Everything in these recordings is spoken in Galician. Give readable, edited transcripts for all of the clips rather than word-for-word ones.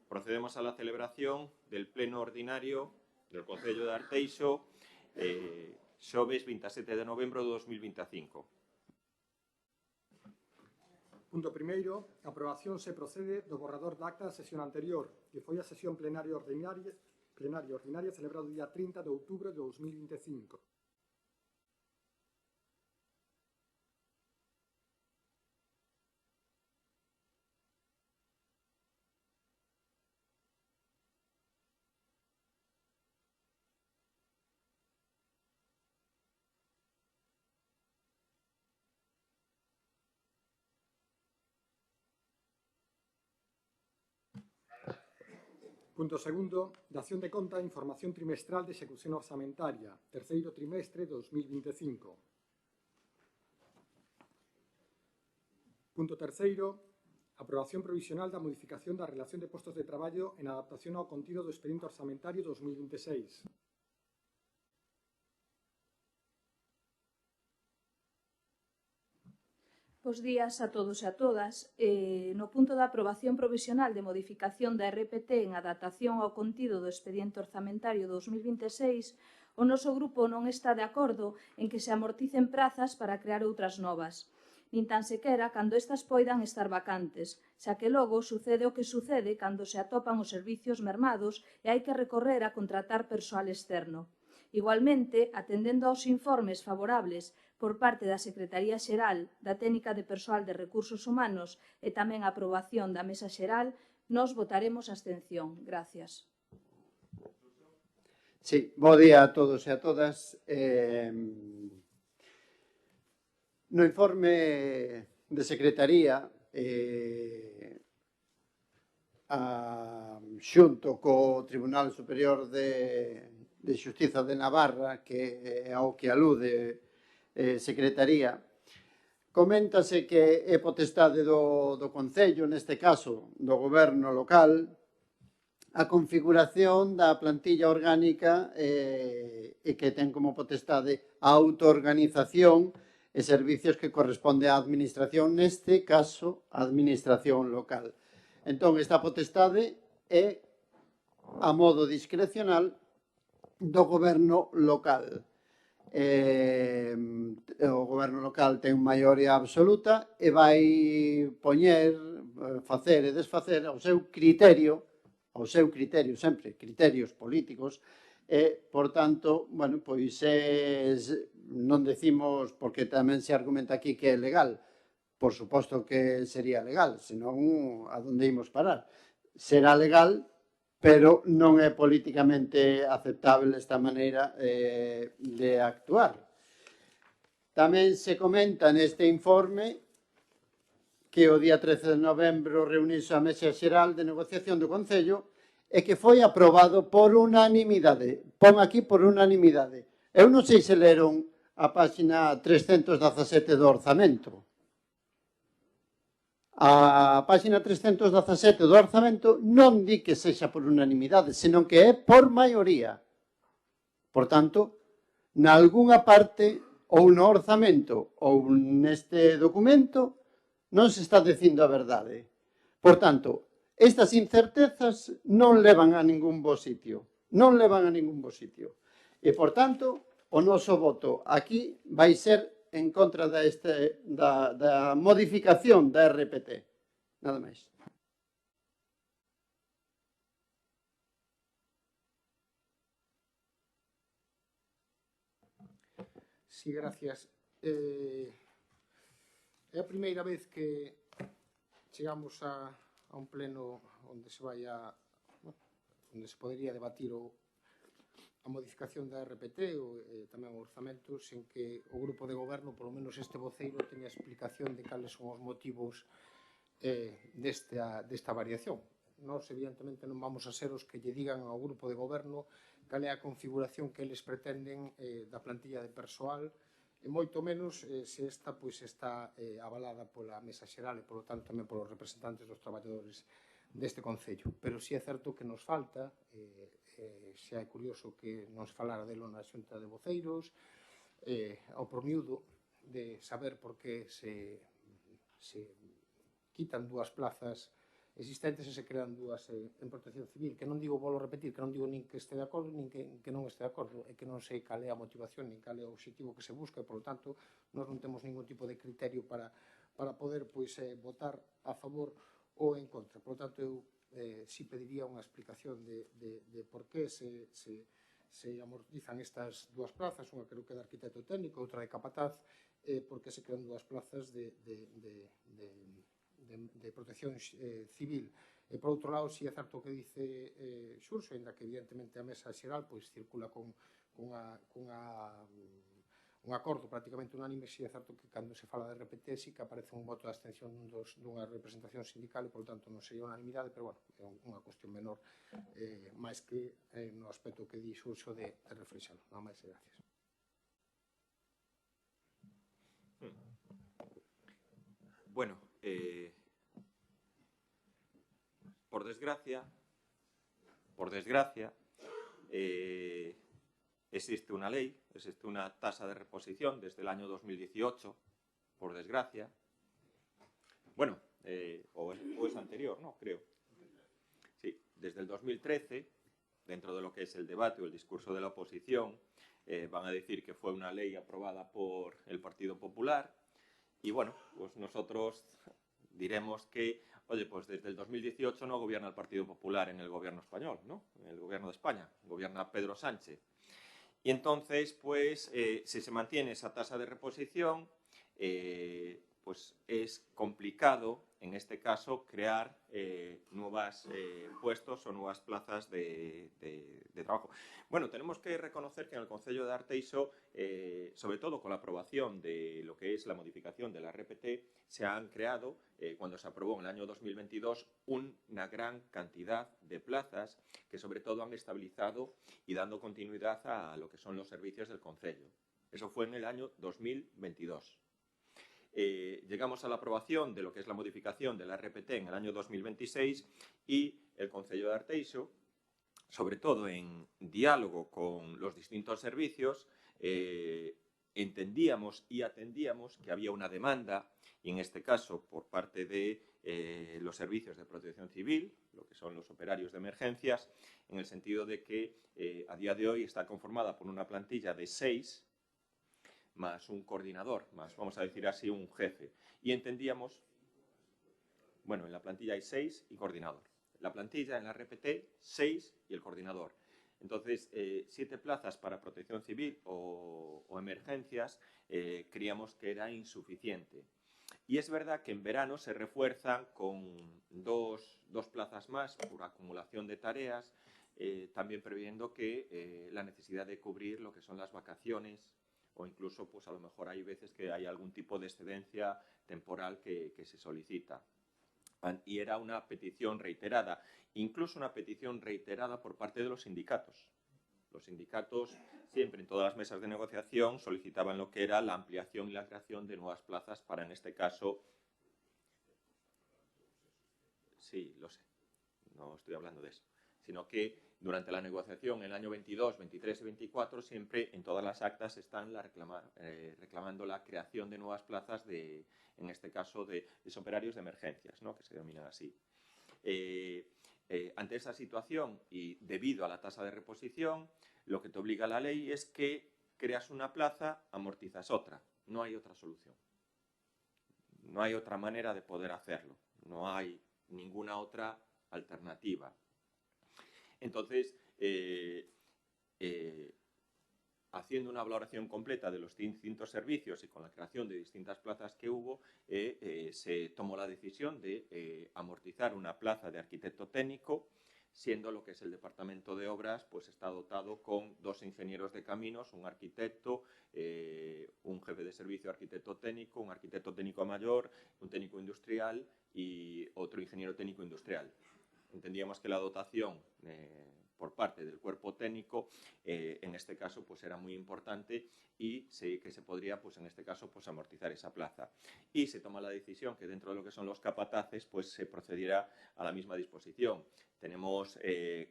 Procedemos a la celebración del pleno ordinario del Concello de Arteixo xoves 27 de novembro de 2025. Punto primeiro, a aprobación se procede do borrador de acta da sesión anterior, que foi a sesión plenaria ordinaria celebrada o día 30 de outubro de 2025. Punto segundo, dación de conta e información trimestral de execución orzamentaria, terceiro trimestre de 2025. Punto terceiro, aprobación provisional da modificación da relación de postos de traballo en adaptación ao contido do expediente orzamentario 2026. Bos días a todos e a todas. No punto da aprobación provisional de modificación da RPT en adaptación ao contido do expediente orzamentario 2026, o noso grupo non está de acordo en que se amorticen prazas para crear outras novas, nin tan sequera cando estas poidan estar vacantes, xa que logo sucede o que sucede cando se atopan os servicios mermados e hai que recorrer a contratar persoal externo. Igualmente, atendendo aos informes favorables por parte da Secretaría Xeral da Técnica de Persoal de Recursos Humanos e tamén a aprobación da Mesa Xeral, nos votaremos abstención. Gracias. Sí, bo día a todos e a todas. No informe de Secretaría, xunto co Tribunal Superior de Xustiza de Navarra, que é ao que alude Secretaría, coméntase que é potestade do Concello, neste caso do Goberno local, a configuración da plantilla orgánica e que ten como potestade a autoorganización e servicios que corresponde á Administración, neste caso, a Administración local. Entón, esta potestade é a modo discrecional do Goberno local. O Goberno local ten maioría absoluta e vai poñer, facer e desfacer ao seu criterio, sempre criterios políticos, e, por tanto, bueno, pois non decimos, porque tamén se argumenta aquí que é legal, por suposto que sería legal, senón a donde imos parar. Será legal, pero non é políticamente aceptable esta maneira de actuar. Tamén se comenta neste informe que o día 13 de novembro reuniuse a Mesa Xeral de Negociación do Concello e que foi aprobado por unanimidade. Pon aquí por unanimidade. Eu non sei se leron a páxina 317 do orzamento. A páxina 317 do orzamento non di que sexa por unanimidade, senón que é por maioría. Por tanto, nalgúnha parte, ou no orzamento, ou neste documento, non se está dicindo a verdade. Por tanto, estas incertezas non levan a ningún bo sitio. Non levan a ningún bo sitio. E, por tanto, o noso voto aquí vai ser en contra da modificación da RPT. Nada máis. Sí, gracias. É a primeira vez que chegamos a un pleno onde se onde se podería debatir a modificación da RPT e tamén o orzamento sen que o grupo de goberno, polo menos este voceiro, teña explicación de cales son os motivos desta variación. Nós, evidentemente, non vamos a ser os que lle digan ao grupo de goberno cal é a configuración que eles pretenden da plantilla de persoal e moito menos se esta está avalada pola Mesa Xeral e, polo tanto, tamén polos representantes dos traballadores deste Concello. Pero si é certo que nos falta, xa é curioso que non se falara delo na xunta de voceiros, ao por miúdo de saber por que se quitan 2 plazas existentes e se crean dúas en protección civil, que non digo, volo repetir, que non digo nin que este de acordo, nin que non este de acordo, é que non sei cal é a motivación, nin cal é o objetivo que se busca, e, polo tanto, nós non temos ningún tipo de criterio para poder votar a favor ou en contra. Por lo tanto, eu si pediría unha explicación de por que se amortizan estas dúas plazas, unha creo que de arquitecto técnico, outra de capataz, por que se crean dúas plazas de protección civil. E, por outro lado, si é certo o que dice Xurxo, ainda que evidentemente a mesa xeral circula con un acordo prácticamente unánime, si é certo que cando se fala de RPT sí que aparece un voto de abstención dunha representación sindical e, por tanto, non sería unanimidade, pero, bueno, é unha cuestión menor, máis que no aspecto que di Xurxo de reflexalo. Nada máis, gracias. Bueno, por desgracia, existe una ley, existe una tasa de reposición desde el año 2018, por desgracia. Bueno, o es anterior, ¿no? Creo. Sí, desde el 2013, dentro de lo que es el debate o el discurso de la oposición, van a decir que fue una ley aprobada por el Partido Popular. Y bueno, pues nosotros diremos que, oye, pues desde el 2018 no gobierna el Partido Popular en el gobierno español, ¿no? En el gobierno de España, gobierna Pedro Sánchez. Y entonces, pues, si se mantiene esa tasa de reposición, pues es complicado, en este caso, crear nuevos puestos o nuevas plazas de trabajo. Bueno, tenemos que reconocer que en el Concello de Arteixo, sobre todo con la aprobación de lo que es la modificación de la RPT, se han creado, cuando se aprobó en el año 2022, una gran cantidad de plazas que sobre todo han estabilizado y dando continuidad a lo que son los servicios del Concello. Eso fue en el año 2022. Llegamos a la aprobación de lo que es la modificación de la RPT en el año 2026 y el Concello de Arteixo, sobre todo en diálogo con los distintos servicios, entendíamos y atendíamos que había una demanda, y en este caso por parte de los servicios de protección civil, lo que son los operarios de emergencias, en el sentido de que a día de hoy está conformada por una plantilla de 6, más un coordinador, más, vamos a decir así, un jefe. Y entendíamos, bueno, en la plantilla hay 6 y coordinador. La plantilla en la RPT, 6 y el coordinador. Entonces, 7 plazas para protección civil o emergencias creíamos que era insuficiente. Y es verdad que en verano se refuerzan con dos plazas más por acumulación de tareas, también previendo que la necesidad de cubrir lo que son las vacaciones, o incluso, pues a lo mejor hay veces que hay algún tipo de excedencia temporal que se solicita. Y era una petición reiterada, incluso una petición reiterada por parte de los sindicatos. Los sindicatos siempre en todas las mesas de negociación solicitaban lo que era la ampliación y la creación de nuevas plazas para, en este caso... Sí, lo sé, no estoy hablando de eso, sino que durante la negociación en el año 22, 23 y 24 siempre en todas las actas están reclamando la creación de nuevas plazas en este caso de operarios de emergencias, ¿no? Que se denominan así. Ante esa situación y debido a la tasa de reposición, lo que te obliga la ley es que creas una plaza, amortizas otra. No hay otra solución. No hay otra manera de poder hacerlo. No hay ninguna otra alternativa. Entonces, haciendo una valoración completa de los distintos servicios y con la creación de distintas plazas que hubo, se tomó la decisión de amortizar una plaza de arquitecto técnico, siendo lo que es el departamento de obras, pues está dotado con 2 ingenieros de caminos, un arquitecto, un jefe de servicio arquitecto técnico, un arquitecto técnico mayor, un técnico industrial y otro ingeniero técnico industrial. Entendíamos que la dotación por parte del cuerpo técnico, en este caso, pues era muy importante y que se podría, pues en este caso, pues amortizar esa plaza. Y se toma la decisión que dentro de lo que son los capataces, pues se procediera a la misma disposición. Tenemos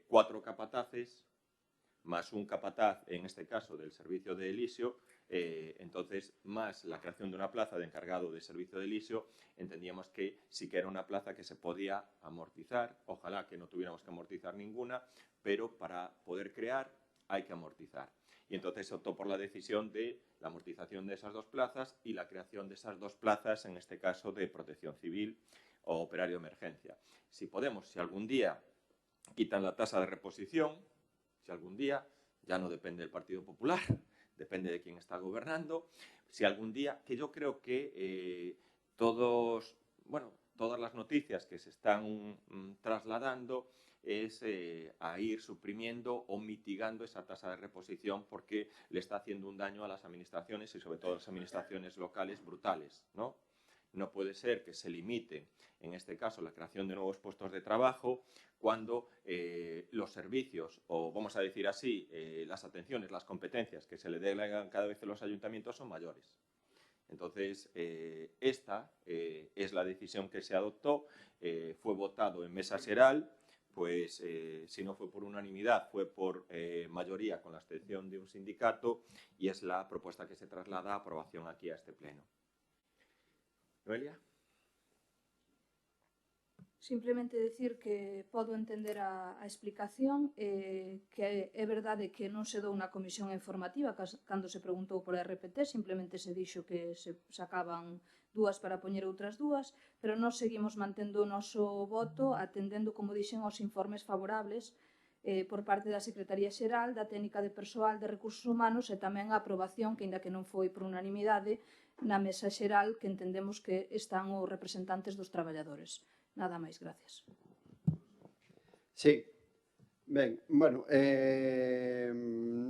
4 capataces más un capataz, en este caso del servicio de Elisio, entonces más la creación de una plaza de encargado de servicio de Elisio, entendíamos que sí que era una plaza que se podía amortizar, ojalá que no tuviéramos que amortizar ninguna, pero para poder crear hay que amortizar. Y entonces se optó por la decisión de la amortización de esas dos plazas y la creación de esas dos plazas, en este caso de protección civil o operario de emergencia. Si podemos, si algún día quitan la tasa de reposición, si algún día, ya no depende del Partido Popular, depende de quién está gobernando, si algún día, que yo creo que todas las noticias que se están trasladando es a ir suprimiendo o mitigando esa tasa de reposición porque le está haciendo un daño a las administraciones y sobre todo a las administraciones locales brutales, ¿no? No puede ser que se limite, en este caso, la creación de nuevos puestos de trabajo cuando los servicios, o vamos a decir así, las atenciones, las competencias que se le delegan cada vez a los ayuntamientos son mayores. Entonces, esta es la decisión que se adoptó, fue votado en mesa xeral, pues si no fue por unanimidad, fue por mayoría con la abstención de un sindicato y es la propuesta que se traslada a aprobación aquí a este pleno. Noelia? Simplemente decir que podo entender a explicación, que é verdade que non se dou unha comisión informativa cando se preguntou pola RPT, simplemente se dixo que se sacaban dúas para poñer outras dúas, pero nós seguimos mantendo o noso voto atendendo, como dixen, aos informes favorables por parte da Secretaría Xeral, da Técnica de Persoal de Recursos Humanos e tamén a aprobación, que ainda que non foi por unanimidade, na mesa xeral que entendemos que están os representantes dos traballadores. Nada máis, gracias. Sí. Ben, bueno,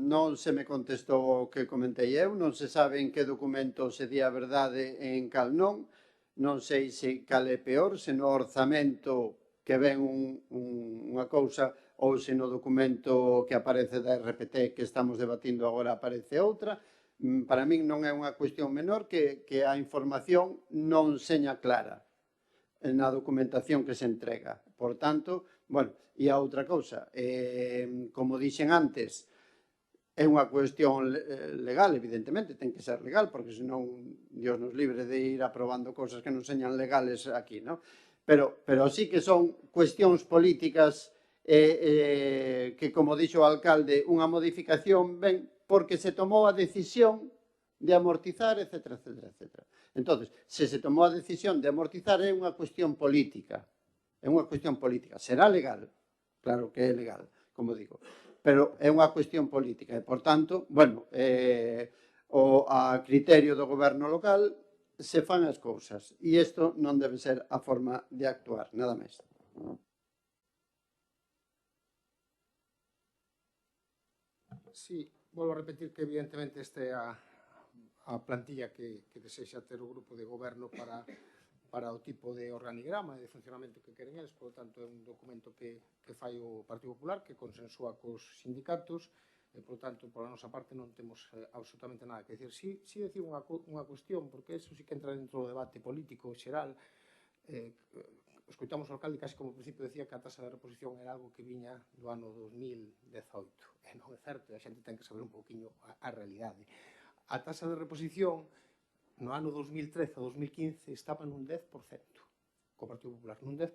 non se me contestou o que comentei eu, non se sabe en que documento se di a verdade e en cal non sei se cal é peor, se no orzamento que ven unha cousa ou se no documento que aparece da RPT que estamos debatindo agora aparece outra. Para min non é unha cuestión menor que a información non seña clara na documentación que se entrega. Por tanto, bueno, e a outra cousa, como dixen antes, é unha cuestión legal, evidentemente, ten que ser legal, porque senón Dios nos libre de ir aprobando cousas que non señan legales aquí, non? Pero sí que son cuestións políticas que, como dixo o alcalde, unha modificación ben porque se tomou a decisión de amortizar, etc. Entonces, se tomou a decisión de amortizar é unha cuestión política. É unha cuestión política. Será legal? Claro que é legal, como digo. Pero é unha cuestión política. E, por tanto, bueno, a criterio do goberno local se fan as cousas. E isto non debe ser a forma de actuar, nada máis. Sí, volvo a repetir que evidentemente esta é a plantilla que desexa ter o grupo de goberno para o tipo de organigrama e de funcionamento que queren eles, por lo tanto é un documento que fai o Partido Popular, que consensúa cos sindicatos e, por lo tanto, pola nosa parte non temos absolutamente nada que decir. Si decir unha cuestión, porque eso sí que entra dentro do debate político xeral, escoitamos o alcalde casi como ao principio decía que a tasa de reposición era algo que viña do ano 2018, e non é certo, a xente ten que saber un pouquiño a realidade. A tasa de reposición no ano 2013 a 2015 estaba nun 10%, co Partido Popular, nun 10%.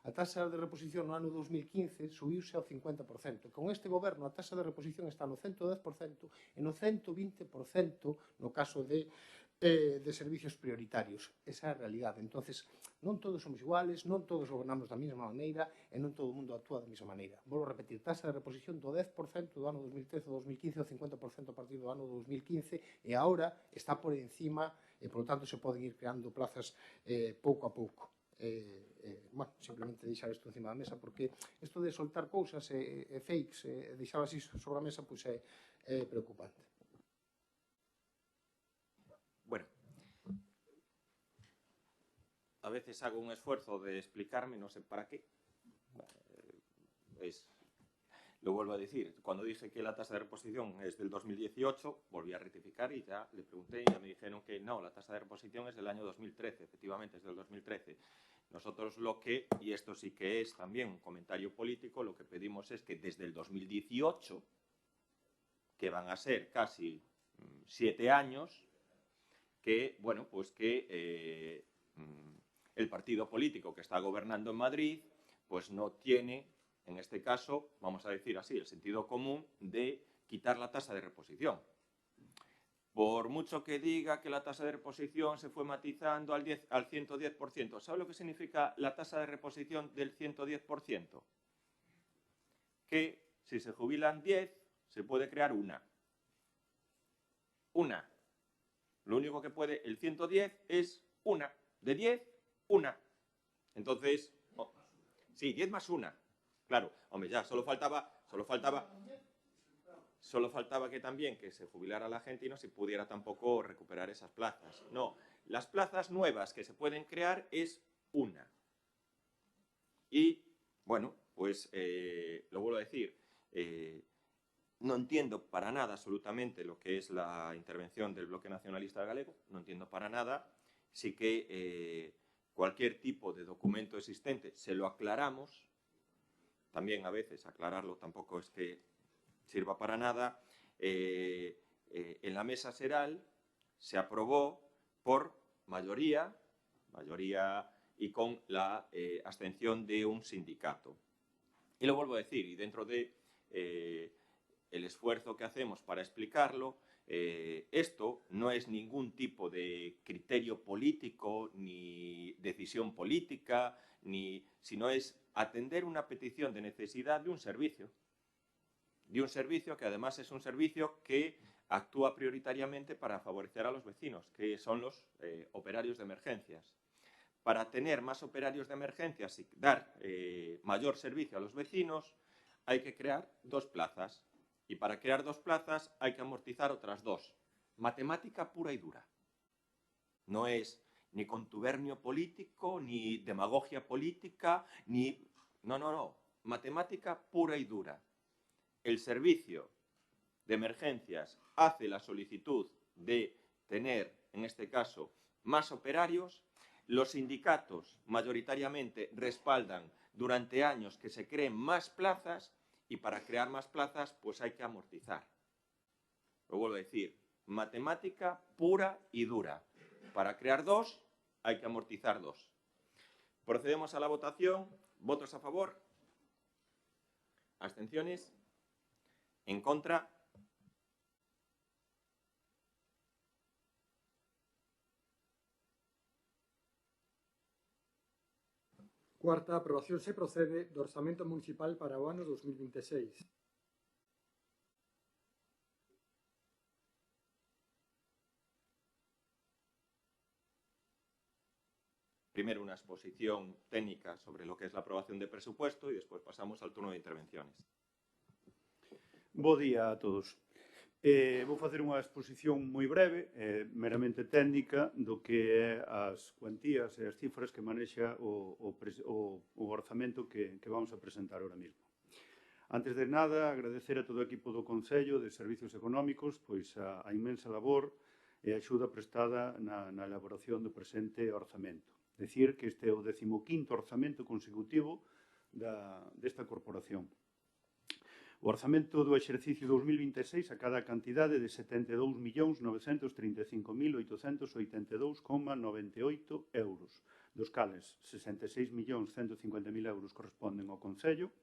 A tasa de reposición no ano 2015 subiuse ao 50%. Con este goberno a tasa de reposición está no 110% e no 120% no caso de servicios prioritarios. Esa é a realidade. Entonces, non todos somos iguales, non todos gobernamos da mesma maneira e non todo o mundo actúa da mesma maneira. Volvo a repetir, tasa de reposición do 10% do ano 2013 ao 2015 ao 50% a partir do ano 2015 e agora está por encima e, por lo tanto, se poden ir creando plazas pouco a pouco. Bueno, simplemente deixar isto encima da mesa porque isto de soltar cousas e fakes e deixar así sobre a mesa pois é preocupante. Bueno, a veces hago un esfuerzo de explicarme, no sé para qué. Lo vuelvo a decir, cuando dije que la tasa de reposición es del 2018, volví a rectificar y ya le pregunté y ya me dijeron que no, la tasa de reposición es del año 2013, efectivamente es del 2013. Nosotros y esto sí que es también un comentario político, lo que pedimos es que desde el 2018 que van a ser casi 7 años, que, bueno, pues que el partido político que está gobernando en Madrid, pues no tiene, en este caso, vamos a decir así, el sentido común de quitar la tasa de reposición. Por mucho que diga que la tasa de reposición se fue matizando al 110%, ¿sabe lo que significa la tasa de reposición del 110%? Que si se jubilan 10, se puede crear una. Una. Lo único que puede el 110 es una. De 10, una. Entonces, sí, 10 más una. Claro, hombre, ya, solo faltaba que también que se jubilara la gente y no se pudiera tampoco recuperar esas plazas. No, las plazas nuevas que se pueden crear es una. Y, bueno, pues lo vuelvo a decir, no entiendo para nada absolutamente lo que es la intervención del Bloque Nacionalista Galego, no entiendo para nada. Sí que cualquier tipo de documento existente se lo aclaramos, también a veces aclararlo tampoco es que sirva para nada. En la mesa seral se aprobó por mayoría y con la abstención de un sindicato. Y lo vuelvo a decir, y dentro de el esfuerzo que hacemos para explicarlo, esto no es ningún tipo de criterio político ni decisión política, sino es atender una petición de necesidad de un servicio que además es un servicio que actúa prioritariamente para favorecer a los vecinos, que son los operarios de emergencias. Para tener más operarios de emergencias y dar mayor servicio a los vecinos, hay que crear 2 plazas. Y para crear 2 plazas hay que amortizar otras 2. Matemática pura y dura. No es ni contubernio político, ni demagogia política, ni... No. Matemática pura y dura. El servicio de emergencias hace la solicitud de tener, en este caso, más operarios. Los sindicatos mayoritariamente respaldan durante años que se creen más plazas y para crear más plazas pues hay que amortizar. Lo vuelvo a decir, matemática pura y dura. Para crear 2 hay que amortizar 2. Procedemos a la votación. ¿Votos a favor? ¿Abstenciones? ¿En contra? Cuarta, aprobación se procede do Orzamento Municipal para o ano 2026. Primero una exposición técnica sobre lo que es la aprobación de presupuesto y después pasamos al turno de intervenciones. Bo día a todos. Vou facer unha exposición moi breve, meramente técnica, do que é as cuantías e as cifras que manexa o orzamento que vamos a presentar ahora mesmo. Antes de nada, agradecer a todo o equipo do Concello de Servicios Económicos pois a inmensa labor e a axuda prestada na elaboración do presente orzamento. Decir que este é o 15º orzamento consecutivo desta corporación. O orzamento do exercicio 2026 acada a cantidade de 72.935.882,98 euros, dos cales 66.150.000 euros corresponden ao Concello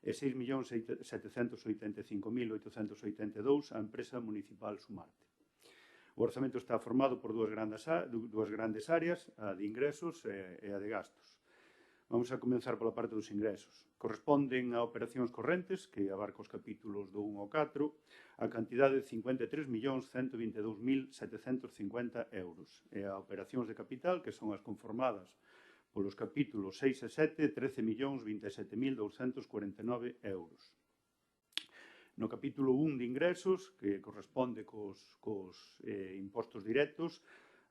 e 6.785.882 á empresa municipal Sumarte. O orzamento está formado por dúas grandes áreas, a de ingresos e a de gastos. Vamos a comenzar pola parte dos ingresos. Corresponden a operacións correntes, que abarca os capítulos do 1 ao 4, a cantidade de 53.122.750 euros. E a operacións de capital, que son as conformadas polos capítulos 6 e 7, 13.027.249 euros. No capítulo 1 de ingresos, que corresponde cos impostos directos,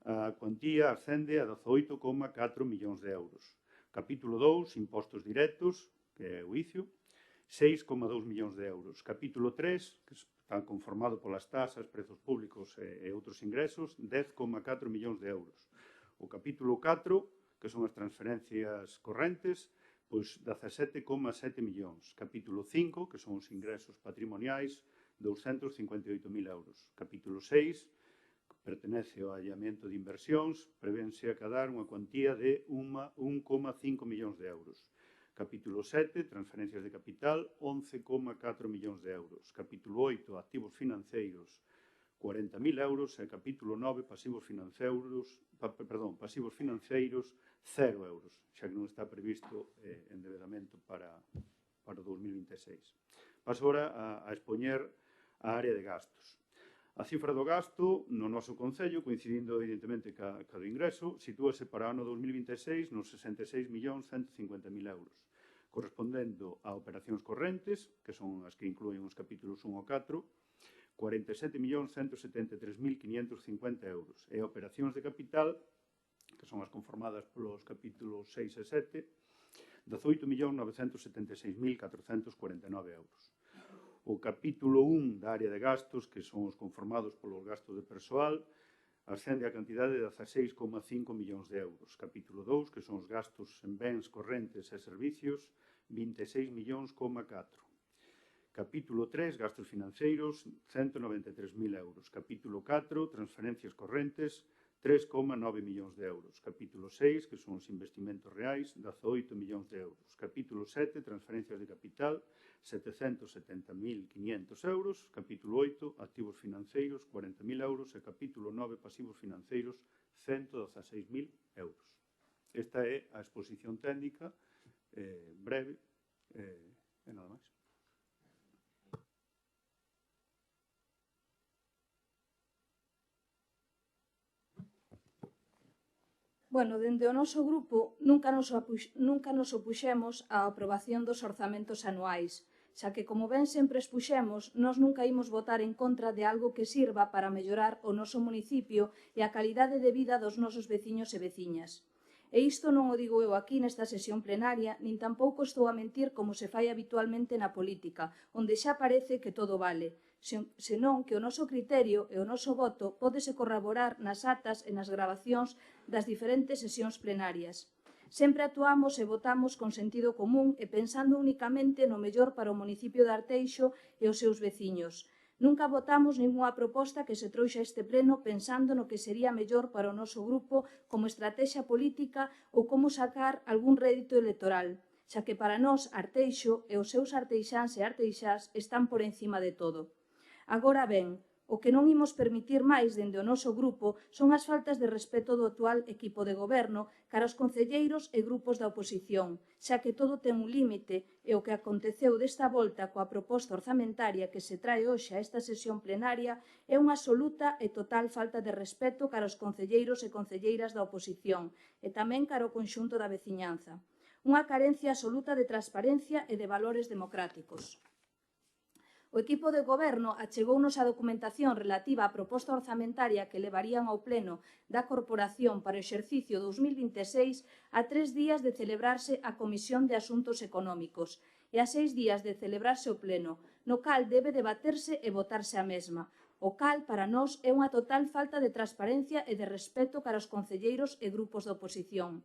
a cuantía ascende a 18,4 millóns de euros. Capítulo 2, impostos directos, que é o ICIO, 6,2 millóns de euros. Capítulo 3, que está conformado polas tasas, prezos públicos e outros ingresos, 10,4 millóns de euros. O capítulo 4, que son as transferencias correntes, pois 17,7 millóns. Capítulo 5, que son os ingresos patrimoniais, 258.000 euros. Capítulo 6, pertenece ao allamento de inversións, prevense acadar unha cuantía de 1,5 millóns de euros. Capítulo 7, transferencias de capital, 11,4 millóns de euros. Capítulo 8, activos financeiros, 40.000 euros. E capítulo 9, pasivos financeiros, 0 euros, xa que non está previsto endebedamento para o 2026. Paso agora a expoñer a área de gastos. A cifra do gasto no noso Concello, coincidindo evidentemente ca do ingreso, sitúase para o ano 2026 nos 66.150.000 euros, correspondendo a operacións correntes, que son as que inclúen os capítulos 1 ao 4, 47.173.550 euros, e operacións de capital, que son as conformadas polos capítulos 6 e 7, 18.976.449 euros. O capítulo 1 da área de gastos, que son os conformados polos gastos de persoal, ascende a cantidade de 16,5 millóns de euros. Capítulo 2, que son os gastos en bens correntes e servicios, 26 millóns, 4. Capítulo 3, gastos financeiros, 193.000 euros. Capítulo 4, transferencias correntes, 3,9 millóns de euros. Capítulo 6, que son os investimentos reais, 18 millóns de euros. Capítulo 7, transferencias de capital, 770.500 euros. Capítulo 8, activos financeiros, 40.000 euros. E capítulo 9, pasivos financeiros, 116.000 euros. Esta é a exposición técnica, breve, e nada máis. Bueno, dende o noso grupo nunca nos opuxemos á aprobación dos orzamentos anuais, xa que, como ben sempre expuxemos, nós nunca imos votar en contra de algo que sirva para mellorar o noso municipio e a calidade de vida dos nosos veciños e veciñas. E isto non o digo eu aquí nesta sesión plenaria, nin tampouco estou a mentir como se fai habitualmente na política, onde xa parece que todo vale, senón que o noso criterio e o noso voto pódese corroborar nas actas e nas grabacións das diferentes sesións plenarias. Sempre actuamos e votamos con sentido común e pensando únicamente no mellor para o municipio de Arteixo e os seus veciños. Nunca votamos ningunha proposta que se trouxa a este pleno pensando no que sería mellor para o noso grupo como estrategia política ou como sacar algún rédito electoral, xa que para nós Arteixo e os seus arteixáns e arteixás están por encima de todo. Agora ben, o que non imos permitir máis dende o noso grupo son as faltas de respeto do actual equipo de goberno cara aos concelleiros e grupos da oposición, xa que todo ten un límite e o que aconteceu desta volta coa proposta orzamentaria que se trae hoxe a esta sesión plenaria é unha absoluta e total falta de respeto cara aos concelleiros e concelleiras da oposición e tamén cara ao conxunto da veciñanza. Unha carencia absoluta de transparencia e de valores democráticos. O equipo de goberno achegounos a documentación relativa á proposta orzamentaria que levarían ao pleno da Corporación para o exercicio 2026 a 3 días de celebrarse a Comisión de Asuntos Económicos e a 6 días de celebrarse o pleno, no cal debe debaterse e votarse a mesma, o cal para nós é unha total falta de transparencia e de respeto cara aos concelleiros e grupos da oposición.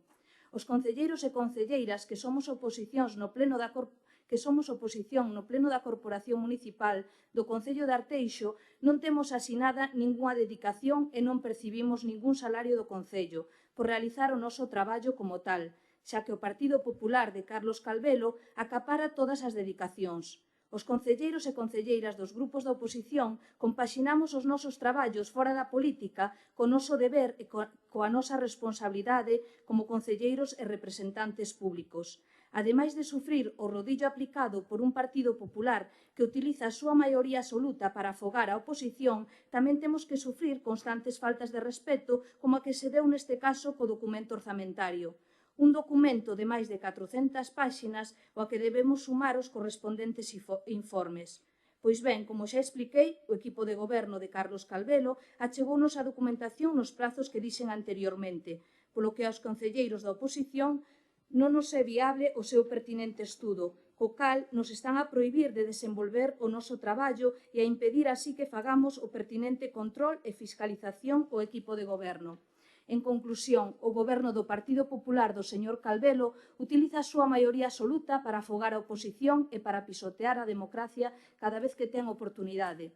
Os concelleiros e concelleiras que somos oposición no pleno da Corporación Municipal do Concello de Arteixo non temos asinada ningunha dedicación e non percibimos ningún salario do Concello por realizar o noso traballo como tal, xa que o Partido Popular de Carlos Calvelo acapara todas as dedicacións. Os concelleiros e concelleiras dos grupos da oposición compaxinamos os nosos traballos fora da política co noso deber e coa nosa responsabilidade como concelleiros e representantes públicos. Ademais de sufrir o rodillo aplicado por un Partido Popular que utiliza a súa maioría absoluta para afogar a oposición, tamén temos que sufrir constantes faltas de respeto como a que se deu neste caso co documento orzamentario. Un documento de máis de 400 páxinas ao que debemos sumar os correspondentes informes. Pois ben, como xa expliquei, o equipo de goberno de Carlos Calvelo achegounos a documentación nos prazos que dixen anteriormente, polo que aos concelleiros da oposición non nos é viable o seu pertinente estudo, co cal nos están a prohibir de desenvolver o noso traballo e a impedir así que fagamos o pertinente control e fiscalización ao equipo de goberno. En conclusión, o goberno do Partido Popular do señor Calvelo utiliza a súa maioría absoluta para afogar a oposición e para pisotear a democracia cada vez que ten oportunidade.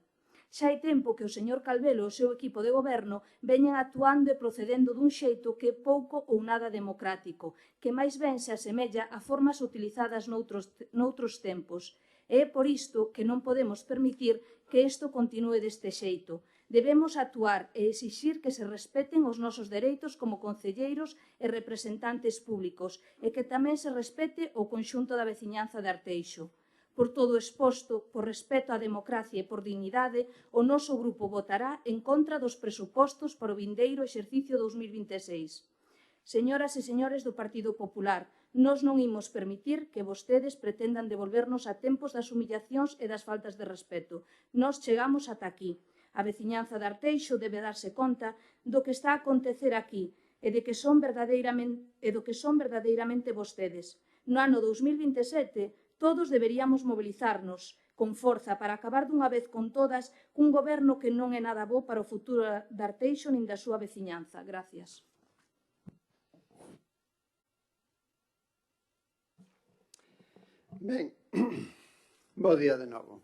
Xa hai tempo que o señor Calvelo e o seu equipo de goberno veñen actuando e procedendo dun xeito que é pouco ou nada democrático, que máis ben se asemella a formas utilizadas noutros tempos. E é por isto que non podemos permitir que isto continúe deste xeito. Debemos actuar e exixir que se respeten os nosos dereitos como concelleiros e representantes públicos e que tamén se respete o conxunto da veciñanza de Arteixo. Por todo exposto, por respeto á democracia e por dignidade, o noso grupo votará en contra dos presupostos para o vindeiro exercicio 2026. Señoras e señores do Partido Popular, nós non imos permitir que vostedes pretendan devolvernos a tempos das humillacións e das faltas de respeto. Nós chegamos ata aquí. A veciñanza de Arteixo debe darse conta do que está a acontecer aquí e do que son verdadeiramente vostedes. No ano 2027, todos deberíamos mobilizarnos con forza para acabar dunha vez con todas cun goberno que non é nada bo para o futuro de Arteixo nin da súa veciñanza. Gracias. Ben, bo día de novo.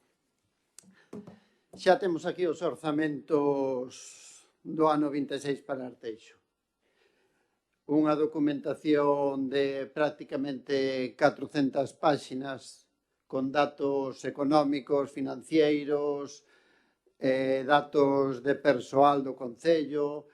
Xa temos aquí os orzamentos do ano 26 para Arteixo. Unha documentación de prácticamente 400 páxinas con datos económicos, financeiros, datos de persoal do Concello,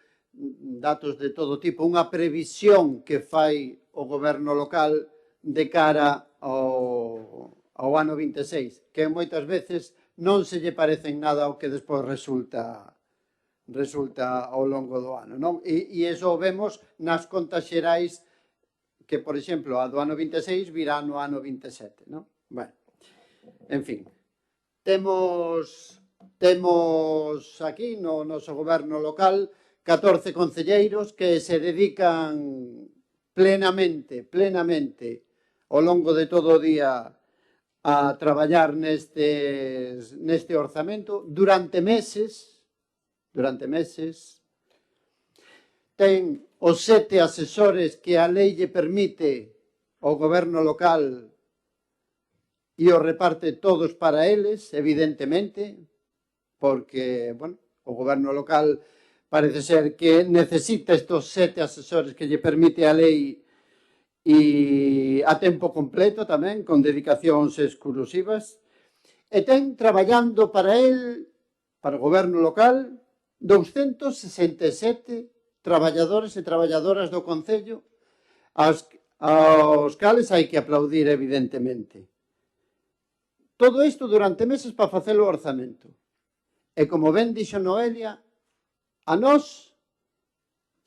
datos de todo tipo, unha previsión que fai o goberno local de cara ao ano 26, que moitas veces non se lle parece en nada ao que despois resulta ao longo do ano, non? E iso o vemos nas contas xerais que, por exemplo, a do ano 26 virá no ano 27, non? Bueno, en fin, temos aquí no noso goberno local 14 concelleiros que se dedican plenamente ao longo de todo o día a traballar neste orzamento durante meses, ten os 7 asesores que a lei lle permite ao goberno local e o reparte todos para eles, evidentemente, porque, bueno, o goberno local parece ser que necesita estos 7 asesores que lle permite a lei e a tempo completo tamén, con dedicacións exclusivas, e ten traballando para el, para o goberno local, 267 traballadores e traballadoras do Concello, aos cales hai que aplaudir, evidentemente. Todo isto durante meses para facer o orzamento. E como ben dixo Noelia, a nós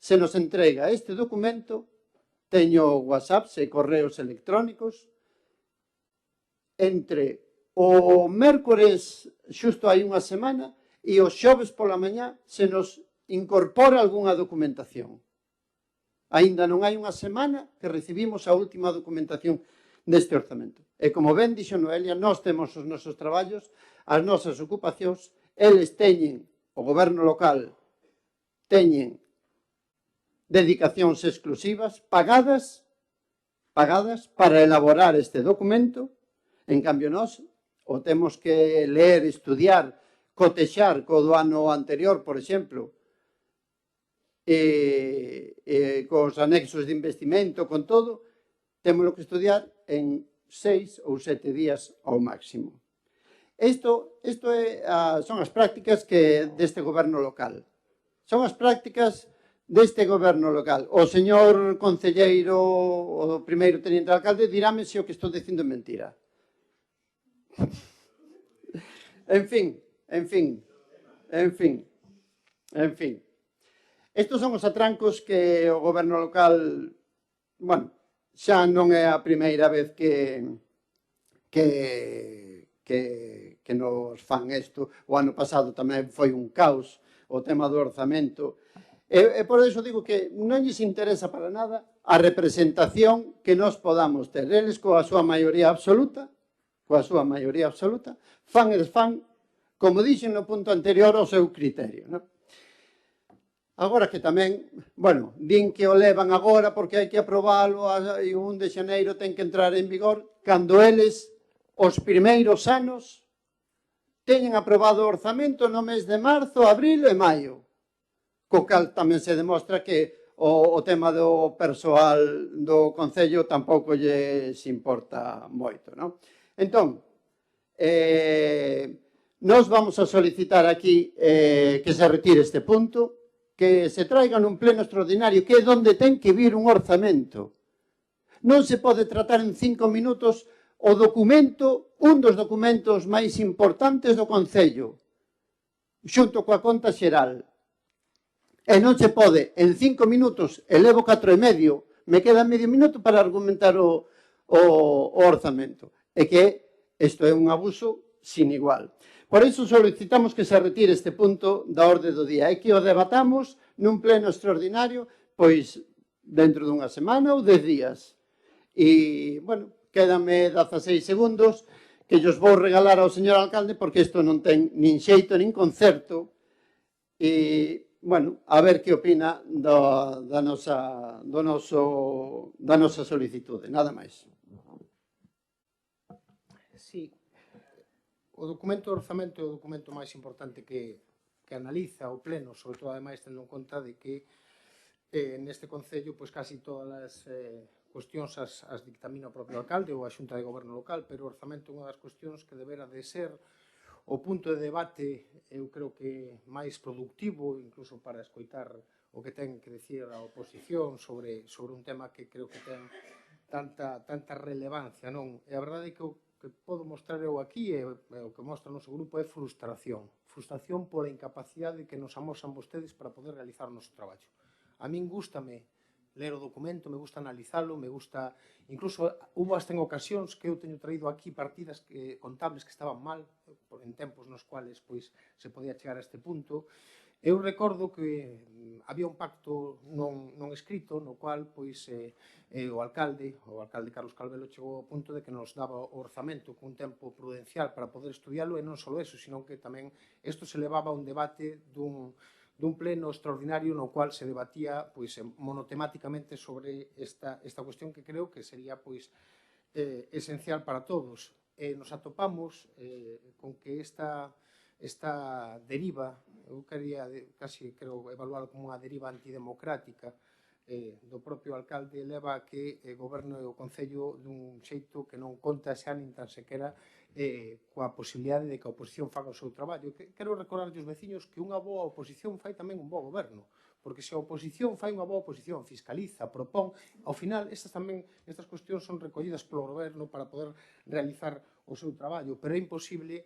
se nos entrega este documento. Teño whatsapps e correos electrónicos. Entre o mércores, xusto hai unha semana, e os xoves pola mañá se nos incorpora algunha documentación. Aínda non hai unha semana que recibimos a última documentación deste orzamento. E como ben dixo Noelia, nós temos os nosos traballos, as nosas ocupacións, eles teñen, o goberno local, teñen dedicacións exclusivas, pagadas para elaborar este documento. En cambio, nós o temos que ler, estudiar, cotexar co do ano anterior, por exemplo, cos anexos de investimento, con todo, temos que estudiar en 6 ou 7 días ao máximo. Isto son as prácticas deste goberno local. Son as prácticas deste goberno local. O señor concelleiro, o primeiro teniente alcalde, diráme se o que estou dicindo é mentira. En fin. Estos son os atrancos que o goberno local, bueno, xa non é a primeira vez que nos fan isto. O ano pasado tamén foi un caos o tema do orzamento. E por iso digo que non lles interesa para nada a representación que nós podamos ter. Eles, coa súa maioría absoluta, fan, como dixen no punto anterior, o seu criterio. Agora que tamén, bueno, din que o levan agora porque hai que aprobalo e o 1 de xaneiro ten que entrar en vigor, cando eles, os primeiros anos, teñen aprobado o orzamento no mes de marzo, abril e maio. Co cal tamén se demostra que o tema do persoal do Concello tampouco lles importa moito, non? Entón, nós vamos a solicitar aquí que se retire este punto, que se traiga nun pleno extraordinario, que é onde ten que vir un orzamento. Non se pode tratar en 5 minutos o documento, un dos documentos máis importantes do Concello, xunto coa conta xeral. E non se pode, en 5 minutos, e levo 4 e medio, me queda medio minuto para argumentar o orzamento. E que isto é un abuso sin igual. Por iso solicitamos que se retire este punto da orde do día e que o debatamos nun pleno extraordinario, pois dentro dunha semana ou 10 días. E, bueno, quédame 16 segundos que llos vou regalar ao señor alcalde porque isto non ten nin xeito nin concerto e, bueno, a ver que opina da nosa solicitude, nada máis. Sí, o documento de orzamento é o documento máis importante que analiza o pleno, sobre todo ademais tendo en conta de que neste Concello pois casi todas as cuestións as dictamina o propio alcalde ou a Xunta de Goberno local, pero o orzamento é unha das cuestións que debera de ser o punto de debate, eu creo que máis productivo, incluso para escoitar o que ten que decir a oposición sobre un tema que creo que ten tanta relevancia, non? E a verdade é que o que podo mostrar eu aquí e o que mostra o noso grupo é frustración. Frustración pola incapacidade que nos amosan vostedes para poder realizar o noso traballo. A min gústame ler o documento, me gusta analizalo, me gusta... Incluso hubo hasta en ocasións que eu teño traído aquí partidas contables que estaban mal, en tempos nos cuales pois se podía chegar a este punto. Eu recordo que había un pacto non escrito no cual pois o alcalde Carlos Calvelo chegou ao punto de que nos daba o orzamento con un tempo prudencial para poder estudialo e non só eso, sino que tamén isto se levaba a un debate dun pleno extraordinario no cual se debatía pois monotemáticamente sobre esta cuestión que creo que sería pois esencial para todos. Nos atopamos con que esta deriva, eu quería casi creo evaluarlo como unha deriva antidemocrática do propio alcalde, leva a que goberne o Concello dun xeito que non conta xa nin tan sequera coa posibilidade de que a oposición faga o seu traballo. Quero recordarlle aos veciños que unha boa oposición fai tamén un bo goberno, porque se a oposición fai unha boa oposición, fiscaliza, propón, ao final estas cuestións son recollidas polo goberno para poder realizar o seu traballo, pero é imposible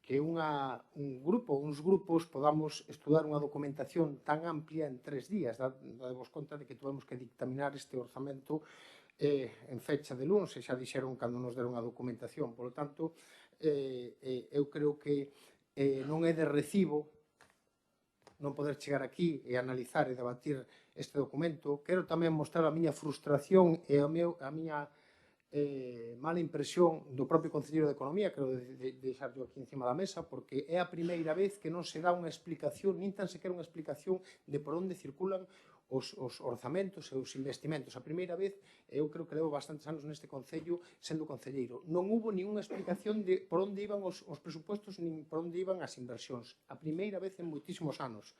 que uns grupos podamos estudar unha documentación tan amplia en 3 días. Dadevos conta de que tuvemos que dictaminar este orzamento en fecha de luns, e xa dixeron cando nos deron a documentación. Por lo tanto, eu creo que non é de recibo non poder chegar aquí e analizar e debatir este documento. Quero tamén mostrar a miña frustración e a miña mala impresión do propio Concelleiro de Economía, quero deixarlo aquí encima da mesa, porque é a primeira vez que non se dá unha explicación, nin tan sequera unha explicación de por onde circulan os orzamentos e os investimentos. A primeira vez, eu creo que levo bastantes anos neste Concello sendo concelleiro. Non hubo ninguna explicación de por onde iban os presupostos nin por onde iban as inversións. A primeira vez en moitísimos anos.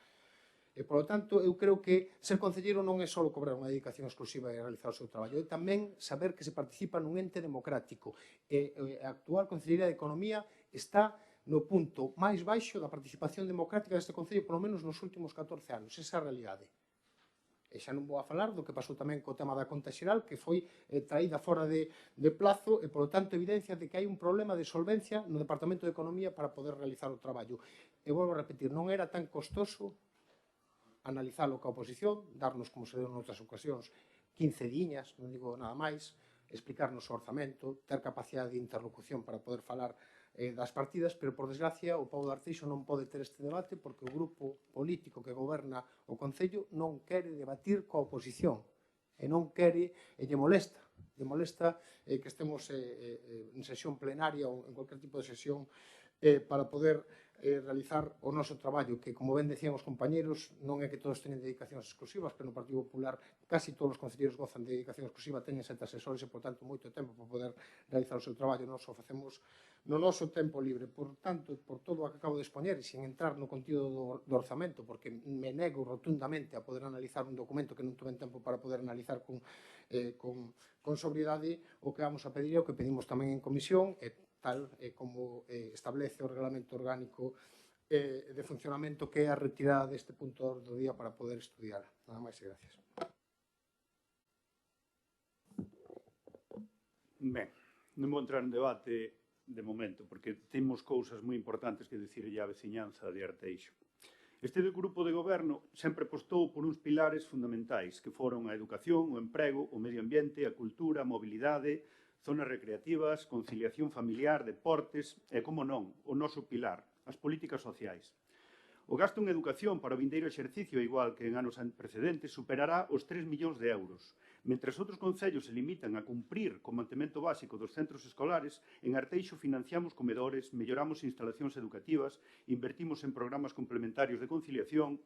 E, por lo tanto, eu creo que ser concelleiro non é só cobrar unha dedicación exclusiva e realizar o seu traballo, é tamén saber que se participa nun ente democrático. E a actual Concellería de Economía está no punto máis baixo da participación democrática deste Concello, polo menos nos últimos 14 anos. Esa é a realidade. E xa non vou a falar do que pasou tamén co tema da conta xeral, que foi traída fora de plazo e, por lo tanto, evidencia de que hai un problema de solvencia no Departamento de Economía para poder realizar o traballo. E volvo a repetir, non era tan costoso analizalo coa oposición, darnos, como se deu noutras ocasións, 15 diñas, non digo nada máis, explicarnos o orzamento, ter capacidade de interlocución para poder falar das partidas, pero, por desgracia, o Pau de Arteixo non pode ter este debate porque o grupo político que goberna o Concello non quere debatir coa oposición e non quere, e lle molesta que estemos en sesión plenaria ou en cualquier tipo de sesión para poder realizar o noso traballo, que, como ben decían os compañeros, non é que todos teñen dedicacións exclusivas, que no Partido Popular casi todos os concelleiros gozan de dedicación exclusiva, teñen 7 asesores e, por tanto, moito tempo para poder realizar o seu traballo. Nós o facemos no noso tempo libre. Por tanto, por todo o que acabo de expoñer, e sin entrar no contido do orzamento, porque me nego rotundamente a poder analizar un documento que non tuve tempo para poder analizar con sobriedade, o que vamos a pedir é o que pedimos tamén en comisión, tal como establece o reglamento orgánico de funcionamento, que é a retirada deste punto do día para poder estudiar. Nada máis e gracias. Ben, non vou entrar en debate de momento, porque temos cousas moi importantes que dicirlle á veciñanza de Arteixo. Este grupo de goberno sempre apostou por uns pilares fundamentais, que foron a educación, o emprego, o medio ambiente, a cultura, a mobilidade, zonas recreativas, conciliación familiar, deportes e, como non, o noso pilar, as políticas sociais. O gasto en educación para o vindeiro exercicio, igual que en anos precedentes, superará os 3 millóns de euros. Mentres outros concellos se limitan a cumprir co mantemento básico dos centros escolares, en Arteixo financiamos comedores, melloramos instalacións educativas, invertimos en programas complementarios de conciliación,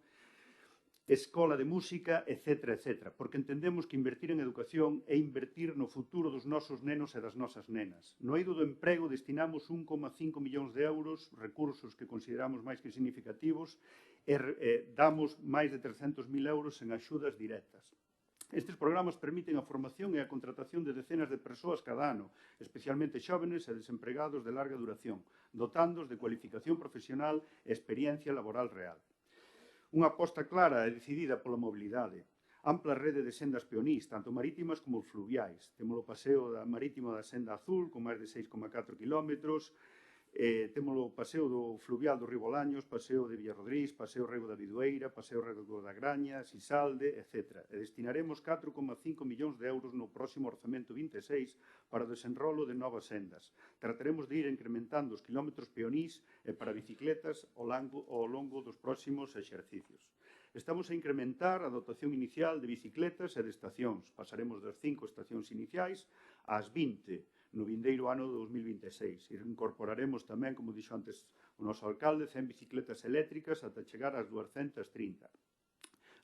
escola de música, etc., etc., porque entendemos que invertir en educación é invertir no futuro dos nosos nenos e das nosas nenas. No eido do emprego destinamos 1,5 millóns de euros, recursos que consideramos máis que significativos, e damos máis de 300.000 euros en axudas directas. Estes programas permiten a formación e a contratación de decenas de persoas cada ano, especialmente xóvenes e desempregados de larga duración, dotándoos de cualificación profesional e experiencia laboral real. Unha aposta clara e decidida pola mobilidade. Ampla rede de sendas peonís, tanto marítimas como fluviais. Temos o paseo marítimo da Senda Azul, con máis de 6,4 kilómetros. Temos o paseo do fluvial do Río Bolaños, paseo de Villarrodrís, paseo Rego da Bidueira, paseo Rego da Graña, Sisalde, etc. E destinaremos 4,5 millóns de euros no próximo orzamento 26 para o desenrolo de novas sendas. Trataremos de ir incrementando os kilómetros peonís e para bicicletas ao longo dos próximos exercicios. Estamos a incrementar a dotación inicial de bicicletas e de estacións. Pasaremos das 5 estacións iniciais ás 20 no vindeiro ano 2026. Incorporaremos tamén, como dixo antes o noso alcalde, 100 bicicletas eléctricas ata chegar ás 230.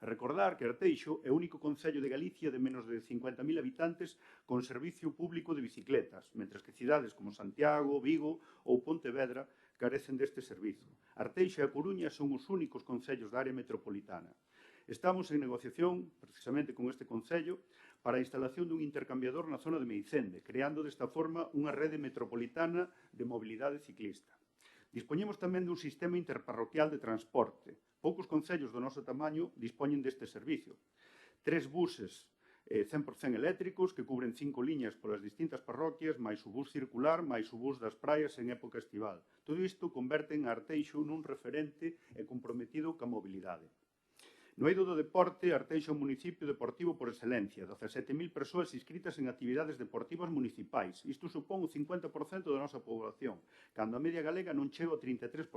Recordar que Arteixo é o único concello de Galicia de menos de 50.000 habitantes con servicio público de bicicletas, mentres que cidades como Santiago, Vigo ou Pontevedra carecen deste servizo. Arteixo e A Coruña son os únicos concellos da área metropolitana. Estamos en negociación, precisamente con este concello, para a instalación dun intercambiador na zona de Meicende, creando desta forma unha rede metropolitana de mobilidade ciclista. Dispoñemos tamén dun sistema interparroquial de transporte. Poucos concellos do noso tamaño dispoñen deste servicio. 3 buses 100% eléctricos que cubren 5 liñas polas distintas parroquias, máis o bus circular, máis o bus das praias en época estival. Todo isto converte a Arteixo nun referente e comprometido ca mobilidade. No eido do deporte, Arteixo é un municipio deportivo por excelencia, 17.000 persoas inscritas en actividades deportivas municipais. Isto supón o 50% da nosa poboación, cando a media galega non chega ao 33%.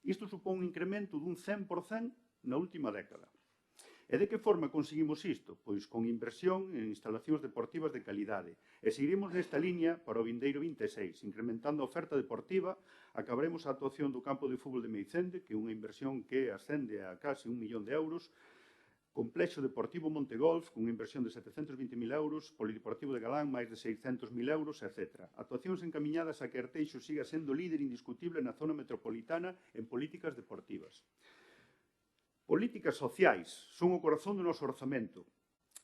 Isto supón un incremento dun 100% na última década. E de que forma conseguimos isto? Pois con inversión en instalacións deportivas de calidade. E seguiremos nesta liña para o vindeiro 26, incrementando a oferta deportiva. Acabaremos a actuación do campo de fútbol de Meicende, que é unha inversión que ascende a case 1 millón de euros, complexo deportivo Montegolf, con unha inversión de 720.000 euros, polideportivo de Galán, máis de 600.000 euros, etc. Actuacións encamiñadas a que Arteixo siga sendo líder indiscutible na zona metropolitana en políticas deportivas. Políticas sociais son o corazón do noso orzamento.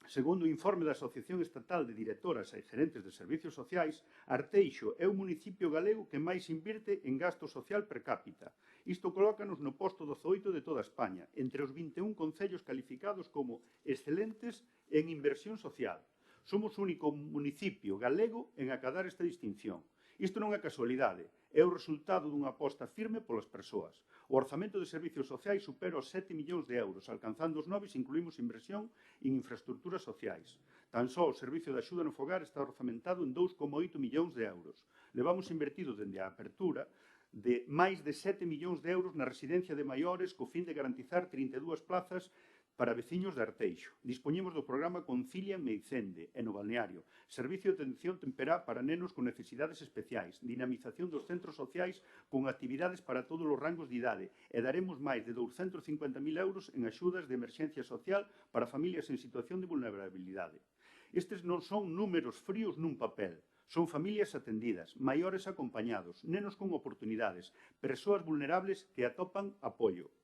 Segundo o informe da Asociación Estatal de Directoras e Gerentes de Servicios Sociais, Arteixo é o municipio galego que máis invirte en gasto social per cápita. Isto colócanos no posto 18 de toda España, entre os 21 concellos calificados como excelentes en inversión social. Somos o único municipio galego en acadar esta distinción. Isto non é casualidade, é o resultado dunha aposta firme polas persoas. O orzamento de servicios sociais supera os 7 millóns de euros, alcanzando os 9 se incluímos inversión en infraestructuras sociais. Tan só o servicio de axuda no fogar está orzamentado en 2,8 millóns de euros. Levamos invertido dende a apertura de máis de 7 millóns de euros na residencia de maiores co fin de garantizar 32 plazas para veciños de Arteixo. Dispoñemos do programa Concilia en Meicende e no balneario, servicio de atención temperá para nenos con necesidades especiais, dinamización dos centros sociais con actividades para todos os rangos de idade e daremos máis de 250.000 euros en axudas de emerxencia social para familias en situación de vulnerabilidade. Estes non son números fríos nun papel, son familias atendidas, maiores acompañados, nenos con oportunidades, persoas vulnerables que atopan apoio.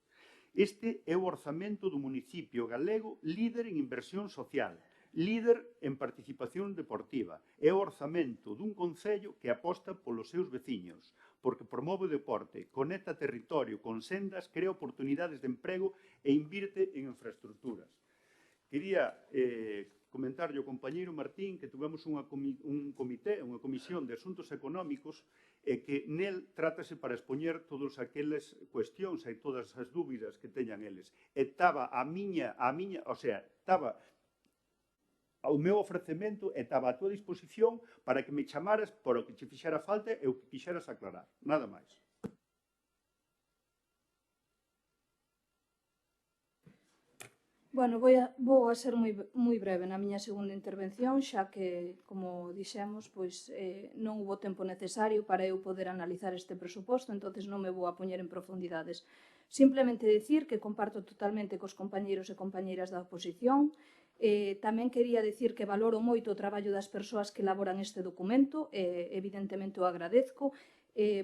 Este é o orzamento do municipio galego líder en inversión social, líder en participación deportiva. É o orzamento dun concello que aposta polos seus veciños, porque promove o deporte, conecta territorio con sendas, crea oportunidades de emprego e invirte en infraestructuras. Quería comentarlle ao compañeiro Martín que tuvemos un comité, unha comisión de asuntos económicos e que nel trátase para expoñer todas aquelas cuestións e todas as dúbidas que teñan eles. E estaba estaba o meu ofrecemento e estaba a túa disposición para que me chamaras por o que che fixera falta e o que quixeras aclarar. Nada máis. Bueno, vou a ser moi breve na miña segunda intervención, xa que, como dixemos, pois, non hubo tempo necesario para eu poder analizar este presuposto, entonces non me vou a poñer en profundidades. Simplemente dicir que comparto totalmente cos compañeiros e compañeiras da oposición. Tamén quería dicir que valoro moito o traballo das persoas que elaboran este documento, evidentemente o agradezco.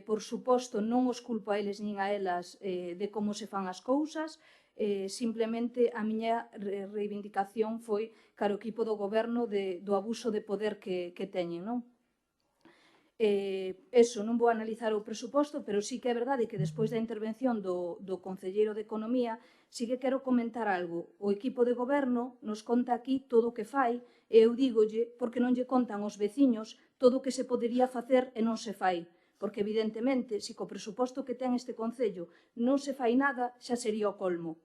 Por suposto, non os culpo a eles nin a elas de como se fan as cousas, simplemente a miña reivindicación foi cara ao equipo do goberno do abuso de poder que teñen, non? Eso, non vou analizar o presuposto, pero sí que é verdade que despois da intervención do concelleiro de Economía sí que quero comentar algo. O equipo de goberno nos conta aquí todo o que fai e eu dígolle porque non lle contan aos veciños todo o que se podería facer e non se fai. Porque, evidentemente, se co presuposto que ten este concello non se fai nada, xa sería o colmo.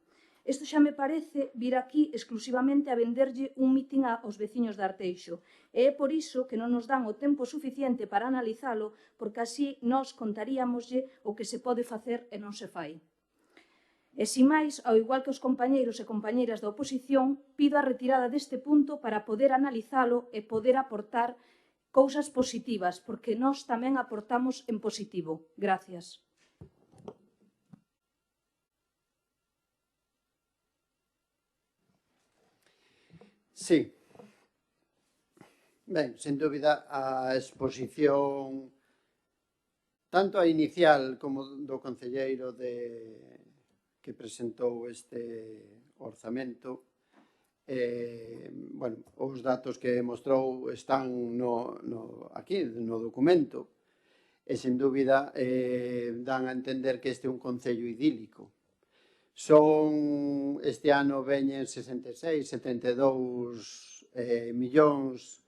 Isto xa me parece vir aquí exclusivamente a venderlle un mitin aos veciños de Arteixo. E é por iso que non nos dan o tempo suficiente para analizalo, porque así nós contaríamoslle o que se pode facer e non se fai. E, sin máis, ao igual que os compañeiros e compañeiras da oposición, pido a retirada deste punto para poder analizalo e poder aportar cousas positivas, porque nós tamén aportamos en positivo. Gracias. Sí. Ben, sen dúbida, a exposición tanto a inicial como do concelleiro que presentou este orzamento, bueno, os datos que mostrou están aquí, no documento, e sen dúbida dan a entender que este é un concello idílico. Este ano veñen 66, 72 millóns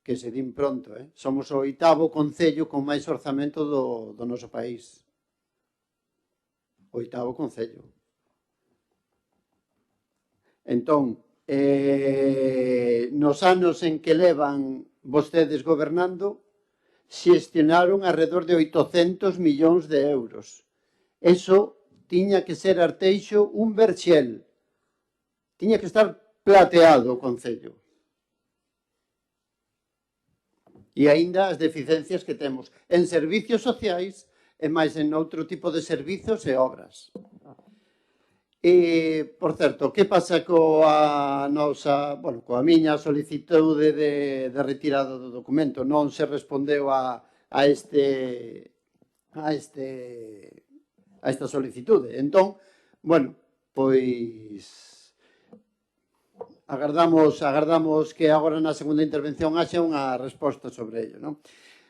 que se din pronto. Somos o 8º concello con máis orzamento do noso país. O 8º concello. Entón, nos anos en que levan vostedes gobernando, xestionaron alrededor de 800 millóns de euros. Eso tiña que ser Arteixo un verxel. Tiña que estar plateado o concello. E aínda as deficiencias que temos en servicios sociais e máis en outro tipo de servizos e obras. E, por certo, que pasa coa miña solicitude de retirada do documento? Non se respondeu a esta solicitude. Entón, bueno, pois agardamos que agora na segunda intervención haxa unha resposta sobre ello, non?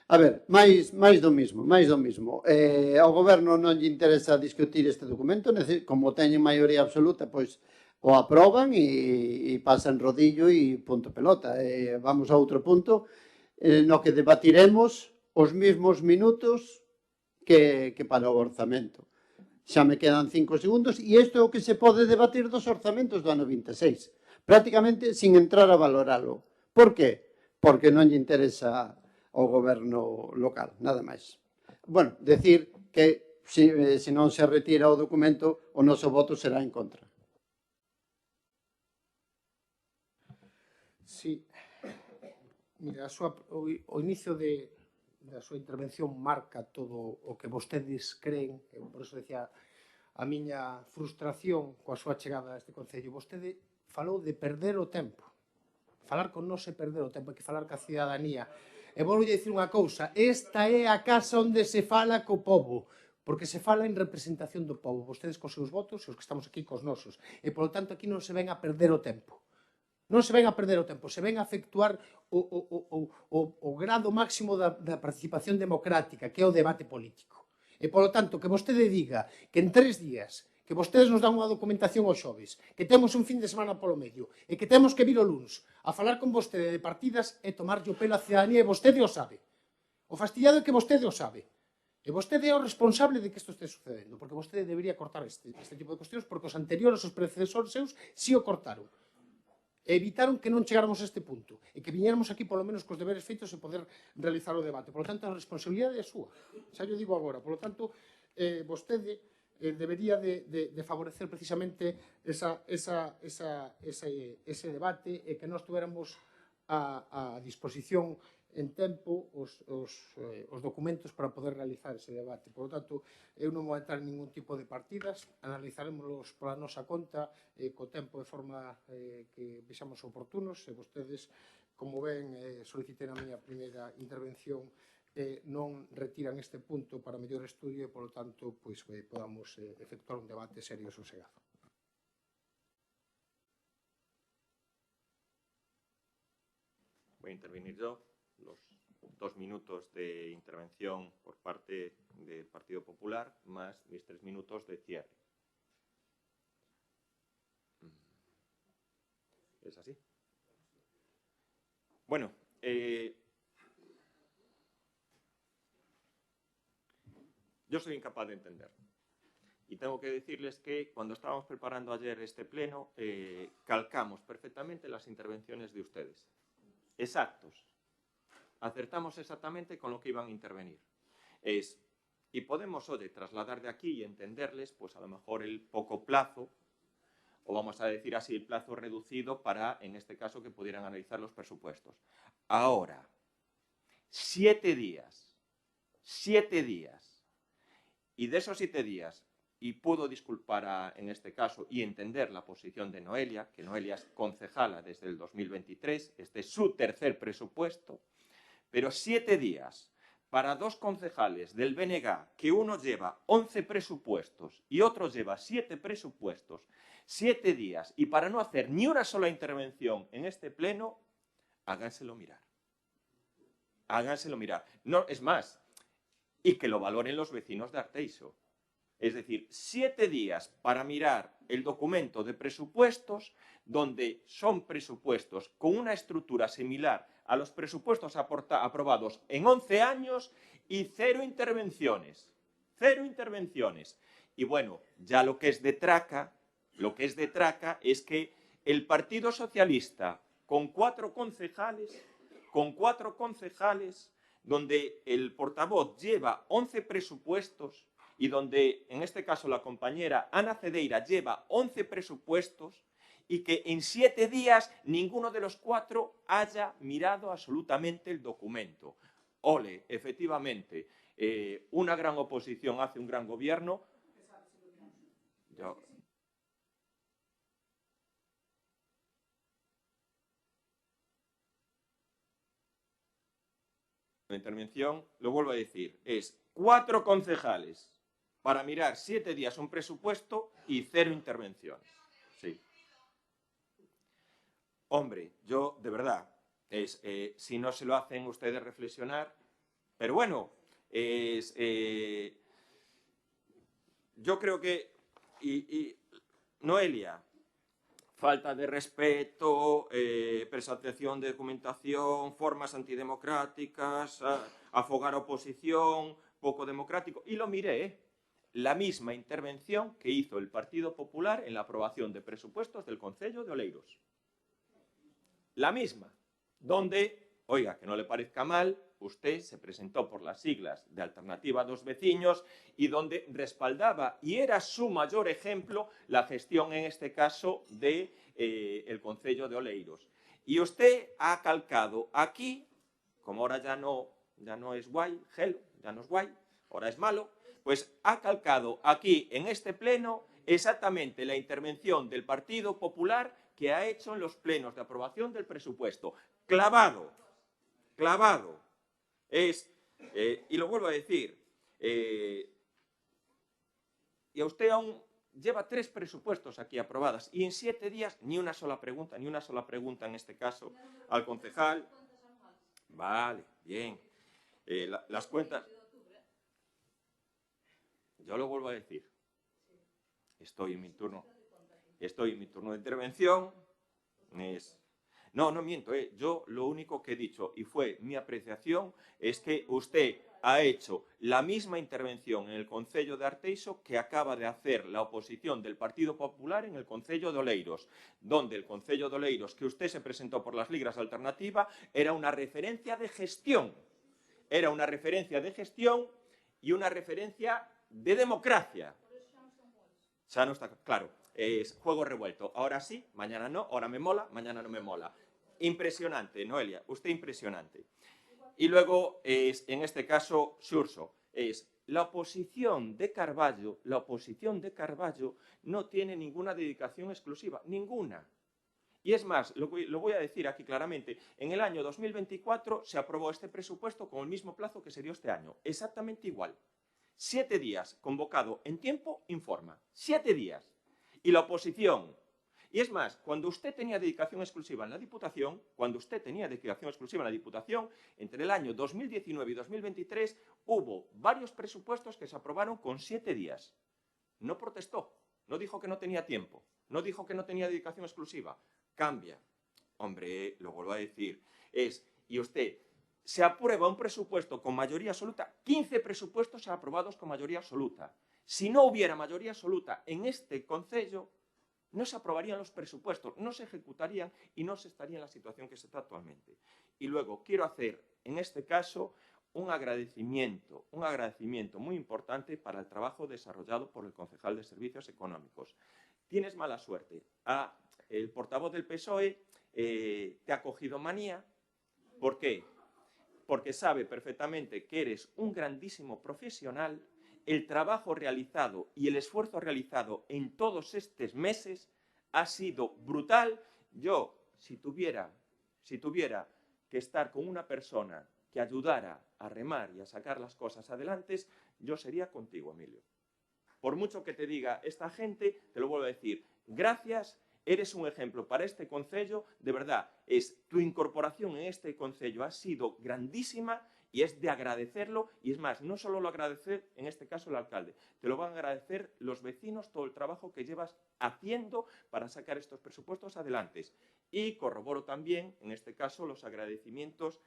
A ver, máis do mismo. Ao goberno non lle interesa discutir este documento, como teñen maioría absoluta, pois o aproban e pasan rodillo e punto pelota. Vamos a outro punto no que debatiremos os mesmos minutos que para o orzamento. Xa me quedan 5 segundos e isto é o que se pode debatir dos orzamentos do ano 26. Prácticamente sin entrar a valoralo. Por qué? Porque non lle interesa ao goberno local, nada máis. Bueno, decir que se non se retira o documento, o noso voto será en contra. Sí. Mira, o inicio da súa intervención marca todo o que vostedes creen, por eso decía a miña frustración coa súa chegada a este Concello. Vostede falou de perder o tempo. Falar con nós é perder o tempo, hai que falar ca cidadanía. E vou dicir unha cousa, esta é a casa onde se fala co povo, porque se fala en representación do povo, vostedes cos seus votos e os que estamos aquí cos nosos. E, polo tanto, aquí non se ven a perder o tempo. Non se ven a perder o tempo, se ven a efectuar o grado máximo da participación democrática, que é o debate político. E, polo tanto, que vostede diga que en 3 días, que vostedes nos dan unha documentación ao xoves, que temos un fin de semana polo medio, e que temos que vir o luns a falar con vostede de partidas e tomarlle o pelo a cidadanía, e vostede o sabe. O fastidiado é que vostede o sabe. E vostede é o responsable de que isto este sucedendo, porque vostede debería cortar este tipo de cuestións, porque os anteriores, os predecesores seus, si o cortaron. E evitaron que non chegáramos a este punto e que viñéramos aquí polo menos cos deberes feitos e poder realizar o debate. Por lo tanto, a responsabilidade é súa. Xa yo digo agora. Por lo tanto, vostede debería de favorecer precisamente ese debate e que nós tuéramos a disposición en tempo os documentos para poder realizar ese debate. Por lo tanto, eu non vou entrar en ningún tipo de partidas, analizaremos pola nosa conta co tempo de forma que vexamos oportunos, e vostedes, como ven, solicitei na miña primeira intervención, non retiran este punto para mellor estudio e, por lo tanto, podamos efectuar un debate serio e sosegado. Voy a intervenir yo. Los 2 minutos de intervención por parte del Partido Popular, más mis 3 minutos de cierre. ¿Es así? Bueno, yo soy incapaz de entender. Y tengo que decirles que cuando estábamos preparando ayer este pleno, calcamos perfectamente las intervenciones de ustedes. Exactos. Acertamos exactamente con lo que iban a intervenir. Y podemos, oye, trasladar de aquí y entenderles, pues a lo mejor el poco plazo, o vamos a decir así, el plazo reducido para, en este caso, que pudieran analizar los presupuestos. Ahora, 7 días, 7 días, y de esos 7 días, y puedo disculpar en este caso y entender la posición de Noelia, que Noelia es concejala desde el 2023, este es su 3er presupuesto, pero 7 días para 2 concejales del BNG, que uno lleva 11 presupuestos y otro lleva 7 presupuestos, 7 días, y para no hacer ni una sola intervención en este pleno, háganselo mirar. Háganselo mirar. No, es más, y que lo valoren los vecinos de Arteixo. Es decir, 7 días para mirar el documento de presupuestos, donde son presupuestos con una estructura similar a los presupuestos aprobados en 11 años y 0 intervenciones. 0 intervenciones. Y bueno, ya lo que es de traca es que el Partido Socialista, con 4 concejales, donde el portavoz lleva 11 presupuestos, y donde, en este caso, la compañera Ana Cedeira lleva 11 presupuestos, y que en 7 días ninguno de los 4 haya mirado absolutamente el documento. Ole, efectivamente, una gran oposición hace un gran gobierno. La intervención, lo vuelvo a decir, es 4 concejales para mirar 7 días un presupuesto y 0 intervenciones. Sí. Hombre, yo, de verdad, si no se lo hacen ustedes reflexionar, pero bueno, yo creo que, Noelia, falta de respeto, presentación de documentación, formas antidemocráticas, afogar oposición, poco democrático, y lo miré, la misma intervención que hizo el Partido Popular en la aprobación de presupuestos del Concello de Oleiros. La misma, donde, oiga, que no le parezca mal, usted se presentó por las siglas de Alternativa a dos Veciños y donde respaldaba, y era su mayor ejemplo, la gestión en este caso del Concello de Oleiros. Y usted ha calcado aquí, como ahora ya no es guay, gel, ya no es guay, ahora es malo, pues ha calcado aquí en este pleno exactamente la intervención del Partido Popular que ha hecho en los plenos de aprobación del presupuesto. Clavado, clavado. Y lo vuelvo a decir, y a usted aún lleva 3 presupuestos aquí aprobadas y en 7 días ni una sola pregunta en este caso al concejal. Vale, bien. Las cuentas... Yo lo vuelvo a decir. Estoy en mi turno de intervención. No miento. Yo lo único que he dicho, y fue mi apreciación, es que usted ha hecho la misma intervención en el Concello de Arteixo que acaba de hacer la oposición del Partido Popular en el Concello de Oleiros, donde el Concello de Oleiros, que usted se presentó por las Ligas Alternativa, era una referencia de gestión. Era una referencia de gestión y una referencia de democracia. Ya no está claro. Es juego revuelto. Ahora sí, mañana no, ahora me mola, mañana no me mola. Impresionante, Noelia, usted impresionante. Y luego, en este caso, Xurxo, la oposición de Carballo no tiene ninguna dedicación exclusiva, ninguna. Y es más, lo voy a decir aquí claramente, en el año 2024 se aprobó este presupuesto con el mismo plazo que se dio este año, exactamente igual. 7 días, convocado en tiempo, informa. 7 días. Y la oposición. Y es más, cuando usted tenía dedicación exclusiva en la Diputación, entre el año 2019 y 2023 hubo varios presupuestos que se aprobaron con 7 días. No protestó, no dijo que no tenía tiempo, no dijo que no tenía dedicación exclusiva. Cambia. Hombre, lo vuelvo a decir. Y usted... Se aprueba un presupuesto con mayoría absoluta, 15 presupuestos aprobados con mayoría absoluta. Si no hubiera mayoría absoluta en este concello, no se aprobarían los presupuestos, no se ejecutarían y no se estaría en la situación que se está actualmente. Y luego quiero hacer, en este caso, un agradecimiento muy importante para el trabajo desarrollado por el concejal de Servicios Económicos. Tienes mala suerte. El portavoz del PSOE te ha cogido manía. ¿Por qué? Porque sabe perfectamente que eres un grandísimo profesional, el trabajo realizado y el esfuerzo realizado en todos estos meses ha sido brutal. Yo, si tuviera que estar con una persona que ayudara a remar y a sacar las cosas adelante, yo sería contigo, Emilio. Por mucho que te diga esta gente, te lo vuelvo a decir, gracias. Eres un ejemplo para este concello, de verdad, tu incorporación en este concello ha sido grandísima y es de agradecerlo, y es más, no solo lo agradece en este caso el alcalde, te lo van a agradecer los vecinos todo el trabajo que llevas haciendo para sacar estos presupuestos adelante. Y corroboro también, en este caso, los agradecimientos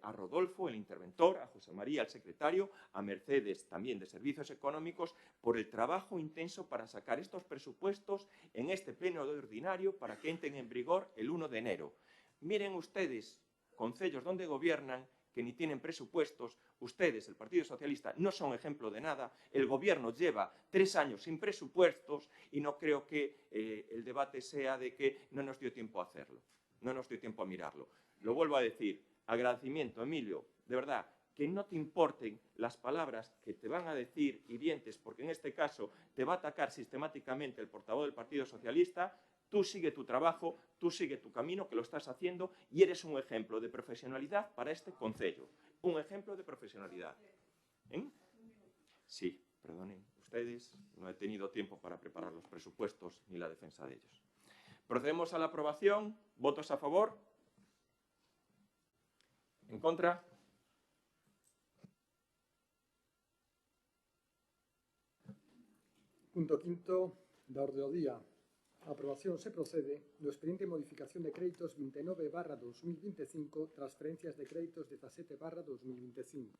a Rodolfo, el interventor, a José María, el secretario, a Mercedes, también de Servicios Económicos, por el trabajo intenso para sacar estos presupuestos en este pleno de ordinario para que entren en vigor el 1 de enero. Miren ustedes, concellos donde gobiernan, que ni tienen presupuestos, ustedes, el Partido Socialista, no son ejemplo de nada, el gobierno lleva 3 años sin presupuestos y no creo que el debate sea de que no nos dio tiempo a hacerlo, no nos dio tiempo a mirarlo. Lo vuelvo a decir, agradecimiento, Emilio, de verdad, que no te importen las palabras que te van a decir hirientes, porque en este caso te va a atacar sistemáticamente el portavoz del Partido Socialista. Tú sigue tu trabajo, tú sigue tu camino, que lo estás haciendo y eres un ejemplo de profesionalidad para este concello. Un ejemplo de profesionalidad. Sí, perdonen ustedes, no he tenido tiempo para preparar los presupuestos ni la defensa de ellos. Procedemos a la aprobación. ¿Votos a favor? ¿En contra? Punto quinto da orde do día. A aprobación se procede do expediente de modificación de créditos 29/2025, transferencias de créditos 17/2025.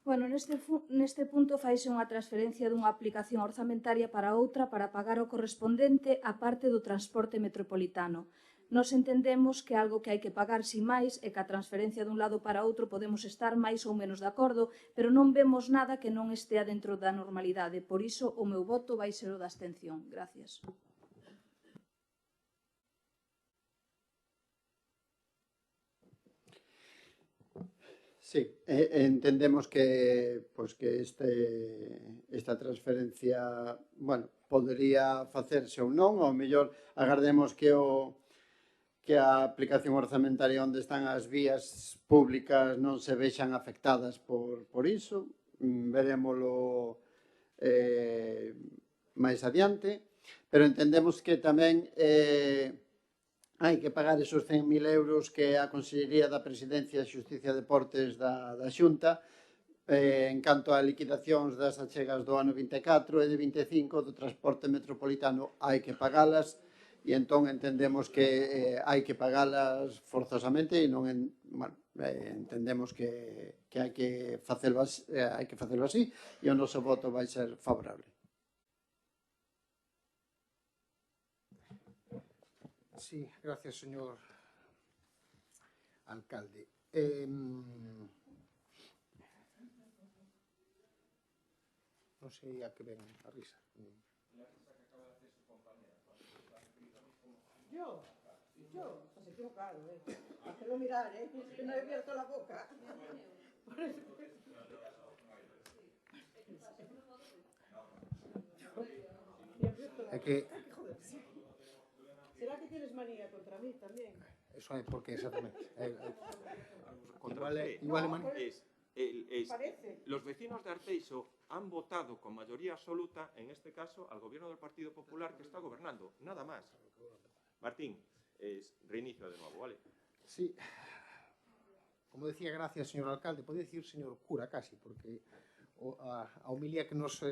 Bueno, neste punto faise unha transferencia dunha aplicación orzamentaria para outra para pagar o correspondente á parte do transporte metropolitano. Nós entendemos que é algo que hai que pagar sin máis e que a transferencia dun lado para outro podemos estar máis ou menos de acordo, pero non vemos nada que non estea dentro da normalidade. Por iso, o meu voto vai ser o da abstención. Gracias. Sí, entendemos que esta transferencia, bueno, podería facerse ou non, ao mellor agardemos que a aplicación orzamentaria onde están as vías públicas non se vexan afectadas por iso, verémolo máis adiante, pero entendemos que tamén hai que pagar esos 100.000 euros que a Consellería da Presidencia, Xusticia e Deportes da Xunta en canto a liquidacións das achegas do ano 24 e de 25 do transporte metropolitano hai que pagalas e entón entendemos que hai que pagalas forzosamente e non entendemos que hai que facelo así e o noso voto vai ser favorable. Sí, gracias, señor alcalde. Non sei a que ven a risa. Yo, se equivocaron, Hacelo mirar, que no he abierto la boca. É que ¿Será que tienes manía contra mí también? eso é porque exactamente. Igual manía. Parece. Los vecinos de Arteixo han votado con mayoría absoluta, en este caso, al gobierno del Partido Popular que está gobernando. Nada más. Martín, reinicio de nuevo, ¿vale? Sí. Como decía, gracias, señor alcalde. Podía decir señor cura casi, porque a homilía que nos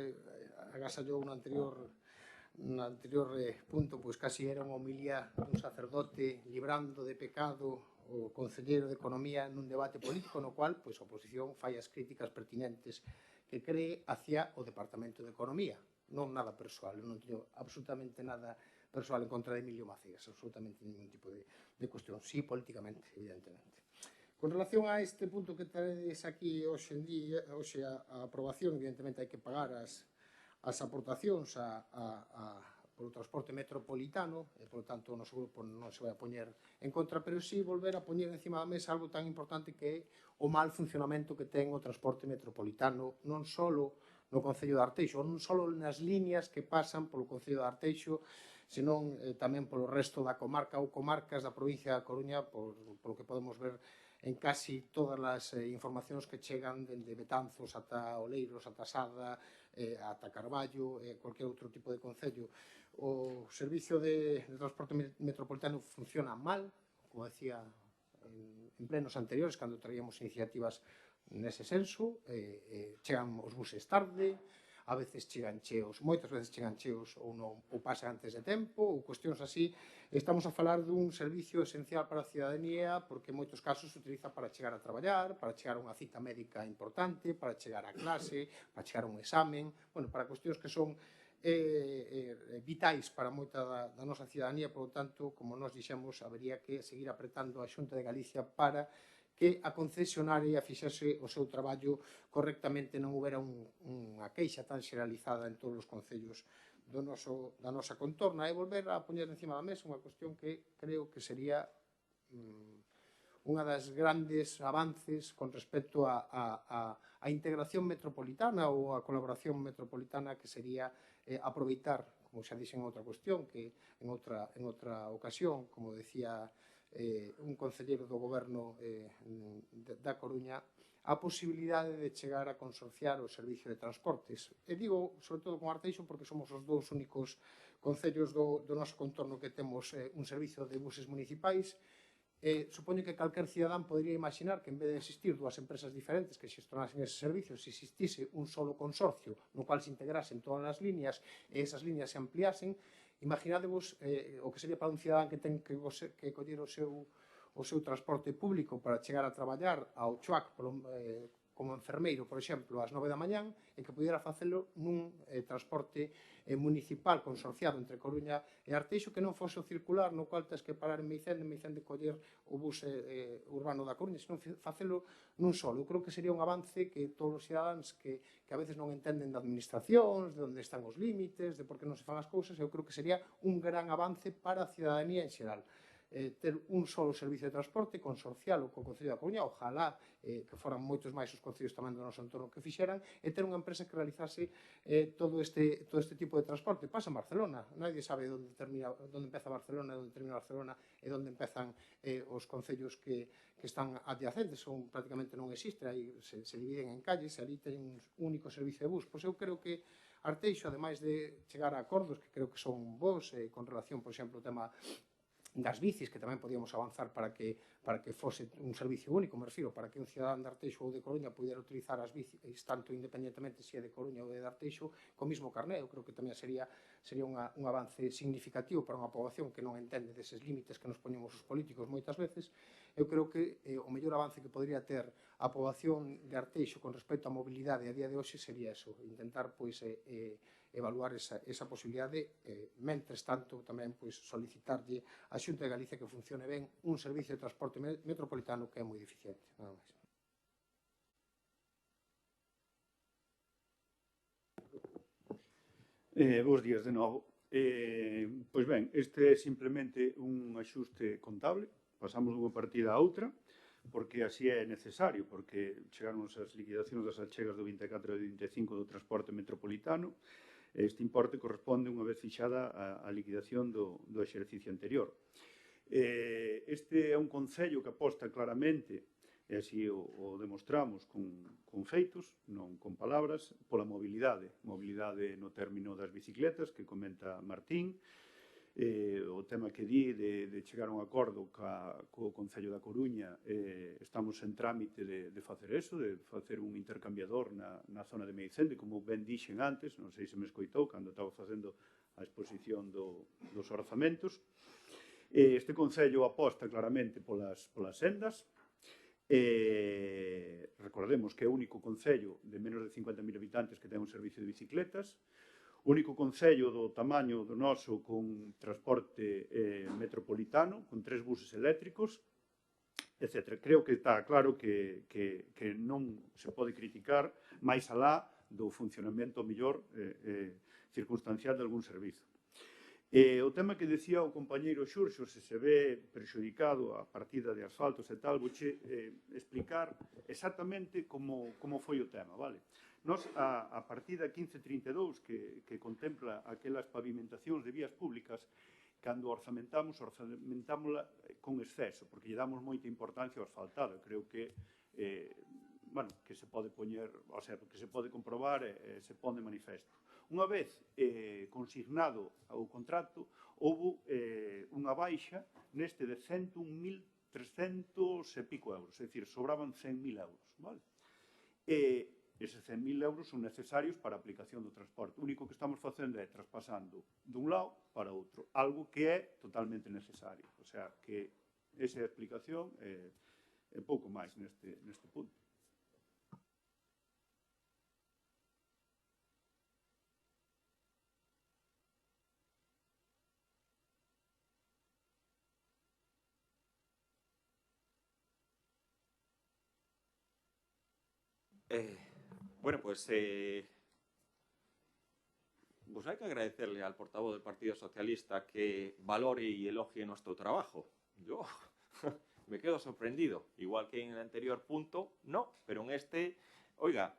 agasallou no anterior punto, pois casi era unha homilía dun sacerdote librando de pecado o concelleiro de Economía nun debate político no cual pois a oposición fai as críticas pertinentes que cree hacia o Departamento de Economía, non nada persoal, non teño absolutamente nada persoal en contra de Emilio Macías, absolutamente ningún tipo de cuestión, sí, políticamente, evidentemente. Con relación a este punto que traes aquí hoxe en día, hoxe a aprobación, evidentemente hai que pagar as aportacións polo transporte metropolitano, e, polo tanto, o noso grupo non se vai a poñer en contra, pero sí volver a poñer encima da mesa algo tan importante que é o mal funcionamento que ten o transporte metropolitano, non só no Concello de Arteixo, non só nas líneas que pasan polo Concello de Arteixo, senón tamén polo resto da comarca ou comarcas da provincia da Coruña, polo que podemos ver en casi todas as informacións que chegan dende Betanzos ata Oleiros, ata Sada, ata Carballo, cualquier outro tipo de concello. O servicio de transporte metropolitano funciona mal, como decía en plenos anteriores, cando traíamos iniciativas nese senso, chegan os buses tarde, a veces chegan cheos, moitas veces chegan cheos ou pasan antes de tempo, ou cuestións así. Estamos a falar dun servicio esencial para a cidadanía porque en moitos casos se utiliza para chegar a traballar, para chegar a unha cita médica importante, para chegar a clase, para chegar a un examen, bueno, para cuestións que son vitais para moita da nosa cidadanía, por lo tanto, como nos dixemos, habería que seguir apretando a Xunta de Galicia para que a concesionaria fixese o seu traballo correctamente, non houbera unha queixa tan xeralizada en todos os concellos da nosa contorna, e volver a poñer encima da mesa unha cuestión que creo que sería unha das grandes avances con respecto a integración metropolitana ou a colaboración metropolitana, que sería aproveitar, como xa dixen en outra cuestión, que en outra ocasión, como decía un concelleiro do goberno da Coruña, a posibilidade de chegar a consorciar o servicio de transportes. E digo, sobre todo con Arteixo, porque somos os dous únicos concellos do noso contorno que temos un servicio de buses municipais. Supoño que calquer cidadán podría imaginar que en vez de existir dúas empresas diferentes que xestionasen ese servicio, se existise un solo consorcio no cual se integrasen todas as líneas e esas líneas se ampliasen. Imaginadevos o que sería para un cidadán que ten que coller o seu transporte público para chegar a traballar ao Chuac como enfermeiro, por exemplo, ás 9 da mañán, e que pudera facelo nun transporte municipal consorciado entre Coruña e Arteixo, que non fose o circular, no cual tens que parar en Meicende coller o bus urbano da Coruña, senón facelo nun solo. Eu creo que sería un avance que todos os cidadáns que a veces non entenden de administracións, de onde están os límites, de por que non se fan as cousas, eu creo que sería un gran avance para a cidadanía en xeral. Ter un solo servicio de transporte consorcialo co Concello da Coruña, ojalá que foran moitos máis os concellos tamén do noso entorno que fixeran, e ter unha empresa que realizase todo este tipo de transporte. Pasa en Barcelona, nadie sabe onde empeza Barcelona, onde termina Barcelona e onde empezan os concellos que están adyacentes, prácticamente non existe, aí se dividen en calles e ali ten un único servicio de bus. Pois eu creo que Arteixo, ademais de chegar a acordos que creo que son bons con relación, por exemplo, ao tema das bicis, que tamén podíamos avanzar para que fose un servicio único, me refiro, para que un cidadán de Arteixo ou de Coruña pudera utilizar as bicis, tanto independentemente se é de Coruña ou de Arteixo, co mismo carné. Eu creo que tamén sería un avance significativo para unha poboación que non entende deses límites que nos poñemos os políticos moitas veces. Eu creo que o mellor avance que podría ter a poboación de Arteixo con respecto á mobilidade a día de hoxe sería eso, intentar evaluar esa posibilidade, mentres tanto tamén solicitarlle á Xunta de Galicia que funcione ben un servicio de transporte metropolitano que é moi deficiente. Nada máis. Bos días de novo. Pois ben, este é simplemente un axuste contable, pasamos dunha partida a outra, porque así é necesario, porque chegaron as liquidacións das achegas do 24 e do 25 do transporte metropolitano. Este importe corresponde unha vez fixada a liquidación do exercicio anterior. Este é un concello que aposta claramente, e así o demostramos con feitos, non con palabras, pola mobilidade. Mobilidade no término das bicicletas, que comenta Martín, o tema que di de chegar a un acordo co Concello da Coruña, estamos en trámite de facer eso, de facer un intercambiador na zona de Meicende, como ben dixen antes, non sei se me escoitou cando estaba facendo a exposición dos orzamentos. Este Concello aposta claramente polas sendas. Recordemos que é o único Concello de menos de 50.000 habitantes que ten un servicio de bicicletas, o único concello do tamaño do noso con transporte metropolitano, con 3 buses eléctricos, etc. Creo que está claro que non se pode criticar máis alá do funcionamento mellor circunstancial de algún servizo. O tema que decía o compañeiro Xurxo, se ve prexudicado a partida de asfaltos e tal, vouche explicar exactamente como foi o tema, vale? Nos, a partida 1532, que contempla aquelas pavimentacións de vías públicas, cando orçamentámola con exceso, porque lle damos moita importancia ao asfaltado. Creo que que se pode poñer, o sea, que se pode comprobar e se pone manifesto. Unha vez consignado o contrato, houve unha baixa neste de 101.300 e pico euros, é dicir, sobraban 100.000 euros, vale? Eses 100.000 euros son necesarios para a aplicación do transporte. O único que estamos facendo é traspasando dun lado para outro, algo que é totalmente necesario. O sea, que esa é a explicación e pouco máis neste punto. Bueno, pues hai que agradecerle al portavoz del Partido Socialista que valore y elogie nuestro trabajo. Yo me quedo sorprendido. Igual que en el anterior punto, no, pero en este, oiga,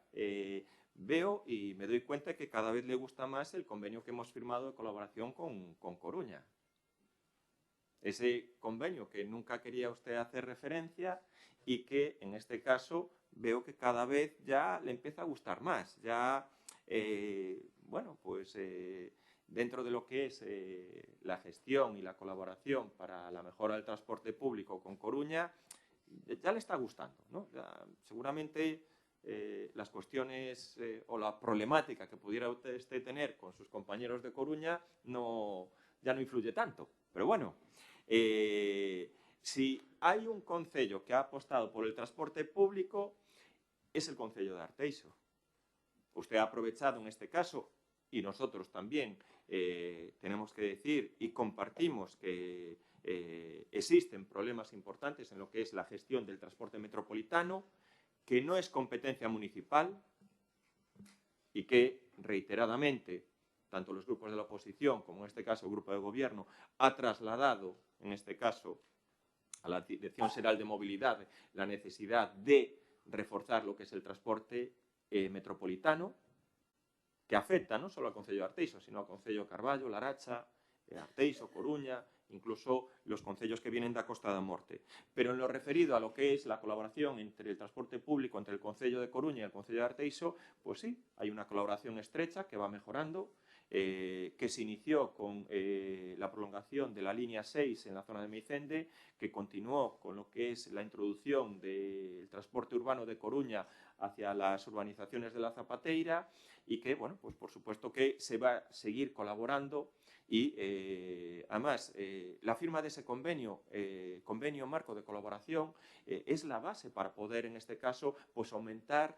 veo y me doy cuenta que cada vez le gusta más el convenio que hemos firmado de colaboración con Coruña. Ese convenio que nunca quería usted hacer referencia y que en este caso veo que cada vez ya le empieza a gustar más. Ya, bueno, pues dentro de lo que es la gestión y la colaboración para la mejora del transporte público con Coruña, ya le está gustando, ¿no? Ya, seguramente las cuestiones o la problemática que pudiera usted tener con sus compañeros de Coruña ya no influye tanto. Pero bueno, si hay un concello que ha apostado por el transporte público, es el concello de Arteixo. Usted ha aprovechado en este caso, y nosotros también tenemos que decir y compartimos que existen problemas importantes en lo que es la gestión del transporte metropolitano, que no es competencia municipal y que reiteradamente tanto los grupos de la oposición como en este caso el grupo de gobierno ha trasladado en este caso a la Dirección Xeral de Movilidad la necesidad de reforzar lo que es el transporte metropolitano, que afecta no solo al concello de Arteixo, sino al concello de Carballo, Laracha, Arteixo, Coruña, incluso los concellos que vienen da Costa da Morte. Pero en lo referido a lo que es la colaboración entre el transporte público, entre el concello de Coruña y el concello de Arteixo, pues sí, hay una colaboración estrecha que va mejorando, que se inició con la prolongación de la línea 6 en la zona de Meicende, que continuó con lo que es la introducción del transporte urbano de Coruña hacia las urbanizaciones de la Zapateira y que, bueno, pues por supuesto que se va a seguir colaborando y además la firma de ese convenio marco de colaboración es la base para poder en este caso pues aumentar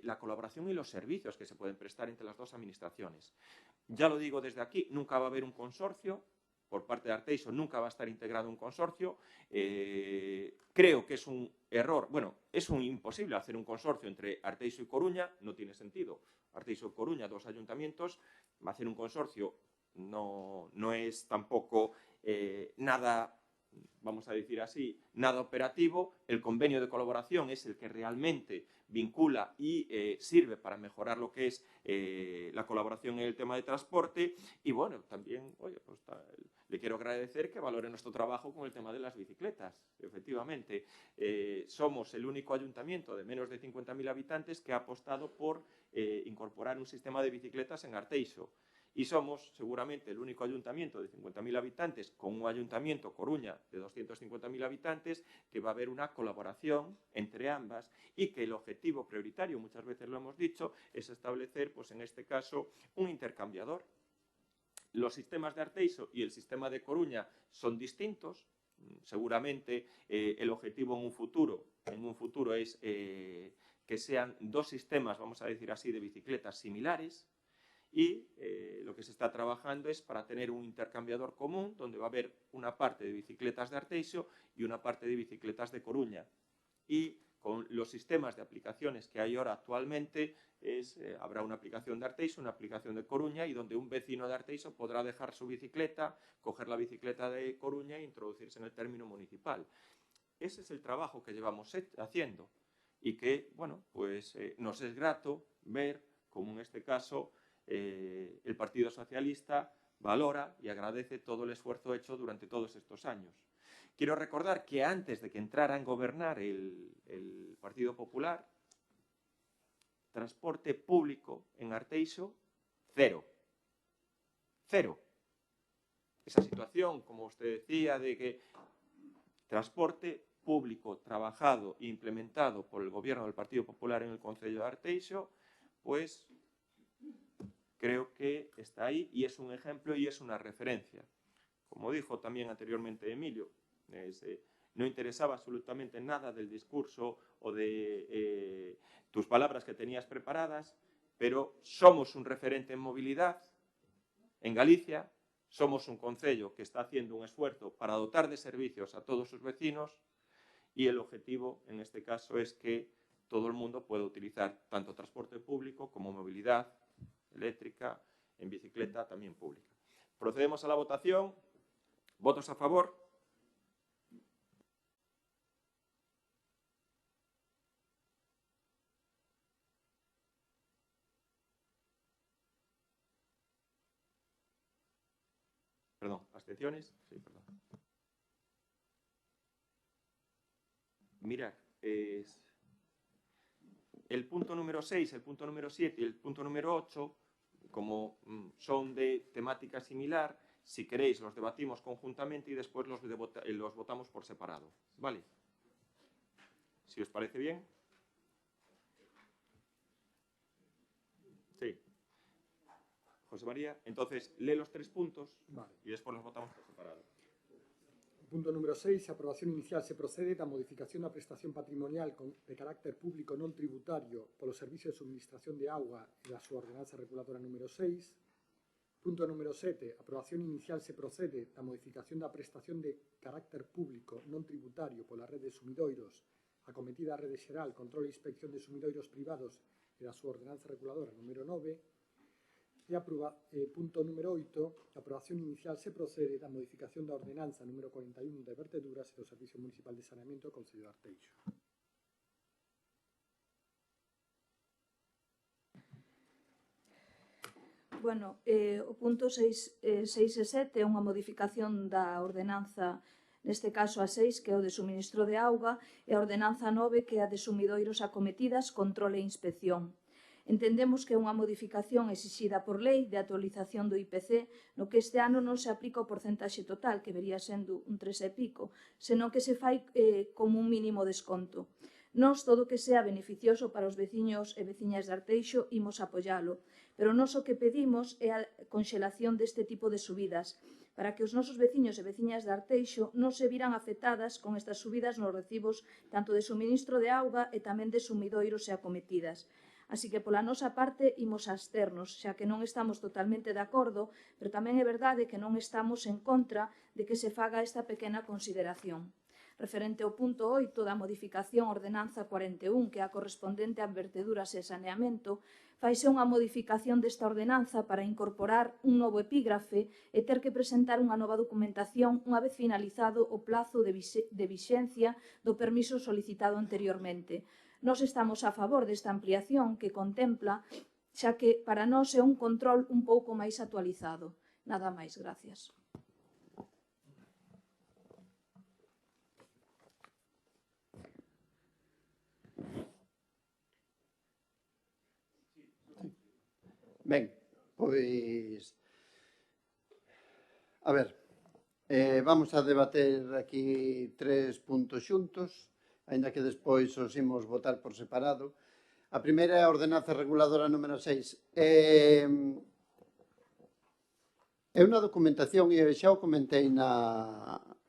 la colaboración y los servicios que se pueden prestar entre las dos administraciones. Ya lo digo desde aquí, nunca va a haber un consorcio, por parte de Arteixo nunca va a estar integrado un consorcio. Creo que es un error, bueno, es imposible hacer un consorcio entre Arteixo y Coruña, no tiene sentido. Arteixo y Coruña, dos ayuntamientos, va a hacer un consorcio no es tampoco nada, vamos a decir así, nada operativo. El convenio de colaboración es el que realmente vincula y sirve para mejorar lo que es la colaboración en el tema de transporte. Y bueno, también, oye, pues le quiero agradecer que valore nuestro trabajo con el tema de las bicicletas. Efectivamente, somos el único ayuntamiento de menos de 50.000 habitantes que ha apostado por incorporar un sistema de bicicletas en Arteixo. Y somos seguramente el único ayuntamiento de 50.000 habitantes con un ayuntamiento, Coruña, de 250.000 habitantes, que va a haber una colaboración entre ambas y que el objetivo prioritario, muchas veces lo hemos dicho, es establecer, pues en este caso, un intercambiador. Los sistemas de Arteixo y el sistema de Coruña son distintos. Seguramente el objetivo en un futuro es que sean dos sistemas, vamos a decir así, de bicicletas similares. Y lo que se está trabajando es para tener un intercambiador común donde va a haber una parte de bicicletas de Arteixo y una parte de bicicletas de Coruña. Y con los sistemas de aplicaciones que hay ahora actualmente habrá una aplicación de Arteixo, una aplicación de Coruña y donde un vecino de Arteixo podrá dejar su bicicleta, coger la bicicleta de Coruña e introducirse en el término municipal. Ese es el trabajo que llevamos haciendo y que, bueno, pues nos es grato ver como en este caso el Partido Socialista valora y agradece todo el esfuerzo hecho durante todos estos años. Quiero recordar que antes de que entrara en gobernar el Partido Popular, transporte público en Arteixo, cero. Cero. Esa situación, como usted decía, de que transporte público trabajado e implementado por el gobierno del Partido Popular en el concello de Arteixo, pues creo que está ahí y es un ejemplo y es una referencia. Como dijo también anteriormente Emilio, no interesaba absolutamente nada del discurso o de tus palabras que tenías preparadas, pero somos un referente en movilidad en Galicia, somos un concello que está haciendo un esfuerzo para dotar de servicios a todos sus vecinos y el objetivo en este caso es que todo el mundo pueda utilizar tanto transporte público como movilidad eléctrica, en bicicleta, también pública. Procedemos a la votación. ¿Votos a favor? Perdón, ¿abstenciones? Sí, perdón. Mirad, el punto número 6, el punto número 7 y el punto número 8, como son de temática similar, si queréis los debatimos conjuntamente y después los votamos por separado. ¿Vale? Si os parece bien. Sí. José María, entonces lee los 3 puntos y después los votamos por separado. Punto número 6. A aprobación inicial se procede da modificación da prestación patrimonial de carácter público non tributario polo servicio de suministración de auga e da súa ordenanza reguladora número 6. Punto número 7. A aprobación inicial se procede da modificación da prestación de carácter público non tributario pola rede de sumidoiros acometida a rede xeral, control e inspección de sumidoiros privados e da súa ordenanza reguladora número 9. E punto número 8, a aprobación inicial se procede da modificación da ordenanza número 41 de verteduras e do Servicio Municipal de Saneamento do Concello de Arteixo. Bueno, o punto 6 e 7 é unha modificación da ordenanza, neste caso a 6, que é o de suministro de auga, e a ordenanza 9, que é a de sumidoiros acometidas, control e inspección. Entendemos que é unha modificación exixida por lei de actualización do IPC, no que este ano non se aplica o porcentaxe total, que vería sendo un 3 e pico, senón que se fai como un mínimo desconto. Nós, todo que sea beneficioso para os veciños e veciñas de Arteixo, imos apoialo, pero nós o que pedimos é a conxelación deste tipo de subidas, para que os nosos veciños e veciñas de Arteixo non se viran afectadas con estas subidas nos recibos tanto de suministro de auga e tamén de sumidoiros e acometidas. Así que, pola nosa parte, imos absternos, xa que non estamos totalmente de acordo, pero tamén é verdade que non estamos en contra de que se faga esta pequena consideración. Referente ao punto 8 da modificación ordenanza 41, que é a correspondente a verteduras e saneamento, faise unha modificación desta ordenanza para incorporar un novo epígrafe e ter que presentar unha nova documentación unha vez finalizado o plazo de vixencia do permiso solicitado anteriormente. Nós estamos a favor desta ampliación que contempla, xa que para nós é un control un pouco máis actualizado. Nada máis, gracias. Ben, pois... A ver, vamos a debater aquí 3 puntos xuntos, aínda que despois os imos votar por separado. A primeira é a ordenanza reguladora número 6. É unha documentación, e xa o comentei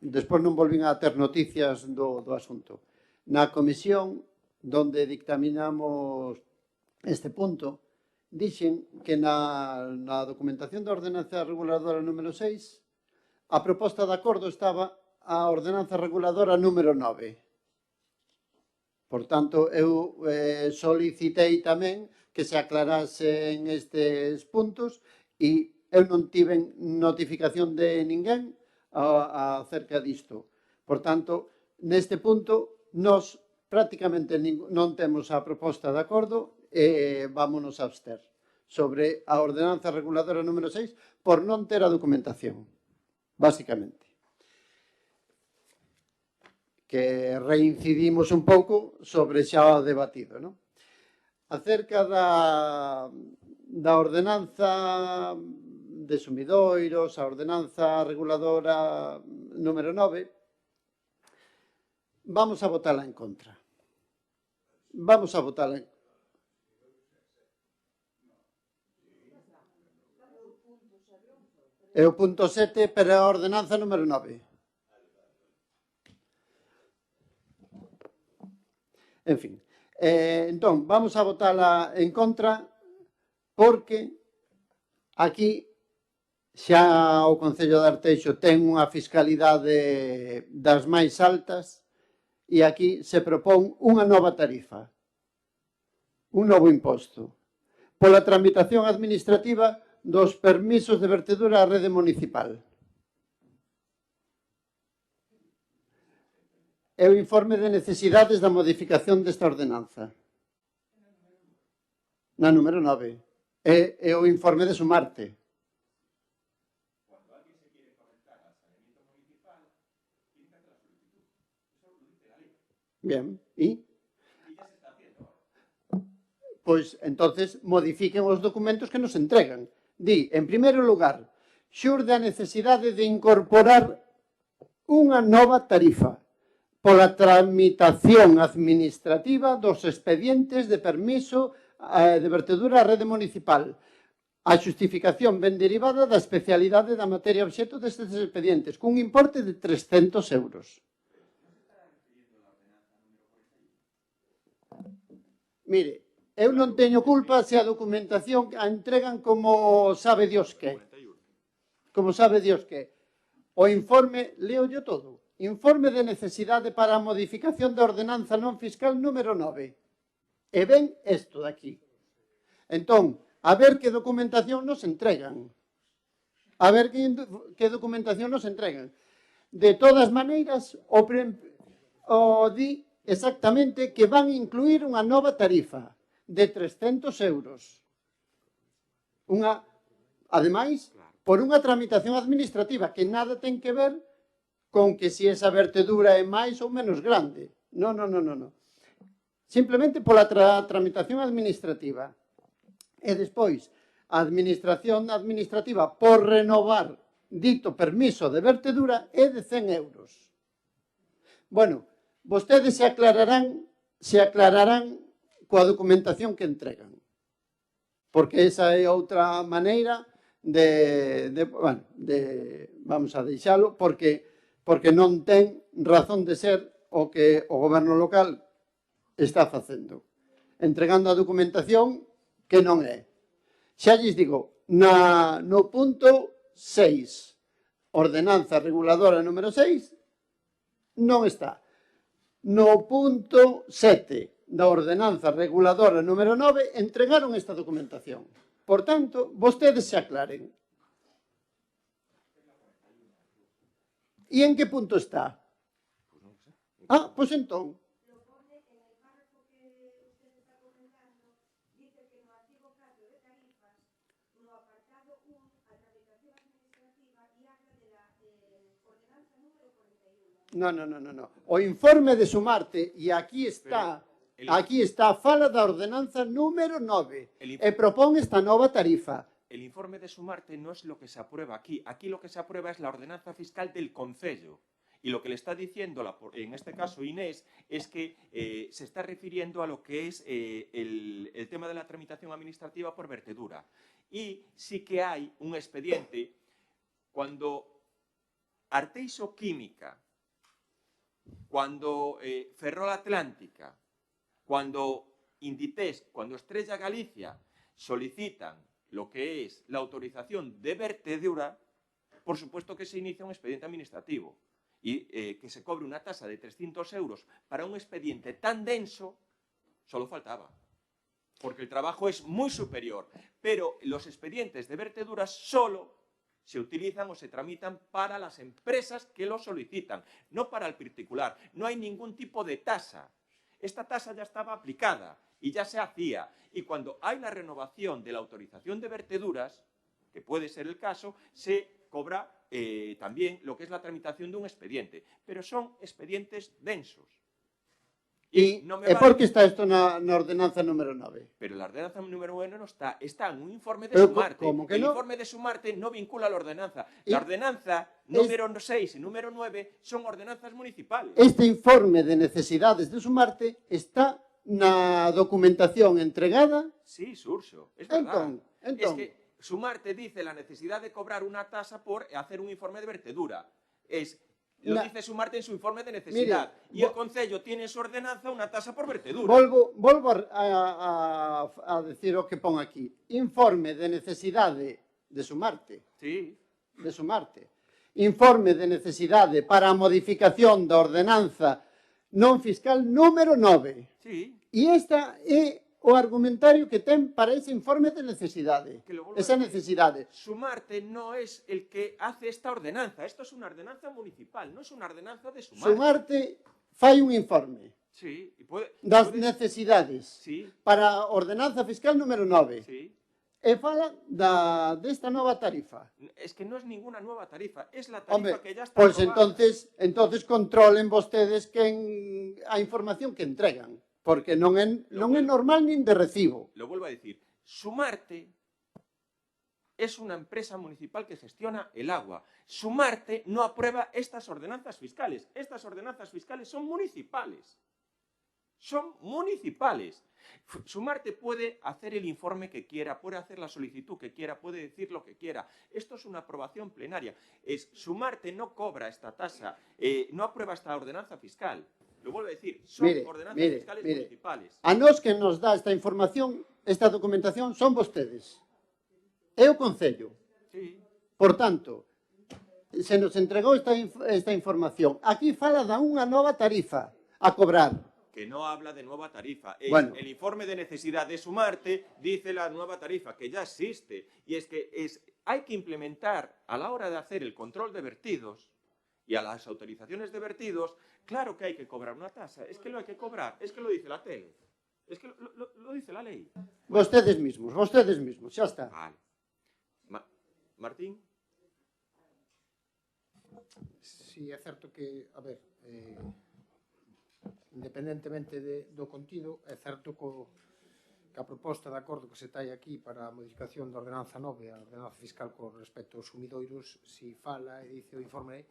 despois non volvín a ter noticias do asunto. Na comisión, donde dictaminamos este punto, dixen que na documentación da ordenanza reguladora número 6 a proposta de acordo estaba a ordenanza reguladora número 9. Por tanto, eu solicitei tamén que se aclarasen estes puntos e eu non tiven notificación de ninguén acerca disto. Por tanto, neste punto, nós prácticamente non temos a proposta de acordo e vámonos a abster sobre a ordenanza reguladora número 6 por non ter a documentación, básicamente. Que reincidimos un pouco sobre xa debatido, non? Acerca da ordenanza de sumidoiros, a ordenanza reguladora número 9, vamos a votarla en contra. Vamos a votarla en contra. É o punto 7, pero a ordenanza número 9. En fin, entón, vamos a votarla en contra porque aquí xa o Concello de Arteixo ten unha fiscalidade das máis altas e aquí se propón unha nova tarifa, un novo imposto, pola tramitación administrativa dos permisos de vertedura á rede municipal. É o informe de necesidades da modificación desta ordenanza. Na número 9. É o informe de Sumarte. Bien, e? Pois, entonces, modifiquen os documentos que nos entregan. Di, en primeiro lugar, xurde a necesidade de incorporar unha nova tarifa pola tramitación administrativa dos expedientes de permiso de vertedura á rede municipal. A xustificación ven derivada da especialidade da materia obxecto destes expedientes, cun importe de 300 euros. Mire, eu non teño culpa se a documentación a entregan como sabe Dios que. Como sabe Dios que. O informe, leo yo todo. Informe de necesidade para a modificación da ordenanza non fiscal número 9. E ven isto de aquí. Entón, a ver que documentación nos entregan. A ver que documentación nos entregan. De todas maneiras, o di exactamente que van incluir unha nova tarifa de 300 euros. Ademais, por unha tramitación administrativa que nada ten que ver con que si esa vertedura é máis ou menos grande. Non. Simplemente pola tramitación administrativa. E despois, a administración administrativa por renovar dito permiso de vertedura é de 100 euros. Bueno, vostedes se aclararán coa documentación que entregan. Porque esa é outra maneira vamos a deixalo, porque non ten razón de ser o que o goberno local está facendo. Entregando a documentación que non é. Xa lles digo, no punto 6, ordenanza reguladora número 6, non está. No punto 7 da ordenanza reguladora número 9 entregaron esta documentación. Por tanto, vostedes se aclaren. E en que punto está? Pois entón. Non. O informe de Sumarte, e aquí está, fala da ordenanza número 9 e propón esta nova tarifa. El informe de Sumarte no es lo que se aprueba aquí. Aquí lo que se aprueba es la ordenanza fiscal del concello. Y lo que le está diciendo, en este caso Inés, es que se está refiriendo a lo que es el tema de la tramitación administrativa por vertedura. Y sí que hay un expediente cuando Arteixo Química, cuando Ferrol Atlántica, cuando Inditex, cuando Estrella Galicia solicitan lo que es la autorización de vertedura, por supuesto que se inicia un expediente administrativo y que se cobre una tasa de 300 euros para un expediente tan denso, solo faltaba, porque el trabajo es muy superior, pero los expedientes de verteduras solo se utilizan o se tramitan para las empresas que lo solicitan, no para el particular. No hay ningún tipo de tasa. Esta tasa ya estaba aplicada y ya se hacía. Y cuando hay la renovación de la autorización de verteduras, que puede ser el caso, se cobra también lo que es la tramitación de un expediente. Pero son expedientes densos. E por que está isto na ordenanza número 9? Pero la ordenanza número 9 no está. Está en un informe de Pero, Sumarte. ¿cómo que el no? informe de Sumarte no vincula a la ordenanza. La ordenanza número 6 y número 9 son ordenanzas municipales. Este informe de necesidades de Sumarte está na documentación entregada. Sí, Surso, es verdad. Entón. Es que Sumarte dice la necesidad de cobrar una tasa por hacer un informe de vertedura. Lo dice Sumarte en su informe de necesidad. Mire, y el Concello tiene en su ordenanza una tasa por vertedura. Volvo a decir o que pon aquí. Informe de necesidade de Sumarte. Sí. De Sumarte. Informe de necesidade para a modificación da ordenanza non fiscal número 9. Sí. E esta é o argumentario que ten para ese informe de necesidade. Esa necesidade. Sumarte no es el que hace esta ordenanza. Esto es una ordenanza municipal, no es una ordenanza de Sumarte. Sumarte fai un informe das necesidades para a ordenanza fiscal número 9. Sí. E fala desta nova tarifa. Es que no es ninguna nueva tarifa, es la tarifa que ya está Pois aprobada. entonces controlen vostedes a información que entregan. Porque non é normal nin de recibo. Lo vuelvo a decir, Sumarte es una empresa municipal que gestiona el agua. Sumarte no aprueba estas ordenanzas fiscales. Estas ordenanzas fiscales son municipales. son municipales. Sumarte puede hacer el informe que quiera, puede hacer la solicitud que quiera, puede decir lo que quiera. Esto es una aprobación plenaria. Sumarte no cobra esta tasa, no aprueba esta ordenanza fiscal. Lo vuelvo a decir, son ordenanzas fiscales municipales. A nós que nos dá esta información, esta documentación, son vostedes. É o Concello. Sí. Por tanto, se nos entregou esta información. Aquí fala da unha nova tarifa a cobrar. Que no habla de nueva tarifa. Bueno. El informe de necesidad de Sumarte dice la nueva tarifa, que ya existe. Y es que hay que implementar, a la hora de hacer el control de vertidos y a las autorizaciones de vertidos, claro que hay que cobrar una tasa. Es que lo hay que cobrar. Es que lo dice la tele. Es que lo dice la ley. Vostedes mismos, xa está. Vale. Martín? Si é certo que, a ver, independentemente do contido, é certo que a proposta de acordo que se tai aquí para a modificación da ordenanza 9, a ordenanza fiscal con respecto aos sumidoiros, si fala e dice o informe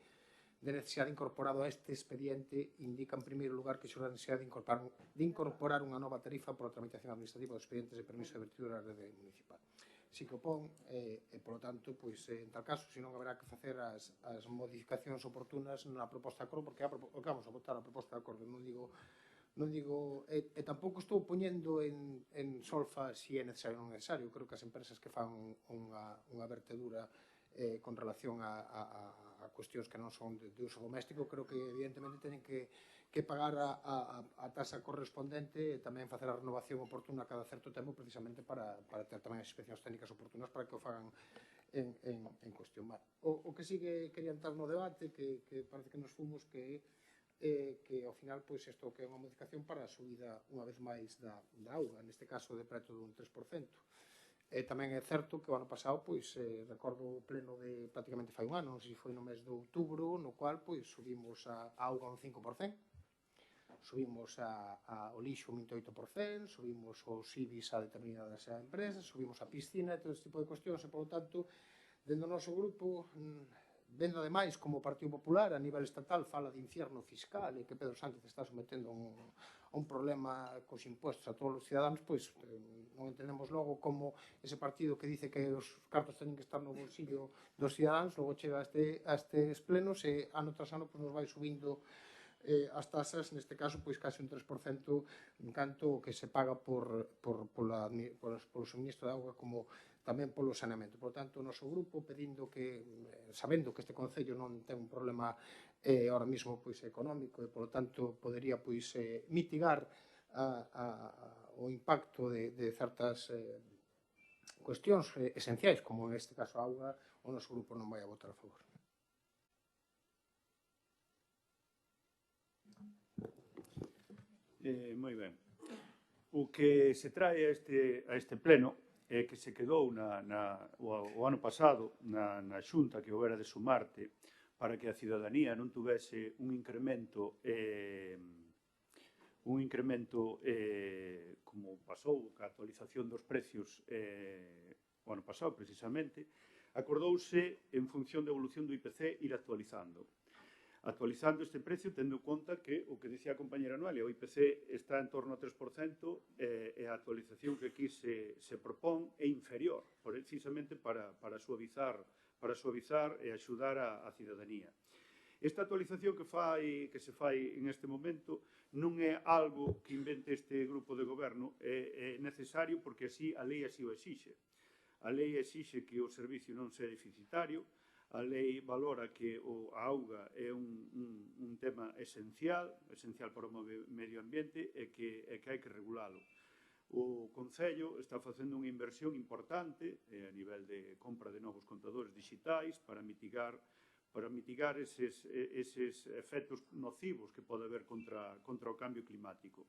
de necesidade incorporado a este expediente, indica en primeiro lugar que xorde a necesidade de incorporar unha nova tarifa por a tramitación administrativa dos expedientes de permiso de vertido da rede municipal. Si que o pon, e, polo tanto, pois, en tal caso, se non haberá que facer as modificacións oportunas na proposta de acordo, porque o que vamos a votar a proposta de acordo, non digo, e tampouco estou poñendo en solfa si é necesario ou non necesario. Creo que as empresas que fan unha vertedura con relación a cuestións que non son de uso doméstico, creo que evidentemente teñen que pagar a tasa correspondente e tamén facer a renovación oportuna cada certo tempo precisamente para ter tamén as inspeccións técnicas oportunas para que o fagan en cuestión. O que sí que quería entrar no debate, que parece que nos fomos, que ao final pois isto que é unha modificación para a subida unha vez máis da auga, neste caso de preto dun 3%. Tamén é certo que o ano pasado, pois, recordo o pleno de prácticamente fai un ano, non sei se foi no mes de outubro, no cual pois subimos a auga un 5%, subimos o lixo un 28%, subimos os IBIs a determinadas empresas, subimos a piscina e todo este tipo de cuestións, e, polo tanto, dentro do noso grupo, vendo ademais como o Partido Popular a nivel estatal fala de infierno fiscal e que Pedro Sánchez está sometendo a un problema cos impuestos a todos os cidadanos, pois non entendemos logo como ese partido que dice que os cartos teñen que estar no bolsillo dos cidadanos, logo chega a estes plenos e ano tras ano nos vai subindo as tasas, neste caso, pois case un 3% en canto o que se paga polo suministro de auga como tamén polo saneamento. Por tanto, o noso grupo pedindo que, sabendo que este Concello non ten un problema ahora mismo pois económico e, polo tanto, podería pois mitigar o impacto de certas cuestións esenciais, como en este caso a auga, o noso grupo non vai a votar a favor. Moi ben. O que se trae a este pleno é que se quedou o ano pasado na xunta que houbera de Sumarte para que a cidadanía non tuvese un incremento como pasou ca actualización dos precios o ano pasado precisamente, acordouse en función da evolución do IPC ir actualizando este precio, tendo en conta que o que dicía a compañera Noelia, o IPC está en torno a 3% e a actualización que aquí se propón é inferior, precisamente para suavizar e axudar a cidadanía. Esta actualización que se fai en este momento non é algo que invente este grupo de goberno, é necesario porque así a lei así o exixe. A lei exixe que o servicio non sea deficitario. A lei valora que a auga é un tema esencial para o medio ambiente e que hai que regulalo. O Concello está facendo unha inversión importante a nivel de compra de novos contadores digitais para mitigar eses efectos nocivos que pode haber contra o cambio climático.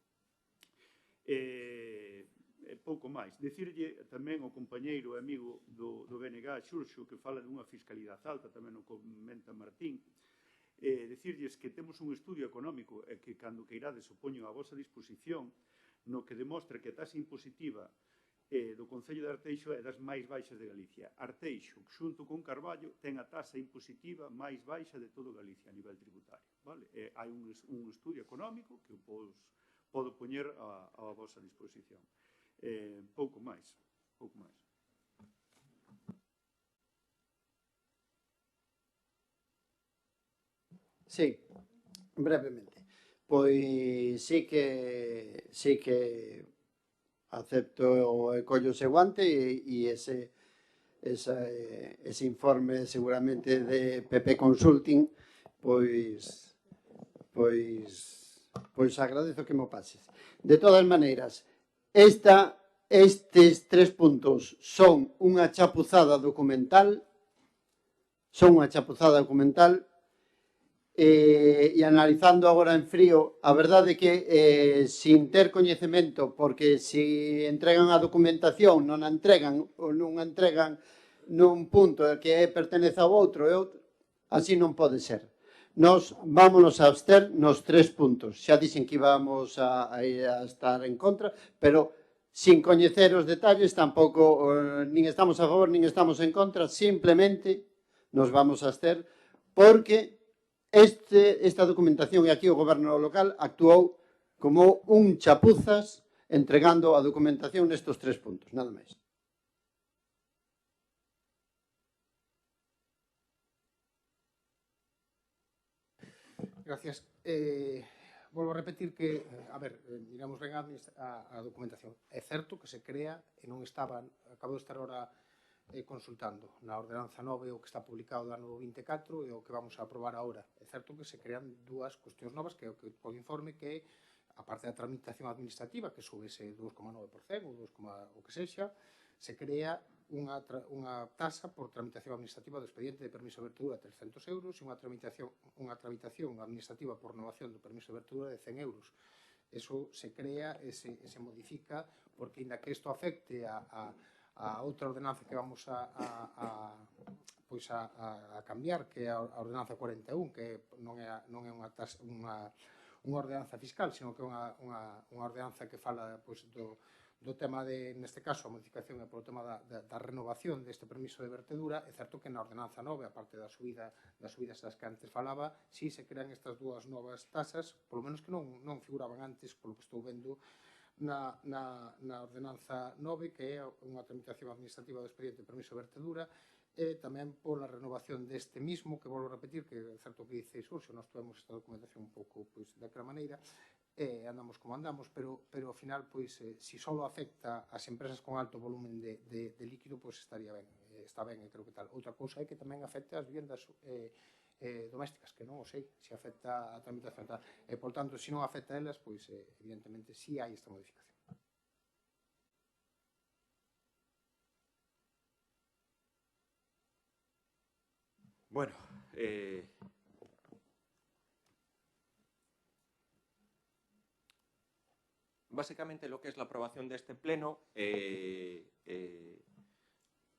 Pouco máis. Dicirlle tamén ao compañeiro e amigo do BNG, Xurxo, que fala dunha fiscalidade alta, tamén o comenta Martín, dicirlles que temos un estudio económico e que cando queirades o poño a vosa disposición no que demostra que a tasa impositiva do Concello de Arteixo é das máis baixas de Galicia. Arteixo, xunto con Carballo, ten a tasa impositiva máis baixa de todo Galicia a nivel tributario. Hai un estudio económico que podo poñer a vosa disposición. Pouco máis. Sí, brevemente. Pois sí que acepto e collo o seu guante e ese informe seguramente de PP Consulting pois agradezo que mo pases. De todas maneiras, estes 3 puntos son unha chapuzada documental, e analizando agora en frío, a verdade é que sin ter coñecemento, porque se entregan a documentación non a entregan ou non a entregan nun punto que pertenece ao outro, así non pode ser. Nos vámonos a abster nos 3 puntos. Xa dixen que íbamos a estar en contra, pero sin coñecer os detalles tampouco nin estamos a favor nin estamos en contra, simplemente nos vamos a abster porque esta documentación, e aquí o goberno local actuou como un chapuzas entregando a documentación nestes 3 puntos, nada máis. Gracias. Volvo a repetir que, miramos ben a documentación. É certo que se crea, e non estaba, acabo de estar ahora consultando na ordenanza 9 o que está publicado do ano 24 e o que vamos a aprobar agora. É certo que se crean dúas cuestións novas que é o que o informe que a parte da tramitación administrativa que sube ese 2,9% ou 2, o que sexa, se crea unha tasa por tramitación administrativa do expediente de permiso de vertedura de 300 euros e unha tramitación administrativa por renovación do permiso de vertedura de 100 euros. Eso se crea e se modifica porque, inda que isto afecte a outra ordenanza que vamos a cambiar, que é a ordenanza 41, que non é unha ordenanza fiscal, sino que é unha ordenanza que fala do tema neste caso, a modificación é polo tema da renovación deste permiso de vertedura. É certo que na ordenanza 9, a parte das subidas das que antes falaba, si se crean estas dúas novas tasas, polo menos que non figuraban antes, polo que estou vendo, na ordenanza 9, que é unha tramitación administrativa do expediente de permiso de vertedura, e tamén pola renovación deste mismo, que volvo a repetir, que é certo que dice Xurxo, nós tuvemos esta documentación un pouco daquela maneira, e andamos como andamos, pero ao final, se só afecta as empresas con alto volumen de líquido, estaría ben, está ben, e creo que tal. Outra cousa é que tamén afecta as vivendas domésticas, que non o sei, se afecta a tramitación tal. E, por tanto, se non afecta a elas, evidentemente, si hai esta modificación. Bueno, básicamente lo que es la aprobación de este pleno,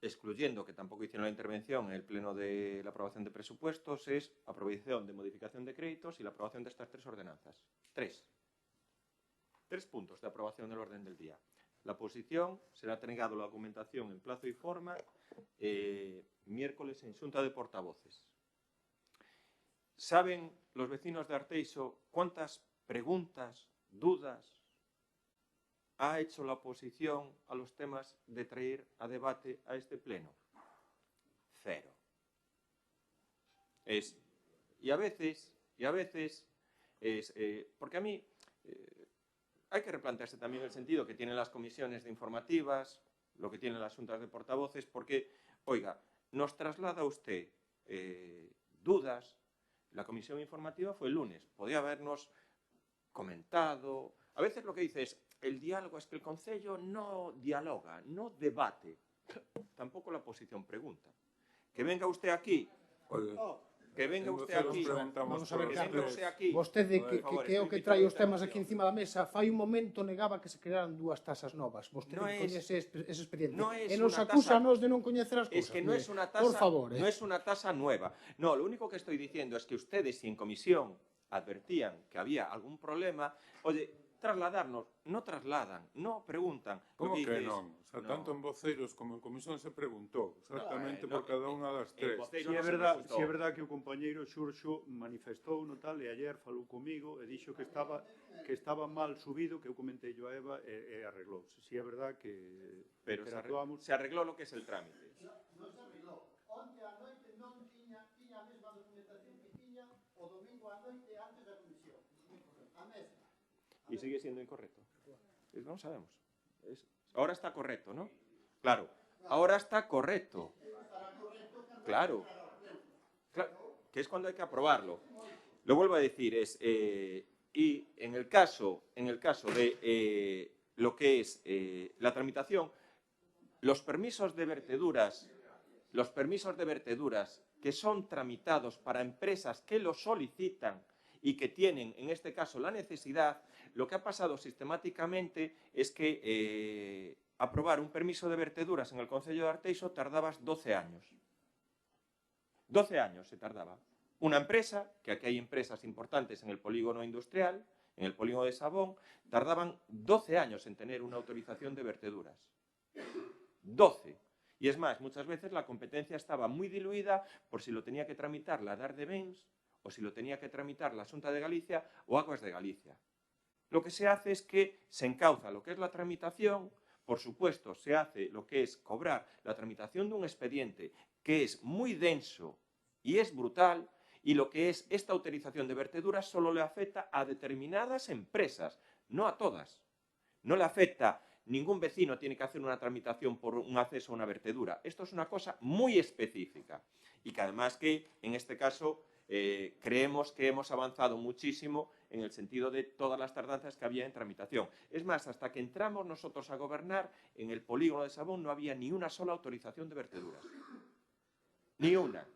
excluyendo, que tampoco hicieron la intervención en el pleno de la aprobación de presupuestos, es aprobación de modificación de créditos y la aprobación de estas 3 ordenanzas. 3 puntos de aprobación del orden del día. La oposición será entregado la documentación en plazo y forma miércoles en Xunta de Portavoces. ¿Saben los vecinos de Arteixo cuántas preguntas, dudas ha hecho la oposición a los temas de traer a debate a este pleno? 0. Y a veces, porque a mí hay que replantearse también el sentido que tienen las comisiones de informativas, lo que tienen las juntas de portavoces, porque, oiga, nos traslada usted dudas. La comisión informativa fue el lunes, podía habernos comentado. A veces lo que dice es, el diálogo es que el Concello no dialoga, no debate. Tampoco la oposición pregunta. Que venga usted aquí. Que venga usted aquí. Vamos a ver, Carlos, vostede que é o que trae os temas aquí encima da mesa, fai un momento negaba que se crearan dúas tasas novas. Vostede coñece ese expediente. E nos acusa a nos de non coñecer as cousas. Es que no es una tasa, por favor, no es una tasa nueva. No, lo único que estoy diciendo es que ustedes, si en comisión advertían que había algún problema, oye, trasladarnos, no trasladan, no preguntan. Como que dices, non? O sea, no. tanto en voceiros como en comisión se preguntou exactamente No, por cada unha das tres. voceiro Si non é se verdad, preguntou. que o compañeiro Xurxo manifestou no tal e ayer falou comigo e dixo que estaba mal subido, que eu comentei a Eva e arreglouse. Si é verdad que Pero interactuamos. se arregló lo que es el trámite. Non se arreglou. Onte a noite non tiña a mesma documentación que tiña o domingo a noite antes da comisión. A mesma. Y sigue siendo incorrecto. No sabemos. Ahora está correcto, ¿no? Claro, ahora está correcto. Claro. Que es cuando hay que aprobarlo. Lo vuelvo a decir, y en el caso de lo que es la tramitación, los permisos de verteduras que son tramitados para empresas que lo solicitan y que tienen, en este caso, la necesidad, lo que ha pasado sistemáticamente es que aprobar un permiso de verteduras en el Concello de Arteixo tardabas 12 años. 12 años se tardaba. Una empresa, que aquí hay empresas importantes en el polígono industrial, en el polígono de Sabón, tardaban 12 años en tener una autorización de verteduras. 12. Y es más, muchas veces la competencia estaba muy diluida por si lo tenía que tramitar la DAR de Bens o si lo tenía que tramitar la Xunta de Galicia o Aguas de Galicia. Lo que se hace es que se encauza lo que es la tramitación, por supuesto, se hace lo que es cobrar la tramitación de un expediente que es muy denso y es brutal, y lo que es esta autorización de verteduras solo le afecta a determinadas empresas, no a todas. No le afecta, ningún vecino tiene que hacer una tramitación por un acceso a una vertedura. Esto es una cosa muy específica y que además que en este caso creemos que hemos avanzado muchísimo en el sentido de todas las tardanzas que había en tramitación. Es más, hasta que entramos nosotros a gobernar, en el polígono de Sabón no había ni una sola autorización de verteduras. Ni una.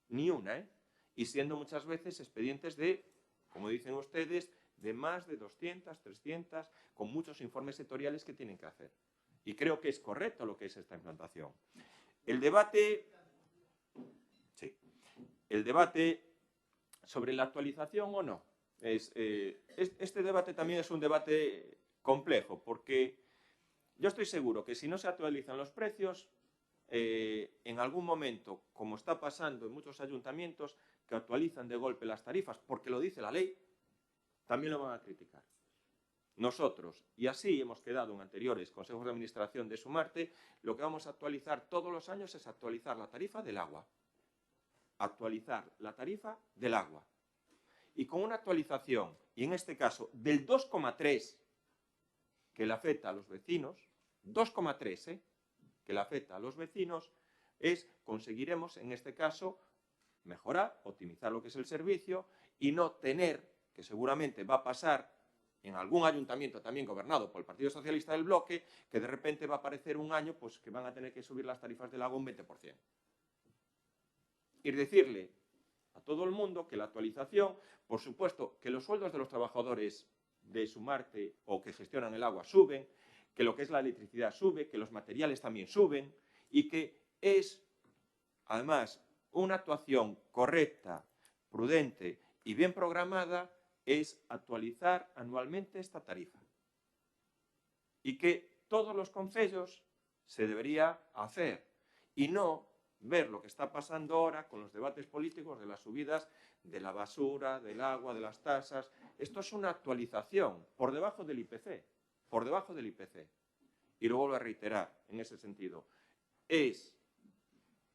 Ni una, ¿eh? Y siendo muchas veces expedientes de, como dicen ustedes, de más de 200, 300, con muchos informes sectoriales que tienen que hacer. Y creo que es correcto lo que es esta implantación. El debate sobre la actualización o no. Este debate también es un debate complejo, porque yo estoy seguro que si no se actualizan los precios, en algún momento, como está pasando en muchos ayuntamientos, que actualizan de golpe las tarifas, porque lo dice la ley, también lo van a criticar. Nosotros, y así hemos quedado en anteriores consejos de administración de Sumarte, lo que vamos a actualizar todos los años es actualizar la tarifa del agua. Actualizar la tarifa del agua. Y con una actualización, y en este caso del 2,3 que le afecta a los vecinos, 2,3, que le afecta a los vecinos, conseguiremos en este caso mejorar, optimizar lo que es el servicio y no tener, que seguramente va a pasar en algún ayuntamiento también gobernado por el Partido Socialista del Bloque, que de repente va a aparecer un año pues, que van a tener que subir las tarifas del agua un 20%. Y decirle a todo el mundo que la actualización, por supuesto, que los sueldos de los trabajadores de Sumarte o que gestionan el agua suben, que lo que es la electricidad sube, que los materiales también suben y que es, además, una actuación correcta, prudente y bien programada es actualizar anualmente esta tarifa. Y que todos los concellos se debería hacer y no ver lo que está pasando ahora con los debates políticos de las subidas de la basura, del agua, de las tasas. Esto es una actualización por debajo del IPC, por debajo del IPC. Y lo vuelvo a reiterar en ese sentido. Es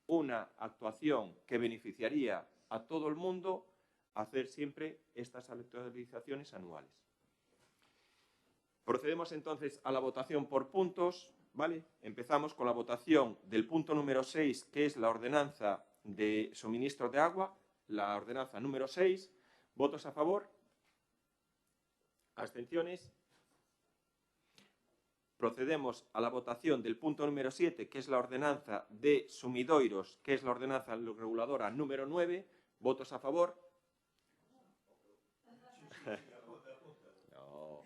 una actuación que beneficiaría a todo el mundo hacer siempre estas actualizaciones anuales. Procedemos entonces a la votación por puntos, ¿vale? Empezamos con la votación del punto número 6, que es la ordenanza de suministro de agua, la ordenanza número 6. ¿Votos a favor? ¿Abstenciones? Procedemos a la votación del punto número 7, que es la ordenanza de sumidoiros, que es la ordenanza reguladora número 9. ¿Votos a favor? No.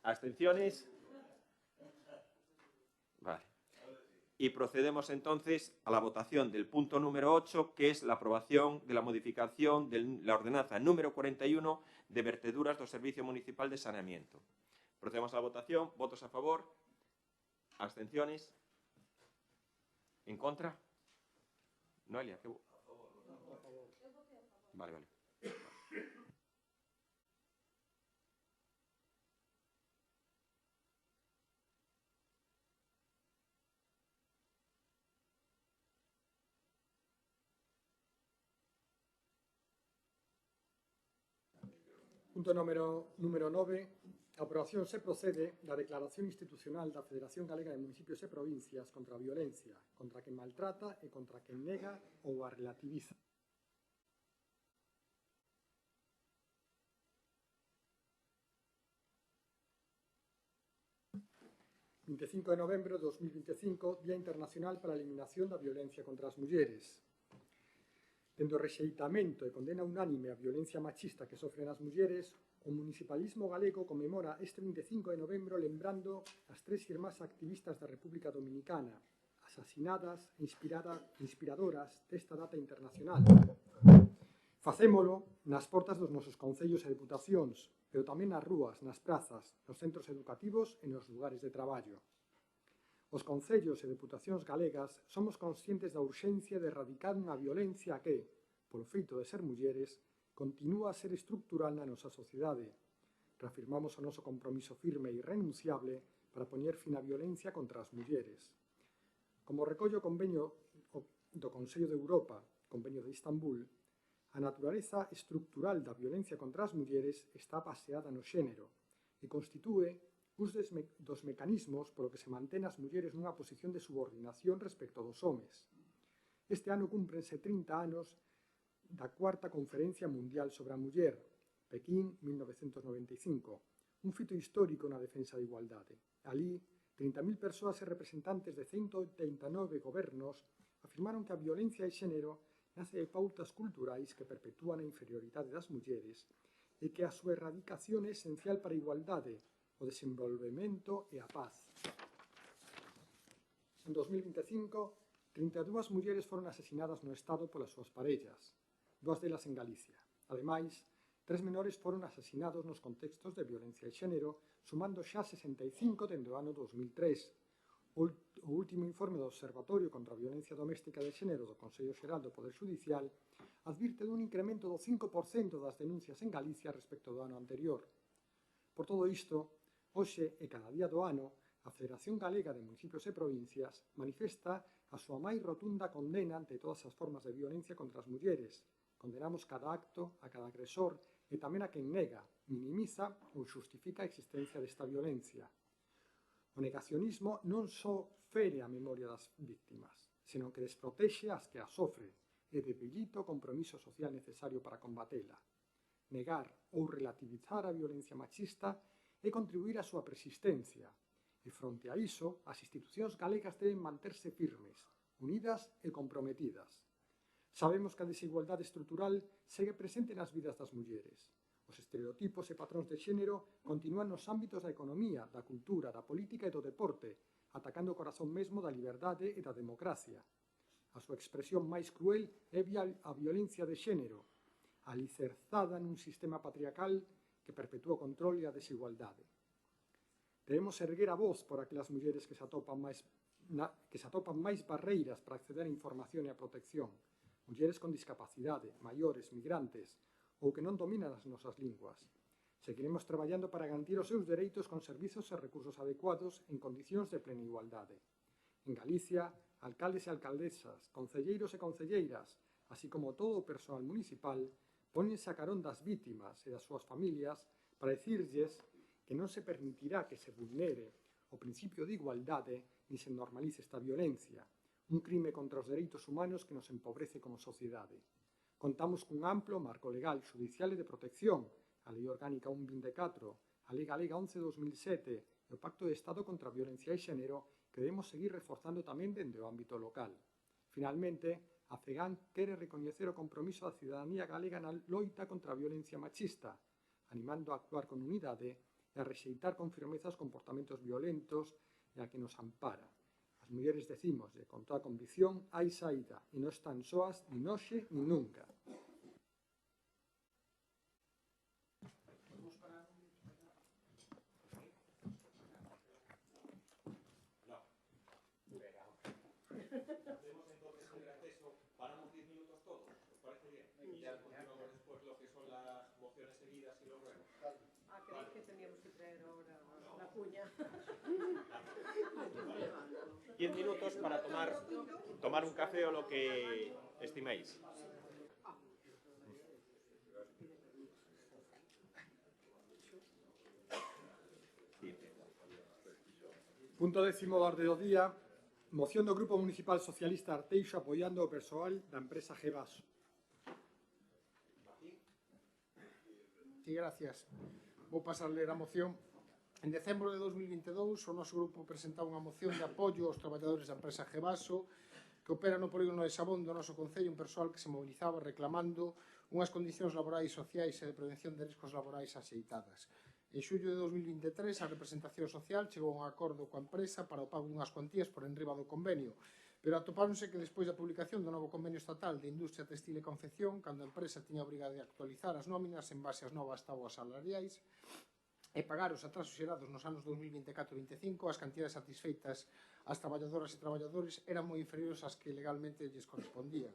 ¿Abstenciones? Vale. Y procedemos entonces a la votación del punto número 8, que es la aprobación de la modificación de la ordenanza número 41 de verteduras do Servicio Municipal de Saneamiento. Procedemos a la votación. Votos a favor. Abstenciones. ¿En contra? Noelia, ¿qué? Vale, vale. Punto número 9. A aprobación se procede da declaración institucional da Federación Galega de Municipios e Provincias contra a violencia, contra quen maltrata e contra quen nega ou a relativiza. – 25 de novembro de 2025, Día Internacional para a Eliminación da Violencia contra as Mulleres. Tendo o rexeitamento e condena unánime a violencia machista que sofren as mulleres, o municipalismo galego conmemora este 25 de novembro lembrando as 3 irmás activistas da República Dominicana, asasinadas e inspiradoras desta data internacional. Facémolo nas portas dos nosos concellos e deputacións, pero tamén nas rúas, nas prazas, nos centros educativos e nos lugares de traballo. Os concellos e deputacións galegas somos conscientes da urxencia de erradicar unha violencia que, polo feito de ser mulleres, continúa a ser estructural na nosa sociedade. Reafirmamos o noso compromiso firme e irrenunciable para poñer fin á violencia contra as mulleres. Como recollo o convenio do Consello de Europa, convenio de Istambul, a naturaleza estructural da violencia contra as mulleres está baseada no xénero e constitúe uns dos mecanismos polo que se mantén as mulleres nunha posición de subordinación respecto dos homes. Este ano cúmprense 30 anos da Cuarta Conferencia Mundial sobre a Muller, Pequín, 1995, un fito histórico na defensa da igualdade. Alí, 30.000 persoas e representantes de 189 gobernos afirmaron que a violencia de xénero nace de pautas culturais que perpetúan a inferioridade das mulleres e que a súa erradicación é esencial para a igualdade, o desenvolvemento e a paz. En 2025, 32 mulleres foron asesinadas no Estado polas súas parellas, 2 delas en Galicia. Ademais, 3 menores foron asasinados nos contextos de violencia de xénero, sumando xa 65 dende o ano 2003. O último informe do Observatorio contra a Violencia Doméstica de Xénero do Consello Xeral do Poder Xudicial advirte dun incremento do 5% das denuncias en Galicia respecto do ano anterior. Por todo isto, hoxe e cada día do ano, a Federación Galega de Municipios e Provincias manifesta a súa máis rotunda condena ante todas as formas de violencia contra as mulleres. Condenamos cada acto, a cada agresor e tamén a quen nega, minimiza ou xustifica a existencia desta violencia. O negacionismo non só fere a memoria das víctimas, senón que desprotexe as que a sofren e debilita o compromiso social necesario para combatela. Negar ou relativizar a violencia machista é contribuir á súa persistencia, e fronte a iso, as institucións galegas deben manterse firmes, unidas e comprometidas. Sabemos que a desigualdade estrutural segue presente nas vidas das mulleres. Os estereotipos e patróns de xénero continúan nos ámbitos da economía, da cultura, da política e do deporte, atacando o corazón mesmo da liberdade e da democracia. A súa expresión máis cruel é a violencia de xénero, alicerzada nun sistema patriarcal que perpetúa o control e a desigualdade. Debemos erguer a voz por aquelas mulleres que se atopan máis barreiras para acceder á información e á protección, mulleres con discapacidade, maiores, migrantes, ou que non dominan as nosas linguas. Seguiremos traballando para garantir os seus dereitos con servizos e recursos adecuados en condicións de plena igualdade. En Galicia, alcaldes e alcaldesas, concelleiros e concelleiras, así como todo o persoal municipal, póñense a carón das vítimas e das súas familias para dicirlles que non se permitirá que se vulnere o principio de igualdade ni se normalice esta violencia, un crime contra os dereitos humanos que nos empobrece como sociedade. Contamos cun amplo marco legal, xudicial e de protección, a Lei Orgánica 1.24, a Lei Galega 11.2007 e o Pacto de Estado contra a Violencia de Xénero que debemos seguir reforzando tamén dende o ámbito local. Finalmente, a FEGAN quere recoñecer o compromiso da cidadanía galega na loita contra a violencia machista, animando a actuar con unidade e a rexeitar con firmeza os comportamentos violentos e a que nos ampara, as As mulleres decimos, con toda convicción, hai saída, e non están soas nin hoxe nin nunca. Paramos 10 minutos todos, ¿os parece bien? Y ya continuamos después lo que son las mociones seguidas y los ruegos. Ah, creí que teníamos que traer ahora la cuña. 10 minutos para tomar un café o lo que estiméis. Punto 10º da orde do día. Moción do Grupo Municipal Socialista Arteixo apoiando o persoal da empresa Gevaso. Sí, gracias. Vou pasar a ler a moción. En decembro de 2022, o noso grupo presentaba unha moción de apoio aos traballadores da empresa Gevaso que opera no polígono de Sabón do noso concello, un persoal que se mobilizaba reclamando unhas condicións laborais, sociais e de prevención de riscos laborais axeitadas. En xullo de 2023, a representación social chegou a un acordo coa empresa para o pago dunhas cuantías por enriba do convenio, pero atopáronse que despois da publicación do novo convenio estatal de Industria Textil e Confección, cando a empresa tiña a obriga de actualizar as nóminas en base ás novas tabuas salariais e pagar os atrasos xerados nos anos 2024-25, as cantidades satisfeitas ás traballadoras e traballadores eran moi inferiores ás que legalmente lles correspondían.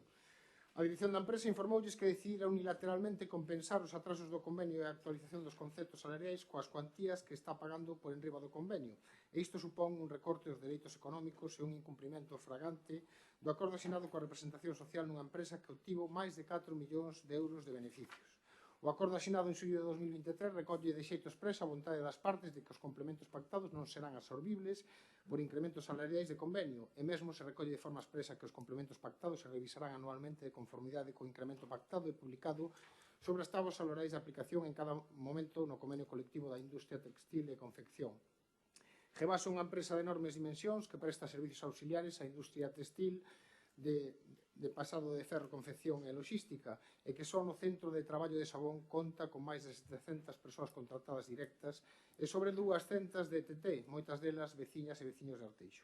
A dirección da empresa informoulles que decidira unilateralmente compensar os atrasos do convenio e a actualización dos conceptos salariais coas cuantías que está pagando por enriba do convenio, e isto supón un recorte dos dereitos económicos e un incumprimento fragante do acordo asinado coa representación social nunha empresa que obtivo máis de 4 millóns de euros de beneficios. O acordo asinado en xullo de 2023 recolle de xeito expresa a vontade das partes de que os complementos pactados non serán absorbibles por incrementos salariais de convenio, e mesmo se recolle de forma expresa que os complementos pactados se revisarán anualmente de conformidade co incremento pactado e publicado sobre as tabuas salariais de aplicación en cada momento no convenio colectivo da industria textil e confección. Gevaso é unha empresa de enormes dimensións que presta servicios auxiliares á industria textil de pasado de ferro, confección e logística, e que só no centro de traballo de Sabón conta con máis de 700 persoas contratadas directas e sobre 200 de ETT, moitas delas veciñas e veciños de Arteixo.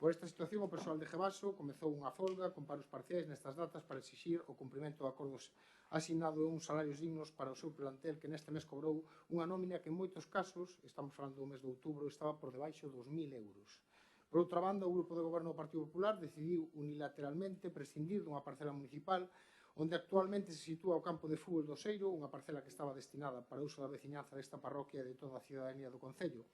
Por esta situación, o persoal de Gevaso comezou unha folga con paros parciais nestas datas para exixir o cumprimento de acordos asignado e uns salarios dignos para o seu plantel que neste mes cobrou unha nómina que en moitos casos, estamos falando do mes de outubro, estaba por debaixo dos 1.000 euros. Por outra banda, o Grupo de Goberno do Partido Popular decidiu unilateralmente prescindir dunha parcela municipal onde actualmente se sitúa o campo de fútbol do Seiro, unha parcela que estaba destinada para o uso da veciñanza desta parroquia e de toda a ciudadanía do concello.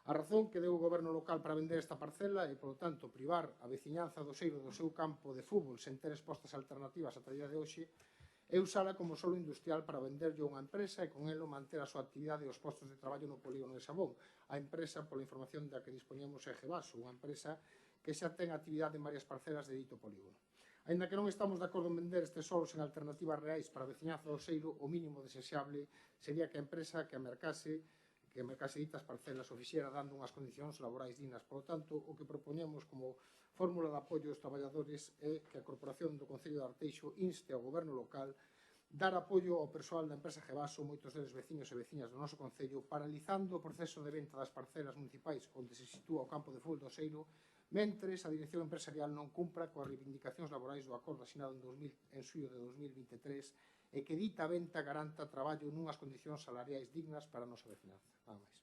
A razón que deu o Goberno local para vender esta parcela e, polo tanto, privar a veciñanza do Seiro do seu campo de fútbol sen ter expostas alternativas ata a día de hoxe e usala como solo industrial para venderlle a unha empresa e con elo manter a súa actividade e os postos de traballo no polígono de Sabón. A empresa, pola información da que dispoñemos, é Gevaso, unha empresa que xa ten actividade en varias parcelas de dito polígono. Aínda que non estamos de acordo en vender estes solos en alternativas reais para a veciñanza do Seiro, o mínimo desexable sería que a empresa que mercase ditas parcelas o fixera dando unhas condicións laborais dignas. Por lo tanto, o que propoñemos como fórmula de apoio aos traballadores é que a Corporación do Concello de Arteixo inste ao Goberno local dar apoio ao persoal da empresa Gevaso, moitos deles veciños e veciñas do noso Concello, paralizando o proceso de venta das parcelas municipais onde se sitúa o campo de fútbol do Seiro, mentres a dirección empresarial non cumpra coas reivindicacións laborais do acordo asinado en xullo de 2023 e que dita venta garanta traballo nunhas condicións salariais dignas para a nosa vecinanza. Nada máis.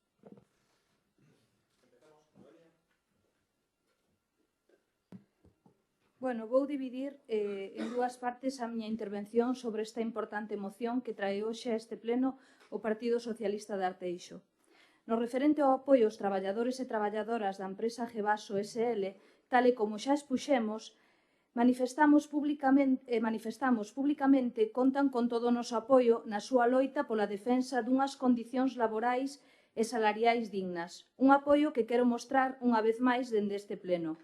Bueno, vou dividir en dúas partes a miña intervención sobre esta importante moción que trae hoxe a este pleno o Partido Socialista de Arteixo. No referente ao apoio aos traballadores e traballadoras da empresa Gevaso SL, tal e como xa expuxemos, manifestamos publicamente contan con todo o noso apoio na súa loita pola defensa dunhas condicións laborais e salariais dignas, un apoio que quero mostrar unha vez máis dende este pleno.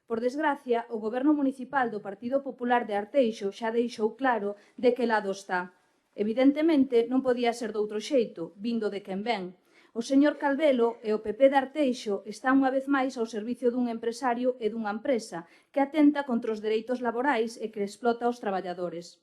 Por desgracia, o Goberno Municipal do Partido Popular de Arteixo xa deixou claro de que lado está. Evidentemente, non podía ser doutro xeito, vindo de quen ven. O señor Calvelo e o PP de Arteixo están unha vez máis ao servicio dun empresario e dunha empresa que atenta contra os dereitos laborais e que explota os traballadores.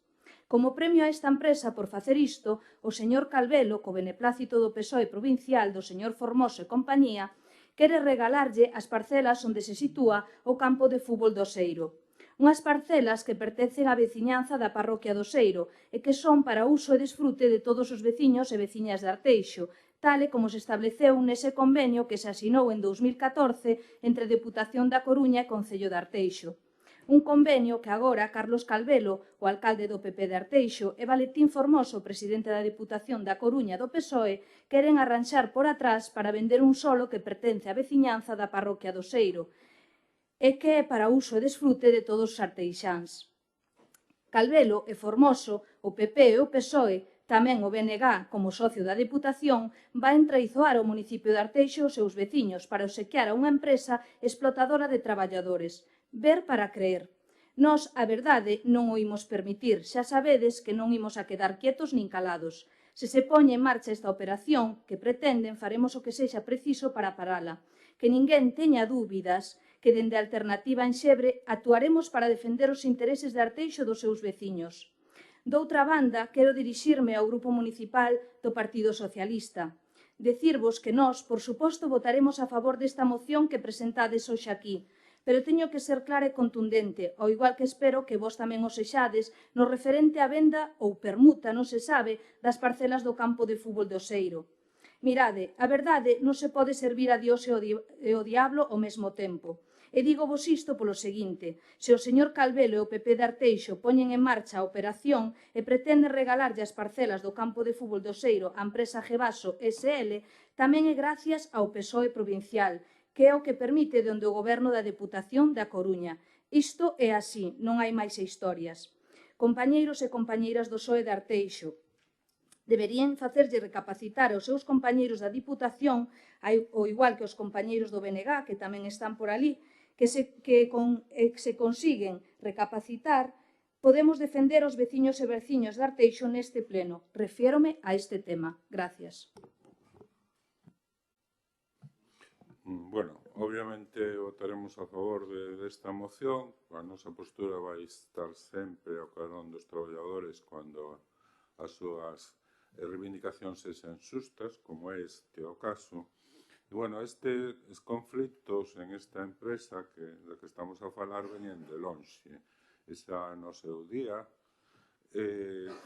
Como premio a esta empresa por facer isto, o señor Calvelo, co beneplácito do PSOE provincial do señor Formoso e compañía, quere regalarlle as parcelas onde se sitúa o campo de fútbol do Seiro. Unhas parcelas que pertencen á veciñanza da parroquia do Seiro e que son para uso e desfrute de todos os veciños e veciñas de Arteixo, tal e como se estableceu nese convenio que se asinou en 2014 entre Deputación da Coruña e Concello de Arteixo. Un convenio que agora Carlos Calvelo, o alcalde do PP de Arteixo, e Valentín Formoso, presidente da Deputación da Coruña do PSOE, queren arranxar por atrás para vender un solo que pertence á veciñanza da parroquia do Seiro e que é para uso e desfrute de todos os arteixáns. Calvelo e Formoso, o PP e o PSOE, tamén o BNG como socio da Deputación, vai traizoar o municipio de Arteixo e os seus veciños para obsequiar a unha empresa explotadora de traballadores. Ver para creer. Nós, a verdade, non o imos permitir, xa sabedes que non imos a quedar quietos nin calados. Se se poñe en marcha esta operación que pretenden, faremos o que sexa preciso para parala. Que ninguén teña dúbidas que dende a Alternativa en Xebre actuaremos para defender os intereses de Arteixo e dos seus veciños. Doutra banda, quero dirixirme ao Grupo Municipal do Partido Socialista. Decirvos que nós, por suposto, votaremos a favor desta moción que presentades hoxe aquí, pero teño que ser clara e contundente, ao igual que espero que vos tamén o sexades no referente á venda ou permuta, non se sabe, das parcelas do campo de fútbol do Seiro. Mirade, a verdade non se pode servir a Dios e o diablo ao mesmo tempo. E digo vos isto polo seguinte, se o señor Calvelo e o PP de Arteixo poñen en marcha a operación e pretenden regalarlle as parcelas do campo de fútbol do Seiro á empresa Gevaso SL, tamén é gracias ao PSOE provincial, que é o que permite onde o goberno da Deputación da Coruña. Isto é así, non hai máis historias. Compañeiros e compañeiras do PSOE de Arteixo, deberían facerlle recapacitar aos seus compañeiros da Diputación, ao igual que os compañeiros do BNG, que tamén están por ali, que se consiguen recapacitar, podemos defender os veciños e veciños de Arteixo neste pleno. Refiérome a este tema. Gracias. Bueno, obviamente votaremos a favor desta moción. A nosa postura vai estar sempre ao carón dos traballadores cando as súas reivindicacións sexan xustas, como é este o caso. E, bueno, estes conflictos en esta empresa da que estamos a falar venían de lonxe. Esa no seu día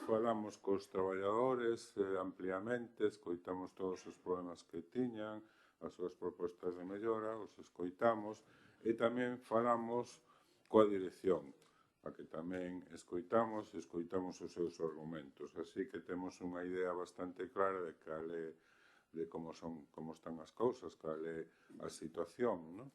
falamos cos traballadores ampliamente, escoitamos todos os problemas que tiñan, as súas propostas de mellora, os escoitamos e tamén falamos coa dirección, a que tamén escoitamos os seus argumentos. Así que temos unha idea bastante clara de como están as cousas, cal é a situación, non?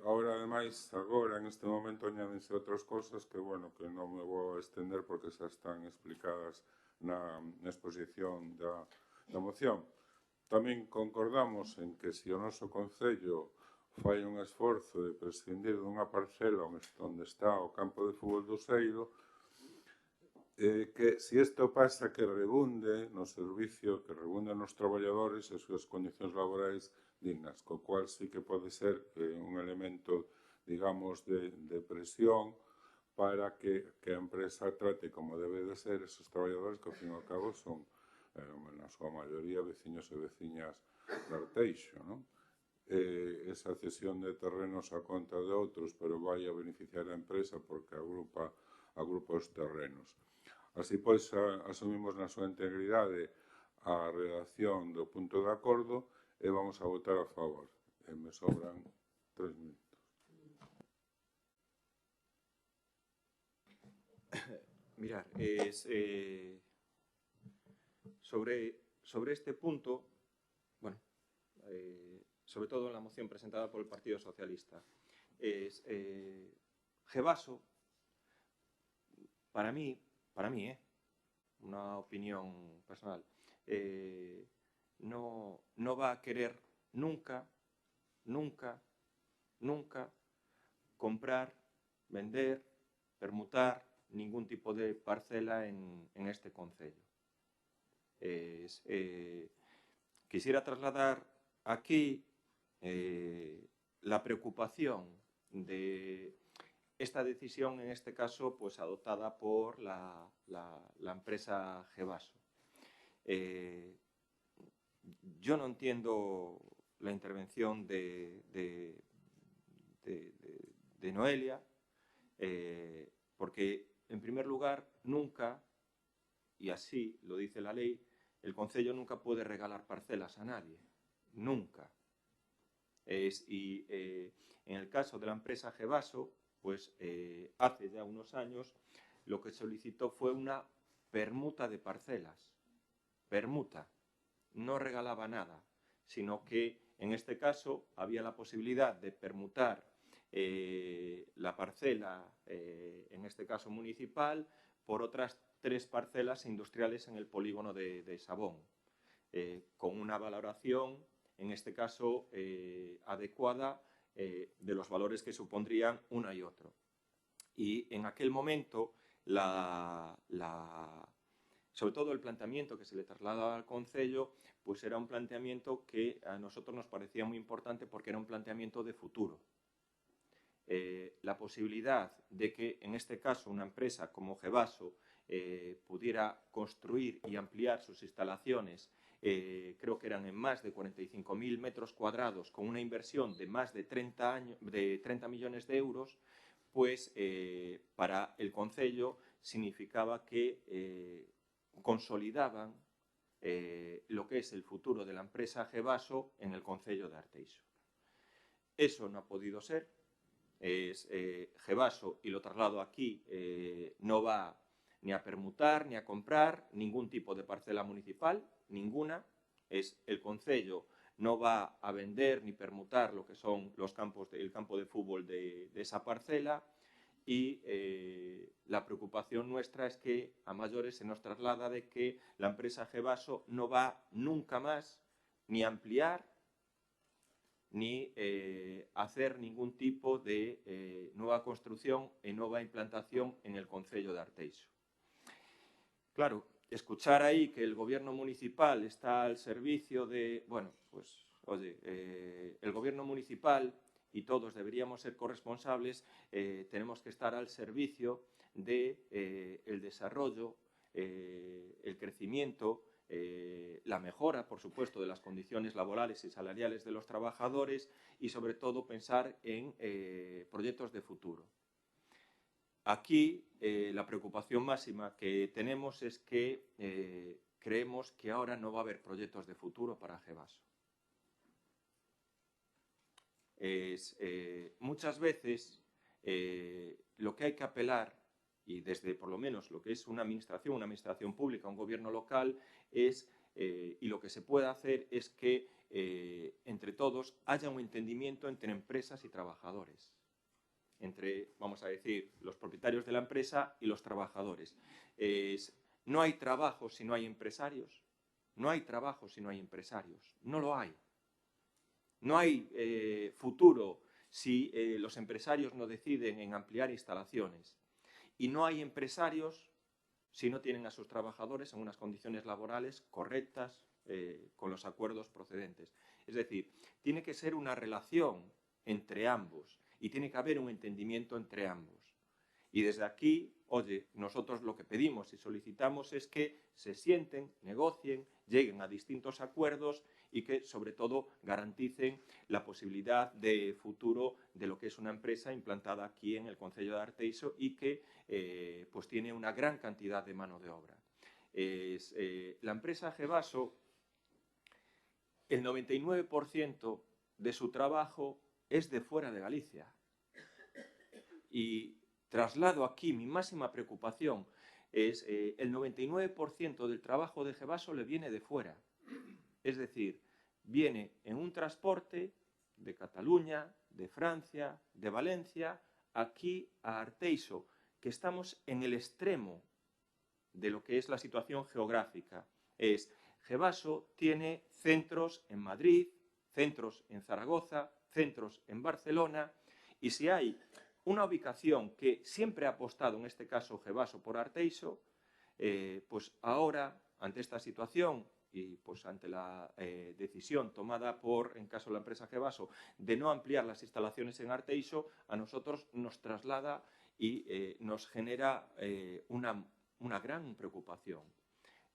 Agora, ademais, agora, en este momento, añádense outras cousas que, bueno, que non me vou a estender porque xa están explicadas na exposición da moción. Tamén concordamos en que se o noso Concello fai un esforzo de prescindir dunha parcela onde está o campo de fútbol do Seiro, que se isto pasa que rebunde no servicio, que rebunde nos traballadores e as súas condicións laborais dignas, co cual sí que pode ser un elemento, digamos, de presión para que a empresa trate como debe de ser esos traballadores que, ao fin e ao cabo, son na súa maioría veciños e veciñas de Arteixo, non? Esa cesión de terrenos a conta de outros, pero vai a beneficiar a empresa porque agrupa os terrenos. Así, pois, asumimos na súa integridade a redacción do punto de acordo e vamos a votar a favor. Me sobran 3 minutos. Mirar, sobre este punto, bueno, sobre todo en la moción presentada por el Partido Socialista, Gevaso, para mí, una opinión personal, no va a querer nunca comprar, vender, permutar ningún tipo de parcela en este concello. Quisiera trasladar aquí la preocupación de esta decisión, en este caso, pues adoptada por la empresa Gevaso. Yo no entiendo la intervención de Noelia, porque, en primer lugar, nunca, y así lo dice la ley, el Concello nunca puede regalar parcelas a nadie. Nunca. Y en el caso de la empresa Gevaso, pues hace ya unos años, lo que solicitó fue una permuta de parcelas. Permuta. No regalaba nada, sino que en este caso había la posibilidad de permutar la parcela, en este caso municipal, por otras 3 parcelas industriales en el polígono de Sabón, con una valoración, en este caso, adecuada de los valores que supondrían uno y otro. Y en aquel momento, sobre todo el planteamiento que se le trasladaba al Concello, pues era un planteamiento que a nosotros nos parecía muy importante porque era un planteamiento de futuro. La posibilidad de que, en este caso, una empresa como Gevaso pudiera construir y ampliar sus instalaciones, creo que eran en más de 45.000 metros cuadrados, con una inversión de más de 30 millones de euros, pues para el Concello significaba que consolidaban lo que es el futuro de la empresa Gevaso en el Concello de Arteixo. Eso no ha podido ser. Gevaso, y lo traslado aquí, no va ni a permutar ni a comprar ningún tipo de parcela municipal, ninguna. El Concello no va a vender ni permutar lo que son el campo de fútbol de esa parcela, y la preocupación nuestra es que a mayores se nos traslada de que la empresa Gevaso no va nunca más ni a ampliar ni hacer ningún tipo de nueva construcción y nueva implantación en el Concello de Arteixo. Claro, escuchar ahí que el gobierno municipal está al servicio de... Bueno, pues, oye, el gobierno municipal, y todos deberíamos ser corresponsables, tenemos que estar al servicio del desarrollo, el crecimiento, la mejora, por supuesto, de las condiciones laborales y salariales de los trabajadores, y sobre todo pensar en proyectos de futuro. Aquí la preocupación máxima que tenemos es que creemos que ahora no va a haber proyectos de futuro para Gevaso. Muchas veces lo que hay que apelar, y desde por lo menos lo que es una administración pública, un gobierno local, y lo que se puede hacer es que entre todos haya un entendimiento entre empresas y trabajadores, entre, vamos a decir, los propietarios de la empresa y los trabajadores. No hay trabajo si no hay empresarios, no hay trabajo si no hay empresarios, no lo hay. No hay futuro si los empresarios no deciden en ampliar instalaciones, y no hay empresarios si no tienen a sus trabajadores en unas condiciones laborales correctas, con los acuerdos procedentes. Es decir, tiene que ser una relación entre ambos y tiene que haber un entendimiento entre ambos. Y desde aquí, oye, nosotros lo que pedimos y solicitamos es que se sienten, negocien, lleguen a distintos acuerdos y que, sobre todo, garanticen la posibilidad de futuro de lo que es una empresa implantada aquí en el Concello de Arteixo y que pues tiene una gran cantidad de mano de obra. La empresa Gevaso, el 99% de su trabajo es de fuera de Galicia. Y traslado aquí mi máxima preocupación es el 99% del trabajo de Gevaso le viene de fuera. Es decir, viene en un transporte de Cataluña, de Francia, de Valencia, aquí a Arteixo, que estamos en el extremo de lo que es la situación geográfica. Gevaso tiene centros en Madrid, centros en Zaragoza, centros en Barcelona, y si hay una ubicación que siempre ha apostado, en este caso Gevaso, por Arteixo, pues ahora, ante esta situación y pues ante la decisión tomada en caso de la empresa Gevaso, de no ampliar las instalaciones en Arteixo, a nosotros nos traslada y nos genera una gran preocupación.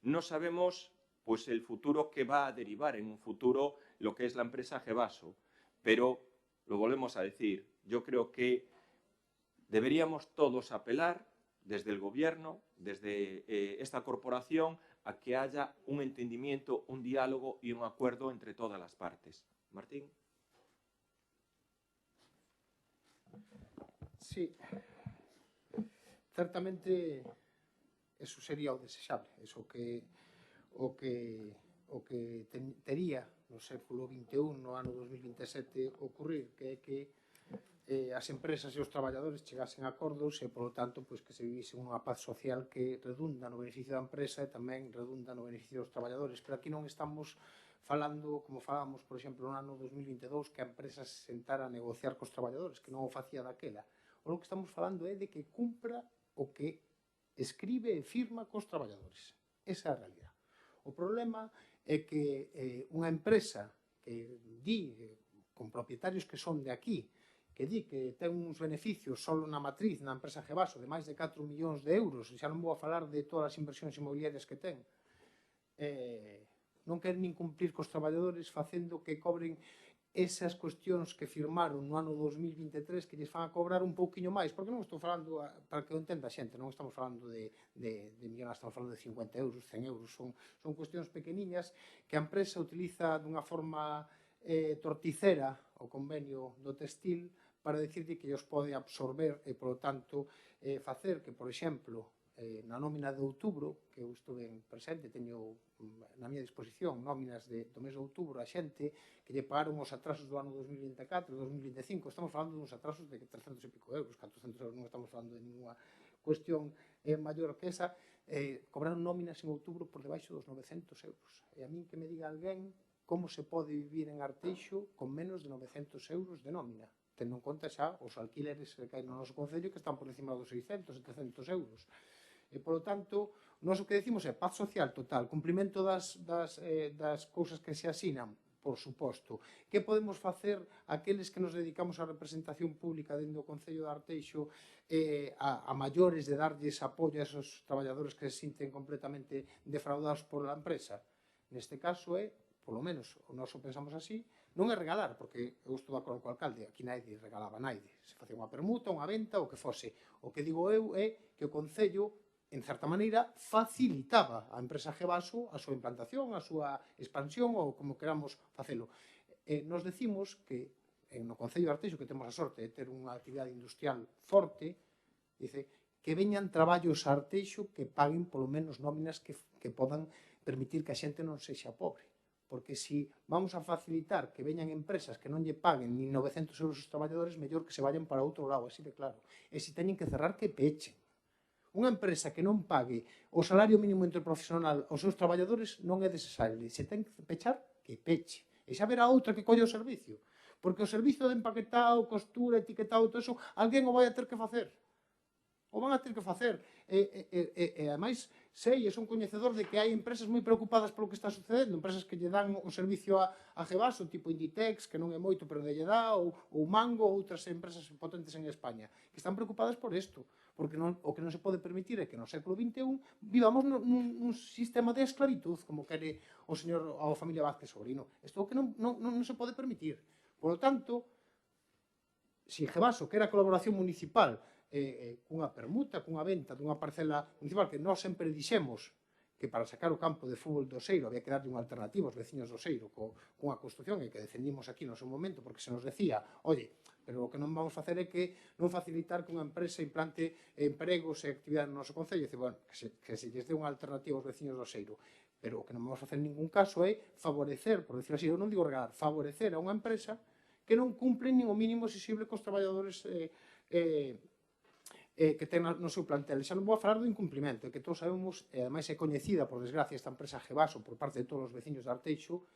No sabemos pues el futuro que va a derivar en un futuro lo que es la empresa Gevaso. Pero, lo volvemos a decir, yo creo que deberíamos todos apelar desde el Gobierno, desde esta corporación, a que haya un entendimiento, un diálogo y un acuerdo entre todas las partes. Martín. Sí, certamente eso sería o desexable, eso o que tería no século XXI, no ano 2027, ocurrir, que é que as empresas e os traballadores chegasen a acordos e, polo tanto, pois, que se vivise unha paz social que redunda no beneficio da empresa e tamén redunda no beneficio dos traballadores. Pero aquí non estamos falando, como falábamos, por exemplo, no ano 2022, que a empresa se sentara a negociar cos traballadores, que non o facía daquela. O que estamos falando é de que cumpra o que escribe e firma cos traballadores. Esa é a realidad. O problema é que unha empresa que di, con propietarios que son de aquí, que di que ten uns beneficios só na matriz, na empresa Gevaso, de máis de 4 millóns de euros, e xa non vou a falar de todas as inversións inmobiliarias que ten, non queren nin cumplir cos traballadores facendo que cobren esas cuestións que firmaron no ano 2023 que lles fan a cobrar un pouquiño máis, porque non estou falando, para que o entenda a xente, non estamos falando de millóns, estamos falando de 50 euros, 100 euros, son cuestións pequeniñas que a empresa utiliza dunha forma torticera o convenio do textil para decirlle que os pode absorber e, polo tanto, facer que, por exemplo, na nómina de outubro, que eu estuve presente, teño na miña disposición nóminas do mes de outubro a xente que lle pagaron os atrasos do ano 2024 e 2025, estamos falando duns atrasos de 300 e pico euros, 400 euros, non estamos falando de ninguna cuestión maior que esa, cobraron nóminas en outubro por debaixo dos 900 euros. E a min que me diga alguén como se pode vivir en Arteixo con menos de 900 euros de nómina, tendo en conta xa os alquileres que hai no noso concello que están por encima dos 600, 700 euros. E, polo tanto, nós o que decimos é paz social total, cumprimento das cousas que se asinan, por suposto. Que podemos facer aqueles que nos dedicamos á representación pública dentro do Concello de Arteixo a maiores de darlles apoio a esos traballadores que se sinten completamente defraudados por a empresa? Neste caso é, polo menos, o noso pensamos así, non é regalar, porque eu estou de acordo co alcalde, aquí naide regalaba naide, se facía unha permuta, unha venta, o que fose. O que digo eu é que o Concello, en certa maneira, facilitaba a empresa Gevaso a súa implantación, a súa expansión ou como queramos facelo. Nos decimos que no Concello de Arteixo, que temos a sorte de ter unha actividade industrial forte, dice que veñan traballos a Arteixo que paguen polo menos nóminas que podan permitir que a xente non sexa pobre. Porque se vamos a facilitar que veñan empresas que non lle paguen ni 900 euros os traballadores, mellor que se vayan para outro lado, así de claro. E se teñen que cerrar, que pechen. Unha empresa que non pague o salario mínimo interprofesional aos seus traballadores non é desexable. Se ten que pechar, que peche. E xa verá outra que colle o servicio. Porque o servicio de empaquetado, costura, etiquetado, todo eso, alguén o vai a ter que facer. O van a ter que facer. E ademais, sei, e son coñecedor de que hai empresas moi preocupadas polo que está sucedendo, empresas que lle dan o servicio a Gevaso, tipo Inditex, que non é moito, pero lle dá, ou Mango, ou outras empresas potentes en España, que están preocupadas por isto. Porque o que non se pode permitir é que no século XXI vivamos nun sistema de esclavitud, como quere o señor a familia Vázquez Sobrino. Isto é o que non se pode permitir. Por lo tanto, se Gevaso quere a colaboración municipal cunha permuta, cunha venta dunha parcela municipal, que nós sempre dixemos que para sacar o campo de fútbol do Oseiro había que darlle unha alternativa aos veciños do Oseiro cunha construcción e que defendimos aquí no seu momento, porque se nos decía, oye, pero o que non vamos facer é que non facilitar que unha empresa implante empregos e actividade no noso concello. Dice, bueno, que se lles dé unha alternativa aos veciños do Oseiro. Pero o que non vamos facer en ningún caso é favorecer, por decirlo así, eu non digo regalar, favorecer a unha empresa que non cumple nin o mínimo exigible cos traballadores que ten no seu plantel. Xa non vou a falar do incumplimento, que todos sabemos, e ademais é coñecida, por desgracia, esta empresa Gevaso por parte de todos os veciños de Arteixo.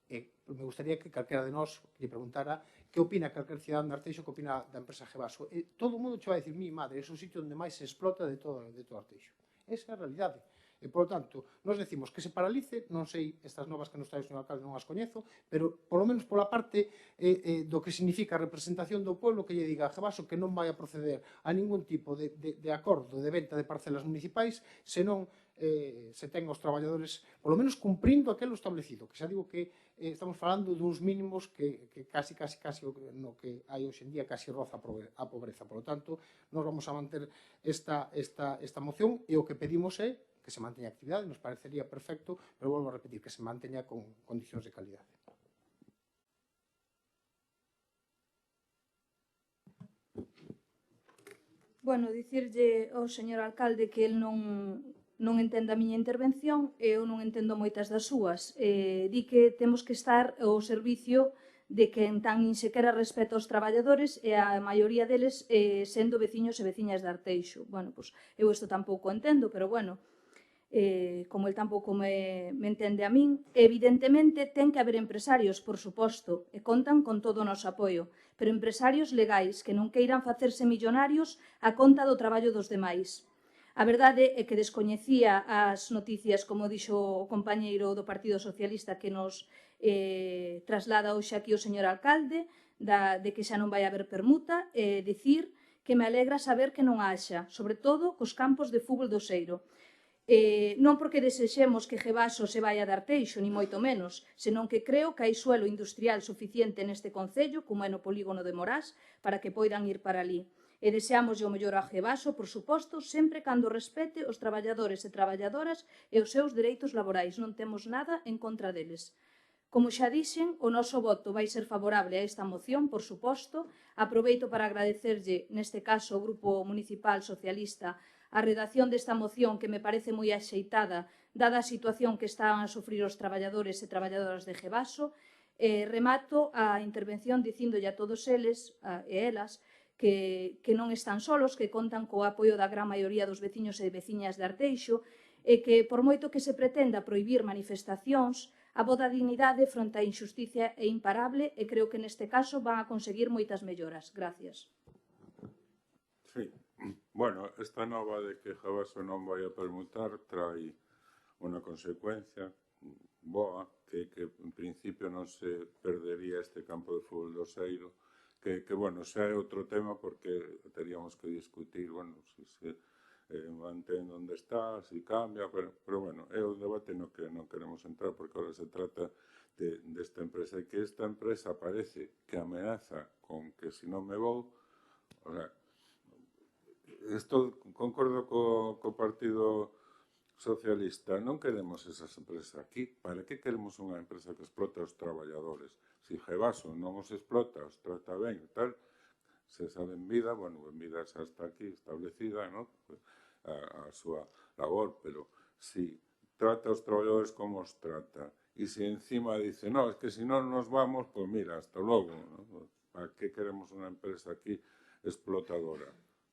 Me gustaría que calquera de nós lle preguntara que opina calquer cidadán de Arteixo, que opina da empresa Gevaso. Todo o mundo che vai a dicir, mi madre, é o sitio onde máis se explota de todo Arteixo. Esa é a realidade. E, por lo tanto, nos decimos que se paralice, non sei, estas novas que nos trae o señor alcalde non as coñezo, pero, polo menos pola parte do que significa a representación do pueblo, que lle diga a Gevaso que non vai a proceder a ningún tipo de acordo de venta de parcelas municipais, senón se ten os traballadores, polo menos cumprindo aquilo establecido, que xa digo que estamos falando duns mínimos que casi no que hai hoxe en día casi roza a pobreza. Por lo tanto, nos vamos a manter esta moción e o que pedimos é que se manteña a actividade, nos parecería perfecto, pero volvo a repetir, que se manteña con condicións de calidade. Bueno, dicirlle ao señor alcalde que el non entende a miña intervención e eu non entendo moitas das súas. Di que temos que estar ao servicio de que tan nin sequera respeta aos traballadores e a maioría deles sendo veciños e veciñas de Arteixo. Bueno, pois eu isto tampouco entendo, pero bueno, como el tampouco me entende a min, evidentemente ten que haber empresarios, por suposto, e contan con todo o noso apoio, pero empresarios legais que non queiran facerse millonarios a conta do traballo dos demais. A verdade é que descoñecía as noticias, como dixo o compañeiro do Partido Socialista que nos traslada hoxe aquí o señor alcalde, de que xa non vai haber permuta, e dicir que me alegra saber que non haxa, sobre todo cos campos de fútbol do Oseiro. Non porque desexemos que Gevaso se vai a Arteixo, ni moito menos, senón que creo que hai suelo industrial suficiente neste concello, como é no polígono de Morás, para que poidan ir para ali. E deseamos o mellor a Gevaso, por suposto, sempre cando respete os traballadores e traballadoras e os seus dereitos laborais. Non temos nada en contra deles. Como xa dixen, o noso voto vai ser favorable a esta moción, por suposto. Aproveito para agradecerlle, neste caso, ao Grupo Municipal Socialista, a redacción desta moción que me parece moi axeitada dada a situación que están a sufrir os traballadores e traballadoras de Gevaso. Remato a intervención dicíndolle a todos eles e elas que non están solos, que contan co apoio da gran maioría dos veciños e veciñas de Arteixo e que, por moito que se pretenda prohibir manifestacións, a voz da dignidade fronte á injusticia é imparable e creo que neste caso van a conseguir moitas melloras. Gracias. Sí. Bueno, esta nova de que Gevaso non vai a permutar trae unha consecuencia boa, que en principio non se perdería este campo de fútbol do Oseiro, que bueno, xa é outro tema porque teríamos que discutir, bueno, se mantén onde está, se cambia, pero bueno, é o debate no que non queremos entrar porque ahora se trata desta empresa e que esta empresa parece que amenaza con que se non me vou, o sea, concordo co Partido Socialista, non queremos esas empresas aquí. Para que queremos unha empresa que explota os traballadores? Se Gevaso non os explota, os trata ben e tal, se sabe en vida, bueno, en vida xa está aquí establecida, ¿no? A súa labor, pero si trata os traballadores como os trata e se encima dice, no, es que si non nos vamos, pues mira, hasta logo, ¿no? Para que queremos unha empresa aquí explotadora?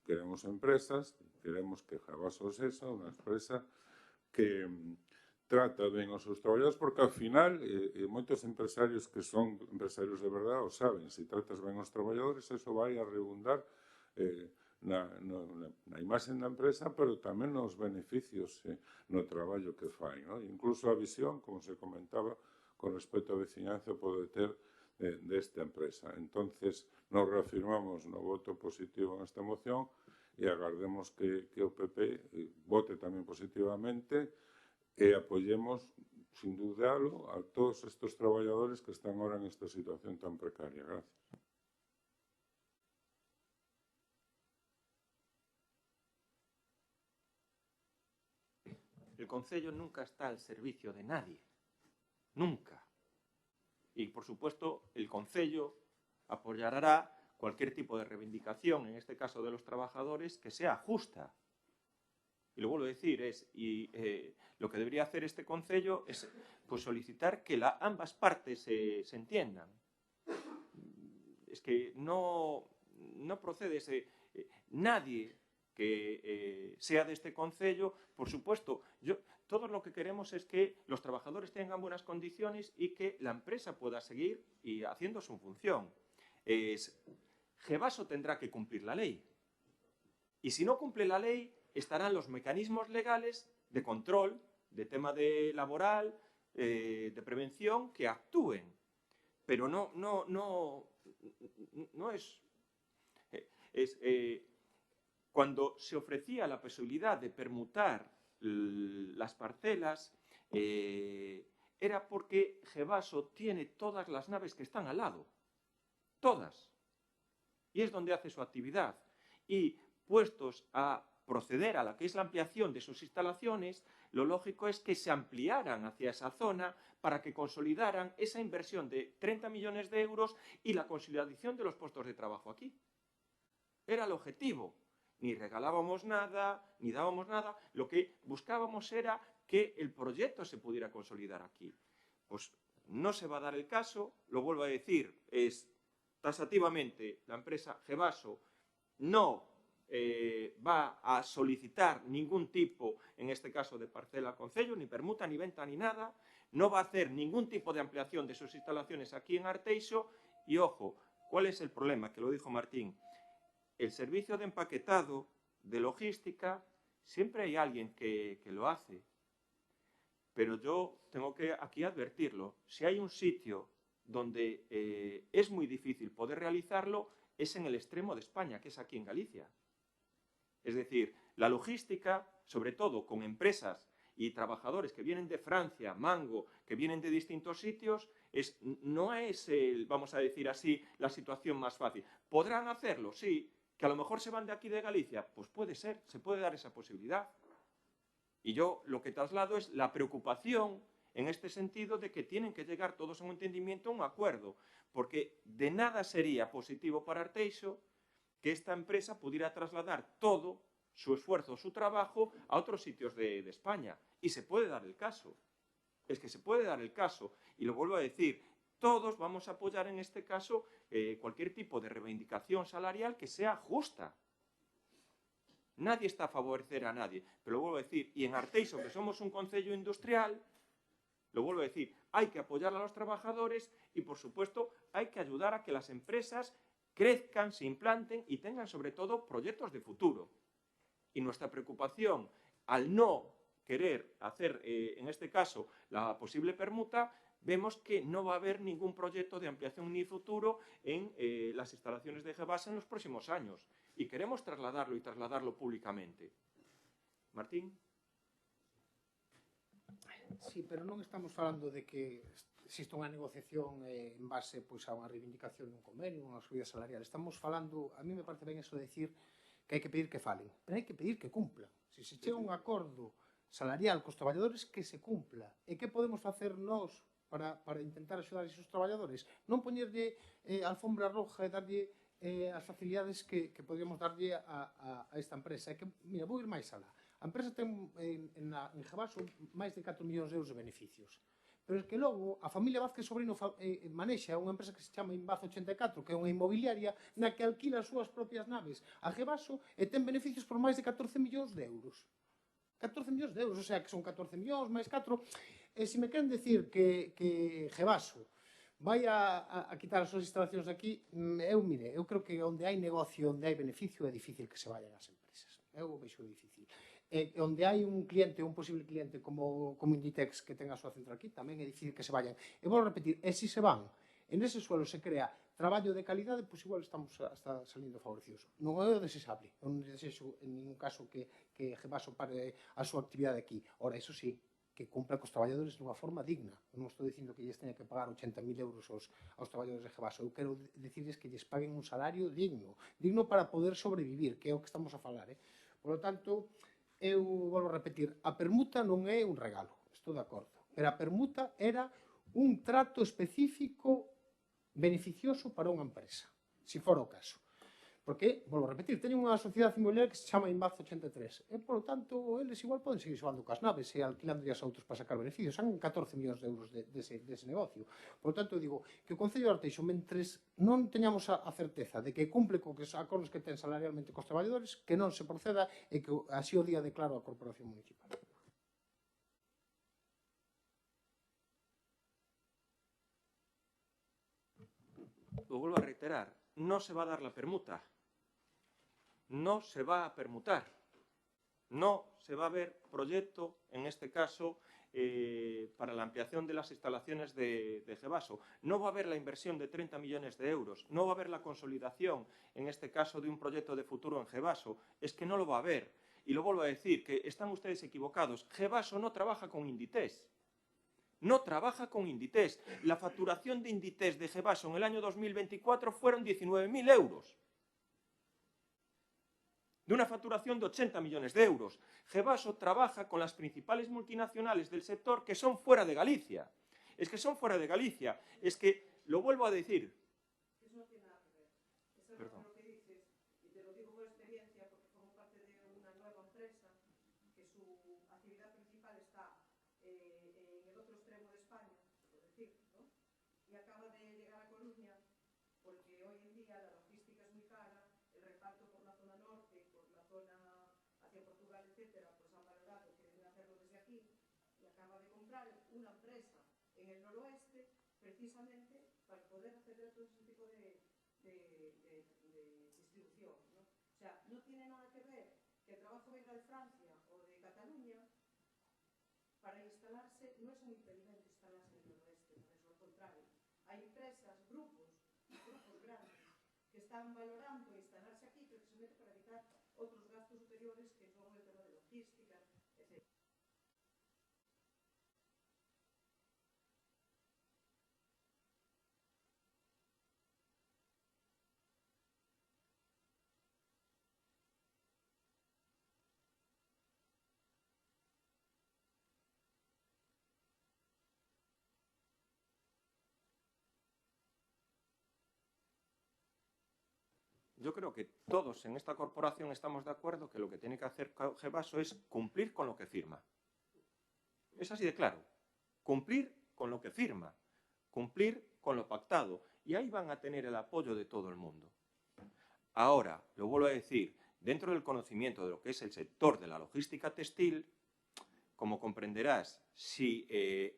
Queremos empresas, queremos que Gevaso sexa unha empresa que trata ben os seus traballadores, porque ao final moitos empresarios que son empresarios de verdade o saben, se tratas ben os traballadores, eso vai a redundar na imaxe da empresa, pero tamén nos beneficios no traballo que fai, ¿no? Incluso a visión, como se comentaba, con respecto á veciñanza pode ter desta empresa. Entonces, nos reafirmamos no voto positivo nesta moción e agardemos que o PP vote tamén positivamente e apoyemos, sin dudalo, a todos estes traballadores que están ahora en esta situación tan precaria. Gracias. El Concello nunca está al servicio de nadie. Nunca. Y, por supuesto, el Concello apoyará cualquier tipo de reivindicación, en este caso de los trabajadores, que sea justa. Y lo vuelvo a decir, lo que debería hacer este Concello es pues, solicitar que ambas partes se entiendan. Es que no procede nadie que sea de este Concello, por supuesto, todo lo que queremos es que los trabajadores tengan buenas condiciones y que la empresa pueda seguir haciendo su función. Gevaso tendrá que cumplir la ley. Y si no cumple la ley, estarán los mecanismos legales de control, de tema laboral, de prevención, que actúen. Pero no es... Cuando se ofrecía la posibilidad de permutar las parcelas era porque Gevaso tiene todas las naves que están al lado. Todas. Y es donde hace su actividad. Y puestos a proceder a la que es la ampliación de sus instalaciones, lo lógico es que se ampliaran hacia esa zona para que consolidaran esa inversión de 30 millones de euros y la consolidación de los puestos de trabajo aquí. Era el objetivo. Ni regalábamos nada, ni dábamos nada. Lo que buscábamos era que el proyecto se pudiera consolidar aquí. Pues no se va a dar el caso, lo vuelvo a decir, es tasativamente la empresa Gevaso no va a solicitar ningún tipo, en este caso de parcela concello, ni permuta, ni venta, ni nada, no va a hacer ningún tipo de ampliación de sus instalaciones aquí en Arteixo y, ojo, ¿cuál es el problema? Que lo dijo Martín. El servicio de empaquetado, de logística, siempre hay alguien que lo hace. Pero yo tengo que aquí advertirlo. Si hay un sitio donde es muy difícil poder realizarlo, es en el extremo de España, que es aquí en Galicia. Es decir, la logística, sobre todo con empresas y trabajadores que vienen de Francia, Mango, que vienen de distintos sitios, no es, vamos a decir así, la situación más fácil. ¿Podrán hacerlo? Sí. ¿Que a lo mejor se van de aquí de Galicia? Pues puede ser, se puede dar esa posibilidad. Y yo lo que traslado es la preocupación en este sentido de que tienen que llegar todos a un entendimiento, a un acuerdo, porque de nada sería positivo para Arteixo que esta empresa pudiera trasladar todo su esfuerzo, su trabajo a otros sitios de España. Y se puede dar el caso. Es que se puede dar el caso. Y lo vuelvo a decir, todos vamos a apoyar en este caso cualquier tipo de reivindicación salarial que sea justa. Nadie está a favorecer a nadie. Pero lo vuelvo a decir, y en Arteixo, que somos un concello industrial, lo vuelvo a decir, hay que apoyar a los trabajadores y, por supuesto, hay que ayudar a que las empresas crezcan, se implanten y tengan, sobre todo, proyectos de futuro. Y nuestra preocupación, al no querer hacer, en este caso, la posible permuta, vemos que no va a haber ningún proyecto de ampliación ni futuro en las instalaciones de Gevaso en los próximos años. Y queremos trasladarlo y trasladarlo públicamente. Martín. Sí, pero non estamos falando de que existe unha negociación en base pois, a unha reivindicación dun convenio, unha subida salarial. Estamos falando, a mí me parece ben eso de decir que hai que pedir que falen, pero hai que pedir que cumplan. Se se chega un acordo salarial cos traballadores, que se cumpla. E que podemos facer nós para intentar axudar a esos traballadores? Non poñerlle alfombra roja e darlle as facilidades que podríamos darlle a esta empresa. É que, mira, vou ir máis alá. A empresa ten en Gevaso máis de 4 millóns de euros de beneficios. Pero é que logo a familia Vázquez Sobrino manexa unha empresa que se chama Inbaz 84, que é unha inmobiliaria na que alquila as súas propias naves a Gevaso e ten beneficios por máis de 14 millóns de euros. 14 millóns de euros, o sea que son 14 millóns máis 4. E se me queren decir que Gevaso vai a quitar as súas instalacións aquí, eu creo que onde hai negocio, onde hai beneficio, é difícil que se vayan as empresas. Eu vexo difícil. E onde hai un cliente, un posible cliente como Inditex que ten a súa central aquí, tamén é difícil que se vayan. E vou a repetir, e se van, en ese suelo se crea traballo de calidade, pois igual estamos hasta salindo favorecidos. Non é o desexable, non desexo en ningún caso que Gevaso pare a súa actividade aquí. Ora, eso sí, que cumpla cos traballadores dunha forma digna. Non estou dicindo que lles teña que pagar 80.000 euros aos traballadores de Gevaso. Eu quero dicirles que lles paguen un salario digno para poder sobrevivir, que é o que estamos a falar. Por lo tanto, eu volvo a repetir, a permuta non é un regalo, estou de acordo, pero a permuta era un trato específico beneficioso para unha empresa, se fora o caso. Porque, volvo a repetir, teñen unha sociedade inmobiliaria que se chama Inbaz 83 e, por lo tanto, eles igual poden seguir xogando cas naves e alquilándolas a outros para sacar beneficios. Son 14 millóns de euros dese negocio. Por lo tanto, eu digo que o Concello de Arteixo, mentres non teñamos a certeza de que cumple con os acordos que ten salarialmente cos traballadores, que non se proceda e que así o día declaro a Corporación Municipal. Lo vuelvo a reiterar, no se va a dar la permuta. No se va a permutar. No se va a ver proyecto, en este caso, para la ampliación de las instalaciones de Gevaso. No va a haber la inversión de 30 millones de euros. No va a haber la consolidación, en este caso, de un proyecto de futuro en Gevaso. Es que no lo va a haber. y lo vuelvo a decir, que están ustedes equivocados. Gevaso no trabaja con Inditex. No trabaja con Inditex. La facturación de Inditex de Gevaso en el año 2024 fueron 19.000 euros. De una facturación de 80 millones de euros. Gevaso trabaja con las principales multinacionales del sector que son fuera de Galicia. Es que son fuera de Galicia. Es que, lo vuelvo a decir. Eso no tiene nada que ver. Eso Perdón. es lo que dices, y te lo digo por experiencia, porque formo parte de una nueva empresa que su actividad principal está en el otro extremo de España, por decir, ¿no? Y acaba de llegar a Coruña, porque hoy en día la logística es muy cara, el reparto por la zona norte, por la zona hacia Portugal, etcétera, pues han valorado que deben hacerlo desde aquí, y acaba de comprar una empresa en el noroeste, precisamente para poder acceder a todo ese tipo de distribución, ¿no? O sea, no tiene nada que ver que el trabajo venga de Francia o de Cataluña para instalarse, no es un impedimento instalarse en el noroeste, por eso, al contrario. Hay empresas, grupos grandes que están valorando instalarse aquí precisamente para evitar otros gastos superiores que son el tema de logística, etc. Yo creo que todos en esta corporación estamos de acuerdo que lo que tiene que hacer Gevaso es cumplir con lo que firma. Es así de claro. Cumplir con lo que firma. Cumplir con lo pactado. Y ahí van a tener el apoyo de todo el mundo. Ahora, lo vuelvo a decir, dentro del conocimiento de lo que es el sector de la logística textil, como comprenderás, si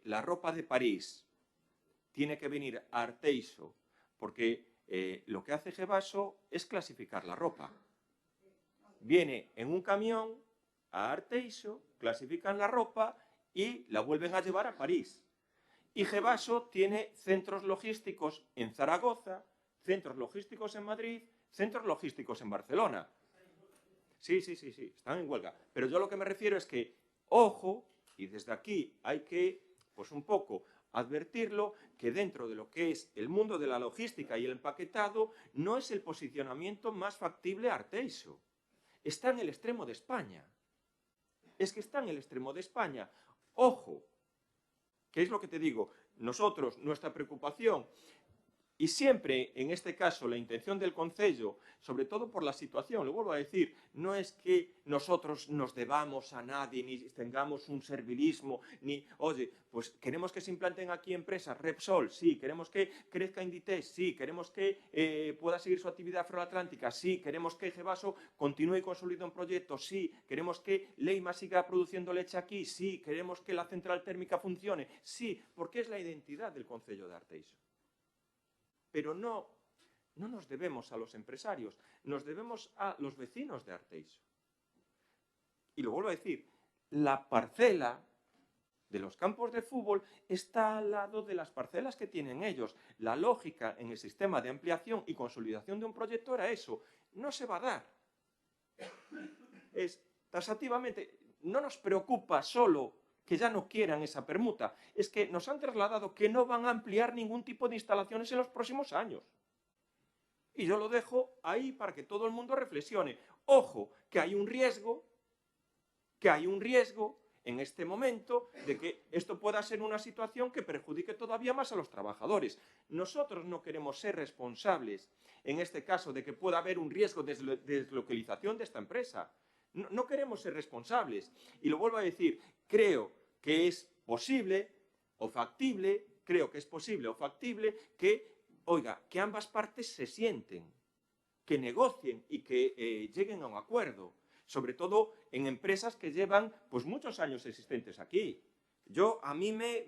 la ropa de París tiene que venir a Arteixo, porque lo que hace Gevaso es clasificar la ropa. Viene en un camión a Arteixo, clasifican la ropa y la vuelven a llevar a París. Y Gevaso tiene centros logísticos en Zaragoza, centros logísticos en Madrid, centros logísticos en Barcelona. Sí, están en huelga. Pero yo lo que me refiero es que, ojo, y desde aquí hay que, pues un poco, advertirlo, que dentro de lo que es el mundo de la logística y el empaquetado no es el posicionamiento más factible Arteixo. Está en el extremo de España. Es que está en el extremo de España. Ojo, ¿qué es lo que te digo? Nosotros, nuestra preocupación, y siempre, en este caso, la intención del Concello, sobre todo por la situación, lo vuelvo a decir, no es que nosotros nos debamos a nadie, ni tengamos un servilismo, ni, oye, pues queremos que se implanten aquí empresas, Repsol, sí, queremos que crezca Inditex, sí, queremos que pueda seguir su actividad afroatlántica, sí, queremos que Gevaso continúe consolidando un proyecto, sí, queremos que Leima siga produciendo leche aquí, sí, queremos que la central térmica funcione, sí, porque es la identidad del Concello de Arteixo. Pero no nos debemos a los empresarios, nos debemos a los vecinos de Arteixo. Y lo vuelvo a decir, la parcela de los campos de fútbol está al lado de las parcelas que tienen ellos. La lógica en el sistema de ampliación y consolidación de un proyecto era eso. No se va a dar. Es taxativamente, no nos preocupa solo que ya no quieran esa permuta, es que nos han trasladado que no van a ampliar ningún tipo de instalaciones en los próximos años. Y yo lo dejo ahí para que todo el mundo reflexione. Ojo, que hay un riesgo en este momento de que esto pueda ser una situación que perjudique todavía más a los trabajadores. Nosotros no queremos ser responsables, en este caso, de que pueda haber un riesgo de deslocalización de esta empresa. No queremos ser responsables. Y lo vuelvo a decir, creo que es posible o factible que, oiga, que ambas partes se sienten, que negocien y que lleguen a un acuerdo, sobre todo en empresas que llevan pues muchos años existentes aquí. A mí me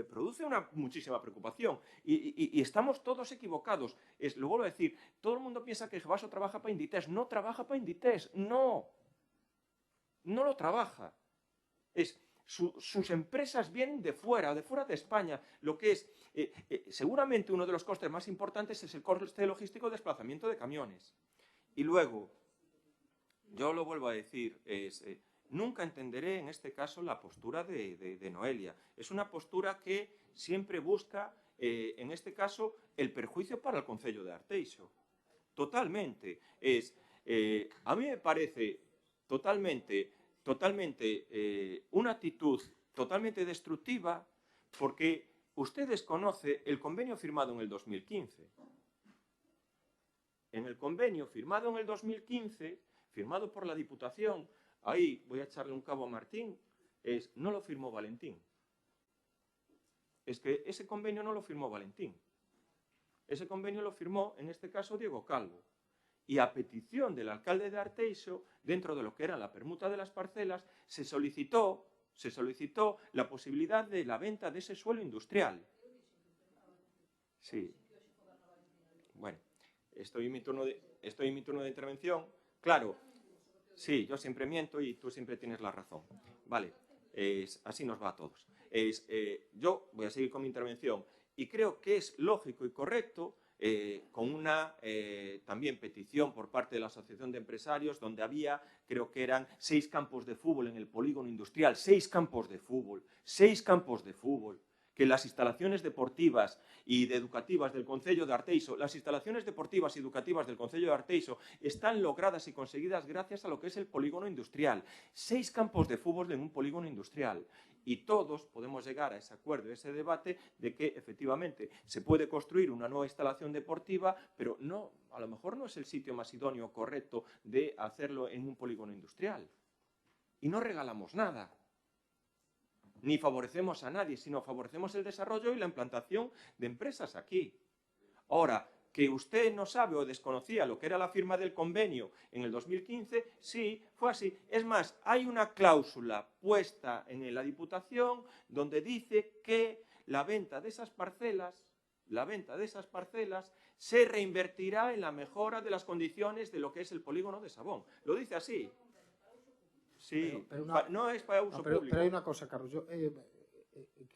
produce muchísima preocupación y estamos todos equivocados. Lo vuelvo a decir, todo el mundo piensa que Gevaso trabaja para Inditex. No trabaja para Inditex, no lo trabaja. Sus empresas vienen de fuera de España. Lo que es, seguramente uno de los costes más importantes es el coste logístico de desplazamiento de camiones. Y luego, yo lo vuelvo a decir, nunca entenderé en este caso la postura de Noelia. Es una postura que siempre busca, en este caso, el perjuicio para el Concello de Arteixo. Totalmente. A mí me parece totalmente una actitud totalmente destructiva, porque usted desconoce el convenio firmado en el 2015. En el convenio firmado en el 2015, firmado por la Diputación, ahí voy a echarle un cabo a Martín, no lo firmó Valentín. Es que ese convenio no lo firmó Valentín. Ese convenio lo firmó, en este caso, Diego Calvo. Y a petición del alcalde de Arteixo, dentro de lo que era la permuta de las parcelas, se solicitó la posibilidad de la venta de ese suelo industrial. Sí. Bueno, estoy en mi turno de intervención. Claro, sí, yo siempre miento y tú siempre tienes la razón. Vale, así nos va a todos. Yo voy a seguir con mi intervención y creo que es lógico y correcto, con una también petición por parte de la Asociación de Empresarios, donde había, creo que eran 6 campos de fútbol en el polígono industrial, 6 campos de fútbol, que las instalaciones deportivas y educativas del Concello de Arteixo, están logradas y conseguidas gracias a lo que es el polígono industrial. 6 campos de fútbol en un polígono industrial. Y todos podemos llegar a ese acuerdo, a ese debate de que efectivamente se puede construir una nueva instalación deportiva, pero no, a lo mejor no es el sitio más idóneo o correcto de hacerlo en un polígono industrial. Y no regalamos nada, ni favorecemos a nadie, sino favorecemos el desarrollo y la implantación de empresas aquí. Ahora, que usted no sabe o desconocía lo que era la firma del convenio en el 2015, sí, fue así. Es más, hay una cláusula puesta en la Diputación donde dice que la venta de esas parcelas se reinvertirá en la mejora de las condiciones de lo que es el polígono de Sabón. Lo dice así. Sí, no es para uso público. Pero hai unha cosa, Carlos, que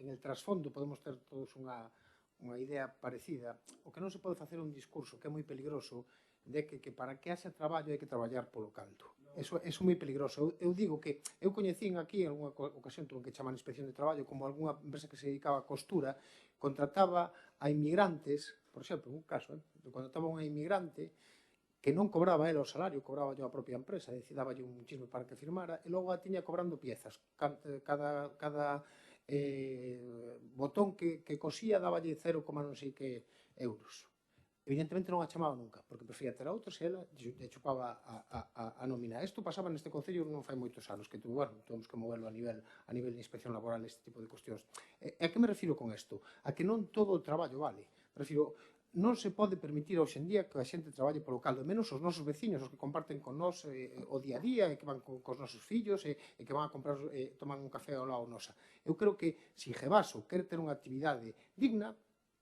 en el trasfondo podemos ter todos unha idea parecida. O que non se pode facer un discurso que é moi peligroso de que para que haxa traballo hai que traballar polo caldo. Eso é moi peligroso. Eu digo que eu coñecín aquí en alguna ocasión, tuve que chamar a inspección de traballo, como algunha empresa que se dedicaba a costura, contrataba a inmigrantes, por exemplo, en un caso, contrataba a unha inmigrante que non cobraba ela o salario, cobraba yo a propia empresa, daba yo un chisme para que firmara, e logo a tiña cobrando piezas. Cada botón que cosía daballe 0, non sei que euros. Evidentemente non a chamaba nunca, porque prefería ter a outros e ela lle chupaba a nómina. Isto pasaba neste concello non fai moitos anos, que tuvemos que moverlo a nivel de inspección laboral, este tipo de cuestións. E a que me refiro con isto? A que non todo o traballo vale. Refiro, non se pode permitir hoxe en día que a xente traballe polo caldo, menos os nosos veciños, os que comparten con nós o día a día, e que van cos nosos fillos, e que van a comprar, toman un café ao lado nosa. Eu creo que se Gevaso quere ter unha actividade digna,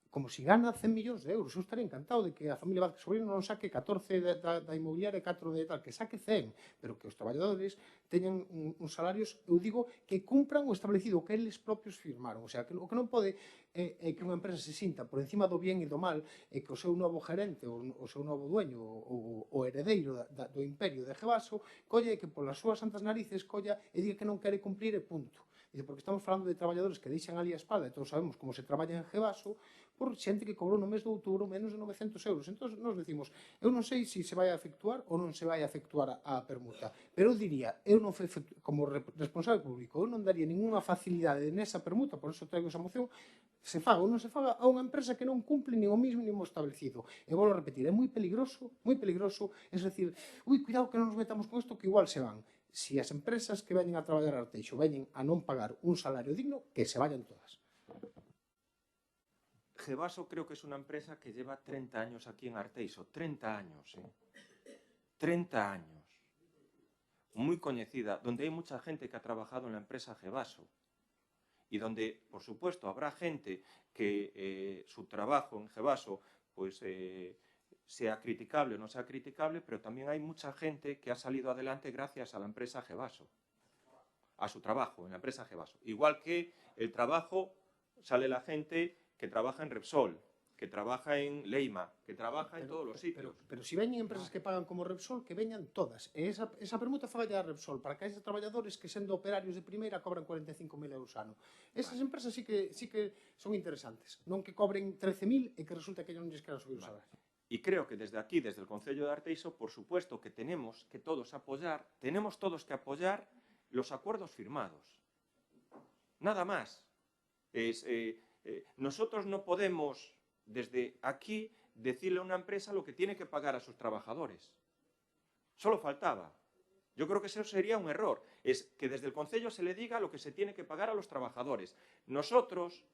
como si gana 100 millóns de euros, eu estaría encantado de que a familia Vázquez Sobrino non saque 14 da inmobiliaria e 4 de tal, que saque 100, pero que os traballadores teñan uns salarios, eu digo, que cumpran o establecido, que eles propios firmaron. O sea, que o que non pode é que unha empresa se sinta por encima do bien e do mal, e que o seu novo gerente, o seu novo dueño, o heredeiro do imperio de Gevaso, colle que polas súas santas narices colla e diga que non quere cumplir e punto. Porque estamos falando de traballadores que deixan ali a espalda, e todos sabemos como se traballa en Gevaso, por xente que cobrou no mes de outubro menos de 900 euros. Entón, nos decimos, eu non sei se se vai a efectuar ou non se vai a efectuar a permuta, pero eu diría, eu non fui, como responsable público, eu non daría ninguna facilidade nesa permuta, por eso traigo esa moción, se faga ou non se faga a unha empresa que non cumple nin o mínimo establecido. E vou a repetir, é moi peligroso, es decir, cuidado que non nos metamos con isto que igual se van. Si as empresas que veñen a traballar a Arteixo veñen a non pagar un salario digno, que se vayan todas. Gevaso creo que es una empresa que lleva 30 años aquí en Arteixo. 30 años, 30 años. Muy conocida, donde hay mucha gente que ha trabajado en la empresa Gevaso. Y donde, por supuesto, habrá gente que su trabajo en Gevaso pues, sea criticable o no sea criticable, pero también hay mucha gente que ha salido adelante gracias a la empresa Gevaso. A su trabajo en la empresa Gevaso. Igual que el trabajo, sale la gente que trabaja en Repsol, que trabaja en Leima, que trabaja en todos los sitios. Pero si veñen empresas que pagan como Repsol, que veñan todas. E esa permuta falla a Repsol para que haya traballadores que, sendo operarios de primeira, cobran 45.000 euros ano. Esas empresas sí que son interesantes. Non que cobren 13.000 e que resulta que non lles queran subir o salario. Y creo que desde aquí, desde el Concello de Arteixo, por supuesto que tenemos que todos apoyar los acuerdos firmados. Nada más. Nosotros no podemos, desde aquí, decirle a una empresa lo que tiene que pagar a sus trabajadores. Solo faltaba. Yo creo que eso sería un error. Es que desde el Concello se le diga lo que se tiene que pagar a los trabajadores. Nosotros,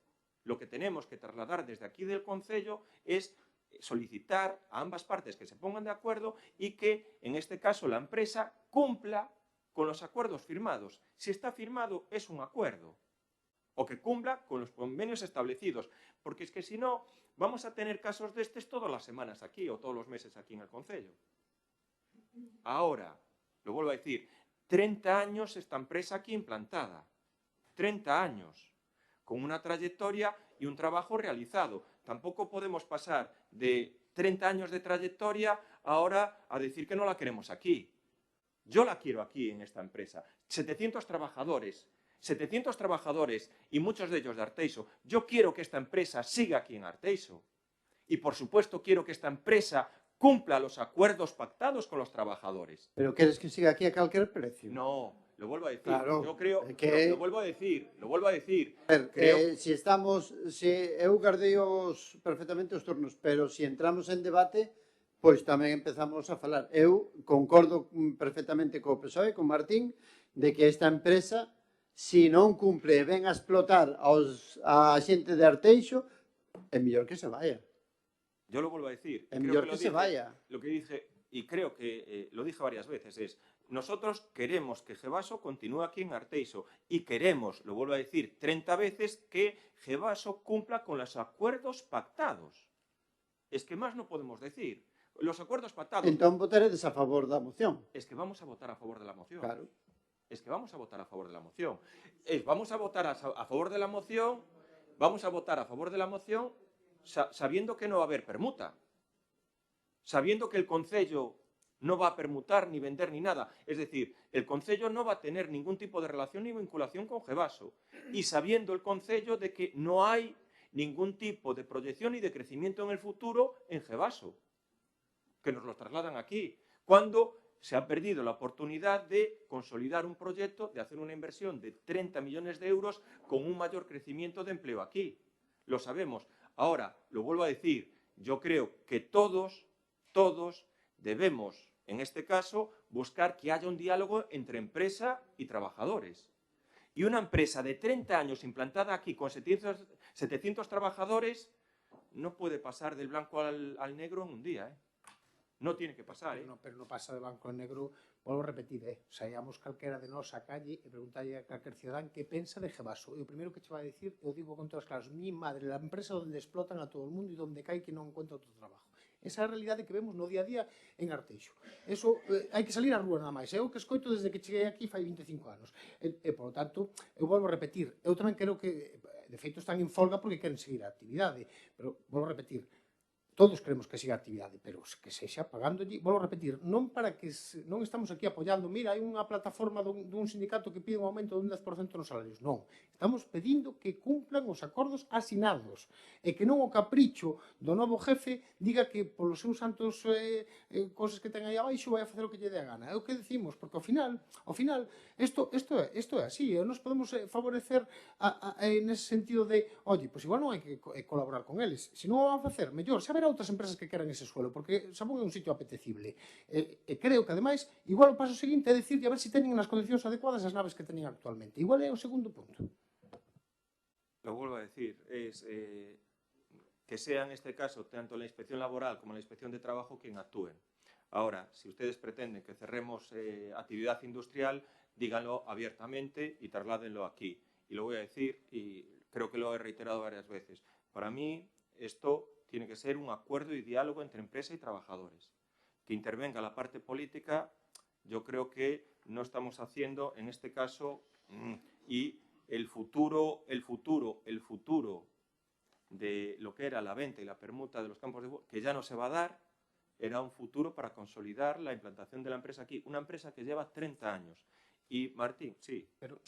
lo que tenemos que trasladar desde aquí del Concello es solicitar a ambas partes que se pongan de acuerdo y que, en este caso, la empresa cumpla con los acuerdos firmados. Si está firmado, es un acuerdo. O que cumpla con los convenios establecidos. Porque es que si no, vamos a tener casos de estos todas las semanas aquí o todos los meses aquí en el Concello. Ahora, lo vuelvo a decir, 30 años esta empresa aquí implantada. 30 años. Con una trayectoria y un trabajo realizado. Tampoco podemos pasar de 30 años de trayectoria ahora a decir que no la queremos aquí. Yo la quiero aquí en esta empresa. 700 trabajadores y muchos de ellos de Arteixo. Yo quiero que esta empresa siga aquí en Arteixo. Y por supuesto quiero que esta empresa cumpla los acuerdos pactados con los trabajadores. Pero queres que siga aquí a calquer precio? No, lo vuelvo a decir. Claro, Yo creo que... lo vuelvo a decir. A ver, Creo... eu guardei perfectamente os turnos, pero se entramos en debate, pois tamén empezamos a falar. Eu concordo perfectamente co PSOE, con Martín, de que esta empresa, se non cumpre, ven a explotar a xente de Arteixo, é mellor que se vaya. Yo lo vuelvo a decir. É mellor que se vaya. Lo que dije, y creo que lo dije varias veces, es nosotros queremos que Gevaso continúe aquí en Arteixo y queremos, lo vuelvo a decir 30 veces, que Gevaso cumpla con los acuerdos pactados. Es que más no podemos decir. Los acuerdos pactados... Entón votaredes a favor da moción. Es que vamos a votar a favor de la moción. Claro. Es que vamos a votar a favor de la moción. Vamos a votar a favor de la moción, vamos a votar a favor de la moción sabiendo que no va a haber permuta. Sabiendo que el Concello no va a permutar, ni vender, ni nada. Es decir, el Concello no va a tener ningún tipo de relación ni vinculación con Gevaso. Y sabiendo el Concello de que no hay ningún tipo de proyección ni de crecimiento en el futuro en Gevaso. Que nos lo trasladan aquí. Cuando se ha perdido la oportunidad de consolidar un proyecto, de hacer una inversión de 30 millones de euros con un mayor crecimiento de empleo aquí. Lo sabemos. Ahora, lo vuelvo a decir, yo creo que todos debemos, en este caso, buscar que haya un diálogo entre empresa y trabajadores. Y una empresa de 30 años implantada aquí con 700 trabajadores no puede pasar del blanco al negro en un día, ¿eh? No tiene que pasar, ¿eh? Pero no pasa de blanco en negro, volvo a repetir, saíamos calquera de nós a calle e preguntalle a calquer cidadán que pensa de Gevaso. E o primeiro que che vai a decir, eu digo con todas as claras, mi madre, la empresa onde explotan a todo o mundo e onde cae que non encuentra outro trabajo. Esa é a realidade que vemos no día a día en Arteixo. Eso, hai que salir á rúa nada máis. Eu que escoito desde que cheguei aquí fai 25 anos. E, por lo tanto, eu volvo a repetir, eu tamén creo que, de feito, están en folga porque queren seguir a actividade. Pero, volvo a repetir, todos queremos que siga a actividade, pero que sexa pagándolle, volvo a repetir, non para que non estamos aquí apoiando, mira, hai unha plataforma dun sindicato que pide un aumento dun 10% nos salarios, non. Estamos pedindo que cumplan os acordos asinados e que non o capricho do novo jefe diga que polos seus santos cosas que ten aí abaixo vai a facer o que lle dé a gana. É o que decimos, porque ao final, isto é así, nos podemos favorecer nese sentido de, oye, pois igual non hai que colaborar con eles, se non o van a facer, mellor, xa haberá outras empresas que queran ese suelo, porque Sabón é un sitio apetecible. E creo que, ademais, igual o paso seguinte é dicirlle a ver se teñen nas condicións adecuadas as naves que teñen actualmente. Igual é o segundo punto. Lo vuelvo a decir, es que sea en este caso tanto la inspección laboral como la inspección de trabajo quien actúen. Ahora, si ustedes pretenden que cerremos actividad industrial, díganlo abiertamente y trasládenlo aquí. Y lo voy a decir, y creo que lo he reiterado varias veces. Para mí, esto tiene que ser un acuerdo y diálogo entre empresa y trabajadores. Que intervenga la parte política, yo creo que no estamos haciendo, en este caso, y el futuro de lo que era la venta y la permuta de los campos de fútbol, que ya no se va a dar, era un futuro para consolidar la implantación de la empresa aquí. Una empresa que lleva 30 años. Y, Martín, sí. Pero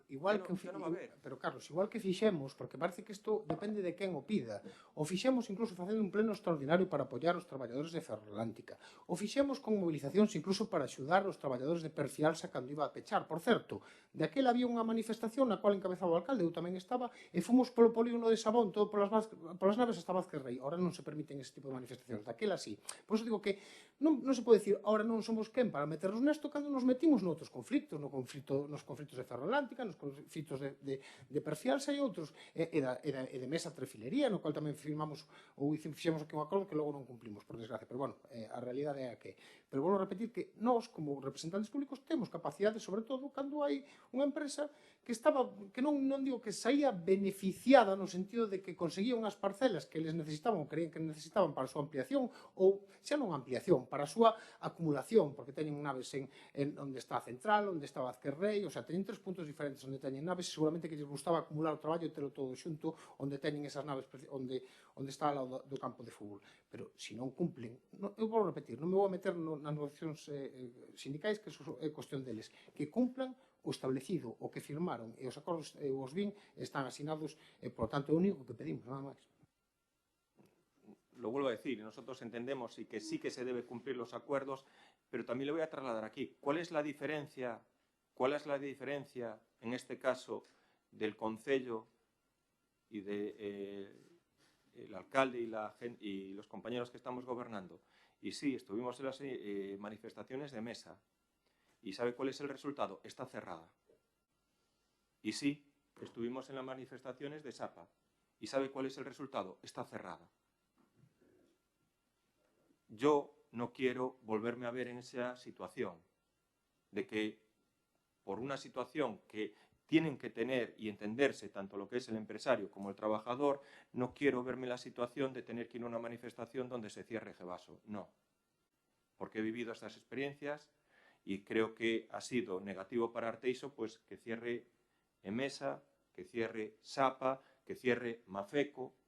igual que xa non va a haber. pero Carlos, igual que fixemos, porque parece que isto depende de quen o pida. O fixemos incluso facendo un pleno extraordinario para apoiar os traballadores de Ferroatlántica. O fixemos con movilizacións incluso para axudar os traballadores de Perfialsa cando iba a pechar. Por certo, de aquel había unha manifestación na cual encabezaba o alcalde, eu tamén estaba, e fomos polo polígono de Sabón, todo polas naves hasta Vázquez Rei. Ahora non se permiten ese tipo de manifestacións. Daquela sí. Por iso digo que non se pode dicir, ahora non somos quen para meternos nesto cando nos metimos noutros conflitos, nos conflitos de Ferroatlántica, nos conflitos de Perfialsa e outros, e de Mesa Trefilería, no cual tamén firmamos ou fixemos aquí un acordo que logo non cumplimos, por desgracia. Pero, bueno, a realidade é a que. Pero, volvo a repetir que nós, como representantes públicos, temos capacidade, sobre todo, cando hai unha empresa que non digo que saía beneficiada no sentido de que conseguía unhas parcelas que eles necesitaban ou creían que necesitaban para a súa ampliación, ou xa non ampliación, para a súa acumulación, porque teñen naves en onde está a central, onde está Vázquez Rei, o sea, teñen 3 puntos diferentes onde teñen naves, e seguramente que lles gustaba acumular o traballo e telo todo xunto onde teñen esas naves, onde está ao lado do campo de fútbol. Pero, se non cumplen, eu vou repetir, non me vou a meter nas negociacións sindicais, que é cuestión deles, que cumplan o establecido, o que firmaron, e os acordos os VIN están asinados, e, por tanto, é o único que pedimos, nada máis. Lo vuelvo a decir, nosotros entendemos y que sí que se debe cumplir los acuerdos, pero también le voy a trasladar aquí. ¿Cuál es la diferencia en este caso del Concello y del alcalde y los compañeros que estamos gobernando? Y sí, estuvimos en las manifestaciones de Mesa. ¿Y sabe cuál es el resultado? Está cerrada. Y sí, estuvimos en las manifestaciones de Sapa. ¿Y sabe cuál es el resultado? Está cerrada. Yo no quiero volverme a ver en esa situación de que por una situación que tienen que tener y entenderse tanto lo que es el empresario como el trabajador, no quiero verme en la situación de tener que ir a una manifestación donde se cierre Gevaso. No, porque he vivido estas experiencias y creo que ha sido negativo para Arteixo pues que cierre Emesa, que cierre Sapa, que cierre Mafeco.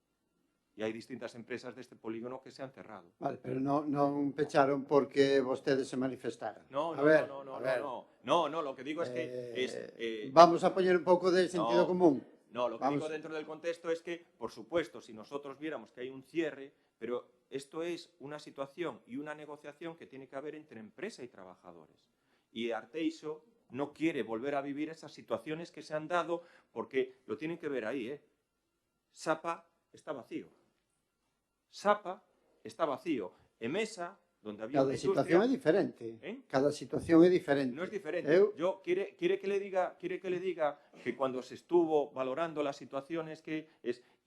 E hai distintas empresas deste polígono que se han cerrado. Vale, pero non pecharon porque vostedes se manifestaran. No, lo que digo es que... vamos a poñer un pouco de sentido común. No, lo que digo dentro del contexto es que, por supuesto, si nosotros viéramos que hay un cierre, pero esto es una situación y una negociación que tiene que haber entre empresa y trabajadores. Y Arteixo no quiere volver a vivir esas situaciones que se han dado porque lo tienen que ver ahí, Sapa está vacío. Sapa está vacío. Emesa, donde había Cada situación é diferente. Cada situación é diferente. No es diferente. Quiere que le diga que cuando se estuvo valorando las situaciones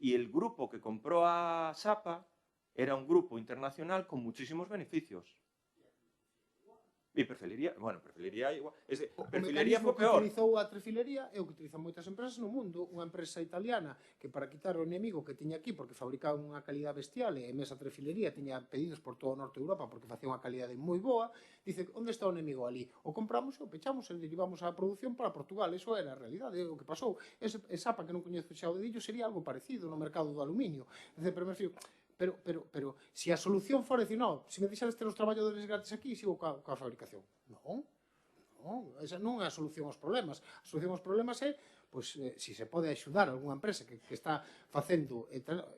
y el grupo que compró a Sapa era un grupo internacional con muchísimos beneficios. E preferiría igual. Preferiría foi peor. O que utilizou a Trefilería é o que utilizan moitas empresas no mundo. Unha empresa italiana que para quitar o enemigo que tiña aquí porque fabricaban unha calidad bestial e Mesa Trefilería tiña pedidos por todo o norte de Europa porque facía unha calidade moi boa, dice, onde está o enemigo ali? O compramos e o pechamos e derivamos a produción para Portugal. Eso era a realidade, o que pasou. Ese Sapa que non coñezo xa o dedillo sería algo parecido no mercado do aluminio. Pero me fío, Pero se a solución fora decir, no, se me deixades ter os traballadores gratis aquí, sigo coa fabricación. Non, esa non é a solución aos problemas. A solución aos problemas é, pois, se se pode axudar a algunha empresa que está facendo,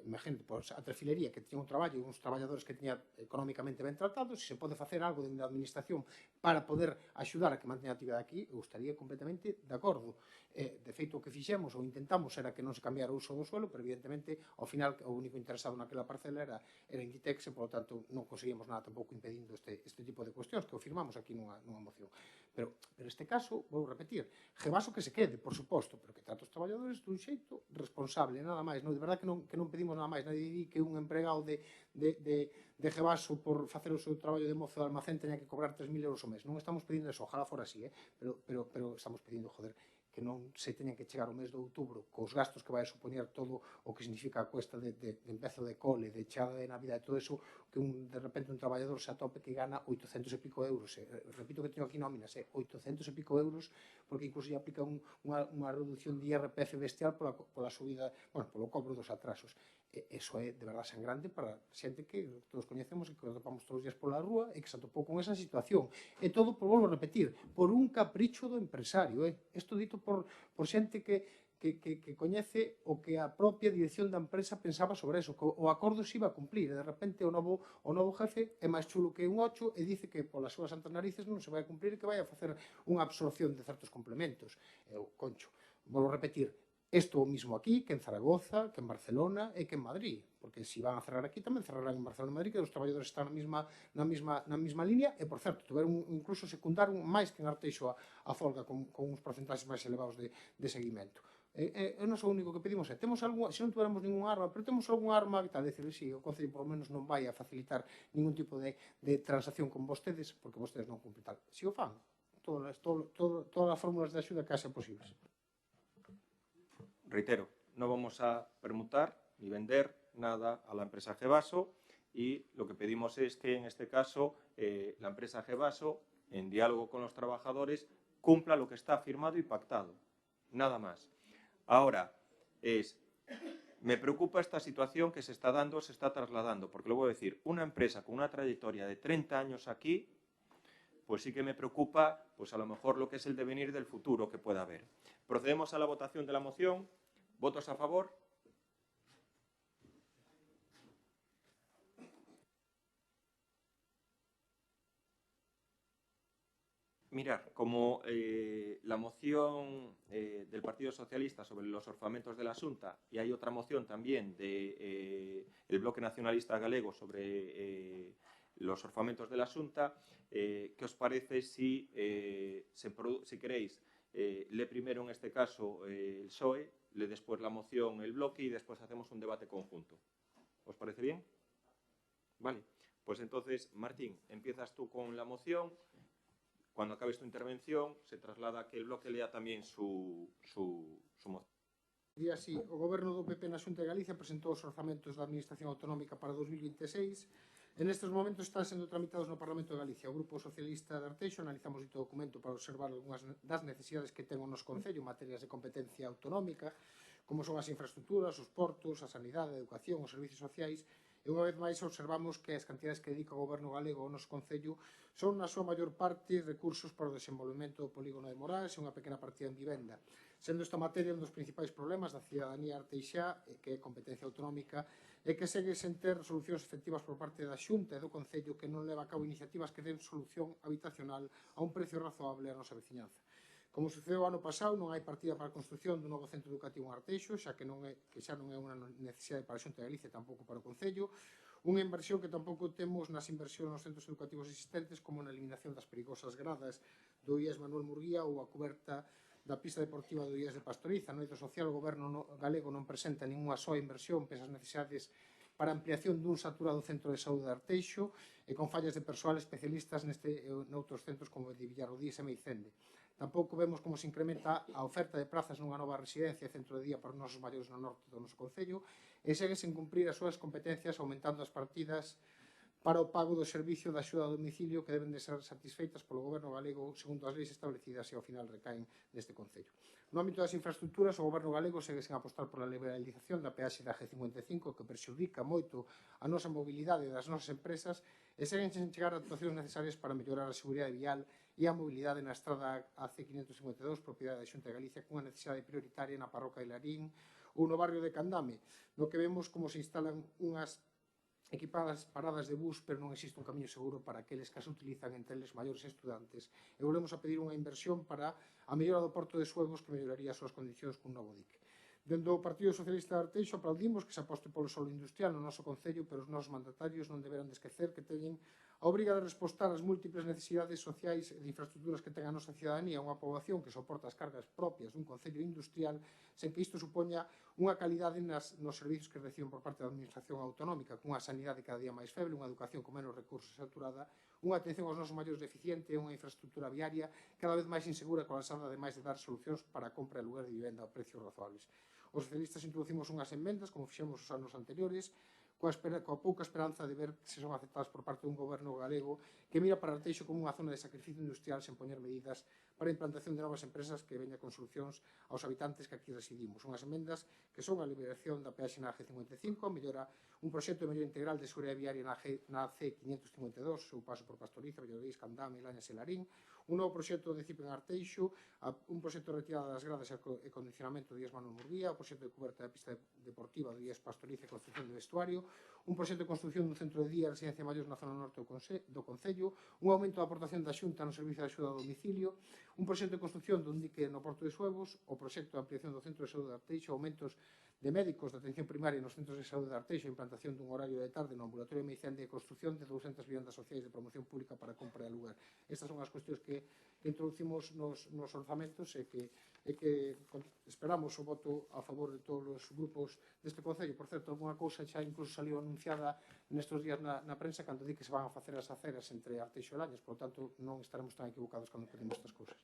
imagínate, pois, a Trefilería que tiña un traballo e uns traballadores que tiña económicamente ben tratados, se se pode facer algo dentro da administración para poder axudar a que manteña a actividade aquí, eu estaría completamente de acordo. De feito, o que fixemos ou intentamos era que non se cambiara o uso do suelo, pero evidentemente, ao final, o único interesado naquela parcela era Inditex e, por lo tanto, non conseguimos nada tampouco impedindo este tipo de cuestións que o firmamos aquí nunha moción. Pero este caso, vou repetir, Gevaso que se quede, por suposto, pero que trata os traballadores dun xeito responsable, nada máis. De verdad que non pedimos nada máis. Nadie di que un empregado de Gevaso por facer o seu traballo de mozo de almacén teña que cobrar 3.000 euros ao mes. Non estamos pedindo eso, ojalá fora así, pero estamos pedindo, joder, que non se teñen que chegar ao mes de outubro cos gastos que vai a supoñer todo o que significa a cuesta de empezo de cole, de chegada de Navidad e todo eso, que de repente un traballador se atope que gana 800 e pico euros. Repito que teño aquí nóminas, 800 e pico euros, porque incluso lle aplica unha reducción de IRPF bestial pola subida, bueno, polo cobro dos atrasos. Eso é de verdade sangrante para xente que todos coñecemos e que atopamos todos os días pola rúa e que se atopou con esa situación. E todo, por volvo a repetir, por un capricho do empresario. Isto dito por xente que coñece o que a propia dirección da empresa pensaba sobre eso, que o acordo se iba a cumplir, e de repente o novo jefe é máis chulo que un 8 e dice que polas súas santas narices non se vai a cumplir e que vai a facer unha absorción de certos complementos. Concho, volvo a repetir, isto o mismo aquí, que en Zaragoza, que en Barcelona e que en Madrid, porque se van a cerrar aquí tamén cerrarán en Barcelona e Madrid, que os traballadores están na mesma línea, e por certo, tuveron incluso secundaron máis que en Arteixo a folga con uns porcentaxes máis elevados de seguimento. É o noso único que pedimos, temos algún, se non tuveramos ningún arma, pero temos algún arma que tal, decir, si, o Concello por lo menos non vai a facilitar ningún tipo de transacción con vostedes, porque vostedes non cumplen tal. Si o fan, todas as fórmulas de axuda que haxa posibles. Reitero, no vamos a permutar ni vender nada a la empresa Gevaso y lo que pedimos es que en este caso la empresa Gevaso, en diálogo con los trabajadores, cumpla lo que está firmado y pactado. Nada más. Ahora, me preocupa esta situación que se está dando, se está trasladando, porque lo voy a decir, una empresa con una trayectoria de 30 años aquí, pues sí que me preocupa, pues a lo mejor lo que es el devenir del futuro que pueda haber. Procedemos a la votación de la moción. ¿Votos a favor? Mirar, como la moción del Partido Socialista sobre los orzamentos de la Xunta y hay otra moción también del Bloque Nacionalista Galego sobre los orzamentos de la Xunta, ¿qué os parece si queréis lee primero en este caso el PSOE, lee después la moción el Bloque y después hacemos un debate conjunto? ¿Os parece bien? Vale, pues entonces, Martín, empiezas tú con la moción. Cuando acabes tu intervención, se traslada a que el Bloque lea también su moción. Día así, o Goberno do PP na Xunta de Galicia presentou os orzamentos da Administración Autonómica para 2026. En estes momentos están sendo tramitados no Parlamento de Galicia. O Grupo Socialista de Arteixo analizamos dito documento para observar algunhas das necesidades que ten o noso Concello en materias de competencia autonómica, como son as infraestructuras, os portos, a sanidade, a educación, os servicios sociais, e unha vez máis observamos que as cantidades que dedica o Goberno galego ao noso Concello son na súa maior parte recursos para o desenvolvemento do polígono de Moraes e unha pequena partida en vivenda, sendo esta materia un dos principais problemas da cidadanía arteixá, que é competencia autonómica, e que segue sen ter solucións efectivas por parte da Xunta e do Concello, que non leva a cabo iniciativas que den solución habitacional a un precio razoable á nosa veciñanza. Como sucedeu ano pasado, non hai partida para a construción dun novo centro educativo en Arteixo, xa que xa non é unha necesidade para a Xunta de Galicia, tampouco para o Concello, unha inversión que tampouco temos nas inversións nos centros educativos existentes, como na eliminación das perigosas gradas do IES Manuel Murguía ou a coberta da pista deportiva do IES de Pastoriza. No eido social, o Goberno galego non presenta ninguna soa inversión pesas necesidades para a ampliación dun saturado centro de saúde de Arteixo e con fallas de persoal especialistas noutros centros como de Villarrodís e Meicende. Tampouco vemos como se incrementa a oferta de prazas nunha nova residencia e centro de día para os nosos maiores no norte do noso Concello e segue sen cumprir as súas competencias aumentando as partidas para o pago do servicio de axuda a domicilio que deben de ser satisfeitas polo Goberno galego segundo as leis establecidas e ao final recaen neste Concello. No ámbito das infraestructuras, o Goberno galego segue sen apostar pola liberalización da peaxe da G55 que perxudica moito a nosa mobilidade das nosas empresas e seguen sen chegar a actuacións necesarias para mellorar a seguridade vial e a mobilidade na estrada AC552, propiedade da Xunta de Galicia, cunha necesidade prioritaria na parroquia de Larín ou no barrio de Candame, no que vemos como se instalan unhas equipadas paradas de bus, pero non existe un camiño seguro para aqueles que as utilizan, entre eles maiores estudantes, e volvemos a pedir unha inversión para a mellora do porto de Suevos que melloraría as súas condicións cun novo dique. Dentro do Partido Socialista de Arteixo aplaudimos que se aposte polo solo industrial no noso Concello, pero os nosos mandatarios non deberán de esquecer que teñen A obriga de respostar ás múltiples necesidades sociais e de infraestructuras que ten a nosa cidadanía, unha poboación que soporta as cargas propias dun concello industrial, sen que isto supoña unha calidade nos servizos que reciben por parte da administración autonómica, cunha sanidade cada día máis feble, unha educación con menos recursos saturada, unha atención aos nosos maiores deficiente e unha infraestructura viaria cada vez máis insegura e colapsada, ademais de dar solucións para a compra e aluguer de vivenda a precios razoables. Os socialistas introducimos unhas enmendas, como fixemos os anos anteriores, coa pouca esperanza de ver se son aceptadas por parte dun goberno galego que mira para Arteixo como unha zona de sacrificio industrial sen poñer medidas para a implantación de novas empresas que veña con solucións aos habitantes que aquí residimos. Unhas emendas que son a liberación da peaxe na G55, mellora un proxecto de mellora integral de seguridade viaria na C552, seu paso por Pastoriza, Valladolid, Candame, Lañas e Larín, un novo proxecto de CIP en Arteixo, un proxecto de retirada das gradas e condicionamento do IES Manuel Murguía, o proxecto de coberta da pista deportiva do IES Pastoriza e construcción de vestuario, un proxecto de construcción dun centro de día e residencia maiores na zona norte do Concello, un aumento da aportación da Xunta no servicio de axuda a domicilio, un proxecto de construcción dun dique no Porto de Suevos, o proxecto de ampliación do Centro de Saúde de Arteixo, aumentos de médicos de atención primaria nos centros de saúde de Arteixo, implantación dun horario de tarde no ambulatorio de medicina e construcción de 200 vivendas sociais de promoción pública para compra e alugar. Estas son as cuestións que introducimos nos orzamentos e que esperamos o voto a favor de todos os grupos deste Concello. Por certo, alguna cousa xa incluso saliu anunciada nestes días na prensa cando di que se van a facer as aceras entre Arteixo e Lañas, por tanto non estaremos tan equivocados cando pedimos estas cousas.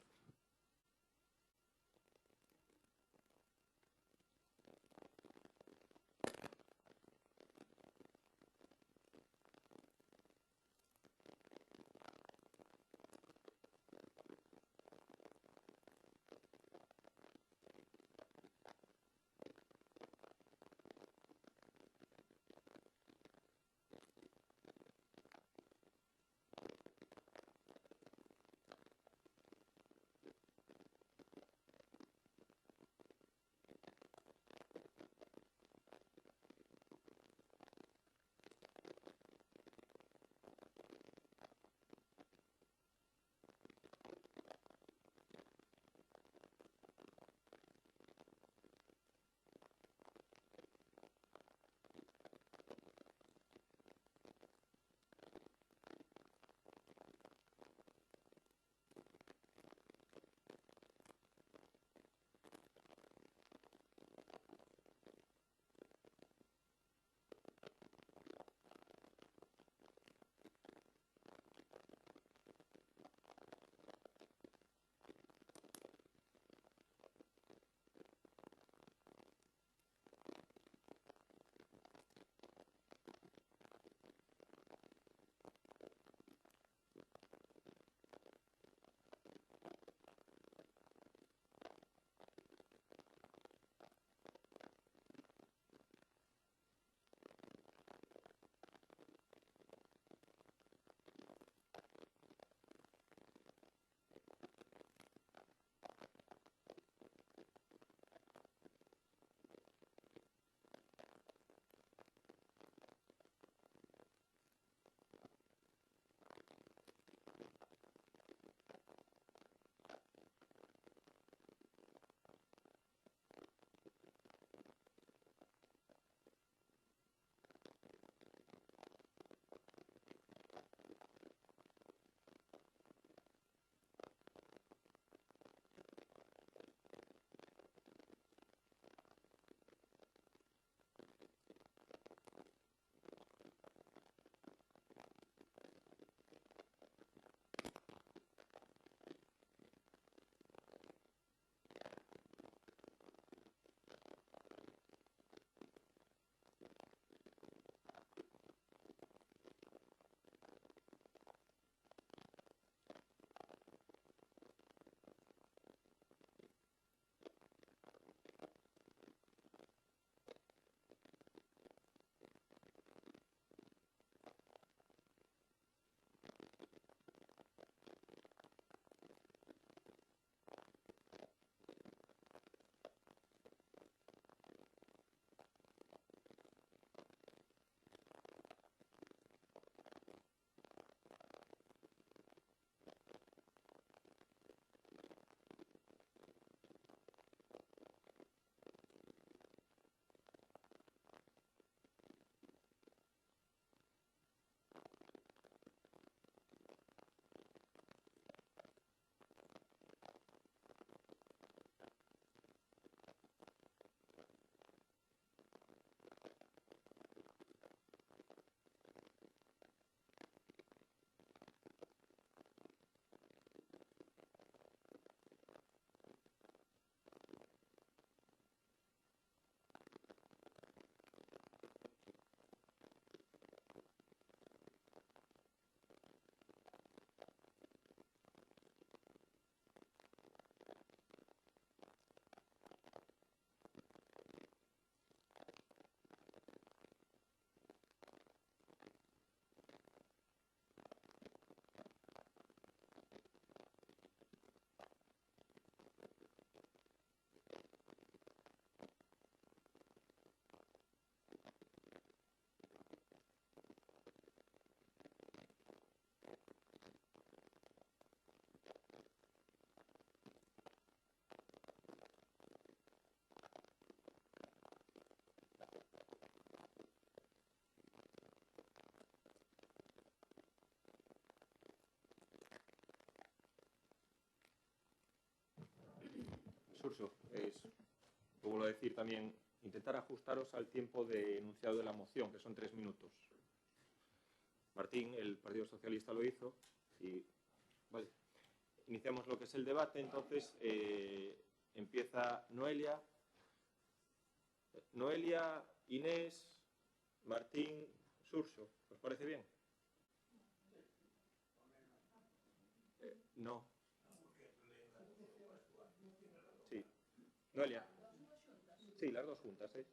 Xurxo, como vuelvo a decir también, intentar ajustaros al tiempo de enunciado de la moción, que son 3 minutos. Martín, el Partido Socialista, lo hizo y, vale, iniciamos lo que es el debate. Entonces empieza Noelia, Inés, Martín, Xurxo. ¿Os parece bien? No. Sí. Noelia. Sí, las dos juntas, sí.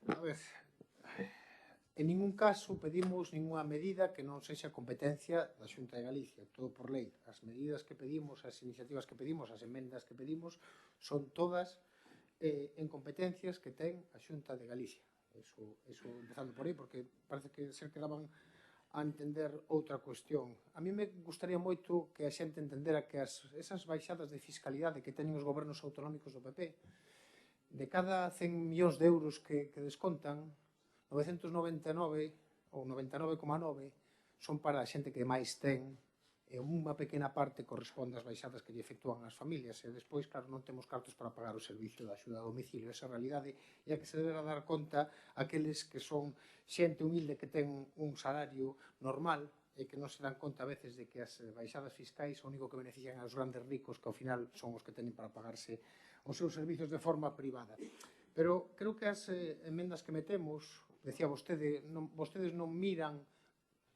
A ver, en ningún caso pedimos ninguna medida que non sexa competencia da Xunta de Galicia, todo por lei. As medidas que pedimos, as iniciativas que pedimos, as emendas que pedimos, son todas en competencias que ten a Xunta de Galicia. Eso empezando por aí, porque parece que se quedaban a entender outra cuestión. A mí me gustaría moito que a xente entendera que esas baixadas de fiscalidade que teñen os gobernos autonómicos do PP, de cada 100 millóns de euros que descontan, 999 ou 99,9 son para a xente que máis ten e unha pequena parte corresponde ás baixadas que lle efectúan as familias e despois, claro, non temos cartos para pagar o servicio da axuda a domicilio. Esa realidade é a que se debe dar conta aqueles que son xente humilde que ten un salario normal e que non se dan conta a veces de que as baixadas fiscais o único que benefician aos grandes ricos, que ao final son os que teñen para pagarse os seus servicios de forma privada. Pero creo que as emendas que metemos, decía vostede, vostedes non miran,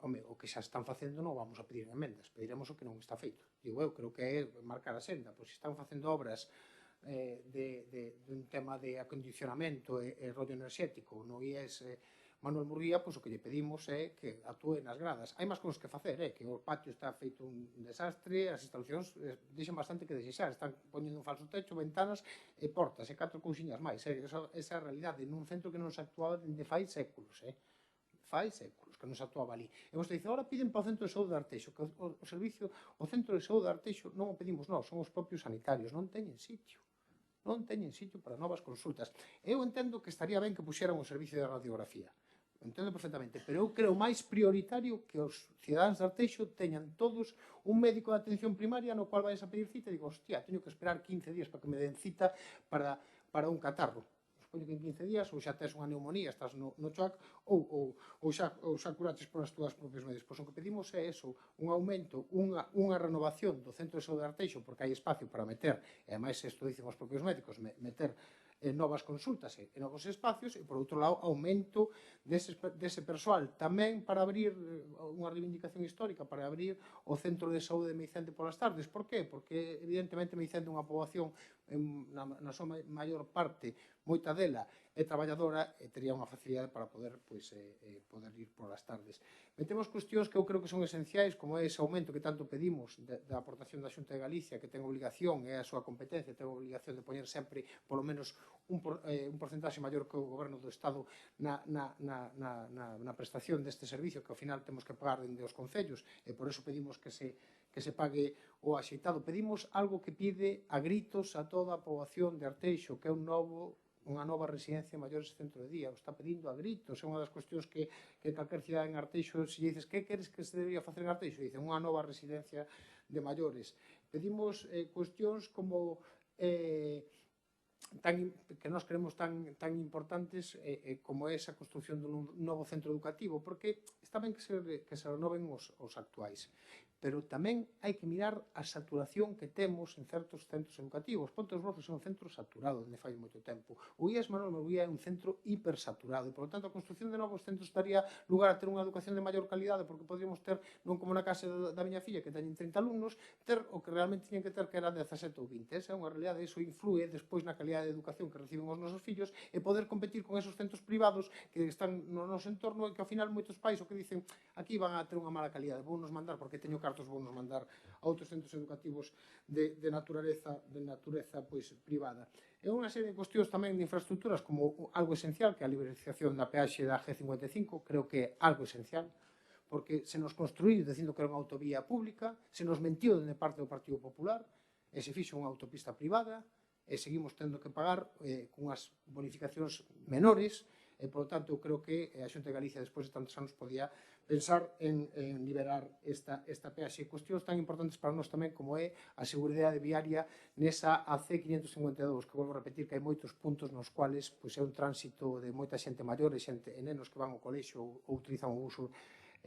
home, o que xa están facendo non vamos a pedir emendas, pediremos o que non está feito. Digo, eu creo que é marcar a senda, pois se están facendo obras dun tema de acondicionamento e rollo enerxético no IES Manuel Murguía, pois o que lle pedimos é que actúe nas gradas. Hai máis cousas que facer, que o patio está feito un desastre, as instalacións deixan bastante que desexar, están poñendo un falso techo, ventanas e portas, e 4 cousiñas máis. Esa é a realidade nun centro que non se actuaba dende fai séculos, fai séculos que non se actuaba ali. E vostede dice, ahora piden para o centro de saúde de Arteixo, que o servicio, o centro de saúde de Arteixo non o pedimos nós, son os propios sanitarios, non teñen sitio. Non teñen sitio para novas consultas. Eu entendo que estaría ben que puxeran o servicio de radiografía. Entendo perfectamente, pero eu creo máis prioritario que os cidadáns de Arteixo teñan todos un médico de atención primaria no cual vais a pedir cita e digo, hostia, teño que esperar 15 días para que me den cita para un catarro. Supoño que en 15 días ou xa tes unha neumonía, estás no choac ou xa curaches por as túas propios medios. Pois o que pedimos é eso, un aumento, unha renovación do centro de saúde de Arteixo porque hai espacio para meter, e ademais isto dicen os propios médicos, meter novas consultas e novos espacios e, por outro lado, aumento dese persoal. Tamén para abrir unha reivindicación histórica, para abrir o Centro de Saúde de Meicende polas tardes. Por qué? Porque, evidentemente, Meicende é unha poboación na súa maior parte, moita dela é traballadora e tería unha facilidade para poder ir polas tardes. Metemos cuestións que eu creo que son esenciais, como é ese aumento que tanto pedimos da aportación da Xunta de Galicia, que ten obligación, é a súa competencia, ten obligación de poñer sempre, polo menos, un porcentaxe maior que o Goberno do Estado na prestación deste servicio, que ao final temos que pagar dende os concellos, e por eso pedimos que se pague o axeitado. Pedimos algo que pide a gritos a toda a poboación de Arteixo, que é unha nova residencia de maiores centro de día. O está pedindo a gritos. É unha das cuestións que calquer cidade en Arteixo, se dices que queres que se debería facer en Arteixo, dicen unha nova residencia de maiores. Pedimos cuestións como que nós creemos tan importantes como é esa construcción dun novo centro educativo, porque está ben que se renoven os actuais, pero tamén hai que mirar a saturación que temos en certos centros educativos. Pontes Rozas é un centro saturado dende fai moito tempo. O IES Manuel Murguía é un centro hipersaturado e, por lo tanto, a construcción de novos centros daría lugar a ter unha educación de maior calidade, porque podríamos ter, non como na casa da miña filla, que teñen 30 alumnos, ter o que realmente tiñen que ter, que era 17 ou 20. Esa é unha realidade, iso influe despois na calidade de educación que reciben os nosos fillos e poder competir con esos centros privados que están no noso entorno e que, ao final, moitos pais o que dicen, aquí van a ter unha mala calidade, vou nos mandar porque teño cartos, vou nos mandar a outros centros educativos de natureza privada. E unha serie de cuestións tamén de infraestructuras como algo esencial, que é a liberalización da peaxe da G55, creo que é algo esencial, porque se nos construíu dicindo que era unha autovía pública, se nos mentiu de parte do Partido Popular, e se fixo unha autopista privada, e seguimos tendo que pagar con unhas bonificacións menores, e, por lo tanto, eu creo que a Xunta de Galicia, despois de tantos anos, podía pensar en liberar esta peaxe. Cuestións tan importantes para nós tamén como é a seguridade viaria nesa AC 552, que volvo a repetir que hai moitos puntos nos cuales é un tránsito de moita xente maior e nenos que van ao colexio ou utilizan o uso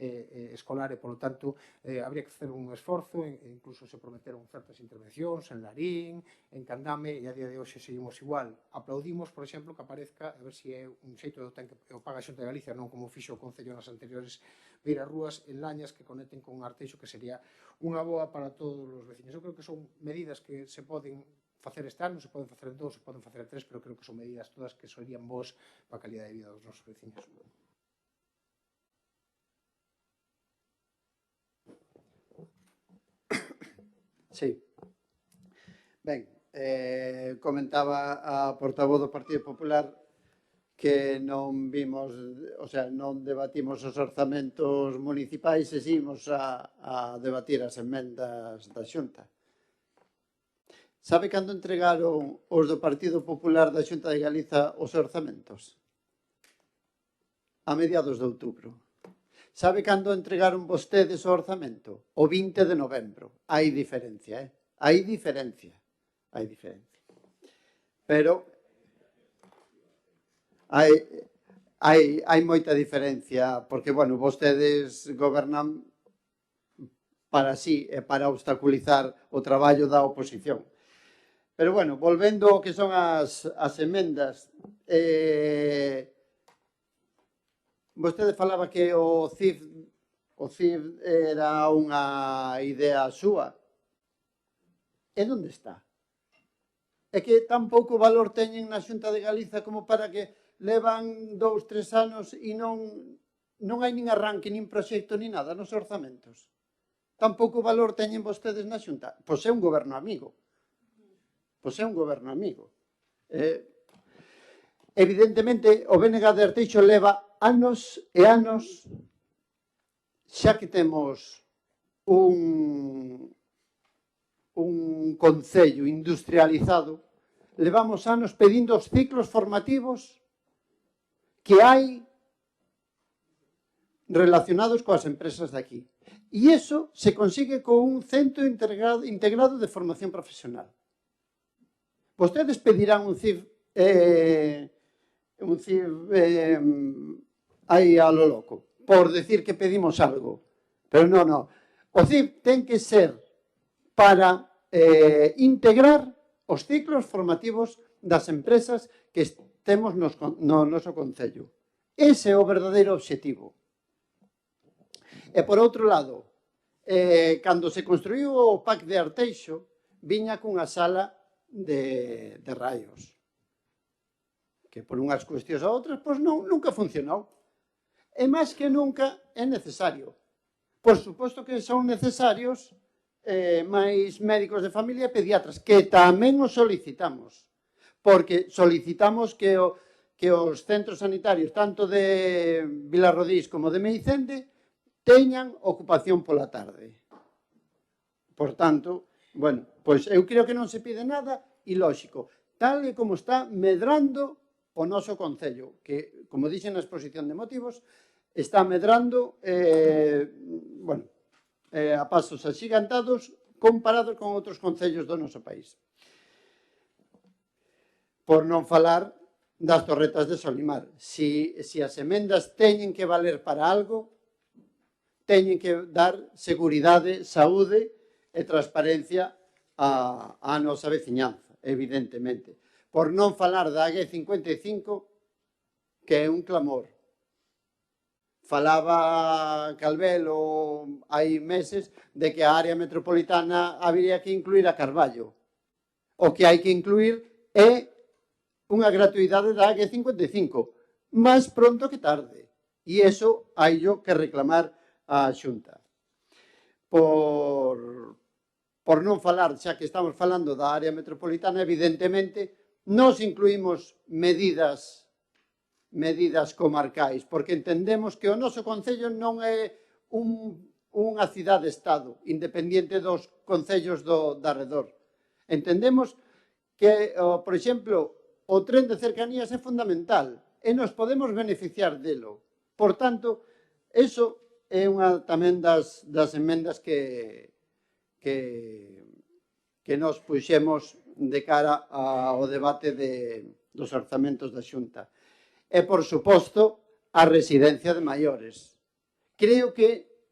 escolar e, polo tanto, habría que facer un esforzo, incluso se prometeron certas intervencións en Larín, en Candame, e a día de hoxe seguimos igual. Aplaudimos, por exemplo, que aparezca, a ver se é un xeito do ten que o paga a Xunta de Galicia, non como fixo o Concello nas anteriores beirarrúas en Lañas que conecten con Arteixo, que sería unha boa para todos os veciños. Eu creo que son medidas que se poden facer este ano, se poden facer en 2, se poden facer en 3, pero creo que son medidas todas que serían boas para a calidad de vida dos nosos veciños. Sí. Ben, comentaba a portavoz do Partido Popular que non vimos, o sea, non debatimos os orzamentos municipais e ximos a debatir as emendas da Xunta. Sabe cando entregaron os do Partido Popular da Xunta de Galiza os orzamentos? A mediados de outubro. Sabe cando entregaron vostedes o orzamento? O 20 de novembro. Hai diferencia, Hai diferencia. Hai diferencia. Pero hai moita diferencia, porque, bueno, vostedes gobernan para sí e para obstaculizar o traballo da oposición. Pero, bueno, volvendo ao que son as emendas, vostede falaba que o CIF era unha idea súa. E onde está? É que tan pouco valor teñen na Xunta de Galiza como para que levan 2, 3 anos e non hai nin arranque, nin proxecto, nin nada nos orzamentos. Tan pouco valor teñen vostedes na Xunta. Pois é un goberno amigo. Evidentemente, o BNG de Arteixo leva anos e anos, xa que temos un concello industrializado, levamos anos pedindo os ciclos formativos que hai relacionados coas empresas de aquí. E iso se consigue con un centro integrado de formación profesional. Vostedes pedirán un CIF aí a lo loco, por decir que pedimos algo. Pero non. O CIF ten que ser para integrar os ciclos formativos das empresas que temos no noso concello. Ese é o verdadeiro obxectivo. E por outro lado, cando se construiu o PAC de Arteixo, viña cunha sala de raios, que por unhas cuestións a outras, pois nunca funcionou. E máis que nunca é necesario. Por suposto que son necesarios máis médicos de familia e pediatras, que tamén os solicitamos, porque solicitamos que os centros sanitarios, tanto de Vilarrodís como de Meicende, teñan ocupación pola tarde. Por tanto, bueno, pois eu creo que non se pide nada ilóxico, tal e como está medrando o noso concello, que, como dixen na exposición de motivos, está medrando, bueno, a pasos axigantados comparados con outros concellos do noso país. Por non falar das torretas de Solimar. Si as emendas teñen que valer para algo, teñen que dar seguridade, saúde e transparencia á nosa veciñanza, evidentemente. Por non falar da AG55, que é un clamor. Falaba Calvelo hai meses de que a área metropolitana habería que incluir a Carballo. O que hai que incluir é unha gratuidade da AG55, máis pronto que tarde. E iso hai que reclamar á Xunta. Por non falar, xa que estamos falando da área metropolitana, evidentemente, nos incluímos medidas comarcais, porque entendemos que o noso concello non é unha cidade-estado, independiente dos concellos do arredor. Entendemos que, por exemplo, o tren de cercanías é fundamental e nos podemos beneficiar delo. Por tanto, eso é unha tamén das emendas que nos puxemos de cara ao debate dos orzamentos da Xunta. E, por suposto, a residencia de maiores. Creo que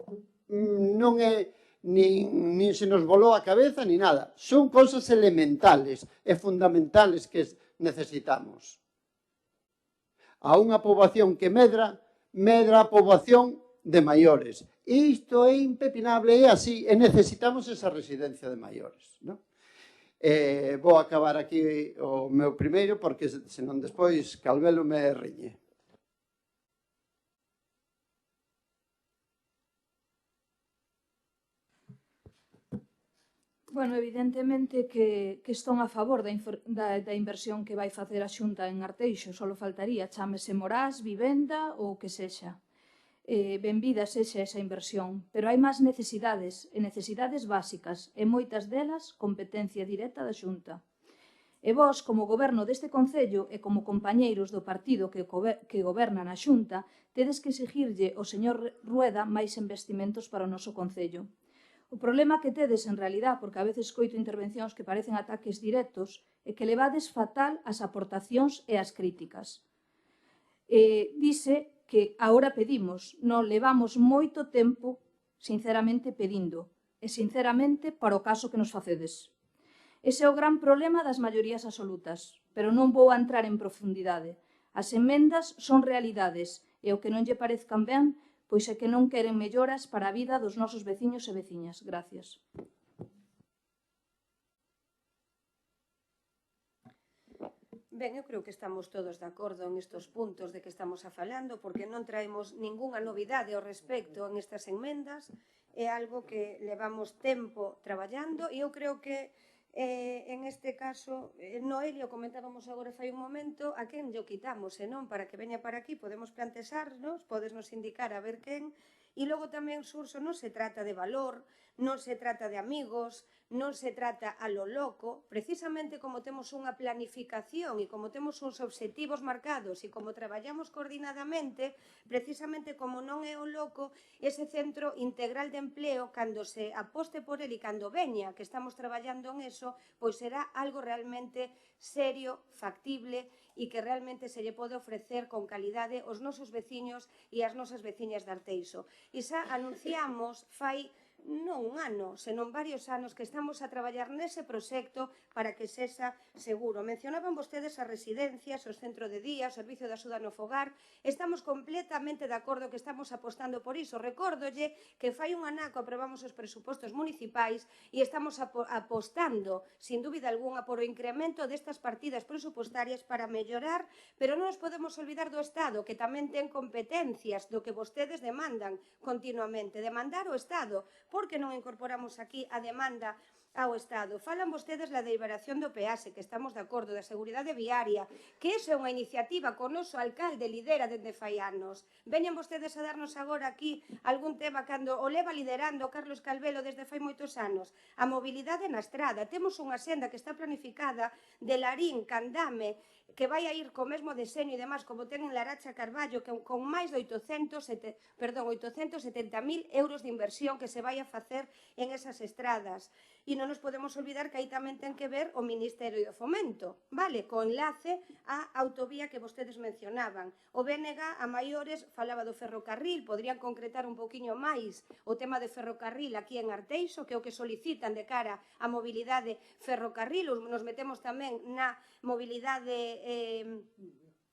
non é nin se nos volou a cabeza ni nada. Son cousas elementales e fundamentales que necesitamos. A unha poboación que medra a poboación de maiores. E isto é impepinable, é así, e necesitamos esa residencia de maiores. Vou acabar aquí o meu primeiro, porque senón despois Calvelo me riñe. Bueno, evidentemente que estón a favor da inversión que vai facer a Xunta en Arteixo, só faltaría, chámese Morás, Vivenda ou que sexa. Benvida sexa esa inversión, pero hai máis necesidades, e necesidades básicas, e moitas delas competencia directa da Xunta. E vós, como goberno deste Concello e como compañeiros do partido que goberna na Xunta, tedes que exigirlle ao señor Rueda máis investimentos para o noso Concello. O problema que tedes, en realidad, porque a veces coito intervencións que parecen ataques directos, é que levades fatal as aportacións e as críticas. Dice que agora pedimos, non levamos moito tempo, sinceramente, pedindo, e sinceramente para o caso que nos facedes. Ese é o gran problema das maiorías absolutas, pero non vou a entrar en profundidade. As emendas son realidades, e o que non lle parezcan ben, pois é que non queren melloras para a vida dos nosos veciños e veciñas. Gracias. Ben, eu creo que estamos todos de acordo en estes puntos de que estamos a falando, porque non traemos ningunha novidade ao respecto en estas enmendas, é algo que levamos tempo traballando, e eu creo que en este caso, Noelia, comentábamos agora fai un momento, a quen lle quitamos, senón para que veña para aquí, podemos plantexarnos, podesnos indicar a ver quen, e logo tamén, Surso, non se trata de valor, non se trata de amigos, non se trata a lo loco, precisamente como temos unha planificación e como temos uns obxectivos marcados e como traballamos coordinadamente, precisamente como non é o loco, ese centro integral de empleo, cando se aposte por ele e cando veña que estamos traballando en eso, pois será algo realmente serio, factible e que realmente se lle pode ofrecer con calidade aos nosos veciños e ás nosas veciñas de Arteixo. E xa anunciamos fai non un ano, senón varios anos que estamos a traballar nese proxecto para que sexa seguro. Mencionaban vostedes as residencias, os centros de día, o servicio de axuda no fogar. Estamos completamente de acordo que estamos apostando por iso. Recórdolle que fai un anaco aprobamos os presupostos municipais e estamos apostando, sin dúbida algunha, por o incremento destas partidas presupostarias para mellorar, pero non nos podemos olvidar do Estado, que tamén ten competencias do que vostedes demandan continuamente. Demandar o Estado. Por que non incorporamos aquí a demanda ao Estado? Falan vostedes da deliberación do peaxe, que estamos de acordo, da seguridade viaria, que iso é unha iniciativa que o noso alcalde lidera dende fai anos. Veñen vostedes a darnos agora aquí algún tema cando o leva liderando Carlos Calvelo desde fai moitos anos. A mobilidade na estrada. Temos unha senda que está planificada de Larín, Candame, que vai a ir co mesmo deseño e demás como ten en Laracha Carballo, que con máis de 870.000 euros de inversión que se vai a facer en esas estradas. E non nos podemos olvidar que aí tamén ten que ver o Ministerio do Fomento, vale? Co enlace á autovía que vostedes mencionaban. O BNG a maiores falaba do ferrocarril, podrían concretar un poquinho máis o tema de ferrocarril aquí en Arteixo, que é o que solicitan de cara á mobilidade ferrocarril. Nos metemos tamén na mobilidade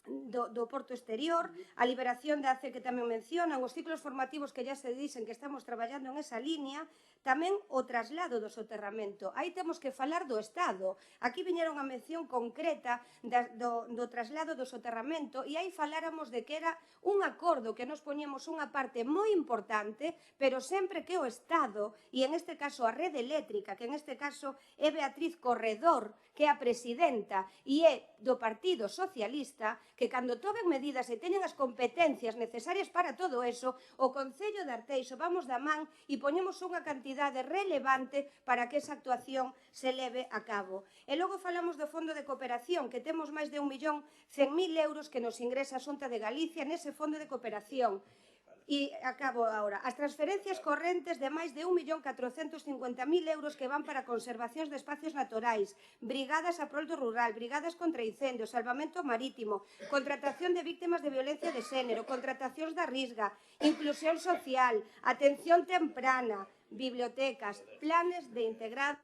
do porto exterior, a liberación da ACE que tamén mencionan, os ciclos formativos que ya se dicen que estamos traballando en esa línea, tamén o traslado do soterramento. Aí temos que falar do Estado. Aquí viñeron a mención concreta do traslado do soterramento e aí faláramos de que era un acordo que nos poñemos unha parte moi importante, pero sempre que o Estado, e en este caso a rede eléctrica, que en este caso é Beatriz Corredor, que é a presidenta e é do Partido Socialista, que cando tomen medidas e teñen as competencias necesarias para todo eso, o Concello de Arteixo vamos da man e poñemos unha cantidade relevante para que esa actuación se leve a cabo. E logo falamos do Fondo de Cooperación, que temos máis de 1.100.000 euros que nos ingresa a Xunta de Galicia nese Fondo de Cooperación. E acabo agora. As transferencias correntes de máis de 1.450.000 euros que van para conservacións de espacios naturais, brigadas a prol do rural, brigadas contra incendios, salvamento marítimo, contratación de víctimas de violencia de xénero, contratacións da Risga, inclusión social, atención temprana, bibliotecas, planes de integrado.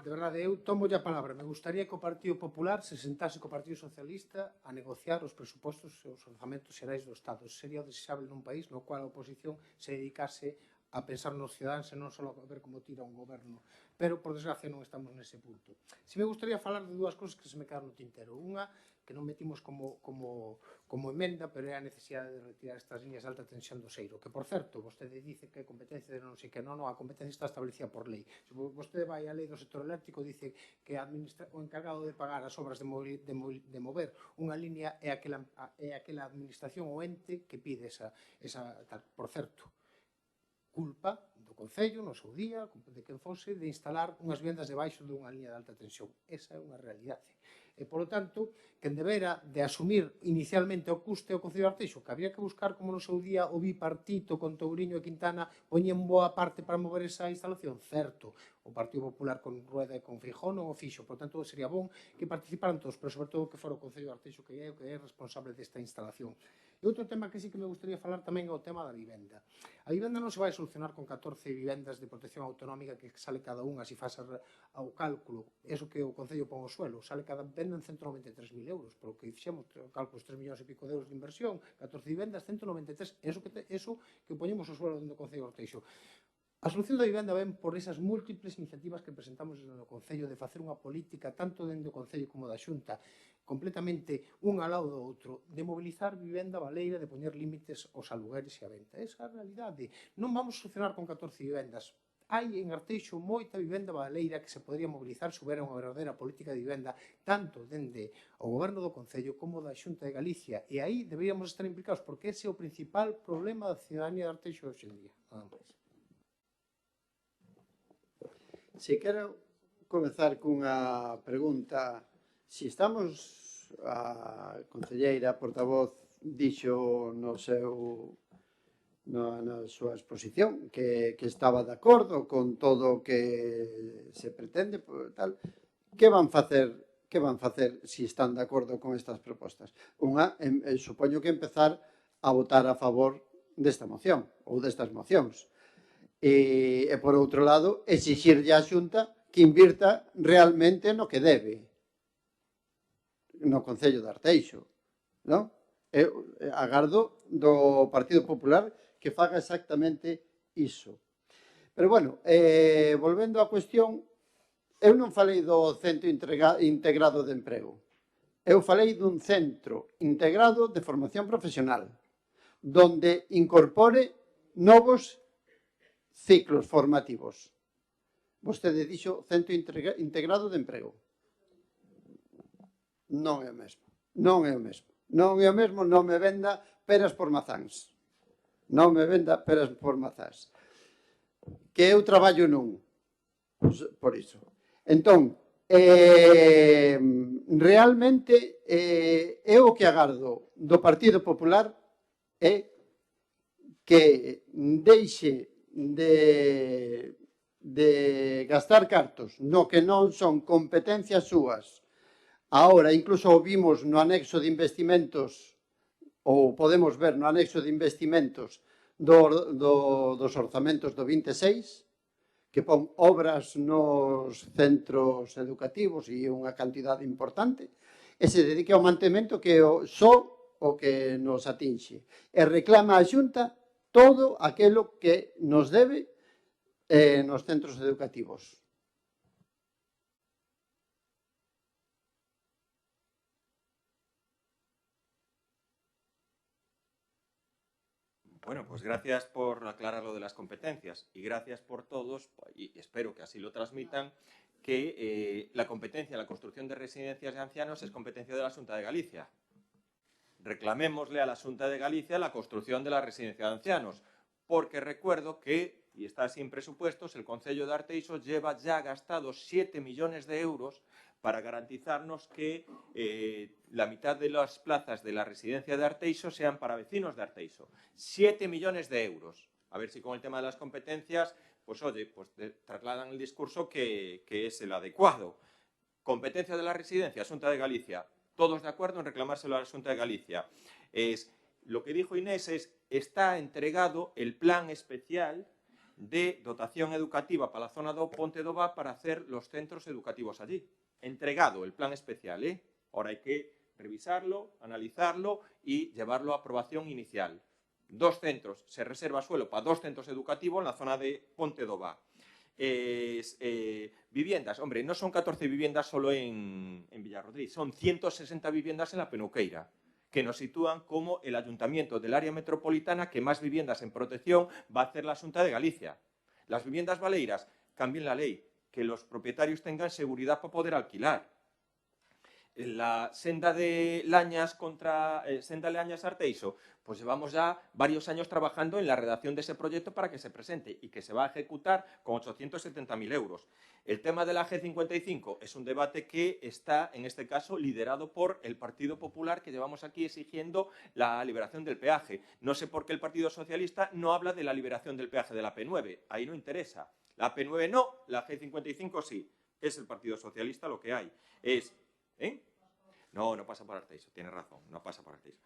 de verdade, eu tomo a palabra. Me gustaría que o Partido Popular se sentase co Partido Socialista a negociar os presupostos e os orzamentos xerais do Estado. Sería o desexable nun país no cual a oposición se dedicase a pensar nos cidadáns e non só a ver como tira un goberno. Pero, por desgracia, non estamos nese punto. Si me gustaría falar de dúas cosas que se me quedan no tintero. Unha, que non metimos como emenda, pero é a necesidade de retirar estas líneas de alta tensión do Seiro. Que, por certo, vostede dice que é competencia de non sei que, non, a competencia está establecida por lei. Se vostede vai á lei do sector eléctrico, dice que o encargado de pagar as obras de mover unha línea é aquela administración ou ente que pide esa tal. Por certo, culpa do Concello, no seu día, de quen fose, de instalar unhas vivendas debaixo dunha liña de alta tensión. Esa é unha realidade. E, polo tanto, quen debera de asumir inicialmente o custe ao Concello de Arteixo, que habría que buscar como no seu día o bipartito con Touriño e Quintana poñen boa parte para mover esa instalación, certo. O Partido Popular con Rueda e con Feijóo non o fixo, por tanto, sería bon que participaran todos, pero sobre todo que fora o Concello de Arteixo que é responsable desta instalación. E outro tema que sí que me gustaría falar tamén é o tema da vivenda. A vivenda non se vai solucionar con 14 vivendas de protección autonómica que sale cada unha, se faz ao cálculo, eso que o Concello pon ao suelo, sale cada vivenda en 193.000 euros, pero que fixemos cálculos 3 millóns e pico de euros de inversión, 14 vivendas, 193, eso que poñemos ao suelo dentro do Concello de Arteixo. A solución da vivenda ven por esas múltiples iniciativas que presentamos desde o Concello de facer unha política tanto dentro do Concello como da Xunta completamente un ao lado do outro, de mobilizar vivenda baleira, de poñer límites aos alugueres e a venta. Esa é a realidade. Non vamos a solucionar con 14 vivendas. Hai en Arteixo moita vivenda baleira que se podría mobilizar se houbera unha verdadeira política de vivenda tanto dende o goberno do Concello como da Xunta de Galicia, e aí deberíamos estar implicados porque ese é o principal problema da ciudadanía de Arteixo hoxe en día. Nada máis. Si quero comezar cunha pregunta. Si estamos, a concelleira portavoz dixo na súa exposición que estaba de acordo con todo o que se pretende, tal. Que van facer si están de acordo con estas propostas? Unha, supoño que empezar a votar a favor desta moción ou destas mocións. E, por outro lado, exixirlle á Xunta que invirta realmente no que debe no Concello de Arteixo, non? Eu agardo do Partido Popular que faga exactamente iso. Pero, bueno, volvendo á cuestión, eu non falei do Centro Integrado de Emprego. Eu falei dun centro integrado de formación profesional, donde incorpore novos ciclos formativos. Vostede dixo Centro Integrado de Emprego. Non é o mesmo. Non é o mesmo. Non é o mesmo, non me venda peras por mazáns. Non me venda peras por mazáns. Que eu traballo nun. Por iso. Entón, realmente, eu o que agardo do Partido Popular é que deixe de gastar cartos no que non son competencias súas. Ahora, incluso vimos no anexo de investimentos, ou podemos ver no anexo de investimentos dos orzamentos do 26, que pon obras nos centros educativos e unha cantidade importante, e se dedica ao mantemento que é só o que nos atinxe. E reclama a Xunta todo aquilo que nos debe nos centros educativos. Bueno, pues gracias por aclarar lo de las competencias y gracias por todos, y espero que así lo transmitan, que la competencia en la construcción de residencias de ancianos es competencia de la Xunta de Galicia. Reclamémosle a la Xunta de Galicia la construcción de la residencia de ancianos, porque recuerdo que, y está sin presupuestos, el Concello de Arteixo lleva ya gastados 7 millones de euros para garantizarnos que la mitad de las plazas de la residencia de Arteixo sean para vecinos de Arteixo. 7 millones de euros. A ver si con el tema de las competencias, pues oye, pues trasladan el discurso que es el adecuado. Competencia de la residencia, Xunta de Galicia. Todos de acuerdo en reclamárselo a la Xunta de Galicia. Lo que dijo Inés es, está entregado el plan especial de dotación educativa para a zona do Ponte do Vá para hacer los centros educativos allí. Entregado el plan especial, ¿eh? Ahora hay que revisarlo, analizarlo y llevarlo a aprobación inicial. 2 centros, se reserva suelo para 2 centros educativos en la zona de Ponte do Vá. Viviendas, hombre, no son 14 viviendas solo en Villarrodrín, son 160 viviendas en la Penuqueira, que nos sitúan como el ayuntamiento del área metropolitana que más viviendas en protección va a hacer la Xunta de Galicia. Las viviendas baleiras, cambien la ley, que los propietarios tengan seguridad para poder alquilar. La senda de Lañas contra Senda Lañas Arteixo, pues llevamos ya varios años trabajando en la redacción de ese proyecto para que se presente y que se va a ejecutar con 870.000 euros. El tema de la G55 es un debate que está, en este caso, liderado por el Partido Popular, que llevamos aquí exigiendo la liberación del peaje. No sé por qué el Partido Socialista no habla de la liberación del peaje de la P9. Ahí no interesa. La P9 no, la G55 sí. Es el Partido Socialista lo que hay. No pasa por Arteixo, tiene razón, no pasa por Arteixo.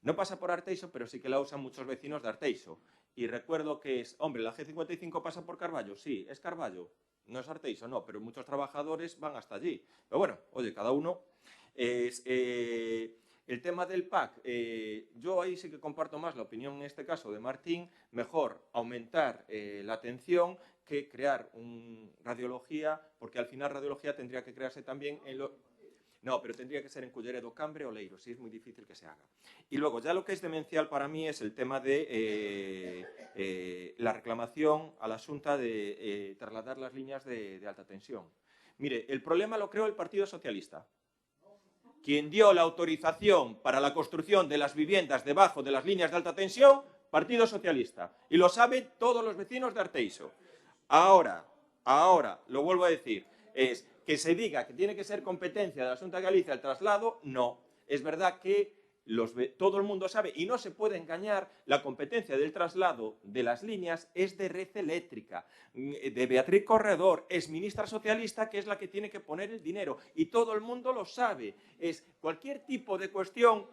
No pasa por Arteixo, pero sí que la usan muchos vecinos de Arteixo. Y recuerdo que hombre, la G55 pasa por Carballo, sí, es Carballo, no es Arteixo, no, pero muchos trabajadores van hasta allí. Pero bueno, oye, cada uno. El tema del PAC, yo ahí sí que comparto más la opinión en este caso de Martín, mejor aumentar la atención que crear radiología, porque al final radiología tendría que crearse también en No, pero tendría que ser en Culleredo, Cambre o Leiro, sí es muy difícil que se haga. Y luego, ya lo que es demencial para mí es el tema de la reclamación a la Xunta de trasladar las líneas de alta tensión. Mire, el problema lo creó el Partido Socialista, quien dio la autorización para la construcción de las viviendas debajo de las líneas de alta tensión, Partido Socialista. Y lo saben todos los vecinos de Arteixo. Ahora, lo vuelvo a decir, es que se diga que tiene que ser competencia de la Xunta de Galicia el traslado, no. Es verdad que todo el mundo sabe, y no se puede engañar, la competencia del traslado de las líneas es de Red Eléctrica, de Beatriz Corredor, es ministra socialista, que es la que tiene que poner el dinero, y todo el mundo lo sabe. Es cualquier tipo de cuestión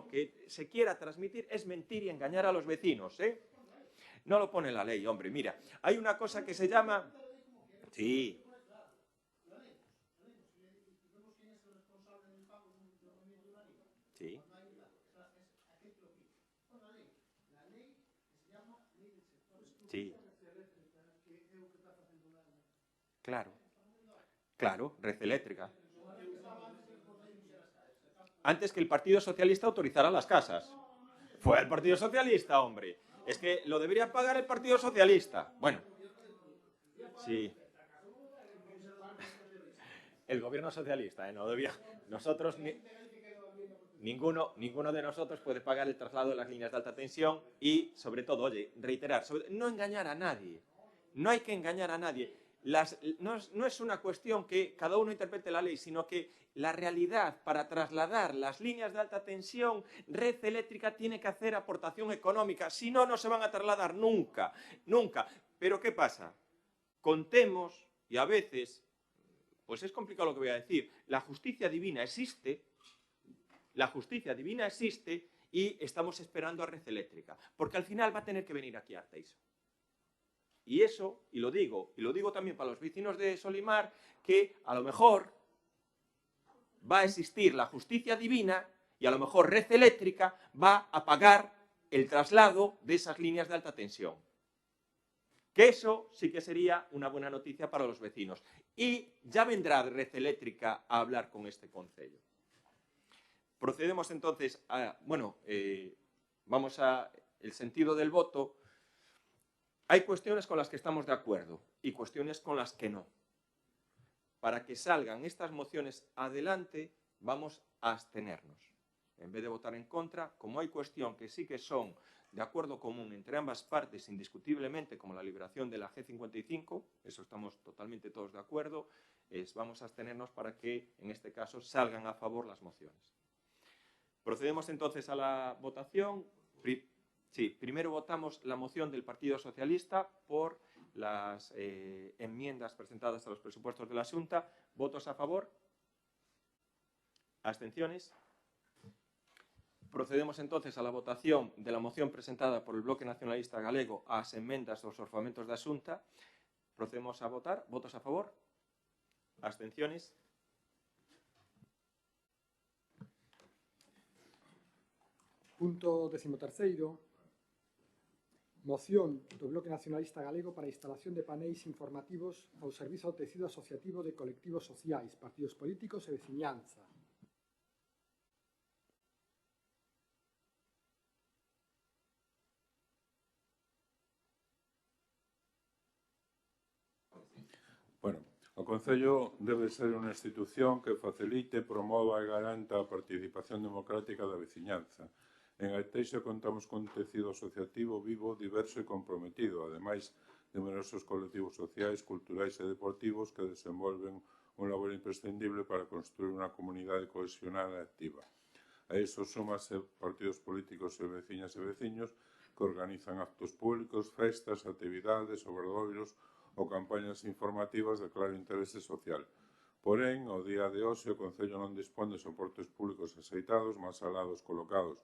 que se quiera transmitir es mentir y engañar a los vecinos, ¿eh? No lo pone la ley, hombre. Mira, hay una cosa que se llama... Sí. Sí. Sí. Claro, Red Eléctrica. Antes que el Partido Socialista autorizara las casas. Fue el Partido Socialista, hombre. Es que lo debería pagar el Partido Socialista. Bueno, sí. El gobierno socialista, no debía. Nosotros, ninguno de nosotros puede pagar el traslado de las líneas de alta tensión y, sobre todo, oye, reiterar, no engañar a nadie. No hay que engañar a nadie. No es una cuestión que cada uno interprete la ley, sino que la realidad, para trasladar las líneas de alta tensión, Red Eléctrica tiene que hacer aportación económica, si no, no se van a trasladar nunca, nunca. Pero ¿qué pasa? Contemos, y a veces, pues es complicado lo que voy a decir, la justicia divina existe y estamos esperando a Red Eléctrica, porque al final va a tener que venir aquí a Arteixo. Y eso, y lo digo también para los vecinos de Solimar, que a lo mejor va a existir la justicia divina y a lo mejor Red Eléctrica va a pagar el traslado de esas líneas de alta tensión. Que eso sí que sería una buena noticia para los vecinos. Y ya vendrá Red Eléctrica a hablar con este concello. Procedemos entonces a, vamos a el sentido del voto. Hay cuestiones con las que estamos de acuerdo y cuestiones con las que no. Para que salgan estas mociones adelante, vamos a abstenernos. En vez de votar en contra, como hay cuestión que sí que son de acuerdo común entre ambas partes, indiscutiblemente, como la liberación de la G55, eso estamos totalmente todos de acuerdo, vamos a abstenernos para que, en este caso, salgan a favor las mociones. Procedemos entonces a la votación. Sí, primero votamos la moción del Partido Socialista por las enmiendas presentadas a los presupuestos de la Xunta. ¿Votos a favor? ¿Abstenciones? Procedemos entonces a la votación de la moción presentada por el Bloque Nacionalista Galego ás enmendas dos orzamentos da Xunta. Procedemos a votar. Votos a favor? Abstenciones? Punto 13º. Moción do Bloque Nacionalista Galego para a instalación de paneis informativos ao servizo ao tecido asociativo de colectivos sociais, partidos políticos e veciñanza. Bueno, o Concello debe ser unha institución que facilite, promova e garanta a participación democrática da veciñanza. En Arteixo contamos cun tecido asociativo vivo, diverso e comprometido, ademais de numerosos colectivos sociais, culturais e deportivos que desenvolven un labor imprescindible para construir unha comunidade cohesionada e activa. A iso súmase partidos políticos e veciñas e veciños que organizan actos públicos, festas, actividades, obradoiros ou campañas informativas de claro interese social. Porén, ao día de hoxe, o Concello non dispón de soportes públicos aceitados, máis alá dos colocados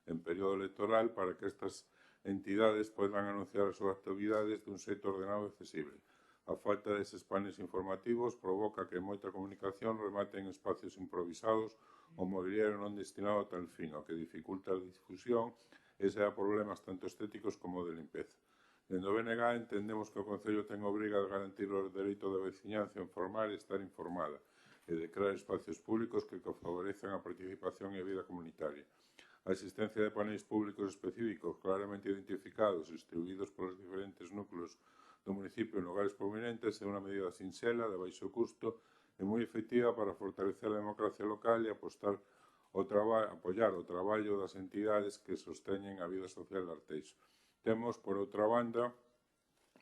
en período electoral para que estas entidades podan anunciar as súas actividades dun xeito ordenado e accesible. A falta deses paneles informativos provoca que moita comunicación remate en espacios improvisados ou mobiliario non destinado a tal fin, o que dificulta a difusión e sea problemas tanto estéticos como de limpeza. Dende o BNG entendemos que o Concello ten obriga de garantir o dereito da veciñanza a informar e estar informada e de crear espacios públicos que favorecen a participación e a vida comunitaria. A existencia de paneis públicos específicos claramente identificados e distribuídos polos diferentes núcleos do municipio en lugares prominentes é unha medida sinxela, de baixo custo e moi efectiva para fortalecer a democracia local e apoiar o traballo das entidades que sosteñen a vida social de Arteixo. Temos, por outra banda,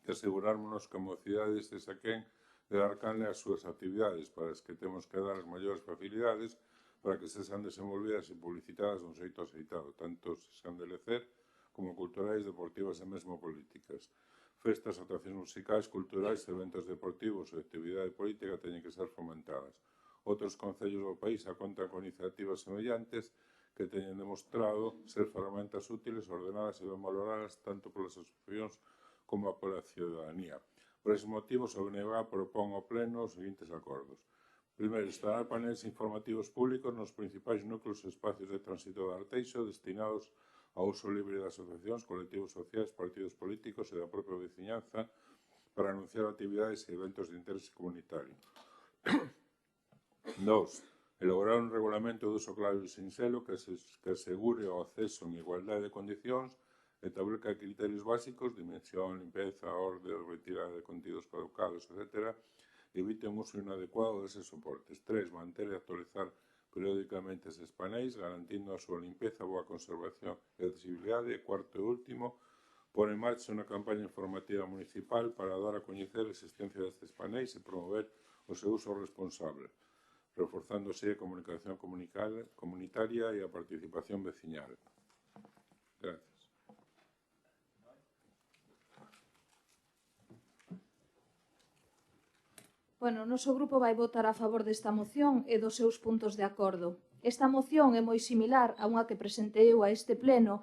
que asegurarnos que a mocidade se saquen de dar canle ás súas actividades, para as que temos que dar as maiores facilidades para que se sean desenvolvidas e publicitadas dun xeito aceitado, tanto se sean de lecer como culturais, deportivas e mesmo políticas. Festas, actuacións musicais, culturais, eventos deportivos e actividade política teñen que ser fomentadas. Outros concellos do país contan con iniciativas semellantes que teñen demostrado ser ferramentas útiles, ordenadas e ben valoradas tanto polas asociacións como pola ciudadanía. Por ese motivo, o BNG propón ao Pleno os seguintes acordos. Primeiro, instalar paneles informativos públicos nos principais núcleos e espacios de tránsito de Arteixo destinados ao uso libre de asociacións, colectivos sociais, partidos políticos e da propia veciñanza para anunciar actividades e eventos de interese comunitario. 2. Elaborar un regulamento de uso claro e sinxelo que asegure o acceso en igualdade de condicións, establezca criterios básicos, dimensión, limpeza, orde, retirada de contidos caducados, etc., evite un uso inadecuado deses soportes. 3. Manter e actualizar periódicamente eses paneis, garantindo a súa limpeza, boa conservación e accesibilidade. E 4. e último, pon en marcha unha campaña informativa municipal para dar a coñecer a existencia destes paneis e promover o seu uso responsable, reforzándose a comunicación comunitaria e a participación veciñal. Gracias. Bueno, o noso grupo vai votar a favor desta moción e dos seus puntos de acordo. Esta moción é moi similar a unha que presentei eu a este pleno,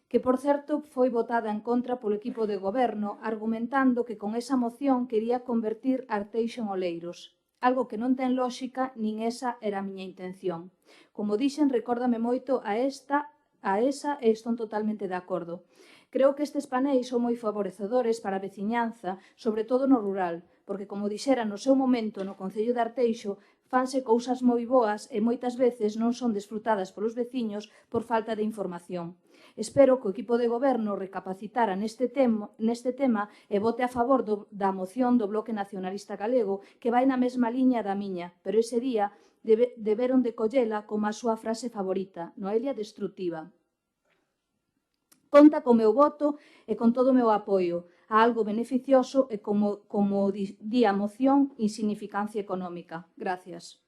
que, por certo, foi votada en contra polo equipo de goberno, argumentando que con esa moción quería convertir Arteixo en Oleiros. Algo que non ten lóxica, nin esa era a miña intención. Como dixen, recórdame moito a esa e estou totalmente de acordo. Creo que estes paneis son moi favorecedores para a veciñanza, sobre todo no rural, porque, como dixera no seu momento no Concello de Arteixo, fanse cousas moi boas e moitas veces non son desfrutadas polos veciños por falta de información. Espero que o equipo de goberno recapacitara neste tema e vote a favor da moción do Bloque Nacionalista Galego, que vai na mesma liña da miña, pero ese día deberon de collela como a súa frase favorita, Noelia destructiva. Conta co meu voto e con todo o meu apoio a algo beneficioso e, como di a moción, insignificancia económica. Gracias.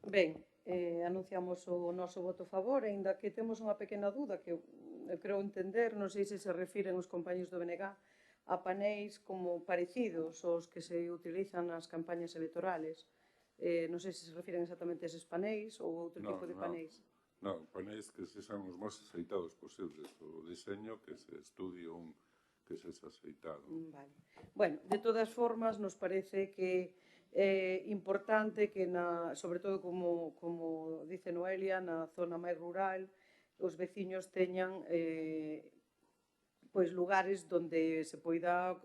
Ben, anunciamos o noso voto a favor, aínda que temos unha pequena dúda que eu creo entender, non sei se refiren os compañeros do BNG, a paneis como parecidos aos que se utilizan nas campañas electorales. Non sei se se refiren exactamente a eses paneis ou outro tipo de paneis. Non, paneis que sexan os máis aceitados posibles. O diseño que se estudie un que sexa aceitado. Vale. Bueno, de todas formas, nos parece que é importante que, sobre todo, como dice Noelia, na zona máis rural, os veciños teñan lugares donde se poida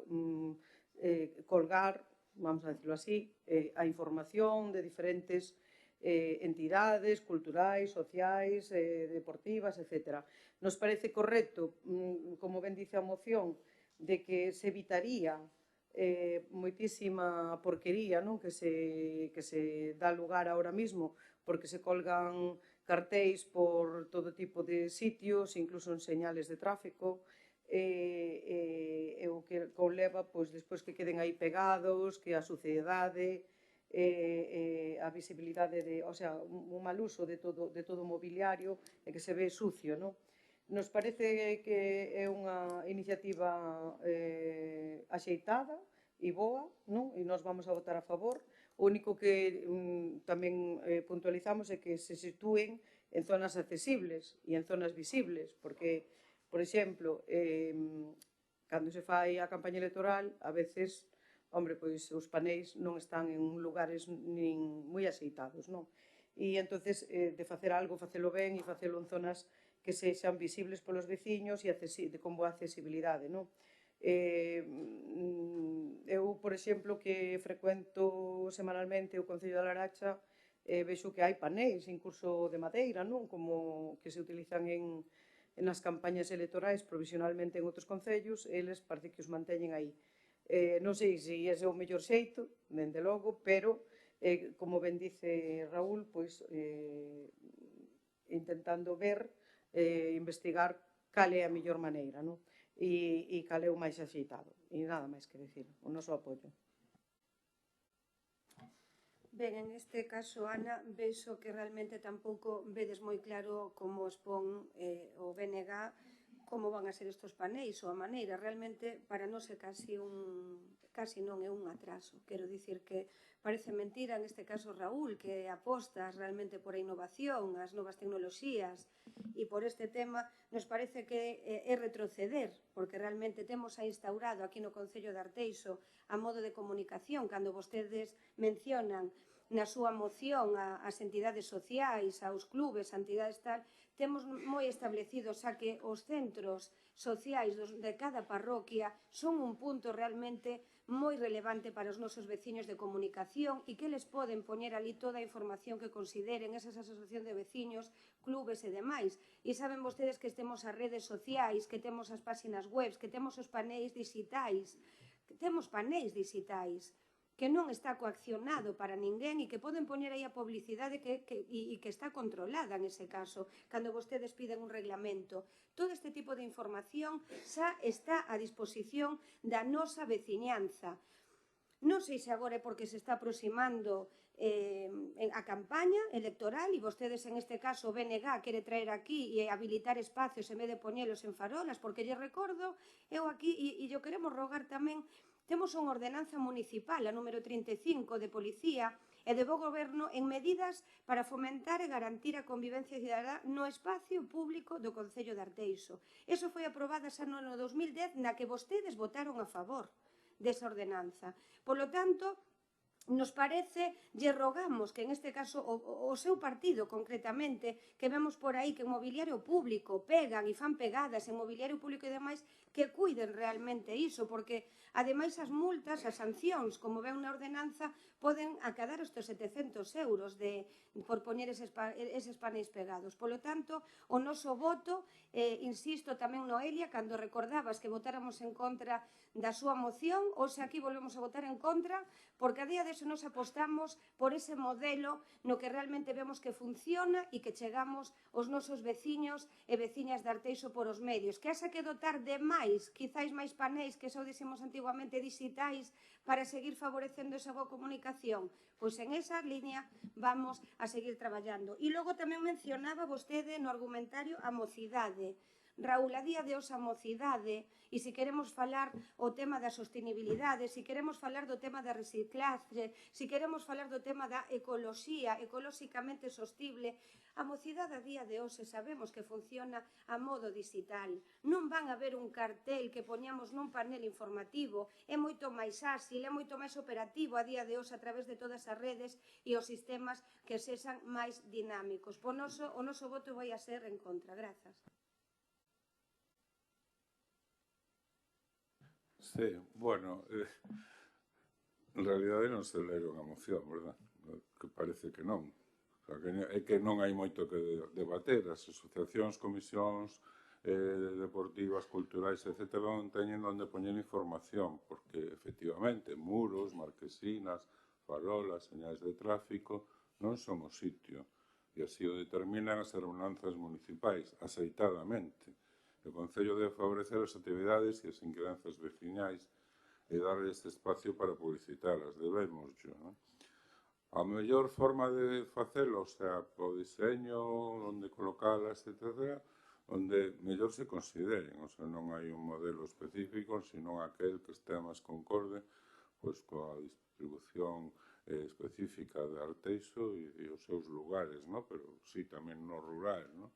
colgar, vamos a decirlo así, a información de diferentes entidades culturais, sociais, deportivas, etc. Nos parece correcto, como ben dice a moción, de que se evitaría moitísima porquería que se dá lugar ahora mismo, porque se colgan cartéis por todo tipo de sitios, incluso en señales de tráfico, e o que conleva despois que queden aí pegados, que a suciedade, a visibilidade, o sea, un mal uso de todo o mobiliario e que se ve sucio, non? Nos parece que é unha iniciativa axeitada e boa, non? E nós vamos a votar a favor. O único que tamén puntualizamos é que se sitúen en zonas accesibles e en zonas visibles, porque, por exemplo, cando se fai a campaña electoral, a veces, os paneis non están en lugares nin moi axeitados, non? E, entonces, de facer algo, facelo ben e facelo en zonas que sexan visibles polos veciños e con boa accesibilidade, non? Eu, por exemplo, que frecuento semanalmente o Concello de Laracha, vexo que hai paneis, incluso de madeira, non? Como que se utilizan nas campañas electorais provisionalmente en outros concellos, eles parece que os manteñen aí. Non sei se ese é o mellor xeito, dende logo, pero, como ben dice Raúl, intentando ver, investigar cal é a mellor maneira, non? E cal é o máis axeitado. E nada máis que decir, o noso apoio. Ben, en este caso, Ana, vexo que realmente tampouco vedes moi claro como expón o BNG como van a ser estos paneis ou a maneira. Realmente, para nós é casi non é un atraso. Quero dicir que parece mentira, en este caso, Raúl, que apostas realmente por a innovación, as novas tecnoloxías, e por este tema nos parece que é retroceder, porque realmente temos aí instaurado aquí no Concello de Arteixo a modo de comunicación, cando vostedes mencionan na súa moción as entidades sociais, aos clubes, a entidades tal, temos moi establecidos a que os centros sociais de cada parroquia son un punto realmente moi relevante para os nosos veciños de comunicación e que les poden poñer ali toda a información que consideren esas asociacións de veciños, clubes e demais. E saben vostedes que temos as redes sociais, que temos as páxinas webs, que temos os paneis digitais, que non está coaccionado para ninguén e que poden poñer aí a publicidade e que está controlada en ese caso, cando vostedes piden un reglamento. Todo este tipo de información xa está a disposición da nosa veciñanza. Non sei se agora é porque se está aproximando a campaña electoral e vostedes, en este caso, o BNG quere traer aquí e habilitar espacios en vez de poñelos en farolas, porque lle recordo, eu aquí, e yo queremos rogar tamén, temos unha ordenanza municipal, a número 35, de policía e de bo goberno en medidas para fomentar e garantir a convivencia cidadá no espacio público do Concello de Arteixo. Eso foi aprobada xa no ano 2010, na que vostedes votaron a favor desa ordenanza. Polo tanto, nos parece, lle rogamos que en este caso o seu partido concretamente, que vemos por aí que en mobiliario público pegan e fan pegadas en mobiliario público e demais, que cuiden realmente iso, porque ademais as multas, as sancións, como ven na ordenanza, poden acadar hasta 700 euros por poñer eses paneis pegados. Polo tanto, o noso voto, insisto tamén Noelia, cando recordabas que votáramos en contra da súa moción, hoxe aquí volvemos a votar en contra, porque a día de eso nos apostamos por ese modelo no que realmente vemos que funciona e que chegamos aos nosos veciños e veciñas de Arteixo por os medios. Que haxa que dotar de máis, quizáis máis paneis que xa o dixemos antigamente digitais, para seguir favorecendo esa boa comunicación. Pois en esa línea vamos a seguir traballando. E logo tamén mencionaba vostede no argumentario a mocidade. Raúl, a día de hoxe a mocidade, e se queremos falar o tema da sostenibilidade, se queremos falar do tema da reciclaje, se queremos falar do tema da ecoloxía, ecolóxicamente sostible, a mocidade a día de hoxe sabemos que funciona a modo digital. Non van a ver un cartel que poñamos nun panel informativo, é moito máis áxil, é moito máis operativo a día de hoxe a través de todas as redes e os sistemas que sexan máis dinámicos. O noso voto vai a ser en contra. Grazas. Sí, bueno, en realidade non se leron a moción, verdad? Que parece que non. O sea, é que non hai moito que debater. As asociacións, comisións deportivas, culturais, etc. non teñen onde poñer información, porque, efectivamente, muros, marquesinas, farolas, señais de tráfico, non son o sitio. E así o determinan as ordenanzas municipais, aceitadamente. O Concello debe favorecer as actividades e as inquedanzas veciñais e darle este espacio para publicitalas. Debemos, non? A mellor forma de facelo, o sea, o diseño, onde colocalas, etc., onde mellor se consideren. O sea, non hai un modelo específico, senón aquel que este máis concorde pois coa distribución específica de Arteixo e os seus lugares, non? Pero sí, tamén no rural, non?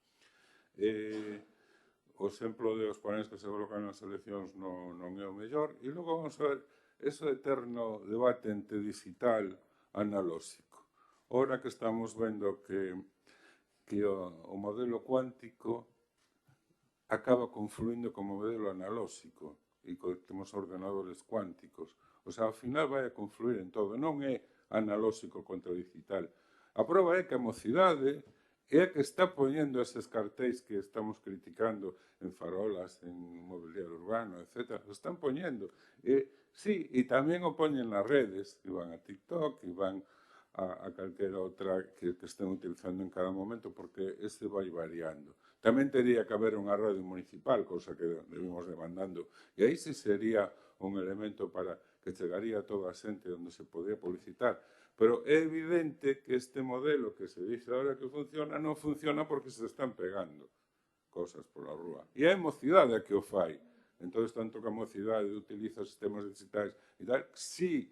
O exemplo dos paneles que se colocan nas eleccións non é o mellor. E logo vamos a ver ese eterno debate entre digital e analóxico. Ora que estamos vendo que o modelo cuántico acaba confluindo co modelo analóxico e temos ordenadores cuánticos. O sea, ao final vai a confluir en todo. Non é analóxico contra digital. A prova é que a mocidade é a que está poñendo eses cartéis que estamos criticando en farolas, en mobiliario urbano, etc. O están poñendo. Sí, e tamén o poñen nas redes, que van a TikTok, que van a calquera outra que estén utilizando en cada momento, porque ese vai variando. Tamén teria que haber unha radio municipal, cousa que debimos demandando, e aí sí sería un elemento para que chegaría a toda a xente onde se podía publicitar. Pero é evidente que este modelo que se dice ahora que funciona non funciona porque se están pegando cosas pola rúa. E é a mocidade a que o fai. Entón, tanto que a mocidade utiliza sistemas digitais e tal, sí,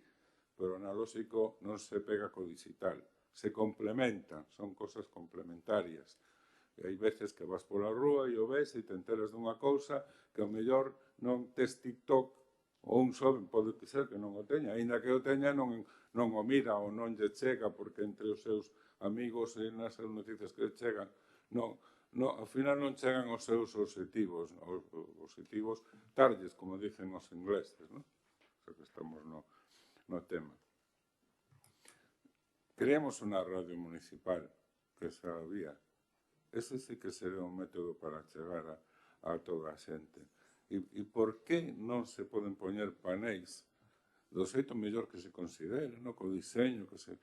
pero o analóxico non se pega co digital. Se complementan, son cosas complementarias. E hai veces que vas pola rúa e o ves e te enteras dunha cousa que ao mellor non tes TikTok ou un xoven pode ser que non o teña, aínda que o teña non o mira ou non lle chega porque entre os seus amigos e nas noticias que chegan ao final non chegan os seus objetivos, os objetivos targets, como dicen os ingleses, non? O sea que estamos no tema. Creemos unha radio municipal que xa había. Ese sí que sería un método para chegar a toda a xente. E por que non se poden poñer panéis do xeito mellor que se considere, co diseño que se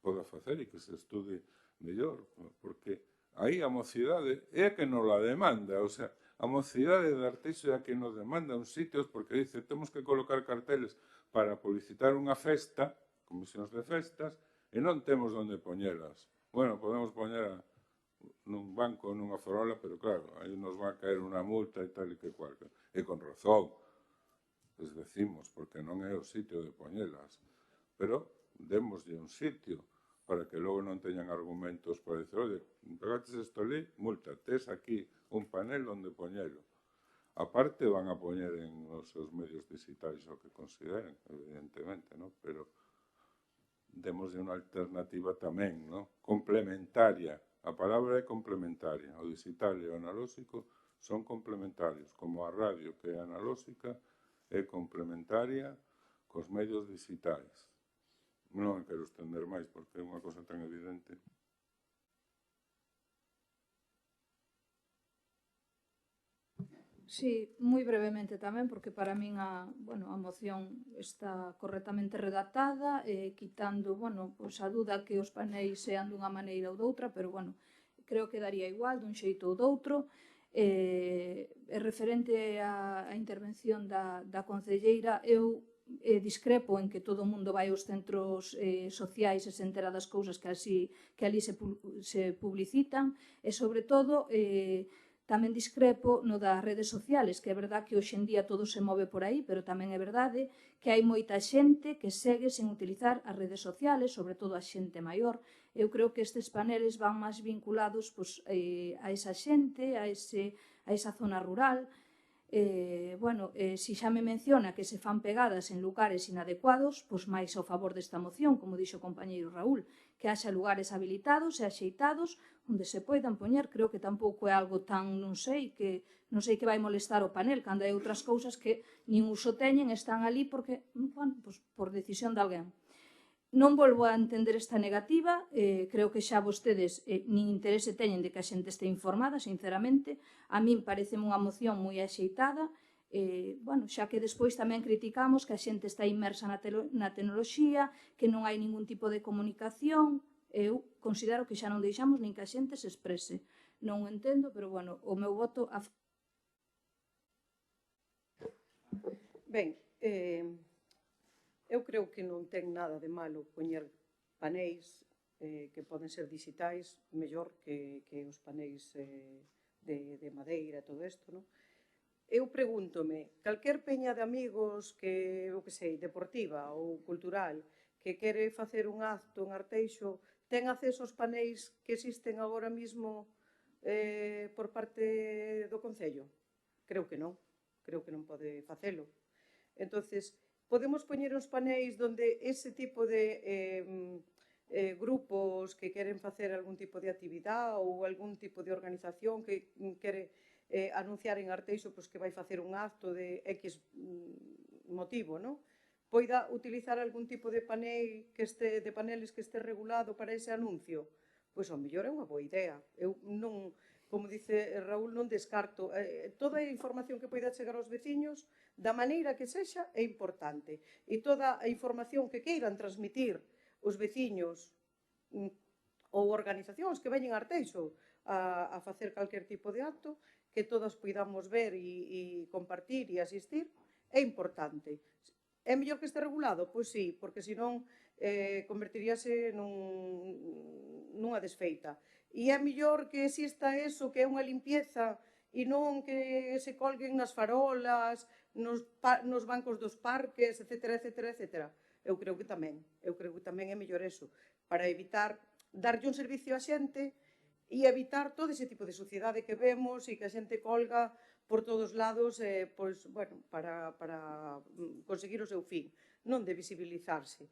poda facer e que se estude mellor? Porque aí a mocidade é a que nos la demanda, o sea, a mocidade de Arteixo é a que nos demanda uns sitios porque dice, temos que colocar carteles para publicitar unha festa, comisións de festas, e non temos onde poñelas. Bueno, podemos poñer nun banco, nunha farola, pero claro, aí nos va a caer unha multa e tal e que cual. E con razón, les decimos, porque non é o sitio de poñelas. Pero démoslle un sitio para que logo non teñan argumentos para dizer, oye, pegaches isto ali, multa, tes aquí un panel onde poñelo. A parte van a poñer en os seus medios digitais o que consideren, evidentemente, pero démoslle unha alternativa tamén, complementaria. A palabra é complementaria. O digital e o analóxico son complementarios, como a radio que é analóxica é complementaria cos medios digitais. Non quero estender máis porque é unha cosa tan evidente. Sí, moi brevemente tamén, porque para min a moción está correctamente redactada, quitando, a dúda que os paneis sean dunha maneira ou doutra, pero, creo que daría igual dun xeito ou doutro. Referente á intervención da concelleira, eu discrepo en que todo o mundo vai aos centros sociais e se entera das cousas que ali se publicitan, e, sobre todo, Tamén discrepo no das redes sociales, que é verdad que hoxe en día todo se move por aí, pero tamén é verdade que hai moita xente que segue sen utilizar as redes sociales, sobre todo a xente maior. Eu creo que estes paneles van máis vinculados a esa xente, a esa zona rural. Si xa me menciona que se fan pegadas en lugares inadecuados, pois máis ao favor desta moción, como dixo o compañeiro Raúl, que haxa lugares habilitados e axeitados onde se poidan poñer. Creo que tampouco é algo tan, non sei que vai molestar o panel, cando hai outras cousas que nin uso teñen, están ali porque, por decisión de alguén. Non volvo a entender esta negativa, creo que xa vostedes nin interese teñen de que a xente este informada, sinceramente. A min pareceme unha moción moi axeitada, xa que despois tamén criticamos que a xente está inmersa na tecnoloxía, que non hai ningún tipo de comunicación. Eu considero que xa non deixamos nin que a xente se exprese. Non o entendo, pero o meu voto a... Ben, eu creo que non ten nada de malo poñer paneis que poden ser digitais, mellor que os paneis de madeira e todo isto, non? Eu pregúntome, calquer peña de amigos que, eu que sei, deportiva ou cultural, que quere facer un acto en Arteixo, ten acceso aos paneis que existen agora mismo por parte do Concello? Creo que non pode facelo. Entonces, podemos poñer uns paneis onde ese tipo de grupos que queren facer algún tipo de actividade ou algún tipo de organización que quere anunciar en Arteixo que vai facer un acto de X motivo, poida utilizar algún tipo de paneles que este regulado para ese anuncio? Pois ao mellor é unha boa idea. Eu non, como dice Raúl, non descarto. Toda a información que poida chegar aos veciños, da maneira que sexa, é importante. E toda a información que queiran transmitir os veciños ou organizacións que veñen a Arteixo a facer calquer tipo de acto, que todas poidamos ver e compartir e asistir, é importante. É mellor que este regulado? Pois sí, porque senón convertiríase nunha desfeita. E é mellor que exista eso, que é unha limpieza, e non que se colguen nas farolas, nos bancos dos parques, etcétera, etcétera, etcétera. Eu creo que tamén é mellor eso, para evitar darlle un servicio á xente e evitar todo ese tipo de suciedade que vemos e que a xente colga por todos lados para conseguir o seu fin, non de visibilizarse.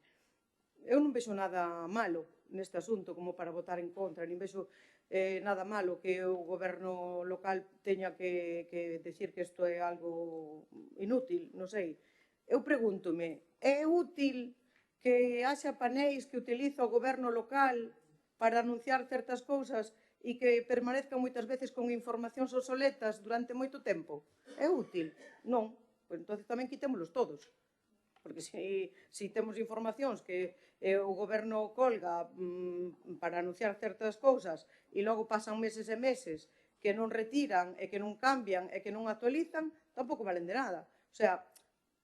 Eu non vexo nada malo neste asunto como para votar en contra, nin vexo nada malo que o goberno local teña que decir que isto é algo inútil, non sei. Eu pregúntome, é útil que haxa paneis que utiliza o goberno local para anunciar certas cousas e que permanezcan moitas veces con informacións obsoletas durante moito tempo? É útil? Non. Pois entón tamén quitémolos todos. Porque se temos informacións que o goberno colga para anunciar certas cousas e logo pasan meses e meses que non retiran e que non cambian e que non actualizan, tampouco valen de nada. O sea,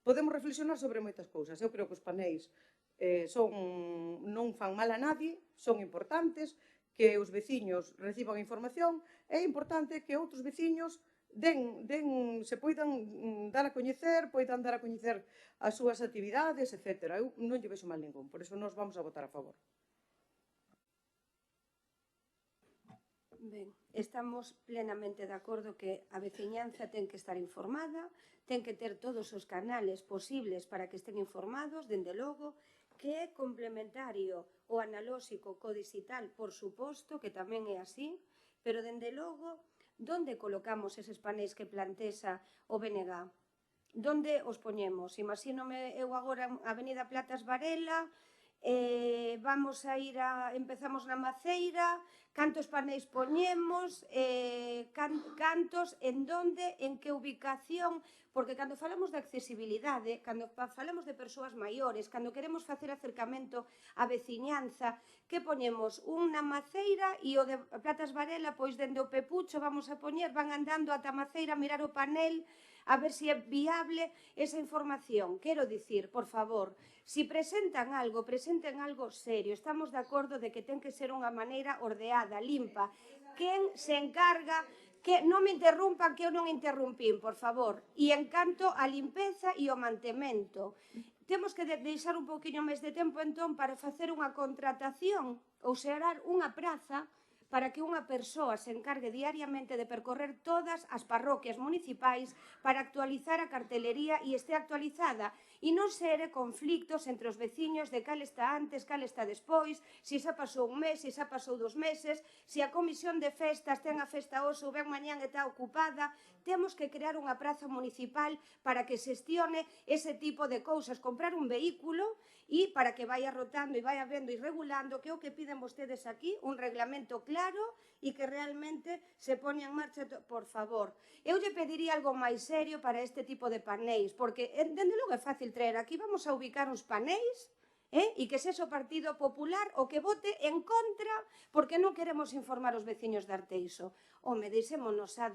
podemos reflexionar sobre moitas cousas. Eu creo que os paneis non fan mal a nadie, son importantes, que os veciños reciban información, é importante que outros veciños se poidan dar a coñecer, as súas actividades, etc. Eu non lle vexo mal ningún, por iso nós vamos a votar a favor. Ben, estamos plenamente de acordo que a veciñanza ten que estar informada, ten que ter todos os canales posibles para que estén informados, dende logo, que é complementario o analóxico co digital, por suposto, que tamén é así, pero dende logo, onde colocamos eses paneis que plantexa o BNG? Onde os poñemos? Imagínome eu agora a Avenida Platas Varela, empezamos na Maceira, cantos paneis poñemos, cantos, en donde, en que ubicación, porque cando falamos de accesibilidade, cando falamos de persoas maiores, cando queremos facer acercamento á veciñanza, que poñemos un na Maceira e o de Platas Varela, pois dende o Pepucho vamos a poñer, van andando ata a Maceira a mirar o panel, a ver se é viable esa información. Quero dicir, por favor, se presenten algo serio. Estamos de acordo de que ten que ser unha maneira ordeada, limpa. Quen se encarga Que non me interrumpan, que eu non interrumpín, por favor. E en canto a limpeza e o mantemento. Temos que deixar un poquinho máis de tempo, entón, para facer unha contratación ou xerar unha praza para que unha persoa se encargue diariamente de percorrer todas as parroquias municipais para actualizar a cartelería e este actualizada e non xere conflictos entre os veciños de cal está antes, cal está despois, se xa pasou un mes, se xa pasou 2 meses, se a comisión de festas ten a festa hoxe ou ben mañán está ocupada. Temos que crear unha praza municipal para que xestione ese tipo de cousas, comprar un vehículo e para que vaya rotando e vaya vendo e regulando, que é o que piden vostedes aquí, un reglamento claro e que realmente se pone en marcha, por favor. Eu lle pediría algo máis serio para este tipo de paneis, porque, dende logo, é fácil traer aquí, vamos a ubicar uns paneis, e que sexa o Partido Popular o que vote en contra porque non queremos informar os veciños de Arteixo. Home, deixémonos a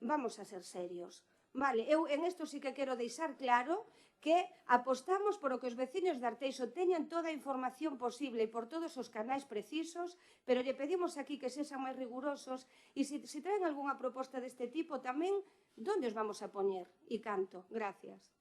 vamos a ser serios. Vale, eu en isto sí que quero deixar claro que apostamos por o que os veciños de Arteixo teñan toda a información posible e por todos os canais precisos, pero lle pedimos aquí que sexan máis rigurosos e se traen algunha proposta deste tipo tamén, onde os vamos a poñer e canto? Gracias.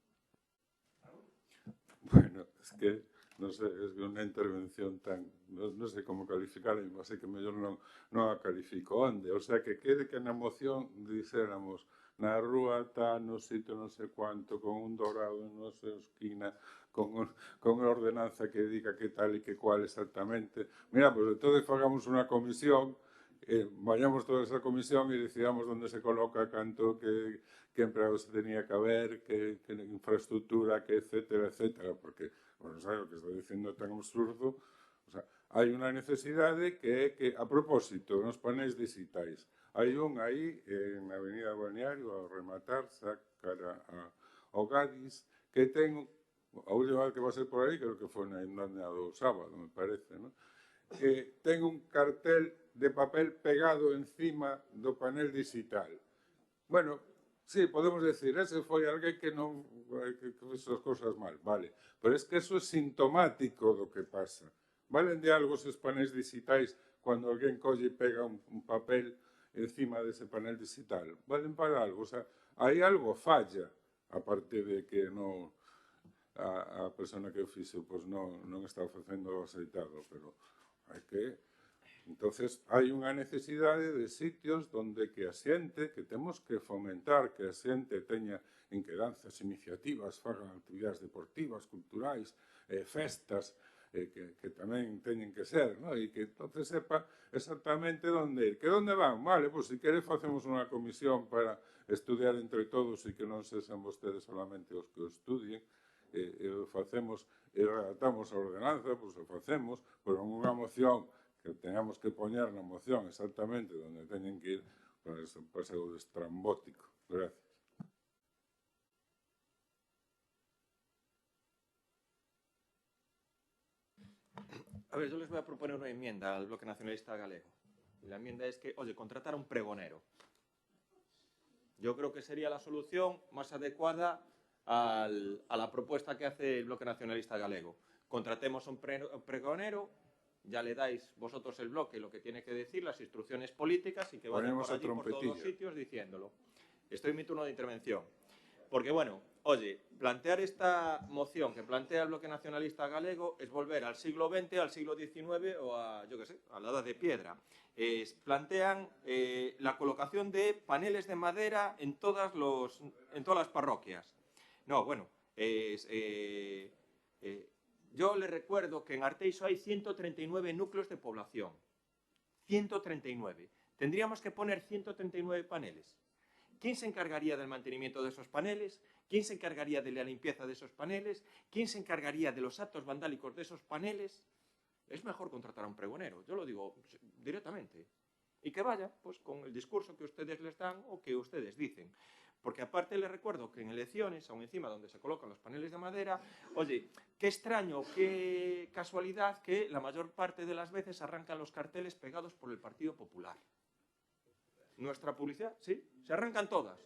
Bueno, es que, no sé, es una intervención tan, no sé cómo calificarla, así que mellor non a califico onde. O sea, que quede que na moción dixéramos na rúa está no sitio non sei cuánto, con un dorado en non sei esquina, con unha ordenanza que diga que tal e que cual exactamente. Mira, pues entonces fagamos unha comisión, vayamos toda esa comisión e decidamos onde se coloca canto, que empleados se tenía que haber, que infraestructura, que etcétera, etcétera, porque, bueno, sabe o que está dicindo tan absurdo. O sea, hai unha necesidade que é que, a propósito, nos paneis digitais, hai un aí na Avenida Balneario, ao rematar, cara ao Gadis, que ten, a última vez que va a ser por aí, creo que foi na do sábado, me parece, ¿no? Que ten un cartel de papel pegado encima do panel digital. Bueno, sí, podemos decir, ese foi alguén que non que fixo as cousas mal, vale, pero es que eso é sintomático do que pasa. Valen de algo esos paneles digitais cando alguén colle e pega un papel encima dese panel digital? Valen para algo? O sea, hai algo falla, aparte de que non a persona que o fixo pues non está facendo aceitado, pero hai que... Entonces, hai unha necesidade de sitios onde que a xente, que temos que fomentar que a xente teña inquedanzas, iniciativas, fagan actividades deportivas, culturais, festas, que tamén teñen que ser, ¿no? E que entonces sepa exactamente onde ir. Que onde van? Vale, pues si quere facemos unha comisión para estudiar entre todos e que non sexan vostedes solamente os que o estudien, facemos e redactamos a ordenanza, pues o facemos, pero unha moción que teñamos que poñer na moción exactamente onde teñen que ir para ser o destrambótico. Gracias. A ver, yo les voy a proponer una enmienda al Bloque Nacionalista Galego. Y la enmienda es que, oye, contratar a un pregonero. Yo creo que sería la solución más adecuada a la propuesta que hace el Bloque Nacionalista Galego. Contratemos a un pregonero, ya le dais vosotros el bloque lo que tiene que decir, las instrucciones políticas y que vayan por allí por todos los sitios diciéndolo. Estoy en mi turno de intervención. Porque, bueno, oye, plantear esta moción que plantea el Bloque Nacionalista Galego es volver al siglo XX, al siglo XIX o a, yo qué sé, a la Edad de Piedra. Plantean la colocación de paneles de madera en todas las parroquias. No, bueno, yo les recuerdo que en Arteixo hay 139 núcleos de población. 139. Tendríamos que poner 139 paneles. ¿Quién se encargaría del mantenimiento de esos paneles? ¿Quién se encargaría de la limpieza de esos paneles? ¿Quién se encargaría de los actos vandálicos de esos paneles? Es mejor contratar a un pregonero, yo lo digo directamente. Y que vaya pues, con el discurso que ustedes les dan o que ustedes dicen. Porque aparte les recuerdo que en elecciones, aún encima donde se colocan los paneles de madera, oye, qué extraño, qué casualidad que la mayor parte de las veces arrancan los carteles pegados por el Partido Popular. Nuestra publicidad, sí, se arrancan todas.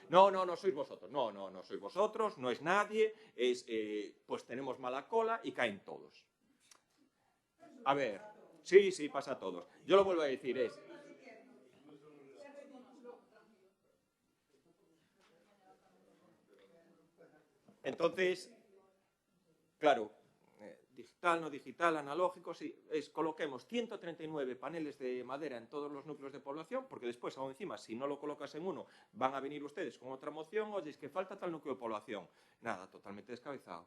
No sois vosotros, no sois vosotros, no es nadie, pues tenemos mala cola y caen todos. A ver, sí, pasa a todos. Yo lo vuelvo a decir, Entonces, claro, digital, no digital, analógico, sí, coloquemos 139 paneles de madera en todos los núcleos de población, porque después, aún encima, si no lo colocas en uno, van a venir ustedes con otra moción, oye, es que falta tal núcleo de población. Nada, totalmente descabezado.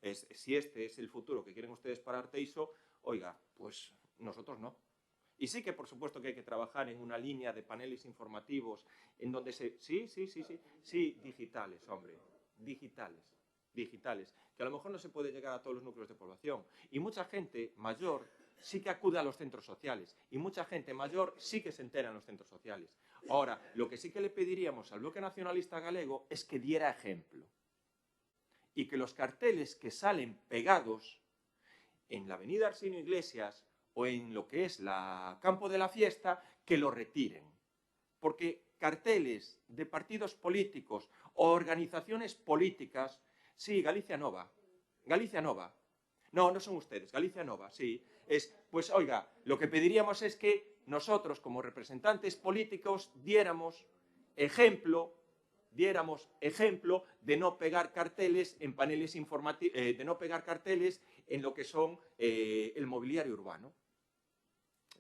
Si este es el futuro que quieren ustedes para Arteixo, oiga, pues nosotros no. Y sí que, por supuesto, que hay que trabajar en una línea de paneles informativos en donde se... Sí, digitales, hombre, digitales, que a lo mejor no se puede llegar a todos los núcleos de población. Y mucha gente mayor sí que acude a los centros sociales. Y mucha gente mayor sí que se entera en los centros sociales. Ahora, lo que sí que le pediríamos al Bloque Nacionalista Galego es que diera ejemplo. Y que los carteles que salen pegados en la avenida Arsenio Iglesias o en lo que es la Campo de la Fiesta, que lo retiren. Porque carteles de partidos políticos o organizaciones políticas, sí, Galicia Nova. No, no son ustedes, Galicia Nova, sí. Pues oiga, lo que pediríamos es que nosotros, como representantes políticos, diéramos ejemplo de no pegar carteles en paneles informativos, de no pegar carteles en lo que son el mobiliario urbano.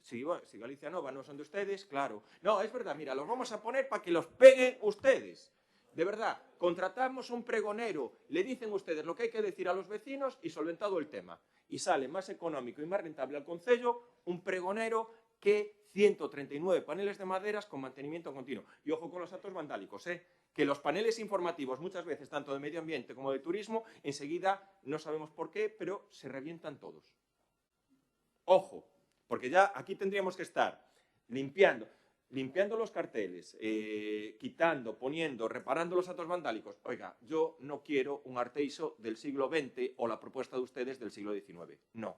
Si Galicia Nova no son de ustedes, claro. No, es verdad, mira, los vamos a poner para que los peguen ustedes. De verdad, contratamos un pregonero, le dicen ustedes lo que hay que decir a los vecinos y solventado el tema. Y sale más económico y más rentable al concello un pregonero que 139 paneles de maderas con mantenimiento continuo. Y ojo con los actos vandálicos, que los paneles informativos, muchas veces, tanto de medio ambiente como de turismo, enseguida, no sabemos por qué, pero se revientan todos. Ojo, porque ya aquí tendríamos que estar limpiando los carteles, quitando, poniendo, reparando los actos vandálicos. Oiga, yo no quiero un Arteixo del siglo XX o la propuesta de ustedes del siglo XIX. No.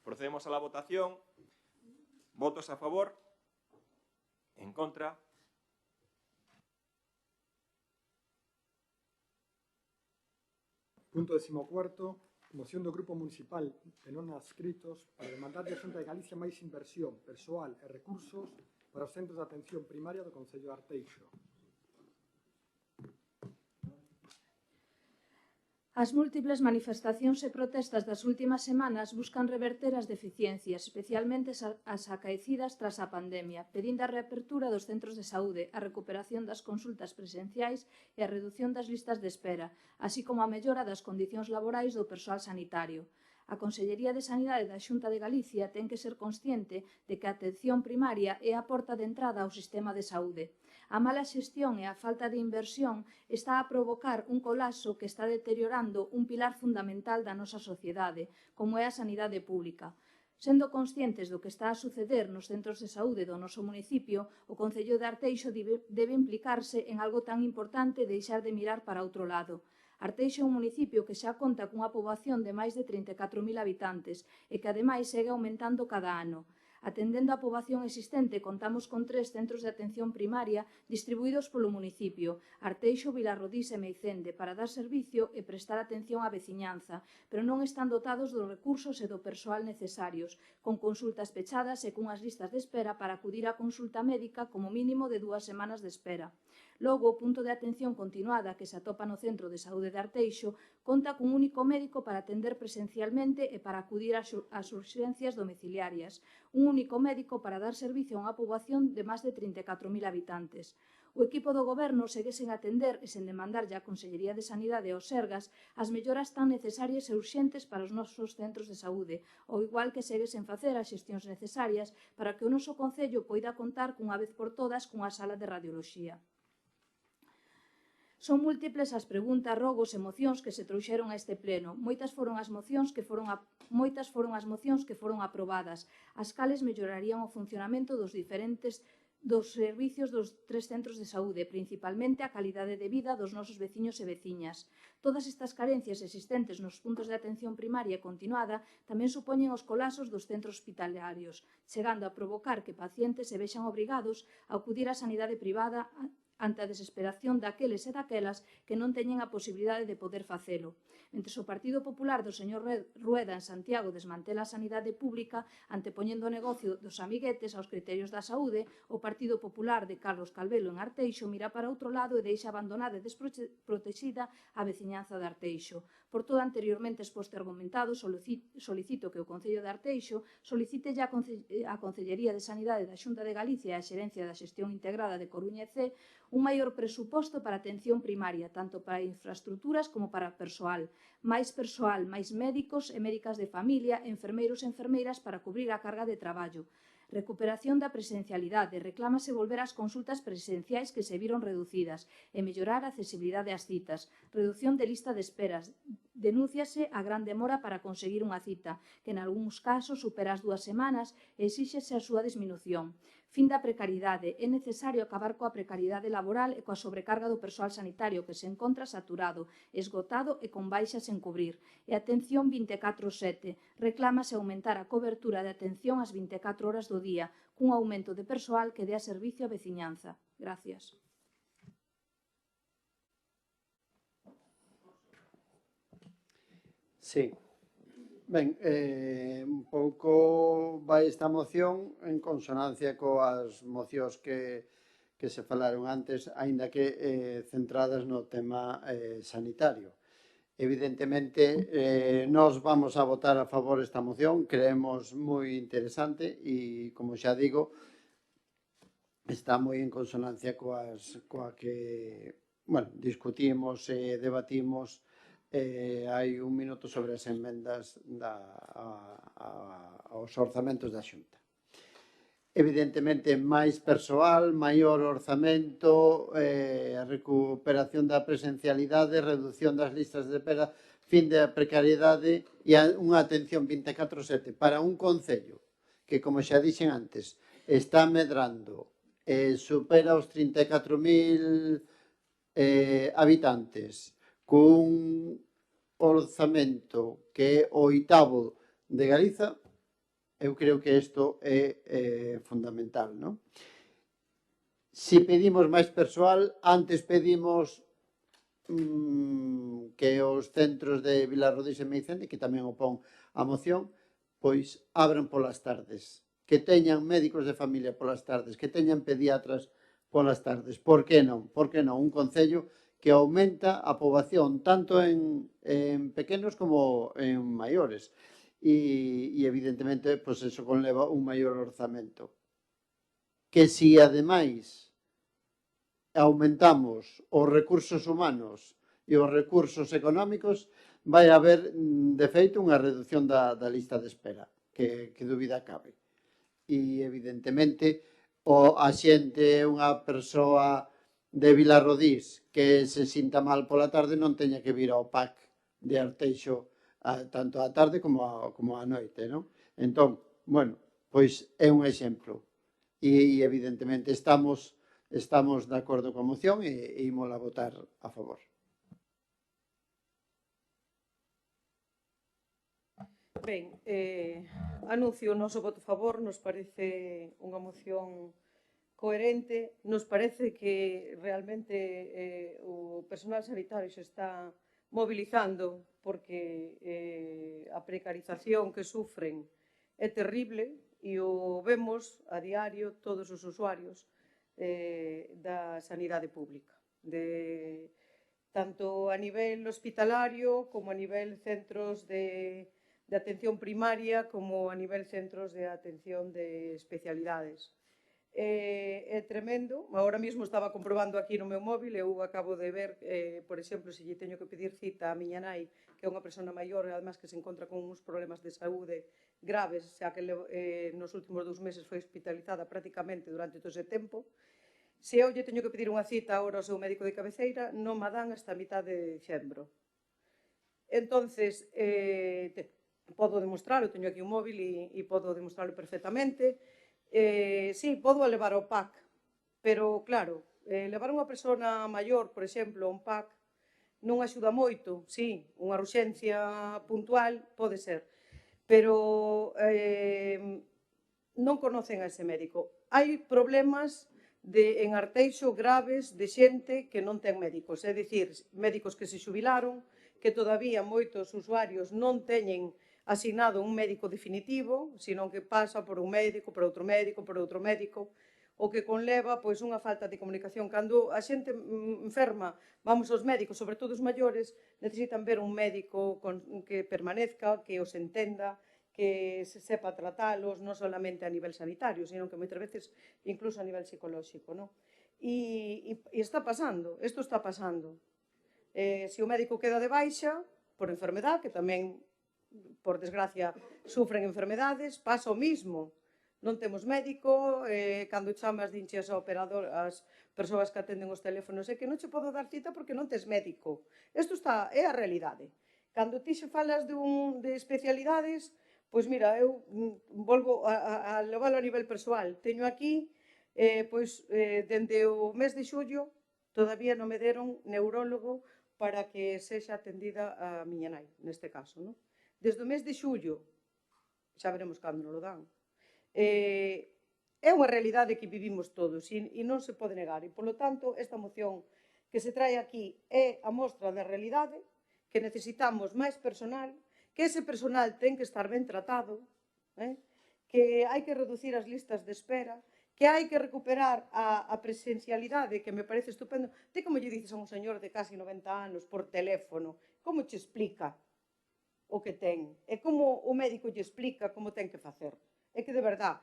Procedemos a la votación. ¿Votos a favor? ¿En contra? Punto 14. Moción do Grupo Municipal de non adscritos para demandar da Xunta de Galicia máis inversión, persoal e recursos para os centros de atención primaria do Concello de Arteixo. As múltiples manifestacións e protestas das últimas semanas buscan reverter as deficiencias, especialmente as acaecidas tras a pandemia, pedindo a reapertura dos centros de saúde, a recuperación das consultas presenciais e a reducción das listas de espera, así como a mellora das condicións laborais do persoal sanitario. A Consellería de Sanidade da Xunta de Galicia ten que ser consciente de que a atención primaria é a porta de entrada ao sistema de saúde. A mala xestión e a falta de inversión está a provocar un colapso que está deteriorando un pilar fundamental da nosa sociedade, como é a sanidade pública. Sendo conscientes do que está a suceder nos centros de saúde do noso municipio, o Concello de Arteixo debe implicarse en algo tan importante e deixar de mirar para outro lado. Arteixo é un municipio que xa conta cunha poboación de máis de 34.000 habitantes e que ademais segue aumentando cada ano. Atendendo á poboación existente, contamos con 3 centros de atención primaria distribuídos polo municipio, Arteixo, Vilarrodís e Meicende, para dar servicio e prestar atención á veciñanza, pero non están dotados dos recursos e do persoal necesarios, con consultas pechadas e cunhas listas de espera para acudir á consulta médica como mínimo de 2 semanas de espera. Logo, o punto de atención continuada que se atopa no Centro de Saúde de Arteixo conta cun único médico para atender presencialmente e para acudir ás urxencias domiciliarias, un único médico para dar servicio a unha poboación de máis de 34.000 habitantes. O equipo do Goberno segue sen atender e sen demandarlle á Consellería de Sanidade e aos Sergas as melloras tan necesarias e urxentes para os nosos centros de saúde, ao igual que segue sen facer as xestións necesarias para que o noso Concello poida contar cunha vez por todas cunha sala de radioloxía. Son múltiples as preguntas, rogos e mocións que se trouxeron a este pleno. Moitas foron as mocións que foron aprobadas, as cales mellorarían o funcionamento dos servicios dos 3 centros de saúde, principalmente a calidade de vida dos nosos veciños e veciñas. Todas estas carencias existentes nos puntos de atención primaria continuada tamén supoñen os colapsos dos centros hospitalarios, chegando a provocar que pacientes se vexan obrigados a acudir á sanidade privada ante a desesperación daqueles e daquelas que non teñen a posibilidade de poder facelo. Mentre o Partido Popular do señor Rueda en Santiago desmantela a sanidade pública antepoñendo o negocio dos amiguetes aos criterios da saúde, o Partido Popular de Carlos Calvelo en Arteixo mira para outro lado e deixa abandonada e desprotexida a veciñanza de Arteixo. Por todo anteriormente exposto e argumentado, solicito que o Concello de Arteixo solicite a Concellería de Sanidade da Xunta de Galicia e a Xerencia da Xestión Integrada de Coruña EC un maior presuposto para a atención primaria, tanto para infraestructuras como para persoal. Máis persoal, máis médicos e médicas de familia, enfermeiros e enfermeiras para cubrir a carga de traballo. Recuperación da presencialidade, reclámase volver ás consultas presenciais que se viron reducidas e mellorar a accesibilidade ás citas, reducción de lista de esperas, denúnciase a gran demora para conseguir unha cita, que en algúns casos supera as 2 semanas e exíxese a súa disminución. Fin da precariedade, é necesario acabar coa precariedade laboral e coa sobrecarga do persoal sanitario que se encontra saturado, esgotado e con baixas en cubrir. E atención 24/7, reclámase aumentar a cobertura de atención ás 24 horas do día, cun aumento de persoal que dea servicio á veciñanza. Gracias. Sí. Ben, un pouco vai esta moción en consonancia coas mocións que se falaron antes, aínda que centradas no tema sanitario. Evidentemente, nós vamos a votar a favor esta moción, creemos moi interesante e, como xa digo, está moi en consonancia coa que, bueno, discutimos e debatimos hai un minuto sobre as enmendas aos orzamentos da Xunta. Evidentemente, máis persoal, maior orzamento, recuperación da presencialidade, reducción das listas de espera, fin da precariedade e unha atención 24/7 para un concello que, como xa dixen antes, está medrando, supera os 34.000 habitantes, cun orzamento que é o 8º de Galiza, eu creo que isto é fundamental, non? Si pedimos máis persoal, antes pedimos que os centros de Vilarrodís e Meicende, que tamén o pon a moción, pois abran polas tardes, que teñan médicos de familia polas tardes, que teñan pediatras polas tardes. Por que non? Por que non? Un concello que aumenta a poboación tanto en pequenos como en maiores e evidentemente pois eso conleva un maior orzamento. Que si ademais aumentamos os recursos humanos e os recursos económicos, vai haber de feito unha reducción da lista de espera, que dúbida cabe. E evidentemente a xente, unha persoa de Vilarrodís que se sinta mal pola tarde non teña que vir ao PAC de Arteixo tanto á tarde como á noite, non? Entón, bueno, pois é un exemplo e evidentemente estamos de acordo coa moción e imos a votar a favor. Ben, anuncio o noso voto a favor, nos parece unha moción coherente, nos parece que realmente o personal sanitario se está mobilizando porque a precarización que sufren é terrible e o vemos a diario todos os usuarios da sanidade pública, tanto a nivel hospitalario como a nivel centros de atención primaria como a nivel centros de atención de especialidades. É tremendo. Ahora mesmo estaba comprobando aquí no meu móvil, eu acabo de ver, por exemplo, se lle teño que pedir cita a miña nai, que é unha persona maior e además que se encontra con uns problemas de saúde graves, xa que nos últimos 2 meses foi hospitalizada prácticamente durante todo ese tempo. Se eu lle teño que pedir unha cita agora ao seu médico de cabeceira, non me dan hasta a mitad de decembro. Entonces, podo demostrarlo, teño aquí un móvil e podo demostrarlo perfectamente. Sí, podo levar ao PAC, pero claro, levar unha persona maior, por exemplo, a un PAC non axuda moito. Sí, unha urxencia puntual pode ser, pero non conocen a ese médico. Hai problemas en Arteixo graves de xente que non ten médicos, é dicir, médicos que se xubilaron, que todavía moitos usuarios non teñen asignado un médico definitivo, senón que pasa por un médico, por outro médico, por outro médico, o que conleva pois unha falta de comunicación. Cando a xente enferma, vamos aos médicos, sobre todo os maiores, necesitan ver un médico que permanezca, que os entenda, que se sepa tratalos, non solamente a nivel sanitario, sino que moitas veces incluso a nivel psicolóxico, non? E está pasando, isto está pasando. Se o médico queda de baixa por enfermedad, que tamén, por desgracia, sufren enfermedades, pasa o mismo. Non temos médico, cando chamas dinches ao operador, as persoas que atenden os teléfonos, é que non che podo dar cita porque non tes médico. Isto é a realidade. Cando ti xe falas de especialidades, pois mira, eu volvo a leválo a nivel persoal. Teño aquí, dende o mes de xullo, todavía non me deron neurólogo para que sexa atendida a miña nai, neste caso, non? Desde o mes de xullo, xa veremos cando nos lo dan. É unha realidade que vivimos todos e non se pode negar. E, polo tanto, esta moción que se trae aquí é a mostra da realidade, que necesitamos máis personal, que ese personal ten que estar ben tratado, que hai que reducir as listas de espera, que hai que recuperar a presencialidade, que me parece estupendo. Ti como lle dices a un señor de casi 90 anos por teléfono, como che explica o que ten? E como o médico lle explica como ten que facer? É que, de verdad,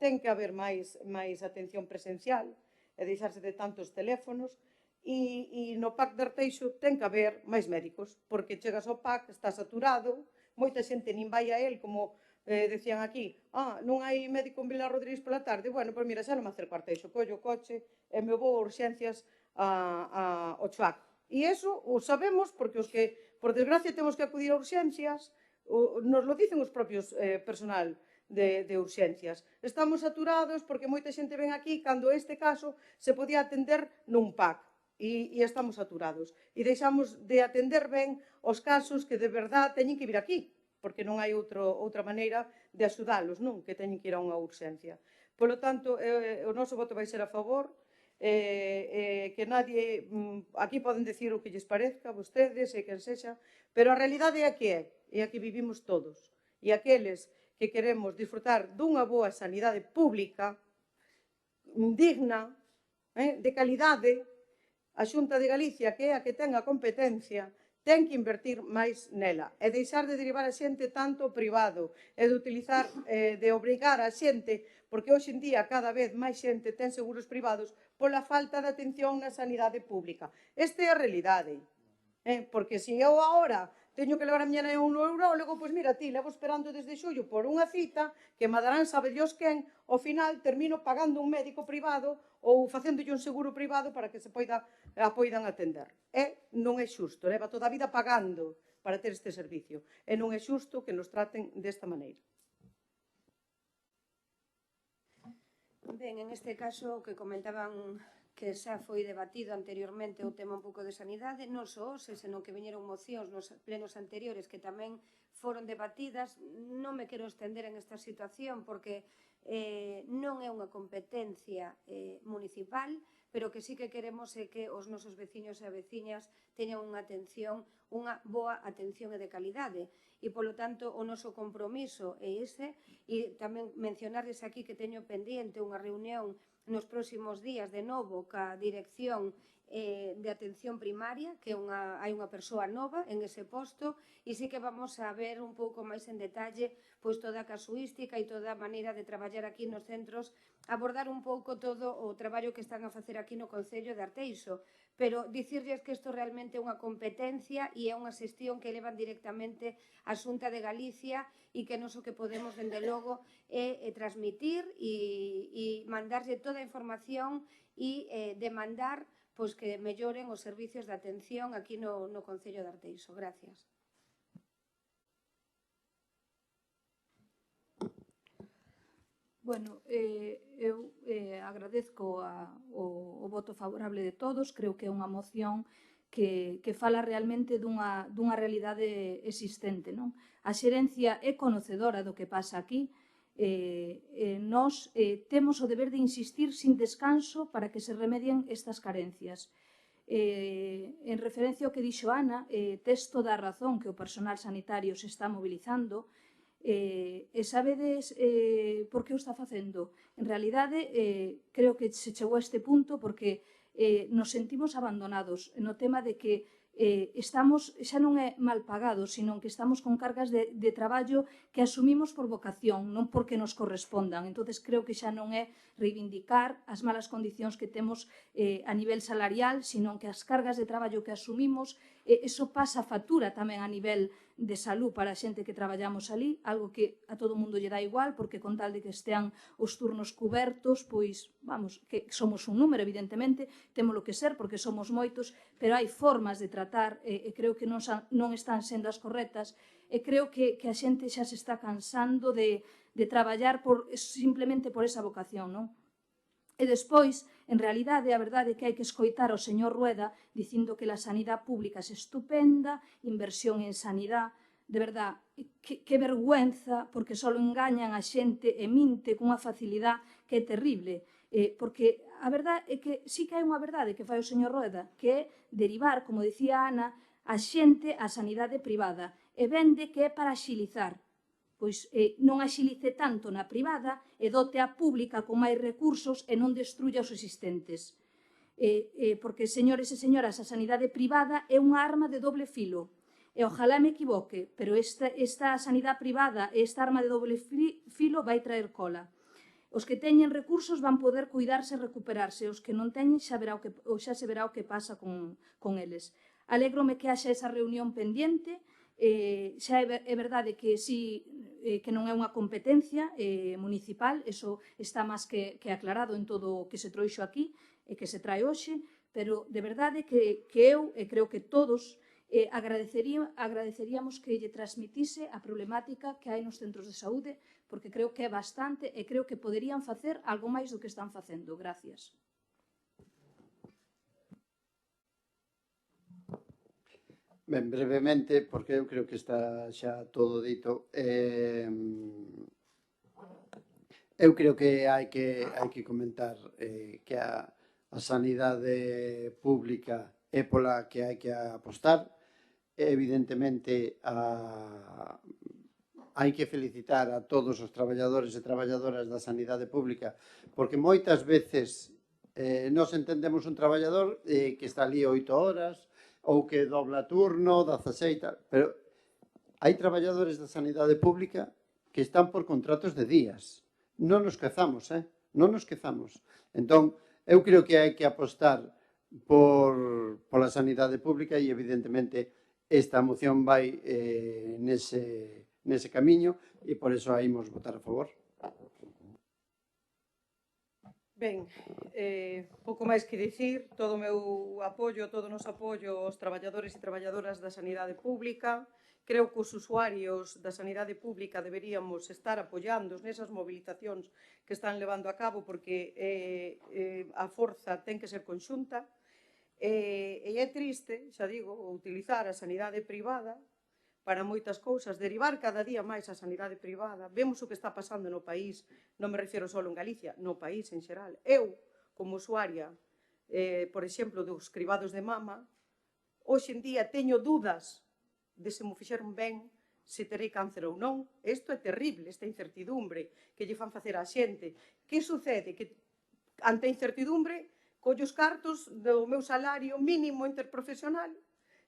ten que haber máis atención presencial e deixarse de tantos teléfonos e no PAC de Arteixo ten que haber máis médicos, porque chegas ao PAC, está saturado, moita xente nin vai a él, como decían aquí, non hai médico en Vilar Rodríguez pola tarde, bueno, pois mira, xa non me acerco a Arteixo, collo o coche e me vou a urxencias ao Chuac. E iso o sabemos porque os que, por desgracia, temos que acudir a urxencias, nos lo dicen os propios personal de urxencias. Estamos saturados porque moita xente ven aquí cando este caso se podía atender nun PAC e estamos saturados. E deixamos de atender ben os casos que de verdad teñen que vir aquí, porque non hai outra maneira de axudalos, non? Que teñen que ir a unha urxencia. Polo tanto, o noso voto vai ser a favor, que nadie, aquí poden decir o que lles parezca, vostedes e quen sexa, pero a realidade é a que é, e a que vivimos todos. E aqueles que queremos disfrutar dunha boa sanidade pública, digna, de calidade, a Xunta de Galicia, que é a que ten a competencia, ten que invertir máis nela e deixar de derivar a xente tanto ao privado e de utilizar, de obrigar a xente, porque hoxe en día cada vez máis xente ten seguros privados pola falta de atención na sanidade pública. Esta é a realidade, porque se eu agora teño que levar a miña nai a un neurólogo, pois mira, ti, levo esperando desde xullo por unha cita, que me darán sabe Dios quen, ao final termino pagando un médico privado ou facéndolle un seguro privado para que se poidan atender. Non é xusto, leva toda a vida pagando para ter este servicio, e non é xusto que nos traten desta maneira. Ben, en este caso, que comentaban que xa foi debatido anteriormente o tema un pouco de sanidade, non só hoxe, senón que viñeron mocións nos plenos anteriores que tamén foron debatidas. Non me quero estender en esta situación porque non é unha competencia municipal, pero que sí que queremos é que os nosos veciños e veciñas teñan unha boa atención e de calidade. E, polo tanto, o noso compromiso é ese. E tamén mencionarles aquí que teño pendiente unha reunión nos próximos días de novo ca dirección de atención primaria, que hai unha persoa nova en ese posto, e sí que vamos a ver un pouco máis en detalle pois toda a casuística e toda a maneira de traballar aquí nos centros, abordar un pouco todo o traballo que están a facer aquí no Concello de Arteixo, pero dicirlles que isto realmente é unha competencia e é unha xestión que levan directamente a Xunta de Galicia e que nos o que podemos, dende logo, é transmitir e mandarlle toda a información e demandar pois que melloren os servicios de atención aquí no Concello de Arteixo. Gracias. Bueno, eu agradezco o voto favorable de todos. Creo que é unha moción que fala realmente dunha realidade existente, non? A xerencia é conocedora do que pasa aquí. Nós temos o deber de insistir sin descanso para que se remedien estas carencias. En referencia ao que dixo Ana, tes toda a razón que o personal sanitario se está mobilizando. E sabedes por que o está facendo? En realidade, creo que se chegou a este punto porque nos sentimos abandonados no tema de que estamos, xa non é mal pagados, sino que estamos con cargas de traballo que asumimos por vocación, non porque nos correspondan. Entonces creo que xa non é reivindicar as malas condicións que temos a nivel salarial, sino que as cargas de traballo que asumimos, eso pasa factura tamén a nivel de salud para a xente que traballamos ali, algo que a todo mundo lle dá igual, porque con tal de que estean os turnos cubertos, pois, vamos, que somos un número, evidentemente, temos lo que ser, porque somos moitos, pero hai formas de tratar, e creo que non están sendo as correctas, e creo que a xente xa se está cansando de traballar simplemente por esa vocación, non? E despois, en realidade, a verdade é que hai que escoitar ao señor Rueda dicindo que a sanidade pública é estupenda, inversión en sanidade, de verdade, que vergüenza, porque só engañan a xente e minte cunha facilidade que é terrible. Porque a verdade é que sí que hai unha verdade que fai o señor Rueda, que é derivar, como dicía Ana, a xente á sanidade privada, e vende que é para axilizar. Pois non axilice tanto na privada e dote a pública con máis recursos e non destruya os existentes. Porque, señores e señoras, a sanidade privada é unha arma de doble filo. E ojalá me equivoque, pero esta sanidade privada e esta arma de doble filo vai traer cola. Os que teñen recursos van poder cuidarse e recuperarse, os que non teñen xa se verá o que pasa con eles. Alégrome que haxa esa reunión pendiente. Xa é verdade que sí, que non é unha competencia municipal, eso está máis que aclarado en todo o que se trouxo aquí e que se trae hoxe, pero de verdade que eu, e creo que todos, agradeceríamos que lle transmitise a problemática que hai nos centros de saúde, porque creo que é bastante e creo que poderían facer algo máis do que están facendo. Gracias. Ben, brevemente, porque eu creo que está xa todo dito, eu creo que hai que comentar que a sanidade pública é pola que hai que apostar. Evidentemente, hai que felicitar a todos os traballadores e traballadoras da sanidade pública, porque moitas veces nos entendemos un traballador que está ali 8 horas, ou que dobla turno, 16 tal, pero hai traballadores da sanidade pública que están por contratos de días. Non nos quezamos, non nos quezamos. Entón, eu creo que hai que apostar pola sanidade pública e, evidentemente, esta moción vai nese camiño e por eso aí imos votar a favor. Ben, pouco máis que dicir, todo o meu apoio, todo o noso apoio aos traballadores e traballadoras da sanidade pública. Creo que os usuarios da sanidade pública deberíamos estar apoiando nesas movilizacións que están levando a cabo, porque a forza ten que ser conxunta. E é triste, xa digo, utilizar a sanidade privada para moitas cousas, derivar cada día máis a sanidade privada. Vemos o que está pasando no país, non me refiro só en Galicia, no país en xeral. Eu, como usuaria, por exemplo, dos cribados de mama, hoxe en día teño dúdas de se mo fixeron ben, se terei cáncer ou non. Isto é terrible, esta incertidumbre que lle fan facer á xente. Que sucede? Que ante a incertidumbre, collo os cartos do meu salario mínimo interprofesional,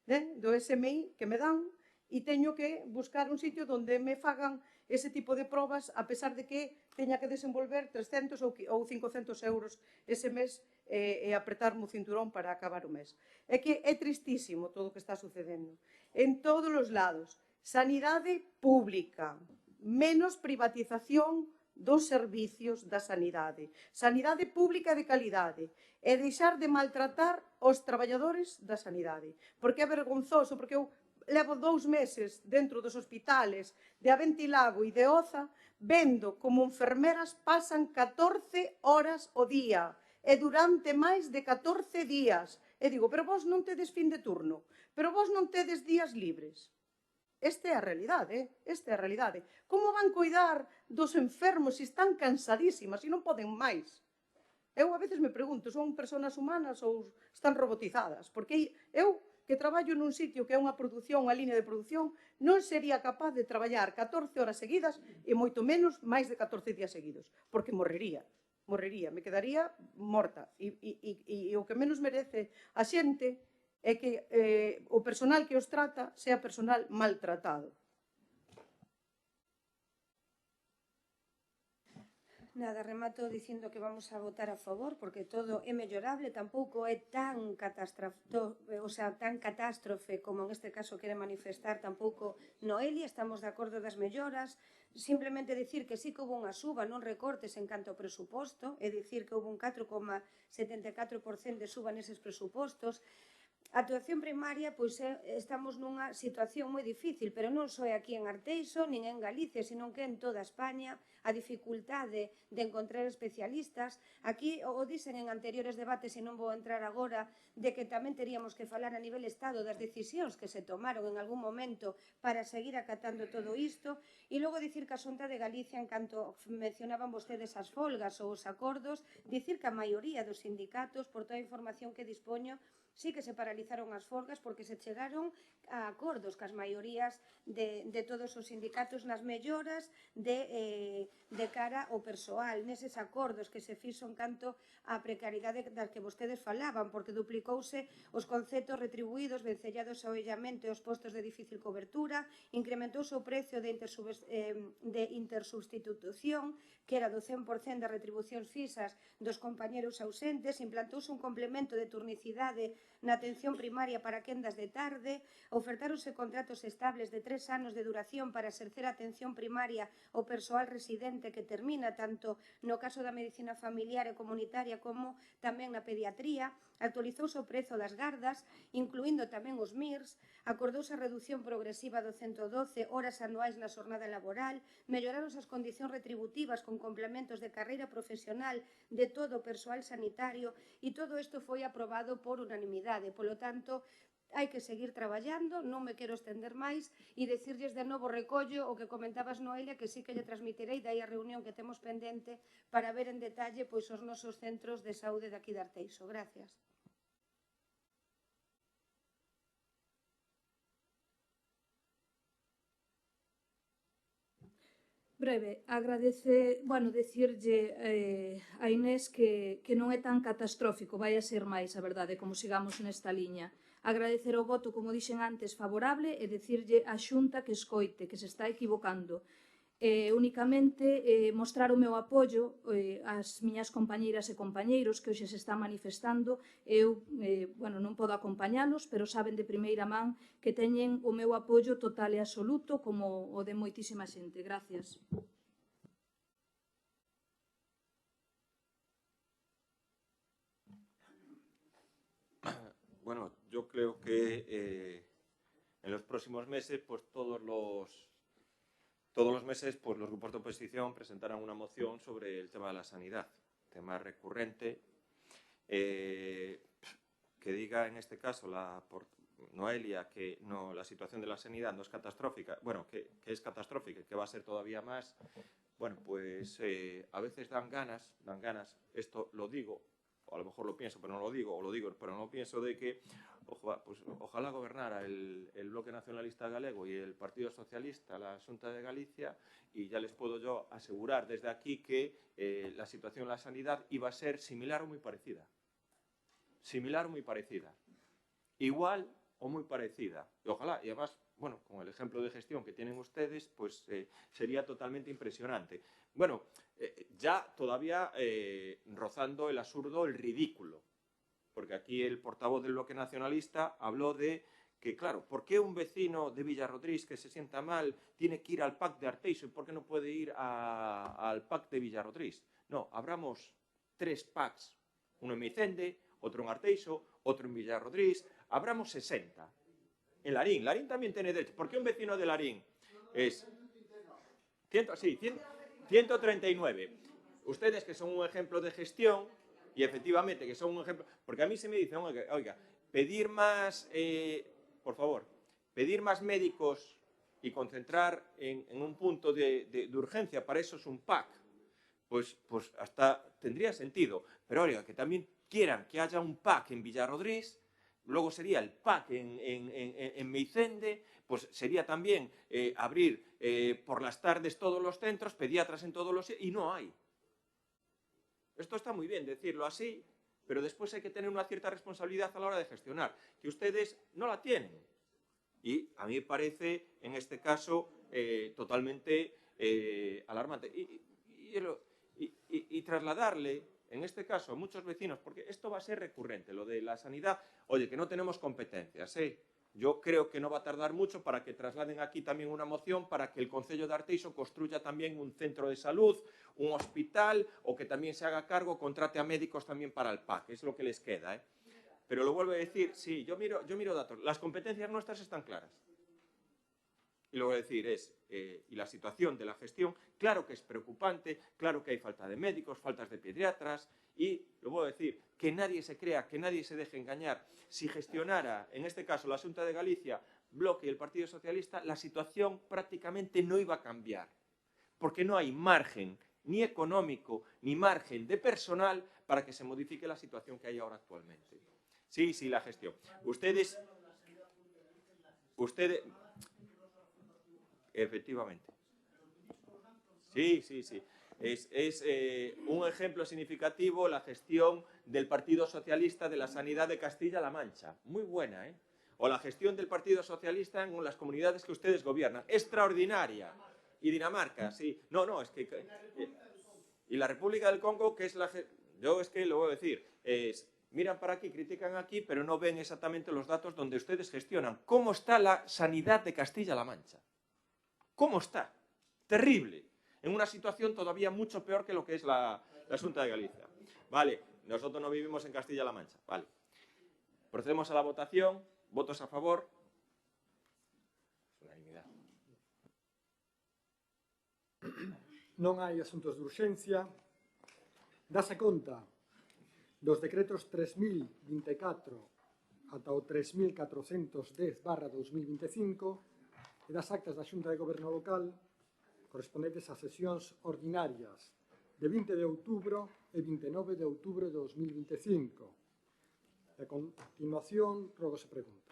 do SMI que me dan, e teño que buscar un sitio onde me fagan ese tipo de probas, a pesar de que teña que desenvolver 300 ou 500 euros ese mes e apretarme o cinturón para acabar o mes. É que é tristísimo todo o que está sucedendo. En todos os lados, sanidade pública, menos privatización dos servicios da sanidade, sanidade pública de calidade, e deixar de maltratar os traballadores da sanidade. Porque é vergonzoso, porque eu levo 2 meses dentro dos hospitales de Aventilago e de Oza vendo como enfermeras pasan 14 horas o día e durante máis de 14 días. E digo, pero vos non tedes fin de turno, pero vos non tedes días libres. Esta é a realidade, esta é a realidade. Como van cuidar dos enfermos se están cansadísimas e non poden máis? Eu a veces me pregunto, son persoas humanas ou están robotizadas? Porque eu, que traballo nun sitio que é unha produción, unha línea de produción, non sería capaz de traballar 14 horas seguidas e moito menos máis de 14 días seguidos, porque morrería, me quedaría morta. E o que menos merece a xente é que o personal que os trata sea personal maltratado. Nada, remato dicindo que vamos a votar a favor porque todo é mellorable, tampouco é tan catástrofe como en este caso quere manifestar tampouco Noelia, estamos de acordo das melloras, simplemente dicir que sí que houve unha suba, non recortes en canto ao presuposto, é dicir que houve un 4,74% de suba neses presupostos. A actuación primaria, pois estamos nunha situación moi difícil, pero non só é aquí en Arteixo, nin en Galicia, senón que en toda España, a dificultade de encontrar especialistas. Aquí o dicen en anteriores debates, e non vou entrar agora, de que tamén teríamos que falar a nivel Estado das decisións que se tomaron en algún momento para seguir acatando todo isto, e logo dicir que a Xunta de Galicia, en canto mencionaban vostedes as folgas ou os acordos, dicir que a maioría dos sindicatos, por toda a información que dispoño, sí que se paralizaron as folgas porque se chegaron a acordos cas maiorías de todos os sindicatos nas melloras de cara ao persoal, neses acordos que se fixo en canto á precariedade das que vostedes falaban, porque duplicouse os conceptos retribuídos, vencellados ao illamento e os postos de difícil cobertura, incrementouse o precio de intersubstitución, que era do 100% das retribucións fixas dos compañeros ausentes, implantouse un complemento de turnicidade na atención primaria para quendas de tarde, ofertáronse contratos estables de 3 anos de duración para exercer a atención primaria ao persoal residente que termina tanto no caso da medicina familiar e comunitaria como tamén na pediatría, actualizouse o prezo das gardas, incluindo tamén os MIRS, acordouse a reducción progresiva do 112 horas anuais na xornada laboral, melloraronse as condicións retributivas con complementos de carreira profesional de todo o persoal sanitario e todo isto foi aprobado por unanimidade. Polo tanto, hai que seguir traballando, non me quero estender máis e decirlles de novo recollo o que comentabas, Noelia, que sí que lle transmitirei dai a reunión que temos pendente para ver en detalle pois os nosos centros de saúde de aquí de Arteixo. Gracias. Breve, decirlle a Inés que non é tan catastrófico, vai a ser máis, a verdade, como sigamos nesta liña. Agradecer o voto, como dixen antes, favorable e decirlle á Xunta que escoite, que se está equivocando. Únicamente mostrar o meu apoio ás miñas compañeiras e compañeiros que hoxe se están manifestando. Eu non podo acompañalos, pero saben de primeira man que teñen o meu apoio total e absoluto como o de moitísima xente. Gracias. Bueno, yo creo que en los próximos meses, pues todos los meses, pues los grupos de oposición presentarán una moción sobre el tema de la sanidad, tema recurrente, que diga en este caso por Noelia que no, la situación de la sanidad no es catastrófica, bueno, que es catastrófica y que va a ser todavía más. Bueno, pues a veces dan ganas, esto lo digo, o a lo mejor lo pienso pero no lo digo, o lo digo pero no lo pienso, de que ojalá gobernara el Bloque Nacionalista Galego y el Partido Socialista, la Xunta de Galicia, y ya les puedo yo asegurar desde aquí que la situación en la sanidad iba a ser similar o muy parecida. Similar o muy parecida. Igual o muy parecida. Y ojalá, y además, bueno, con el ejemplo de gestión que tienen ustedes, pues sería totalmente impresionante. Bueno, ya todavía rozando el absurdo, el ridículo. Porque aquí el portavoz del Bloque Nacionalista habló de que, claro, ¿por qué un vecino de Villarrodriz que se sienta mal tiene que ir al PAC de Arteixo y por qué no puede ir al PAC de Villarrodriz? No, abramos 3 PACs, uno en Micende, otro en Arteixo, otro en Villarrodriz, abramos 60. En Larín, Larín también tiene derecho. ¿Por qué un vecino de Larín es 139? Ustedes que son un ejemplo de gestión, y efectivamente que son un ejemplo, porque a mí se me dice, oiga, pedir más, por favor, pedir más médicos y concentrar en un punto de urgencia, para eso es un PAC, pues hasta tendría sentido. Pero oiga, que también quieran que haya un PAC en Villarrodriz, luego sería el PAC en Meicende, pues sería también abrir por las tardes todos los centros, pediatras en todos los... y no hay. Esto está muy bien decirlo así, pero después hay que tener una cierta responsabilidad a la hora de gestionar, que ustedes no la tienen. Y a mí me parece, en este caso, totalmente alarmante. Y trasladarle, en este caso, a muchos vecinos, porque esto va a ser recurrente, lo de la sanidad, oye, que no tenemos competencias, Yo creo que no va a tardar mucho para que trasladen aquí también una moción para que el Concello de Arteixo construya también un centro de salud, un hospital, o que también se haga cargo, contrate a médicos también para el PAC, es lo que les queda, Pero lo vuelvo a decir, sí, yo miro datos, las competencias nuestras están claras. Y lo que voy a decir es, y la situación de la gestión, claro que es preocupante, claro que hay falta de médicos, faltas de pediatras, y lo voy a decir, que nadie se crea, que nadie se deje engañar. Si gestionara, en este caso, la Xunta de Galicia, Bloque y el Partido Socialista, la situación prácticamente no iba a cambiar, porque no hay margen ni económico ni margen de personal para que se modifique la situación que hay ahora actualmente. Sí, la gestión. Ustedes, efectivamente. Sí. Es un ejemplo significativo la gestión del Partido Socialista de la sanidad de Castilla-La Mancha. Muy buena, O la gestión del Partido Socialista en las comunidades que ustedes gobiernan. Extraordinaria. Y Dinamarca, sí. No, es que... y la República del Congo, que es la... Yo es que lo voy a decir, miran para aquí, critican aquí, pero no ven exactamente los datos donde ustedes gestionan. ¿Cómo está la sanidad de Castilla-La Mancha? ¿Cómo está? Terrible. En una situación todavía mucho peor que lo que es la Xunta de Galicia. Vale, nosotros no vivimos en Castilla-La Mancha. Vale. Procedemos a la votación. ¿Votos a favor? Unanimidad. Non hai asuntos de urxencia. Dase conta dos decretos 3024 ata o 3410/2025 e das actas da Xunta de Goberno Local correspondentes a sesións ordinarias de 20 de outubro e 29 de outubro de 2025. A continuación, rogo se pregunta.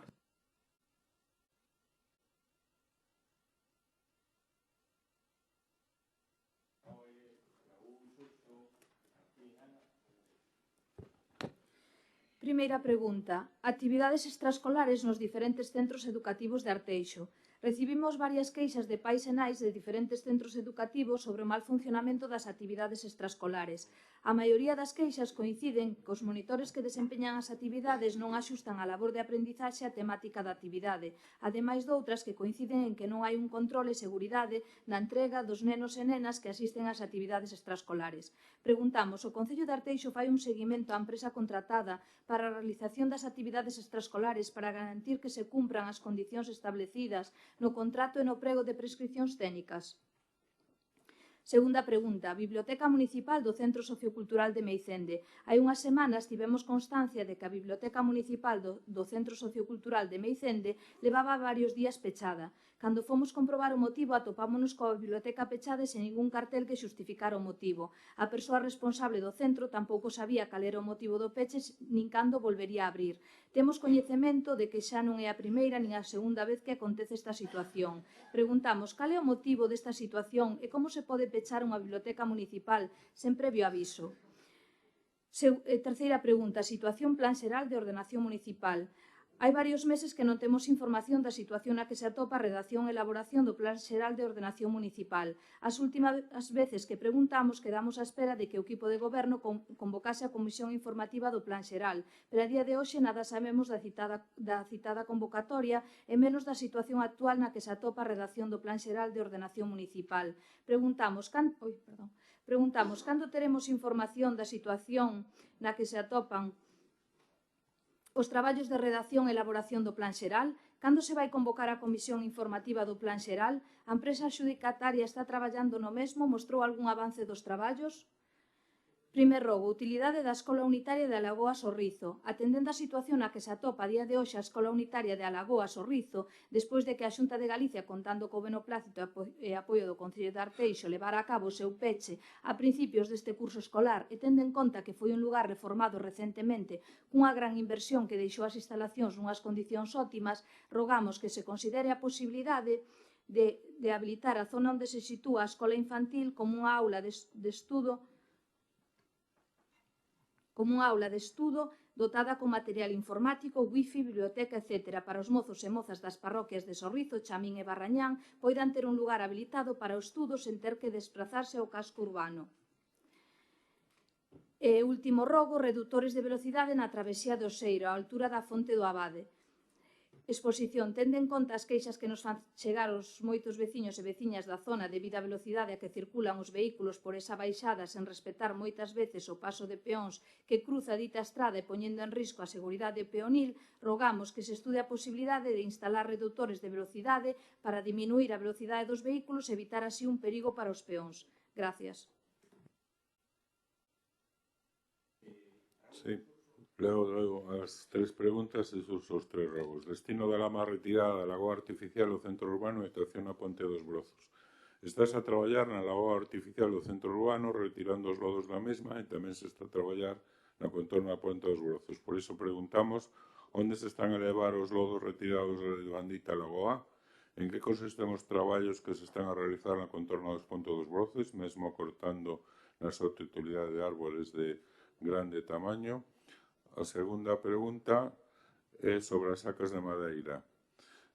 Primeira pregunta. Actividades extraescolares nos diferentes centros educativos de Arteixo. Recibimos varias queixas de pais e nais de diferentes centros educativos sobre o mal funcionamento das actividades extraescolares. A maioría das queixas coinciden que os monitores que desempeñan as actividades non axustan a labor de aprendizaxe a temática da actividade, ademais doutras que coinciden en que non hai un control e seguridade da entrega dos nenos e nenas que asisten ás actividades extraescolares. Preguntamos, o Concello de Arteixo fai un seguimento á empresa contratada para a realización das actividades extraescolares para garantir que se cumpran as condicións establecidas no contrato e no prego de prescripcións técnicas? Segunda pregunta. Biblioteca Municipal do Centro Sociocultural de Meicende. Hai unhas semanas tivemos constancia de que a Biblioteca Municipal do Centro Sociocultural de Meicende levaba varios días pechada. Cando fomos comprobar o motivo, atopámonos coa biblioteca pechada e sen ningún cartel que xustificara o motivo. A persoa responsable do centro tampouco sabía cal era o motivo do peche nin cando volvería a abrir. Temos coñecemento de que xa non é a primeira nin a segunda vez que acontece esta situación. Preguntamos cal é o motivo desta situación e como se pode pechar unha biblioteca municipal sen previo aviso. Terceira pregunta. Situación Plan Xeral de Ordenación Municipal. Hai varios meses que non temos información da situación na que se atopa a redacción e elaboración do Plan Xeral de Ordenación Municipal. As últimas veces que preguntamos quedamos á espera de que o equipo de goberno convocase a comisión informativa do Plan Xeral, pero a día de hoxe nada sabemos da citada convocatoria e menos da situación actual na que se atopa a redacción do Plan Xeral de Ordenación Municipal. Preguntamos cando teremos información da situación na que se atopan os traballos de redacción e elaboración do Plan Xeral. Cando se vai convocar a comisión informativa do Plan Xeral? A empresa adxudicataria está traballando no mesmo? Mostrou algún avance dos traballos? Primer rogo, utilidade da Escola Unitaria de Alagoa Sorrizo. Atendendo a situación na que se atopa a día de hoxe a Escola Unitaria de Alagoa Sorrizo, despois de que a Xunta de Galicia, contando co beneplácito e apoio do Concello de Arteixo, levara a cabo o seu peche a principios deste curso escolar e tendo en conta que foi un lugar reformado recentemente cunha gran inversión que deixou as instalacións nunhas condicións óptimas, rogamos que se considere a posibilidade de habilitar a zona onde se sitúa a escola infantil como unha aula de estudo dotada con material informático, wifi, biblioteca, etc. para os mozos e mozas das parroquias de Sorrizo, Chamín e Barrañán poidan ter un lugar habilitado para o estudo sen ter que desplazarse ao casco urbano. E último rogo, redutores de velocidade na travesía do Oseiro, á altura da Fonte do Abade. Exposición. Tende en conta as queixas que nos fan chegar os moitos veciños e veciñas da zona debido á velocidade a que circulan os vehículos por esa baixada sen respetar moitas veces o paso de peóns que cruza dita estrada e poñendo en risco a seguridade peonil, rogamos que se estude a posibilidade de instalar reductores de velocidade para diminuir a velocidade dos vehículos e evitar así un perigo para os peóns. Gracias. Sí. Leo as tres preguntas e os tres rogos. Destino da lama retirada da lagoa artificial do centro urbano e actuación na Ponte dos Brozos. Estás a traballar na lagoa artificial do centro urbano retirando os lodos da mesma e tamén se está a traballar na contorna da Ponte dos Brozos. Por iso preguntamos onde se están a levar os lodos retirados da bandita lagoa, en que consisten os traballos que se están a realizar na contorna dos Ponte dos Brozos, mesmo cortando na súa totalidade de árboles de grande tamaño. A segunda pregunta é sobre as sacas de madeira.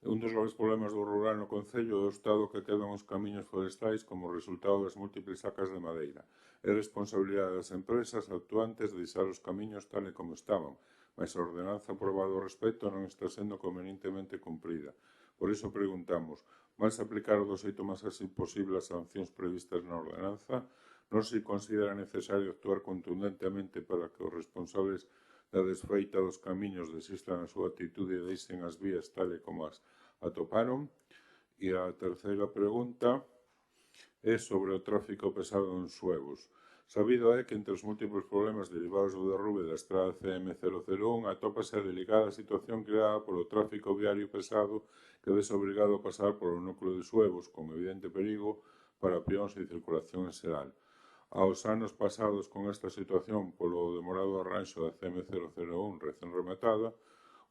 Un dos graves problemas do rural no Concello é o estado que quedan os camiños forestais como resultado das múltiples sacas de madeira. É responsabilidade das empresas actuantes de deixar os camiños tal e como estaban, mas a ordenanza aprobada ao respecto non está sendo convenientemente cumprida. Por iso preguntamos, vanse aplicar do xeito máis así posible as sancións previstas na ordenanza? Non se considera necesario actuar contundentemente para que os responsables da desfeita dos camiños desistan a súa actitude e deixen as vías tal e como as atoparon? E a terceira pregunta é sobre o tráfico pesado en Suevos. Sabido é que entre os múltiples problemas derivados do derrube da estrada CM001 atópase a delicada situación creada polo tráfico viario pesado que ves obrigado a pasar polo núcleo de Suevos con evidente perigo para peóns e circulación en xeral. Aos anos pasados con esta situación polo demorado arranxo da CM001 recén rematada,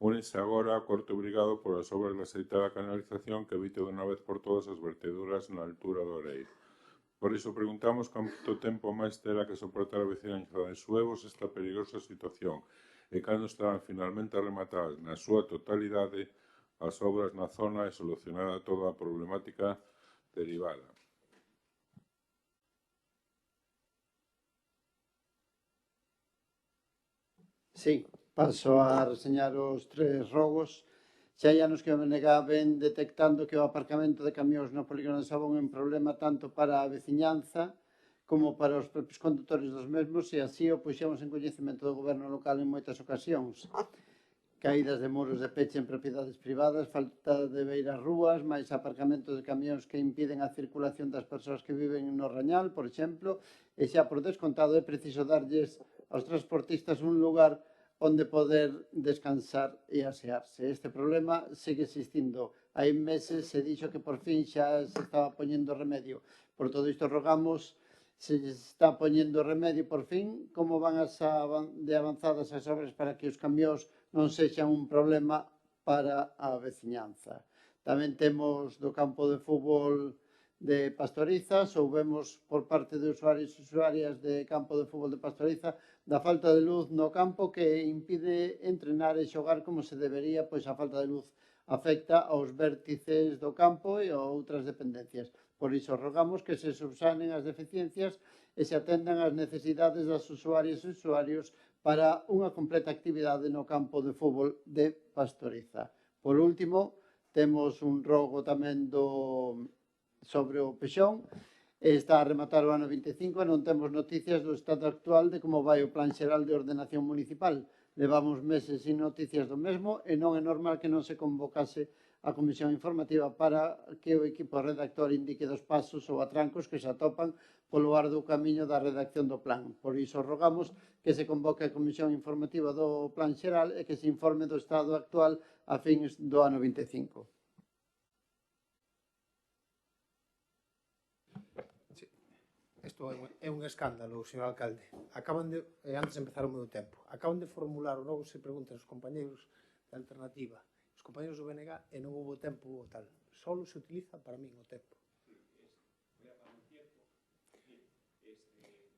únese agora a corte obrigado polas obras de aceitar a canalización que evite de unha vez por todas as verteduras na altura do Oreiro. Por iso preguntamos canto tempo máis terá que soportar a veciñanza de Suevos esta peligrosa situación e cando estarán finalmente rematadas na súa totalidade as obras na zona e solucionada toda a problemática derivada. Sí, paso a reseñar os tres rogos. Xa hai anos que o BNG ven detectando que o aparcamento de camións no polígono de Sabón é un problema tanto para a veciñanza como para os propios condutores dos mesmos e así o puxemos en coñecemento do goberno local en moitas ocasións. Caídas de muros de peche en propiedades privadas, falta de beiras rúas, máis aparcamentos de camións que impiden a circulación das persoas que viven no Rañal, por exemplo, e xa por descontado é preciso darlles aos transportistas un lugar onde poder descansar e asearse. Este problema segue existindo. Hai meses se dixo que por fin xa se estaba poñendo remedio. Por todo isto rogamos, se está poñendo remedio por fin, como van de avanzadas as obras para que os camións non sexan un problema para a veciñanza. Tamén temos do campo de fútbol de Pastoriza, soubemos por parte de usuarios e usuarias de campo de fútbol de Pastoriza da falta de luz no campo que impide entrenar e xogar como se debería, pois a falta de luz afecta aos vértices do campo e a outras dependencias. Por iso rogamos que se subsanen as deficiencias e se atendan as necesidades das usuarias e usuarios para unha completa actividade no campo de fútbol de Pastoriza. Por último, temos un rogo tamén sobre o Pexón. Está a rematar o ano 25 e non temos noticias do estado actual de como vai o Plan Xeral de Ordenación Municipal. levamos meses sin noticias do mesmo e non é normal que non se convocase a comisión informativa para que o equipo redactor indique dos pasos ou atrancos que se atopan polo arduo camiño da redacción do plan. Por iso rogamos que se convoque a comisión informativa do plan xeral e que se informe do estado actual a fins do ano 25. Isto é un escándalo, señor alcalde. Acaban de, antes de empezar o meu tempo, acaban de formular o novo se preguntan os compañeros da alternativa, os compañeros do BNG, e non houve tempo ou tal. Solo se utiliza para min o tempo.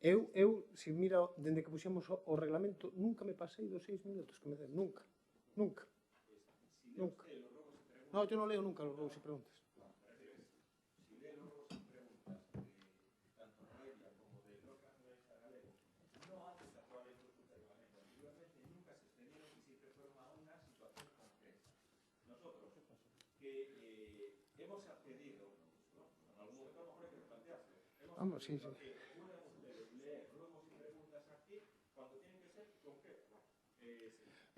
Eu, se mira, dende que puxemos o reglamento, nunca me pasei dos 6 minutos que me den, nunca. Non, eu non leo nunca os robos e preguntas. Hemos accedido, en algún momento a lo mejor hay que replantearse. Vamos, sí.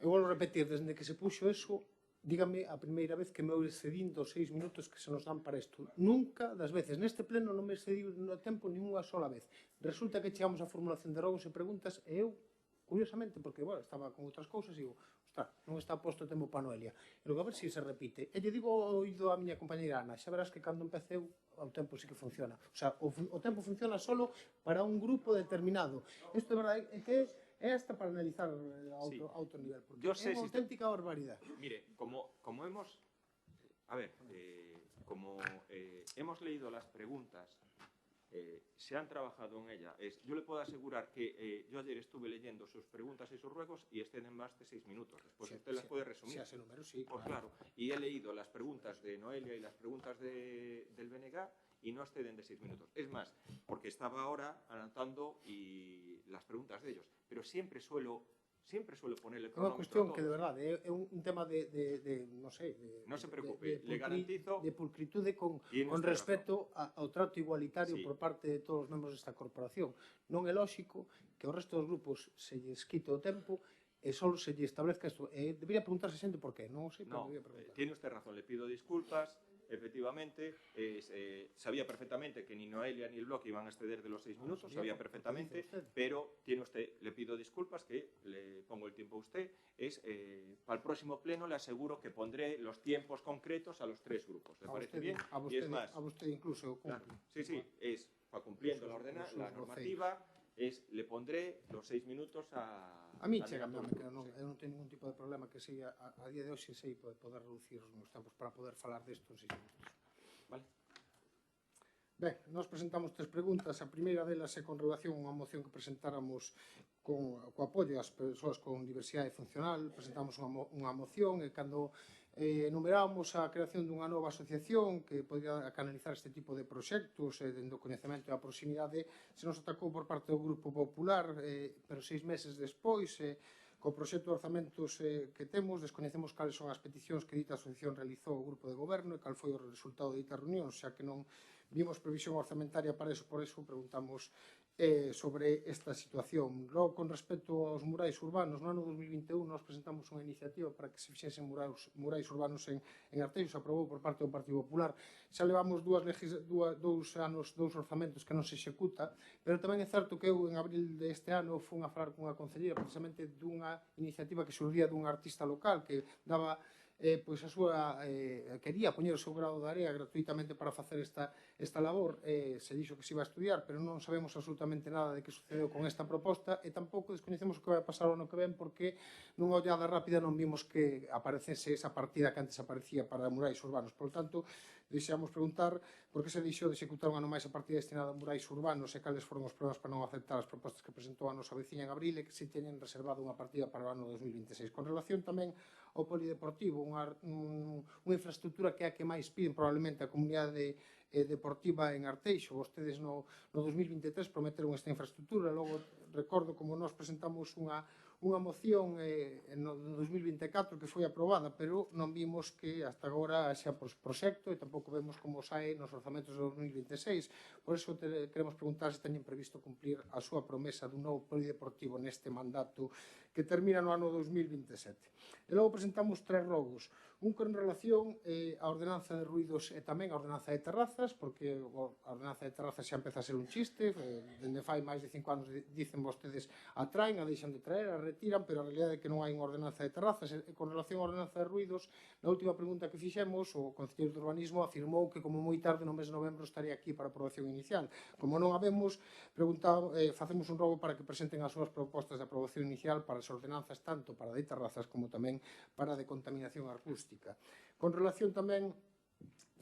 Eu vou repetir, desde que se puxo eso, dígame a primeira vez que me excedín dos 6 minutos que se nos dan para isto. Nunca das veces, neste pleno non me excedí no tempo ni unha sola vez. Resulta que chegamos a formulación de rogos e preguntas e eu, curiosamente, porque estaba con outras cousas, digo, non está posto o tempo para Noelia. E logo a ver se se repite. E lle digo ao oído a miña compañeira Ana, xa verás que cando empeceu o tempo sí que funciona. O sea, o tempo funciona solo para un grupo determinado. Isto é verdade, é que é hasta para analizar a outro nivel, porque é unha auténtica barbaridade. Mire, como hemos... A ver, como hemos leído las preguntas, se han trabajado en ella. Yo le puedo asegurar que yo ayer estuve leyendo sus preguntas y sus ruegos y exceden más de 6 minutos. Después usted las puede resumir. Sí, ese número sí. Pues claro. Y he leído las preguntas de Noelia y las preguntas del BNG y no exceden de 6 minutos. Es más, porque estaba ahora anotando y las preguntas de ellos. Pero siempre suelo ponerle cronómetro. É unha cuestión que, de verdade, é un tema de non sei... Non se preocupe, le garantizo... De pulcritude con respeto ao trato igualitario por parte de todos os membros desta corporación. Non é lóxico que ao resto dos grupos se lles quite o tempo e só se lle establezca isto. Debería preguntarse xente por qué, non o sei, pero debería preguntar. Tiene usted razón, le pido disculpas. Efectivamente, sabía perfectamente que ni Noelia ni el bloque iban a exceder de los 6 minutos, sabía perfectamente, pero tiene usted, le pido disculpas, que le pongo el tiempo a usted, para el próximo pleno le aseguro que pondré los tiempos concretos a los 3 grupos. ¿Le parece bien? A usted incluso cumple. Sí, es para cumpliendo la normativa, le pondré los 6 minutos a... A mí chegame, que eu non teño ningún tipo de problema que sei a día de hoxe sei poder reducir os meus tempos para poder falar desto en 6 minutos. Vale. Ben, nós presentamos 3 preguntas. A primeira delas é con relación a unha moción que presentáramos co apoio ás persoas con diversidade funcional. Presentamos unha moción e cando enumerábamos a creación dunha nova asociación que podría canalizar este tipo de proxectos dentro do coñecemento e a proximidade, se nos atacou por parte do Grupo Popular, pero 6 meses despois, co proxecto de orzamentos que temos, descoñecemos cales son as peticións que dita asociación realizou o Grupo de Goberno e cal foi o resultado de dita reunión, xa que non vimos previsión orzamentaria para eso, por eso preguntamos sobre esta situación. Logo, con respecto aos murais urbanos, no ano 2021 nós presentamos unha iniciativa para que se fixesen murais urbanos en Arteixo, se aprobou por parte do Partido Popular. Xa levamos 2 anos, 2 orzamentos que non se executa, pero tamén é certo que eu en abril deste ano fui a falar cunha concelleira precisamente dunha iniciativa que surgía dun artista local que daba pois a súa quería poñer o seu grado de area gratuitamente para facer esta labor, se dixo que se iba a estudiar, pero non sabemos absolutamente nada de que sucedeu con esta proposta e tampouco descoñecemos o que vai pasar o ano que ven porque nunha ollada rápida non vimos que aparecese esa partida que antes aparecía para murais urbanos. Por tanto, deixamos preguntar por que se deixou de executar un ano máis a partida destinada a murais urbanos e cales foron os problemas para non aceptar as propostas que presentou a nosa veciña en abril e que se teñen reservado unha partida para o ano 2026. Con relación tamén ao polideportivo, unha infraestructura que é a que máis piden probablemente a comunidade deportiva en Arteixo. Vostedes no 2023 prometeron esta infraestructura, logo recordo como nós presentamos unha moción no 2024 que foi aprobada, pero non vimos que hasta agora xa proxecto e tampouco vemos como sae nos orzamentos de 2026. Por iso queremos preguntar se teñen previsto cumplir a súa promesa dun novo polideportivo neste mandato que termina no ano 2027. E logo presentamos 3 rogos, un con relación á ordenanza de ruidos e tamén a ordenanza de terrazas, porque a ordenanza de terrazas xa empeza a ser un chiste, dende fai máis de 5 anos dicen vostedes a traen, a deixan de traer, a retiran, pero a realidade é que non hai unha ordenanza de terrazas. E con relación á ordenanza de ruidos, na última pregunta que fixemos, o Concelleiro de Urbanismo afirmou que como moi tarde no mes de novembro estaría aquí para aprobación inicial. Como non a vemos, facemos un rogo para que presenten as súas propostas de aprobación inicial para as ordenanzas tanto para de terrazas como tamén para de contaminación acústica. Con relación tamén,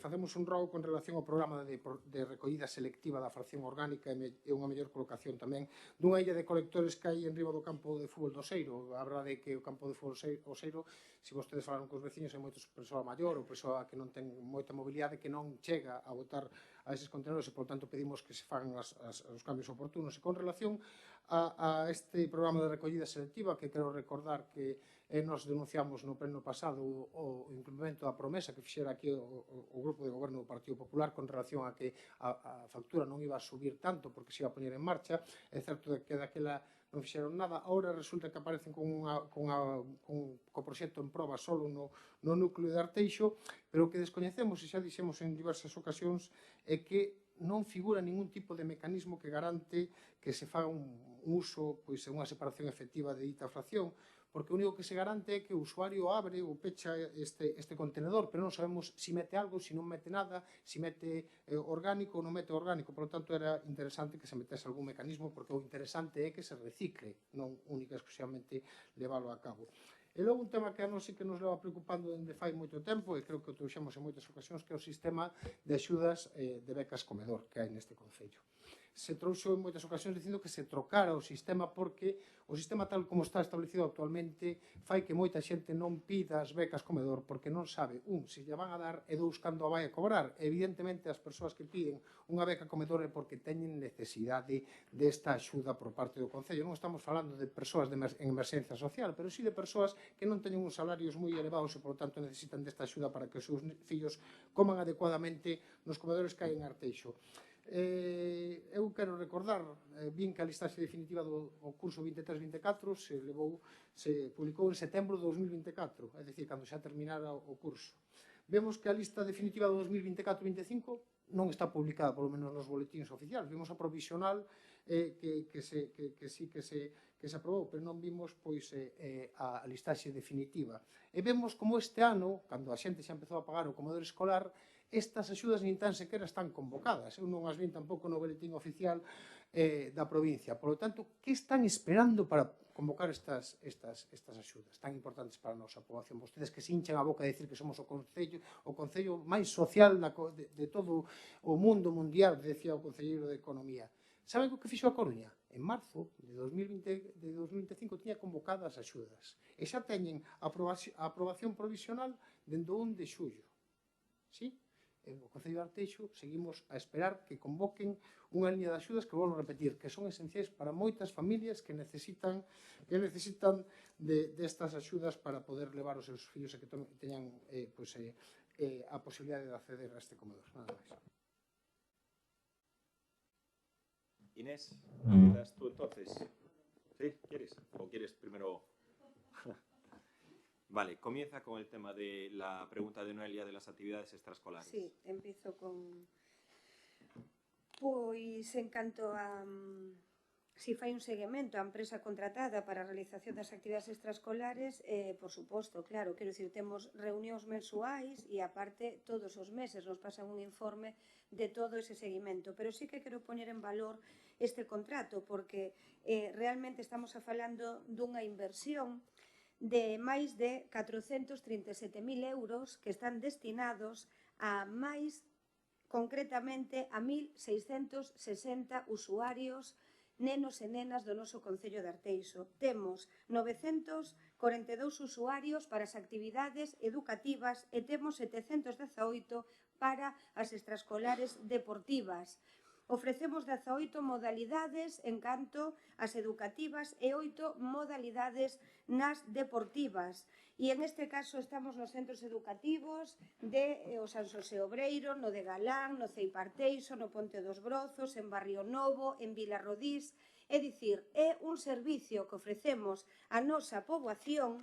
facemos un rogo con relación ao programa de recollida selectiva da fracción orgánica e unha mellor colocación tamén dunha illa de colectores que hai en riba do campo de fútbol do Oseiro. A verdade é que o campo de fútbol do Oseiro, se vostedes falaron cos veciños, hai moitos persoa maior ou persoa que non ten moita mobilidade que non chega a botar a eses contenedores e, por tanto, pedimos que se fagan os cambios oportunos. E con relación a este programa de recollida selectiva, que quero recordar que nos denunciamos no pleno pasado o incumprimento da promesa que fixera aquí o Grupo de Goberno do Partido Popular con relación a que a factura non iba a subir tanto porque se iba a poñer en marcha. É certo que daquela non fixeron nada, agora resulta que aparecen co proxecto en proba solo no núcleo de Arteixo, pero o que descoñecemos, e xa dixemos en diversas ocasións, é que non figura ningún tipo de mecanismo que garante que se faga un uso, pois, unha separación efectiva de dita fracción, porque o único que se garante é que o usuario abre ou pecha este contenedor, pero non sabemos se mete algo, se non mete nada, se mete orgánico ou non mete orgánico. Por lo tanto, era interesante que se metese algún mecanismo, porque o interesante é que se recicle, non única e exclusivamente leválo a cabo. E logo un tema que a nós sí que nos leva preocupando dende fai moito tempo, e creo que o trouxemos en moitas ocasións, que é o sistema de axudas de becas comedor que hai neste Concello. Se trouxo en moitas ocasións dicindo que se trocara o sistema porque o sistema tal como está establecido actualmente fai que moita xente non pida as becas comedor porque non sabe, se lle van a dar e dous, cando a vai a cobrar. Evidentemente, as persoas que piden unha beca comedor é porque teñen necesidade desta axuda por parte do Concello. Non estamos falando de persoas en emerxencia social, pero sí de persoas que non teñen uns salarios moi elevados e, por tanto, necesitan desta axuda para que os seus fillos coman adecuadamente nos comedores que hai en Arteixo. Eu quero recordar, vin que a listaxe definitiva do curso 23-24 se publicou en setembro de 2024, é dicir, cando xa terminara o curso. Vemos que a lista definitiva do 2024-25 non está publicada, polo menos nos boletíns oficiais. Vimos a provisional que se aprobou, pero non vimos a listaxe definitiva. E vemos como este ano, cando a xente xa empezou a pagar o comedor escolar, estas axudas nin tan sequera están convocadas. Eu non as vin tampouco no boletín oficial da provincia. Por lo tanto, que están esperando para convocar estas axudas tan importantes para a nosa poboación? Vostedes que se hinchan a boca a decir que somos o concello máis social de todo o mundo mundial, decía o concelleiro de Economía. Saben o que fixo a Coruña? En marzo de 2025 tiña convocadas as axudas. E xa teñen a aprobación provisional dende o 1 de xullo. Sí? O Concello de Arteixo seguimos a esperar que convoquen unha liña de axudas que volvo a repetir, que son esenciais para moitas familias que necesitan destas axudas para poder levar os seus fillos e que teñan a posibilidade de acceder a este comedor. Nada máis. Inés, ¿empiezas tú entonces? ¿Sí? ¿Quieres? ¿O quieres primero...? Vale, comienza con el tema de la pregunta de Noelia de las actividades extraescolares. Sí, empiezo con... Pois, en canto a... Si fai un seguimento a empresa contratada para a realización das actividades extraescolares, por suposto, claro, quero dicir, temos reunións mensuais e, aparte, todos os meses nos pasan un informe de todo ese seguimento. Pero sí que quero poñer en valor este contrato, porque realmente estamos falando dunha inversión de máis de 437.000 euros que están destinados a máis, concretamente, a 1.660 usuarios, nenos e nenas do noso Concello de Arteixo. Temos 942 usuarios para as actividades educativas e temos 718 para as extraescolares deportivas. Ofrecemos 18 modalidades en canto ás educativas e 8 modalidades nas deportivas. E en este caso estamos nos centros educativos de o San Xosé Obreiro, no de Galán, no Ceipa Arteixo, no Ponte dos Brozos, en Barrio Novo, en Vila Rodís, É dicir, é un servicio que ofrecemos a nosa poboación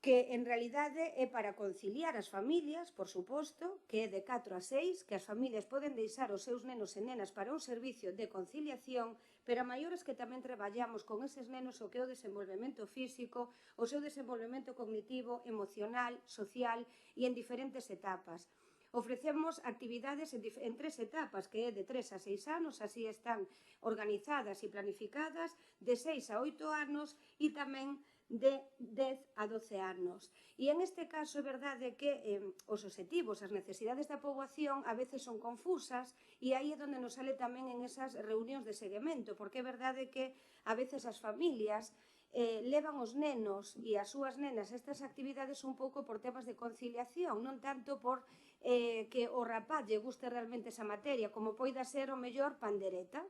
que en realidade é para conciliar as familias, por suposto, que é de 4 a 6, que as familias poden deixar os seus nenos e nenas para un servicio de conciliación, pero a maiores que tamén traballamos con eses nenos o que é o desenvolvemento físico, o seu desenvolvemento cognitivo, emocional, social e en diferentes etapas. Ofrecemos actividades en 3 etapas, que é de 3 a 6 anos, así están organizadas e planificadas, de 6 a 8 anos e tamén de 10 a 12 anos. E en este caso é verdade que os obxectivos, as necesidades da poboación a veces son confusas e aí é onde nos sale tamén en esas reunións de seguimento, porque é verdade que a veces as familias levan os nenos e as súas nenas a estas actividades un pouco por temas de conciliación, non tanto por que o rapaz lle guste realmente esa materia, como poida ser o mellor pandereta.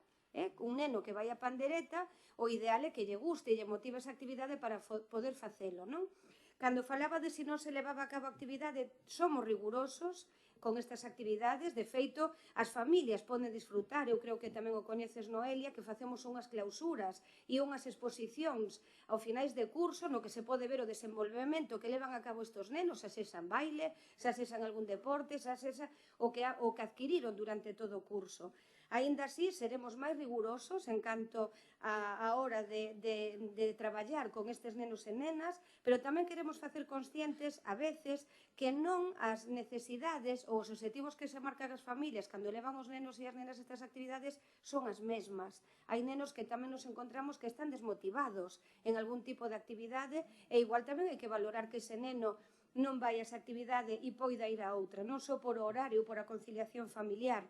Un neno que vai a pandereta, o ideal é que lle guste e lle motive esa actividade para poder facelo, non? Cando falaba de se non se levaba a cabo a actividade, somos rigurosos con estas actividades. De feito, as familias poden disfrutar, eu creo que tamén o coñeces, Noelia, que facemos unhas clausuras e unhas exposicións ao finais de curso no que se pode ver o desenvolvemento que levan a cabo estes nenos, xa sexan baile, xa sexan algún deporte, xa sexa o que adquiriron durante todo o curso. Aínda así, seremos máis rigurosos en canto a hora de traballar con estes nenos e nenas, pero tamén queremos facer conscientes, a veces, que non as necesidades ou os obxectivos que se marcan as familias cando levan os nenos e as nenas a estas actividades son as mesmas. Hai nenos que tamén nos encontramos que están desmotivados en algún tipo de actividade e igual tamén hai que valorar que ese neno non vai a esa actividade e poida ir a outra, non só por horario, por a conciliación familiar.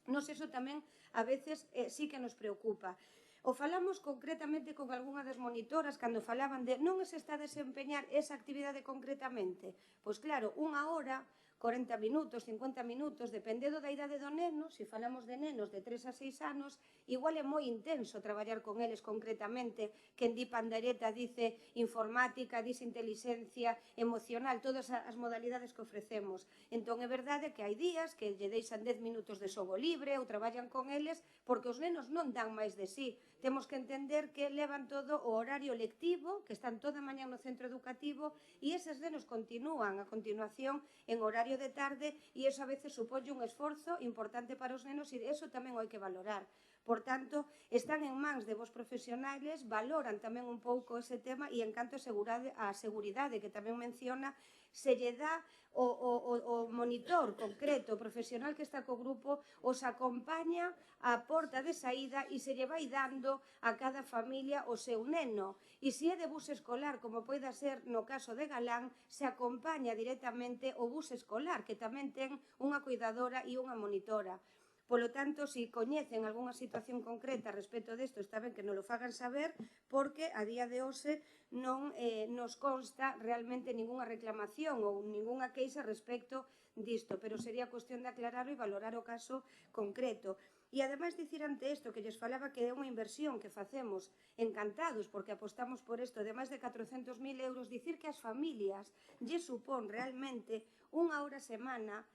Nos eso tamén a veces sí que nos preocupa. O falamos concretamente con algunha das monitoras cando falaban de non se está a desempeñar esa actividade concretamente. Pois claro, unha hora, 40 minutos, 50 minutos, dependendo da idade do neno, se falamos de nenos de 3 a 6 anos, igual é moi intenso traballar con eles concretamente, quen di pandereta, dice informática, dice inteligencia emocional, todas as modalidades que ofrecemos. Entón é verdade que hai días que lle deixan 10 minutos de xogo libre ou traballan con eles porque os nenos non dan máis de sí. Temos que entender que levan todo o horario lectivo, que están toda a mañá no centro educativo e eses nenos continúan a continuación en horario de tarde e iso a veces suponlle un esforzo importante para os nenos e iso tamén hai que valorar. Por tanto, están en mans de vos profesionales, valoran tamén un pouco ese tema e en canto a seguridade que tamén menciona, se lle dá o monitor concreto, o profesional que está co grupo, os acompaña á porta de saída e se lle vai dando a cada familia o seu neno. E se é de bus escolar, como poida ser no caso de Galán, se acompaña directamente o bus escolar, que tamén ten unha cuidadora e unha monitora. Polo tanto, se coñecen algunha situación concreta respecto desto, está ben que nos lo fagan saber, porque a día de hoxe non nos consta realmente ninguna reclamación ou ninguna queixa respecto disto, pero sería cuestión de aclararlo e valorar o caso concreto. E ademais dicir ante isto que lles falaba que é unha inversión que facemos encantados porque apostamos por isto de máis de 400.000 euros, dicir que as familias lle supón realmente unha hora a semana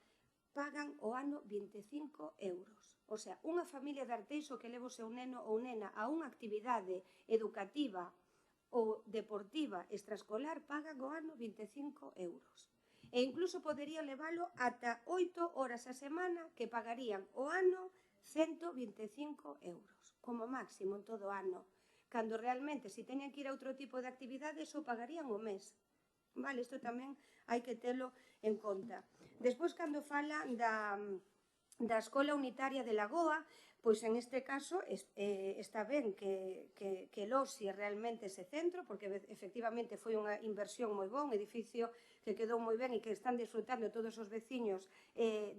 pagan o ano 25 euros. O sea, unha familia de Arteixo que leva o seu neno ou nena a unha actividade educativa ou deportiva extraescolar pagan o ano 25 euros. E incluso poderían leválo ata 8 horas a semana que pagarían o ano 125 euros, como máximo en todo o ano. Cando realmente, se teñen que ir a outro tipo de actividade, eso pagarían o mes. Vale, isto tamén hai que telo en conta. Despois, cando fala da Escola Unitaria de Lagoa, pois en este caso está ben que loxe realmente ese centro, porque efectivamente foi unha inversión moi bon, un edificio que quedou moi ben e que están disfrutando todos os veciños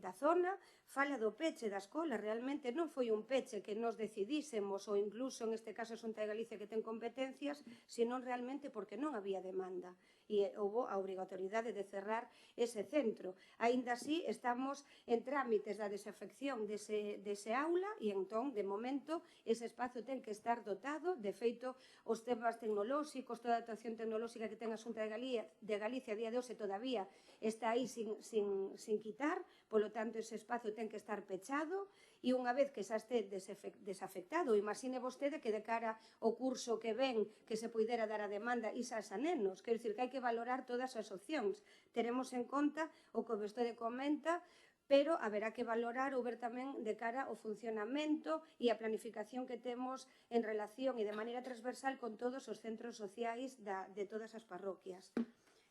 da zona. Fala do peche da escola, realmente non foi un peche que nos decidísemos, ou incluso en este caso a Xunta de Galicia que ten competencias, senón realmente porque non había demanda e houve a obrigatoriedade de cerrar ese centro. Aínda así, estamos en trámites da desafección dese aula e entón, de momento, ese espazo ten que estar dotado. De feito, os temas tecnolóxicos, toda a actuación tecnolóxica que ten a Xunta de Galicia a día de hoxe ese todavía está aí sin quitar, polo tanto ese espazo ten que estar pechado e unha vez que xa este desafectado, imagine vostede que de cara ao curso que ven que se poidera dar a demanda isas a nenos, quero dicir que hai que valorar todas as opcións. Teremos en conta o que vostede comenta, pero haberá que valorar ou ver tamén de cara ao funcionamento e a planificación que temos en relación e de maneira transversal con todos os centros sociais de todas as parroquias.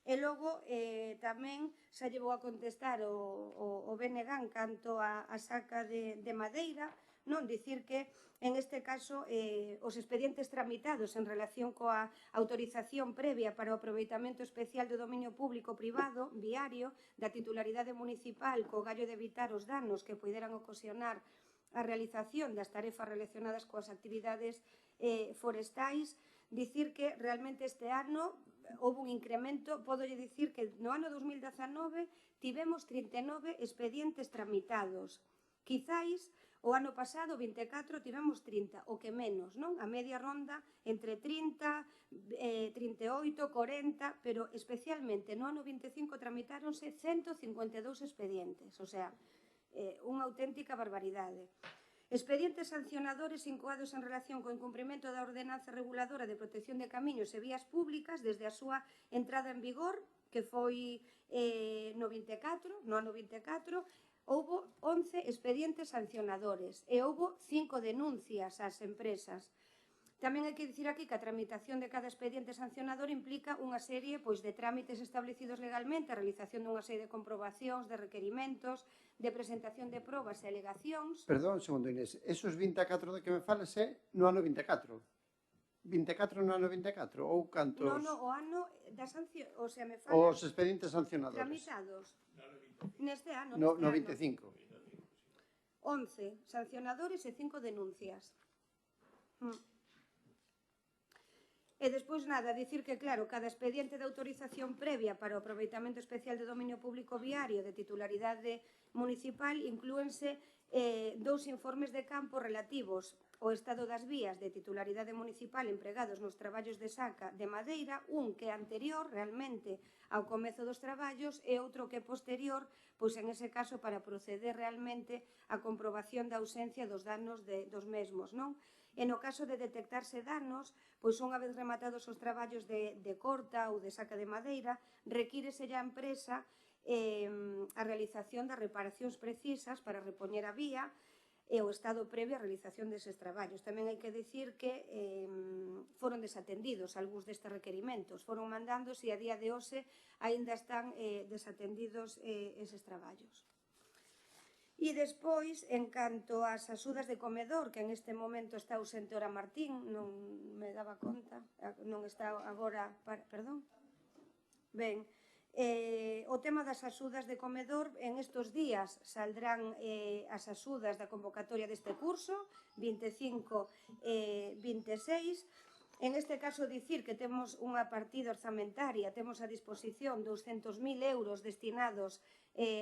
E logo tamén xa llevou a contestar o BNG canto a saca de madeira, non dicir que en este caso os expedientes tramitados en relación coa autorización previa para o aproveitamento especial do dominio público privado viario da titularidade municipal co gallo de evitar os danos que poideran ocasionar a realización das tarefas relacionadas coas actividades forestais, dicir que realmente este ano houve un incremento, podolle dicir que no ano 2019 tivemos 39 expedientes tramitados. Quizáis o ano pasado, 24, tivemos 30, o que menos, non? A media ronda entre 30, 38, 40, pero especialmente no ano 25 tramitáronse 152 expedientes, o sea, unha auténtica barbaridade. Expedientes sancionadores incoados en relación co incumprimento da ordenanza reguladora de protección de camiños e vías públicas desde a súa entrada en vigor, que foi no ano 24, houbo 11 expedientes sancionadores e houbo 5 denuncias ás empresas. Tamén hai que dicir aquí que a tramitación de cada expediente sancionador implica unha serie de trámites establecidos legalmente, a realización dunha serie de comprobacións, de requerimentos, de presentación de probas e alegacións. Perdón, un segundo, Inés. Esos 24 de que me falas é no ano 24? 24 no ano 24? Ou cantos? Non, o ano da sanción, o sea, me fala... Os expedientes sancionadores. Tramitados. Neste ano. No 25. 11 sancionadores e 5 denuncias. E despois nada, dicir que claro, cada expediente de autorización previa para o aproveitamento especial de dominio público viario de titularidade municipal inclúense 2 informes de campo relativos ao estado das vías de titularidade municipal empregados nos traballos de saca de madeira, un que é anterior realmente ao comezo dos traballos e outro que é posterior, pois en ese caso para proceder realmente a comprobación da ausencia dos danos dos mesmos, non? E no caso de detectarse danos, pois unha vez rematados os traballos de corta ou de saca de madeira, requírese a empresa a realización das reparacións precisas para repoñer a vía e o estado previo á realización deses traballos. Tamén hai que dicir que foron desatendidos algúns destes requerimentos, foron mandándose e a día de hoxe aínda están desatendidos eses traballos. E despois, en canto ás axudas de comedor, que en este momento está ausente Ora Martín, non me daba conta, non está agora, perdón. Ben, o tema das axudas de comedor, en estes días saldrán as axudas da convocatoria deste curso, 25-26. En este caso, dicir que temos unha partida orzamentaria, temos a disposición 200.000 euros destinados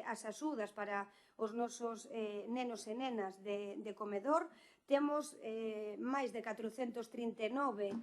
ás axudas para os nosos nenos e nenas de comedor. Temos máis de 439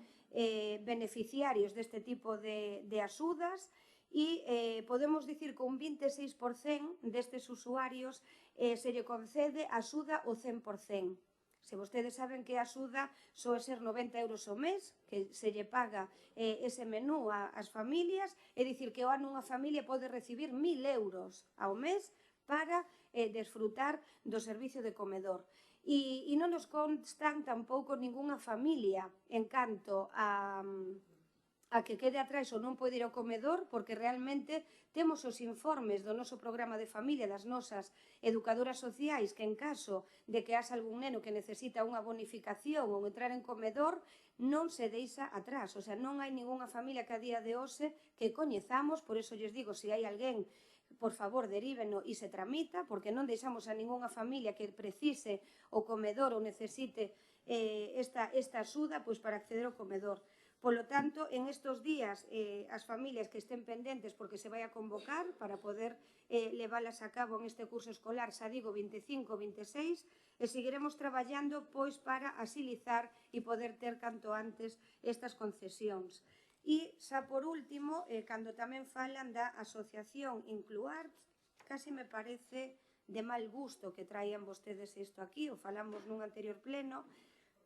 beneficiarios deste tipo de axudas e podemos dicir que un 26% destes usuarios se lle concede axuda ao 100%. Se vostedes saben que a axuda soe ser 90 euros ao mes, que se lle paga ese menú ás familias, é dicir que o ano unha familia pode recibir 1.000 euros ao mes para desfrutar do servicio de comedor. E non nos constan tampouco ningunha familia en canto a que quede atrás ou non pode ir ao comedor, porque realmente temos os informes do noso programa de familia, das nosas educadoras sociais, que en caso de que haxa algún neno que necesita unha bonificación ou entrar en comedor, non se deixa atrás. O sea, non hai ningunha familia que a día de hoxe que coñezamos, por eso lles digo, se hai alguén, por favor, deríveno e se tramita, porque non deixamos a ningunha familia que precise o comedor ou necesite esta axuda para acceder ao comedor. Polo tanto, en estes días, as familias que estén pendentes porque se vai a convocar para poder leválas a cabo en este curso escolar, xa digo, 25-26, e seguiremos traballando para asilizar e poder ter canto antes estas concesións. E, xa por último, cando tamén falan da asociación Incluart, casi me parece de mal gusto que traian vostedes isto aquí, o falamos nun anterior pleno,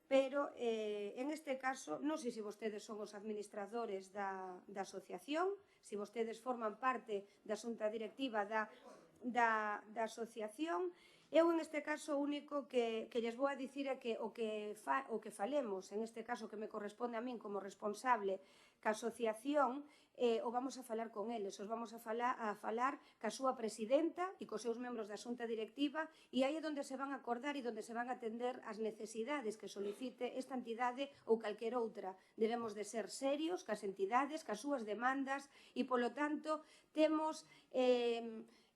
pero en este caso, non sei se vostedes son os administradores da asociación, se vostedes forman parte da xunta directiva da asociación. Eu, en este caso, o único que lles vou a dicir é que o que falemos, en este caso que me corresponde a min como responsable ca asociación, o vamos a falar con eles, os vamos a falar ca súa presidenta e cos seus membros da xunta directiva, e aí é onde se van a acordar e onde se van a atender as necesidades que solicite esta entidade ou calquer outra. Debemos de ser serios cas entidades, cas súas demandas, e, polo tanto,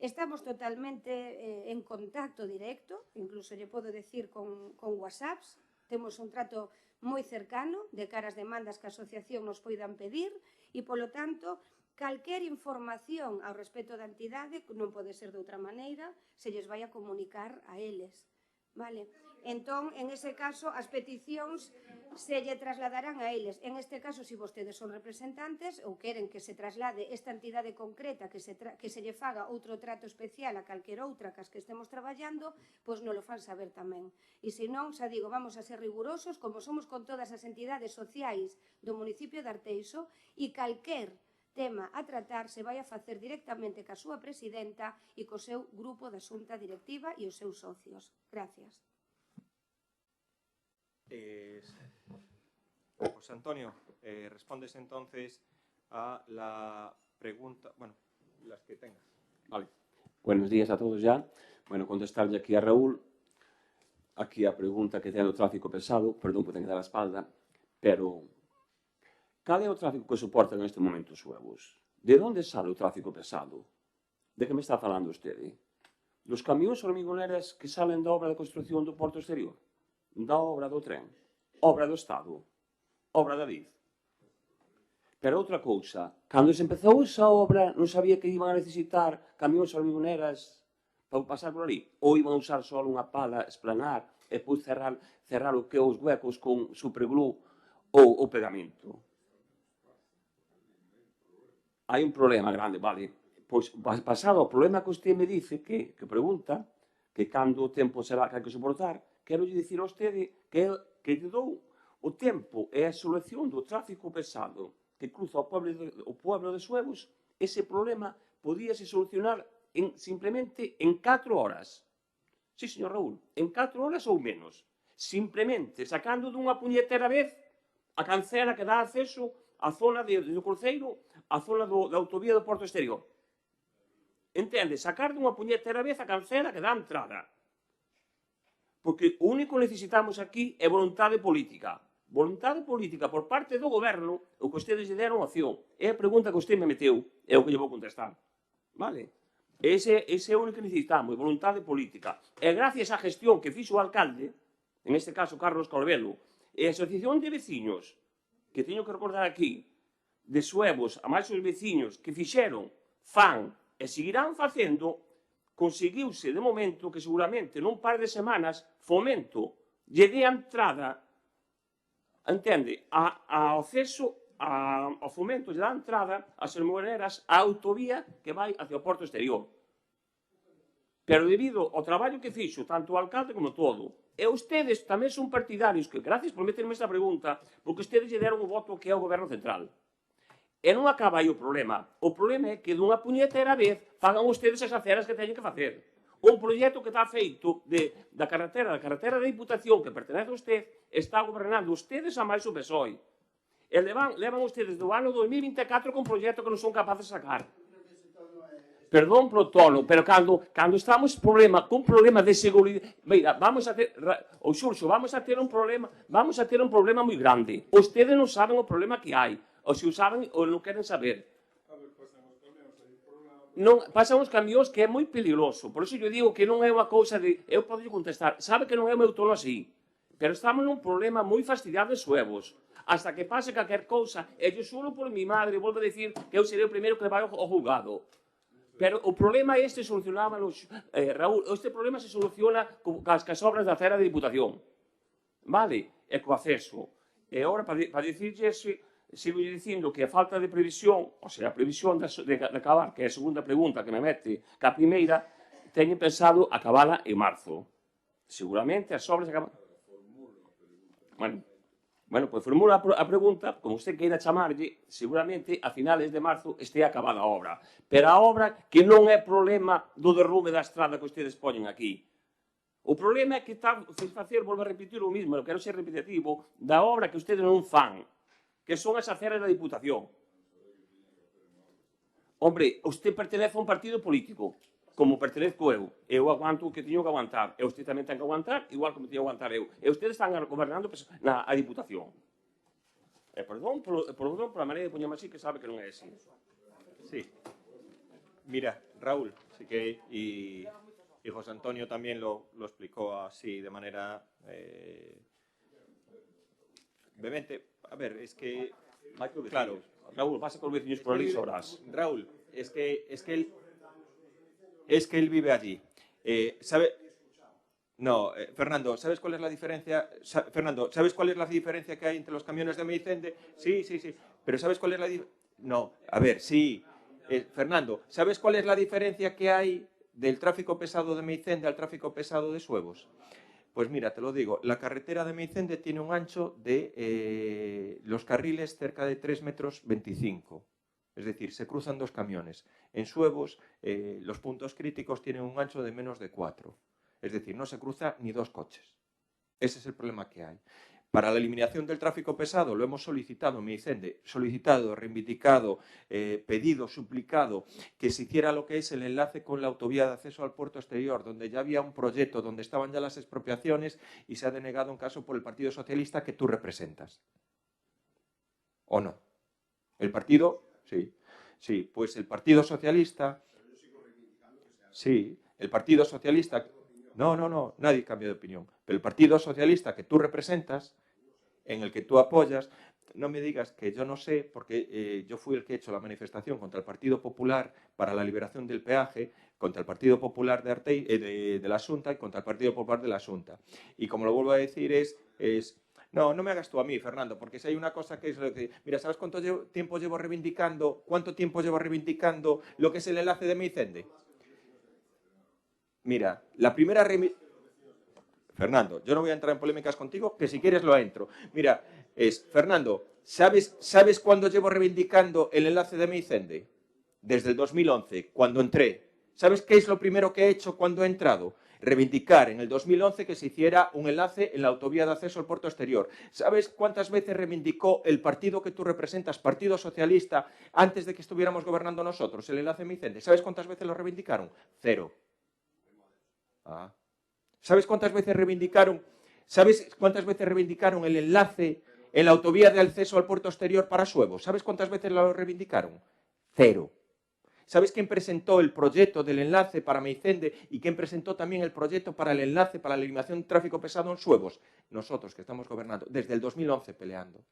estamos totalmente en contacto directo, incluso lle podo decir con WhatsApps, temos un trato moi cercano de cara ás demandas que a asociación nos poidan pedir e, polo tanto, calquer información ao respecto da entidade non pode ser de outra maneira, se lles vai a comunicar a eles. Vale? Entón, en ese caso, as peticións se lle trasladarán a eles. En este caso, se vostedes son representantes ou queren que se traslade esta entidade concreta, que se lle faga outro trato especial a calquer outra cas que estemos traballando, pois non lo fan saber tamén. E se non, xa digo, vamos a ser rigurosos, como somos con todas as entidades sociais do municipio de Arteixo, e calquer tema a tratar se vai a facer directamente ca súa presidenta e co seu grupo da xunta directiva e os seus socios. Gracias. José Antonio, respondes entonces a la pregunta, bueno, las que tengas. Vale. Buenos días a todos ya. Bueno, contestarle aquí a Raúl, aquí a pregunta que ten o tráfico pesado, perdón por tener que dar a espalda, pero cal é o tráfico que soportan neste momento os huevos? De onde sale o tráfico pesado? De que me está falando vostede? Dos camións hormigoneras que salen da obra de construcción do Porto Exterior? Da obra do tren? Obra do Estado? Obra da DIF? Pero outra cousa, cando se empezou esa obra non sabía que iban a necesitar camións hormigoneras para pasar por ali? Ou iban a usar só unha pala, esplanar e depois cerrar o que os huecos con superglue ou pegamento? Hai un problema grande, vale? Pois, pasado o problema que usted me dice, que pregunta, que cando o tempo será que hai que soportar, quero lle dicir a vostede que lle dou o tempo e a solución do tráfico pesado que cruza o pueblo de Suevos. Ese problema podíase solucionar simplemente en 4 horas. Sí, señor Raúl, en 4 horas ou menos. Simplemente sacando dunha puñetera vez a cancela que dá acceso á zona do cruceiro, á zona da autovía do Porto Exterior. Entende? Sacar dunha puñetera vez a cancela que dá a entrada. Porque o único que necesitamos aquí é voluntade política. Voluntade política por parte do goberno, o que ustedes lle deron opción. É a pregunta que usted me meteu, é o que lle vou contestar. Vale? Ese é o único que necesitamos, voluntade política. E gracias á gestión que fixo o alcalde, en este caso Carlos Colbelo, e a asociación de veciños, que teño que recordar aquí, de Suevos, a máis os veciños que fixeron, fan e seguirán facendo, conseguiuse de momento que seguramente nun par de semanas Fomento lle dé a entrada, entende, ao acceso ao Fomento lle dá a entrada ás hormigoneras á autovía que vai hacia o Porto Exterior. Pero debido ao traballo que fixo tanto o alcalde como todo, e ustedes tamén son partidarios, que gracias por meterme esta pregunta, porque ustedes lle deron o voto que é o goberno central. E non acaba aí o problema. O problema é que dunha puñetera vez fagan ustedes as aceras que teñen que facer. Un proxecto que está feito da carretera da Diputación que pertenece a usted, está gobernando ustedes a máis o PSOE. E levan ustedes do ano 2024 con proxecto que non son capaces de sacar. Perdón polo tono, pero cando estamos cun problema de seguridade, mira, vamos a ter, o Xurxo, vamos a ter un problema moi grande. Ustedes non saben o problema que hai. Ou se o saben ou non queren saber. Non, pasan os camións que é moi peligroso. Por iso eu digo que non é unha cousa de... Eu podo contestar, sabe que non é o meu tono así. Pero estamos nun problema moi fastidiado de Suevos. Hasta que pase calquer cousa, e eu xulo por mi madre, volvo a decir que eu serei o primeiro que vai ao julgado. Pero o problema este solucionaba, Raúl, este problema se soluciona cas obras da acera de Diputación. Vale? E co acceso. E agora, para dicirlle sigo dicindo que a falta de previsión, o sea, a previsión de acabar, que é a segunda pregunta que me mete, que a primeira, teño pensado acabala en marzo. Seguramente as obras acaban... Bueno, pues formula a pregunta, como usted queira chamarlle, seguramente a finales de marzo este acabada a obra. Pero a obra que non é problema do derrume da estrada que ustedes poñen aquí. O problema é que está facer, volvo a repetir o mismo, non quero ser repetitivo, da obra que ustedes non fan, que son as aceras da Diputación. Hombre, usted pertenece a un partido político, como pertenezco eu. Eu aguanto o que teño que aguantar. E usted tamén ten que aguantar, igual como teño que aguantar eu. E ustedes están gobernando na Diputación. E perdón pola maneira de poñerme así, que sabe que non é así. Sí. Mira, Raúl, sí que y José Antonio también lo explicó así de manera brevemente. A ver, es que claro, Raúl, pasa con los vecinos por allí, sabrás. Raúl, es que él vive allí. ¿Sabe? No, Fernando, ¿sabes cuál es la diferencia? Fernando, ¿sabes cuál es la diferencia que hay entre los camiones de Meicende? Sí. Pero ¿sabes cuál es la diferencia? No, a ver, sí. Fernando, ¿sabes cuál es la diferencia que hay del tráfico pesado de Meicende al tráfico pesado de Suevos? Pues mira, te lo digo, la carretera de Meicende tiene un ancho de los carriles cerca de 3,25 metros. Es decir, se cruzan dos camiones. En Suevos, los puntos críticos tienen un ancho de menos de 4. Es decir, no se cruza ni dos coches. Ese es el problema que hay. Para la eliminación del tráfico pesado lo hemos solicitado, Meicende, solicitado, reivindicado, pedido, suplicado, que se hiciera lo que es el enlace con la autovía de acceso al puerto exterior, donde ya había un proyecto, donde estaban ya las expropiaciones y se ha denegado un caso por el Partido Socialista que tú representas. ¿O no? El partido... Sí, pues el Partido Socialista... Sí, el Partido Socialista... No, nadie cambia de opinión. Pero el Partido Socialista que tú representas, en el que tú apoyas, no me digas que yo no sé, porque yo fui el que he hecho la manifestación contra el Partido Popular para la liberación del peaje, contra el Partido Popular de la Xunta y contra el Partido Popular de la Xunta. Y como lo vuelvo a decir No me hagas tú a mí, Fernando, porque si hay una cosa que es lo que... Mira, ¿sabes cuánto tiempo llevo reivindicando lo que es el enlace de Meicende? Mira, la primera Fernando, yo no voy a entrar en polémicas contigo, que si quieres lo entro. Mira, Fernando, ¿sabes cuándo llevo reivindicando el enlace de Meicende? Desde el 2011, cuando entré. ¿Sabes qué es lo primero que he hecho cuando he entrado? Reivindicar en el 2011 que se hiciera un enlace en la autovía de acceso al puerto exterior. ¿Sabes cuántas veces reivindicó el partido que tú representas, Partido Socialista, antes de que estuviéramos gobernando nosotros, el enlace de Meicende? ¿Sabes cuántas veces lo reivindicaron? 0. ¿Sabes cuántas veces reivindicaron el enlace en la autovía de acceso al puerto exterior para Suevos? ¿Sabes cuántas veces lo reivindicaron? 0. ¿Sabes quién presentó el proyecto del enlace para Meicende y quién presentó también el proyecto para el enlace para la eliminación de tráfico pesado en Suevos? Nosotros, que estamos gobernando desde el 2011 peleando.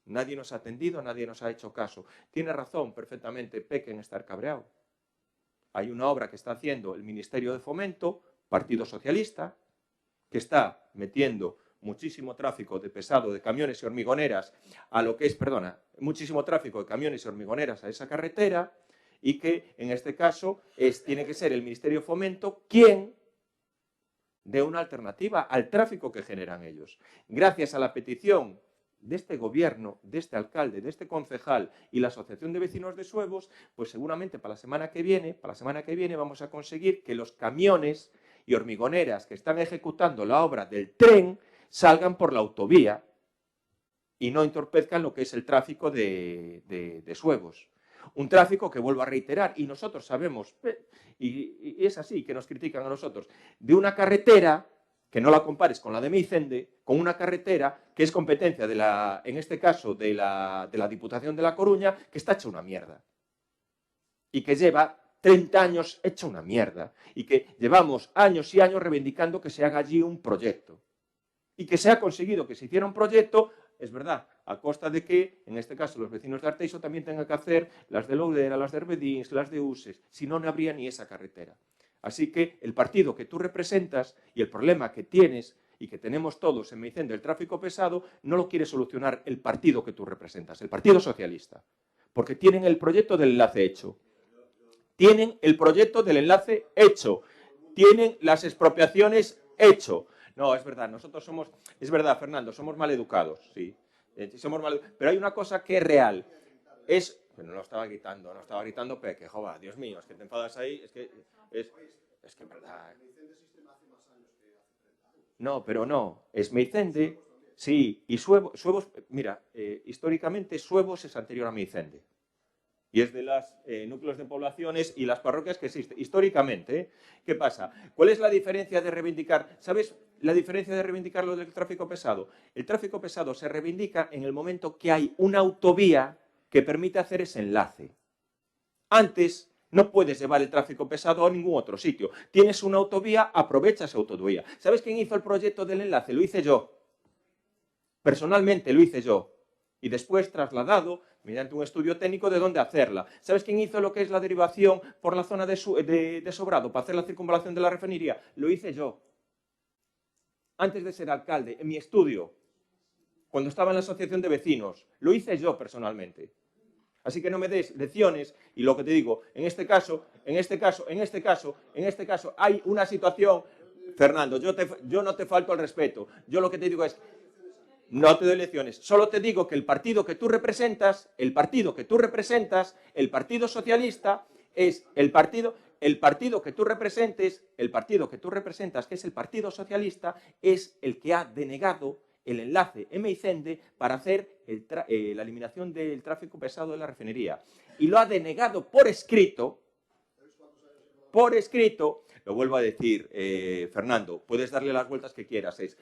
Nadie nos ha atendido, nadie nos ha hecho caso. Tiene razón perfectamente Peque en estar cabreado. Hay una obra que está haciendo el Ministerio de Fomento, Partido Socialista, que está metiendo muchísimo tráfico de pesado de camiones y hormigoneras a lo que es, muchísimo tráfico de camiones y hormigoneras a esa carretera y que en este caso tiene que ser el Ministerio de Fomento quien dé una alternativa al tráfico que generan ellos. Gracias a la petición de este gobierno, de este alcalde, de este concejal y la Asociación de Vecinos de Suevos, pues seguramente para la semana que viene vamos a conseguir que los camiones y hormigoneras que están ejecutando la obra del tren salgan por la autovía y no entorpezcan lo que es el tráfico de Suevos. Un tráfico que, vuelvo a reiterar, y nosotros sabemos, y es así que nos critican a nosotros, de una carretera, que no la compares con la de Meicende, con una carretera que es competencia en este caso, de la Diputación de La Coruña, que está hecha una mierda. Y que lleva 30 años hecha una mierda. Y que llevamos años y años reivindicando que se haga allí un proyecto. Y que se ha conseguido que se hiciera un proyecto, es verdad, a costa de que, en este caso, los vecinos de Arteixo también tengan que hacer las de Loudera, las de Herbedins, las de Uses, si no, no habría ni esa carretera. Así que el partido que tú representas y el problema que tienes y que tenemos todos en Meicén del tráfico pesado, no lo quiere solucionar el partido que tú representas, el Partido Socialista, porque tienen el proyecto del enlace hecho. Tienen el proyecto del enlace hecho. Tienen las expropiaciones hecho. No, es verdad, nosotros somos, es verdad, Fernando, somos maleducados, sí. Pero hay una cosa que es real. Bueno, no estaba gritando Peque, joder, Dios mío, es que te enfadas ahí, es que en verdad. No, pero no, es Meicende, sí, y Suevos, mira, históricamente Suevos es anterior a Meicende. Y es de los núcleos de poblaciones y las parroquias que existen. Históricamente, ¿qué pasa? ¿Cuál es la diferencia de reivindicar? ¿Sabes la diferencia de reivindicar lo del tráfico pesado? El tráfico pesado se reivindica en el momento que hay una autovía que permite hacer ese enlace. Antes no puedes llevar el tráfico pesado a ningún otro sitio. Tienes una autovía, aprovecha esa autovía. ¿Sabes quién hizo el proyecto del enlace? Lo hice yo. Personalmente lo hice yo. Y después trasladado mediante un estudio técnico de dónde hacerla. ¿Sabes quién hizo lo que es la derivación por la zona de Sobrado para hacer la circunvalación de la refinería? Lo hice yo. Antes de ser alcalde, en mi estudio, cuando estaba en la asociación de vecinos, lo hice yo personalmente. Así que no me des lecciones y lo que te digo, en este caso, hay una situación, Fernando, yo no te falto al respeto. Yo lo que te digo es, no te doy lecciones, solo te digo que el partido que tú representas, el Partido Socialista, es el partido que tú representas, que es el Partido Socialista, es el que ha denegado el enlace en Meicende para hacer la eliminación del tráfico pesado de la refinería. Y lo ha denegado por escrito, lo vuelvo a decir, Fernando, puedes darle las vueltas que quieras, es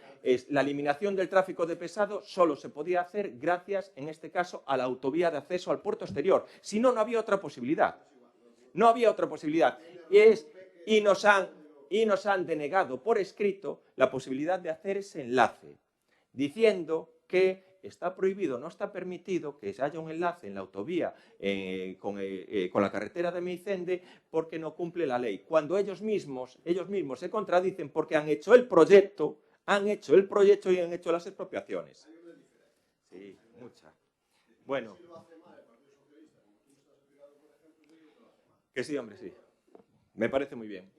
la eliminación del tráfico de pesado solo se podía hacer gracias, en este caso, a la autovía de acceso al puerto exterior. Si no, no había otra posibilidad. No había otra posibilidad. Y nos han denegado por escrito la posibilidad de hacer ese enlace, diciendo que está prohibido, no está permitido que haya un enlace en la autovía con la carretera de Meicende porque no cumple la ley. Cuando ellos mismos se contradicen porque han hecho el proyecto y han hecho las expropiaciones. Sí, muchas. Bueno. Que sí, hombre, sí. Me parece muy bien.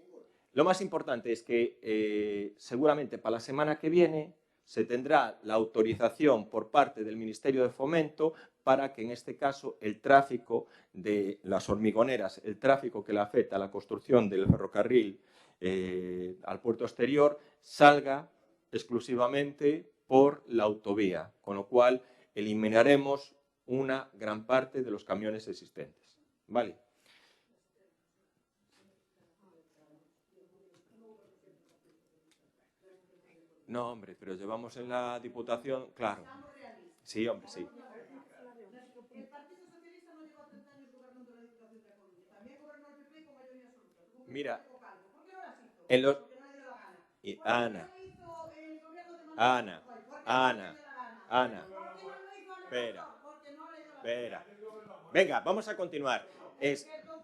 Lo más importante es que seguramente para la semana que viene se tendrá la autorización por parte del Ministerio de Fomento para que, en este caso, el tráfico de las hormigoneras, el tráfico que le afecta a la construcción del ferrocarril al puerto exterior, salga exclusivamente por la autovía, con lo cual eliminaremos una gran parte de los camiones existentes. ¿Vale? No, hombre, pero llevamos en la Diputación, claro. Sí, hombre, sí. El Partido Socialista no lleva 30 años gobernando la Diputación de Coruña. También gobernó el PP con mayoría absoluta. Mira, ¿Por qué no las hizo? en los... Porque no le dio la gana. Y Ana. Espera. Venga, vamos a continuar.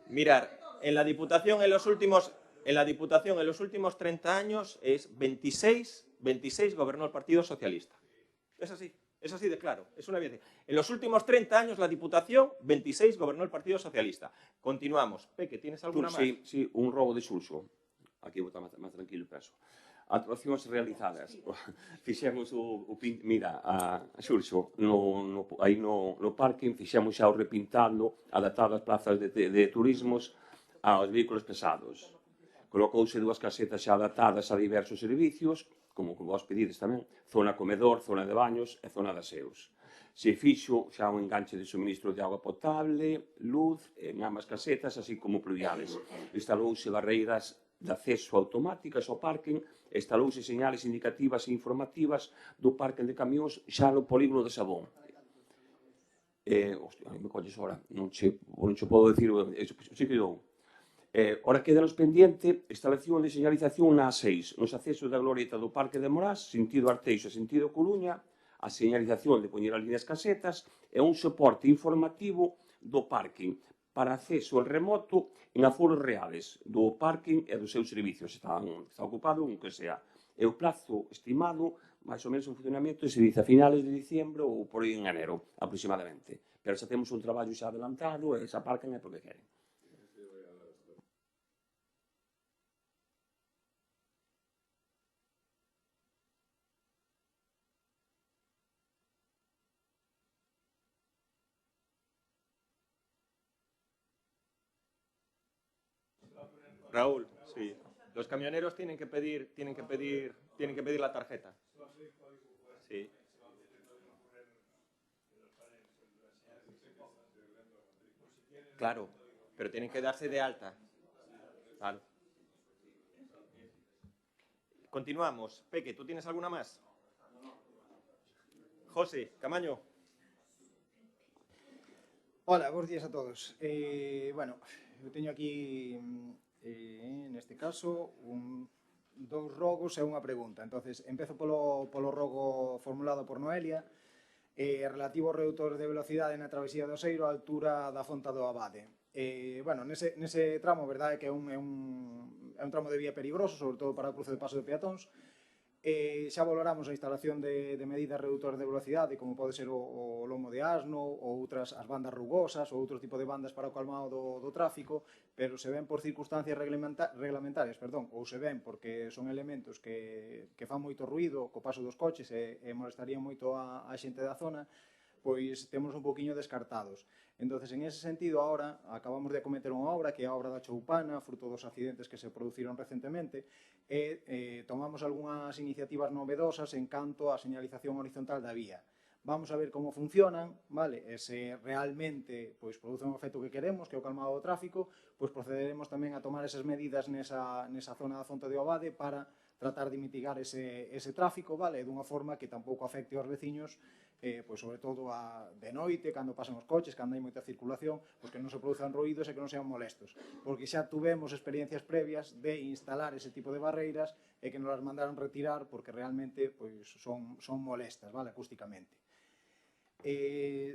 Mirar, en la Diputación en los últimos 30 años es 26 gobernó el Partido Socialista. Es así de claro, es una evidencia. En los últimos 30 años la Diputación, 26 gobernó el Partido Socialista. Continuamos. Peque, ¿tienes alguna máis? Sí, un robo de Xulxo. Aquí vou estar máis tranquilo, penso. Actuacións realizadas. Fixemos mira, a Xulxo, aí no parking, fixemos xa o repintando, adaptado as plazas de turismos aos vehículos pesados. Colocouse 2 casetas xa adaptadas a diversos servicios, como vos pedides tamén, zona comedor, zona de baños e zona de aseos. Se fixo xa un enganche de suministro de auga potable, luz, en ambas casetas, así como pluviales. Instalouse barreiras de acceso automáticas ao parking, instalouse señales indicativas e informativas do parking de camións xa no polígono de Sabón. Hostia, me colles ahora, non che podo dicir, sí que dou. Ora quedanos pendiente instalación de señalización na A6, nos accesos da glorieta do Parque de Morás, sentido Arteixo e sentido Coruña, a señalización de poñer as líneas casetas e un soporte informativo do parking para acceso en remoto en aforos reales do parking e dos seus servicios. Está ocupado un que sea. E o plazo estimado, máis ou menos, en funcionamento, se dice a finales de diciembre ou por aí en enero, aproximadamente. Pero xa temos un traballo xa adelantado e se aparcan é porque queren. Raúl, sí. Los camioneros tienen que pedir la tarjeta. Sí. Claro, pero tienen que darse de alta. Claro. Continuamos. Peque, ¿tú tienes alguna más? José, Camaño. Hola, bons días a todos. Bueno, eu teño aquí, neste caso, dous rogos e unha pregunta. Entonces, empezo polo rogo formulado por Noelia, relativo ao redutor de velocidade na travesía do Oseiro á altura da Fonta do Abade. Bueno, nese tramo, verdade, que é un tramo de vía perigoso, sobre todo para o cruce de paso de peatóns. Xa valoramos a instalación de medidas reductoras de velocidade, como pode ser o lomo de asno ou outras as bandas rugosas ou outro tipo de bandas para o calmado do tráfico, pero se ven por circunstancias reglamentarias, ou se ven porque son elementos que fan moito ruído co paso dos coches e molestarían moito a xente da zona, pois temos un poquinho descartados. Entonces, en ese sentido, ahora acabamos de acometer unha obra que é a obra da Choupana, fruto dos accidentes que se produciron recentemente, e tomamos algunhas iniciativas novedosas en canto á señalización horizontal da vía. Vamos a ver como funcionan, vale? E se realmente pois, produce un efecto que queremos, que é o calmado do tráfico, pois procederemos tamén a tomar esas medidas nesa zona da Fonte de Abade para tratar de mitigar ese tráfico, vale? Dunha forma que tampouco afecte aos veciños, pois sobre todo de noite, cando pasan os coches, cando hai moita circulación, pois que non se produzan ruídos e que non sean molestos. Porque xa tuvemos experiencias previas de instalar ese tipo de barreiras e que nos las mandaron retirar porque realmente pois, son molestas, vale? Acústicamente.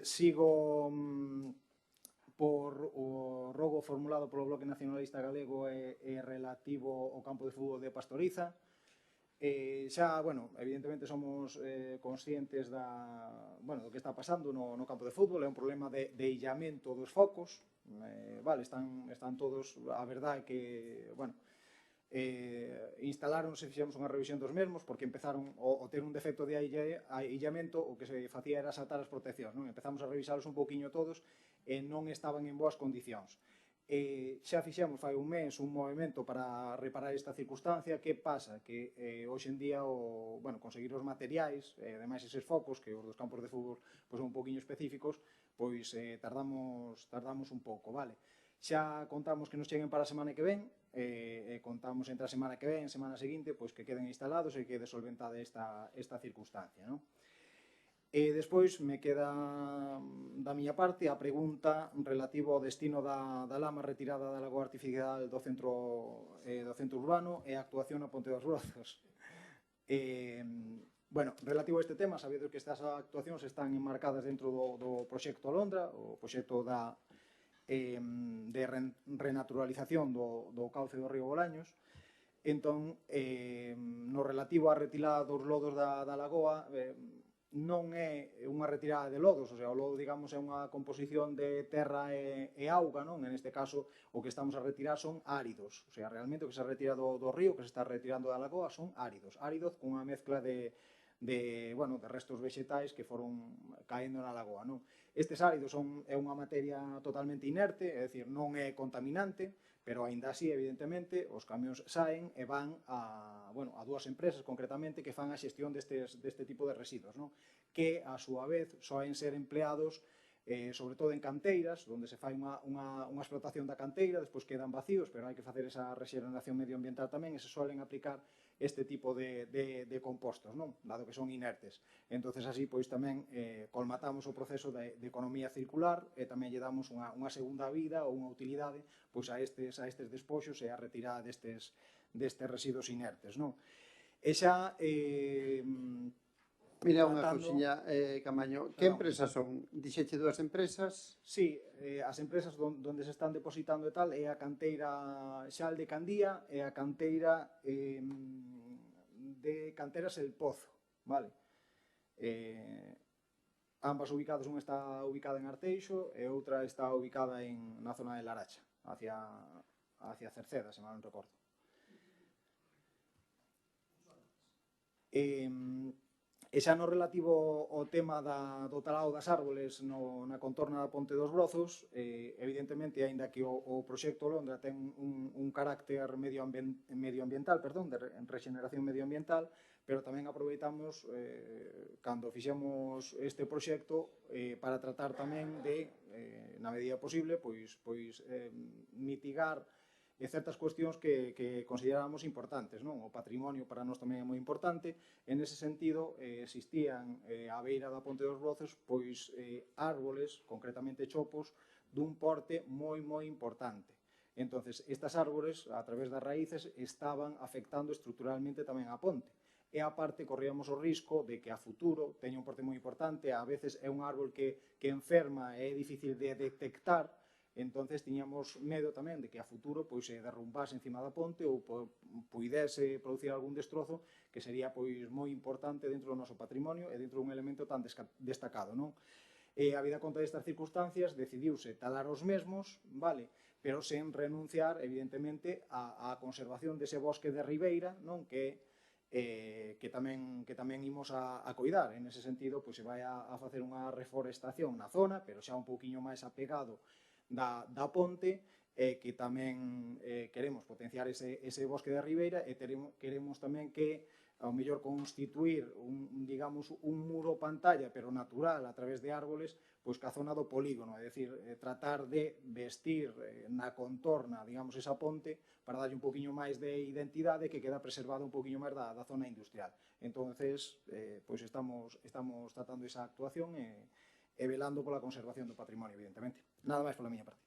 Sigo por o rogo formulado polo Bloque Nacionalista Galego e relativo ao campo de fútbol de Pastoriza. Xa, bueno, evidentemente somos conscientes do que está pasando no campo de fútbol, é un problema de illamento dos focos, vale, están todos, a verdade que, bueno, instalaronse, fixemos unha revisión dos mesmos, porque empezaron a ter un defecto de illamento, o que se facía era saltar as proteccións, non? Empezamos a revisalos un pouquiño todos e non estaban en boas condicións. Xa fixemos fai un mes un movimento para reparar esta circunstancia. Que pasa? Que hoxe en día conseguir os materiais, ademais eses focos, que os dos campos de fútbol son un poquinho específicos, pois tardamos un pouco, vale? Xa contamos que nos cheguen para a semana que ven, contamos entre a semana que ven e a semana seguinte pois que queden instalados e quede solventada esta circunstancia, non? E despois me queda da miña parte a pregunta relativa ao destino da lama retirada da lagoa artificial do centro urbano e a actuación na Ponte dos Brozos. Bueno, relativo a este tema, sabedes que estas actuacións están enmarcadas dentro do proxecto Alondra, o proxecto de renaturalización do cauce do río Bolaños. Entón, no relativo á retirada dos lodos da lagoa, non é unha retirada de lodos, o sea, o lodo, digamos, é unha composición de terra e auga, non? En este caso, o que estamos a retirar son áridos, o sea, realmente o que se retira do río, que se está retirando da lagoa, son áridos cunha mezcla de restos vegetais que foron caendo na lagoa, non? Estes áridos é unha materia totalmente inerte, é dicir, non é contaminante, pero aínda así, evidentemente, os camións saen e van a dúas empresas, concretamente, que fan a xestión deste tipo de residuos, non? Que, a súa vez, soen ser empleados sobre todo en canteiras, onde se fai unha explotación da canteira, despois quedan vacíos, pero hai que facer esa rexeneración medioambiental tamén, e se suelen aplicar este tipo de compostos, non? Dado que son inertes. Entonces, así, pois tamén colmatamos o proceso de economía circular e tamén lle damos unha segunda vida ou unha utilidade pois a estes despoxos e a retirada destes residuos inertes, non? E xa Mira, unha tratando- cousiña, Camaño. Que Perdón. empresas son? Dixeche dúas empresas? Sí, as empresas donde se están depositando e tal é a canteira Xal de Candía e a canteira de Canteras El Pozo, vale? Ambas ubicadas, unha está ubicada en Arteixo e outra está ubicada na zona de Laracha, hacia Cerceda, se mal non recordo. E xa no relativo ao tema do talao das árboles na contorna da Ponte dos Brozos, evidentemente, aínda que o proxecto Londra ten un carácter medioambiental, de regeneración medioambiental, pero tamén aproveitamos, cando fixemos este proxecto, para tratar tamén de, na medida posible, mitigar certas cuestións que consideramos importantes, non? O patrimonio para nós tamén é moi importante. En ese sentido, existían á beira da Ponte dos Brozos árboles, concretamente chopos, dun porte moi importante. Entonces, estas árboles, a través das raíces, estaban afectando estruturalmente tamén a ponte. E a parte, corríamos o risco de que a futuro teña un porte moi importante, a veces é un árbol que enferma e é difícil de detectar. Entonces tiñamos medo tamén de que a futuro se derrumbase encima da ponte ou puidese producir algún destrozo que sería moi importante dentro do noso patrimonio e dentro dun elemento tan destacado, non? E a vida conta destas circunstancias decidiuse talar os mesmos, vale, pero sen renunciar evidentemente á conservación dese bosque de ribeira, non? Que tamén imos a coidar. En ese sentido, se vai a facer unha reforestación na zona, pero xa un pouquiño máis apegado da ponte, que tamén queremos potenciar ese bosque de ribeira e queremos tamén que ao mellor constituir un muro pantalla pero natural a través de árboles ca zona do polígono, é dicir, tratar de vestir na contorna, digamos, esa ponte para darlle un poquinho máis de identidade que queda preservada un poquinho máis da zona industrial. Entonces, estamos tratando esa actuación e velando pola conservación do patrimonio, evidentemente. Nada máis pola miña parte.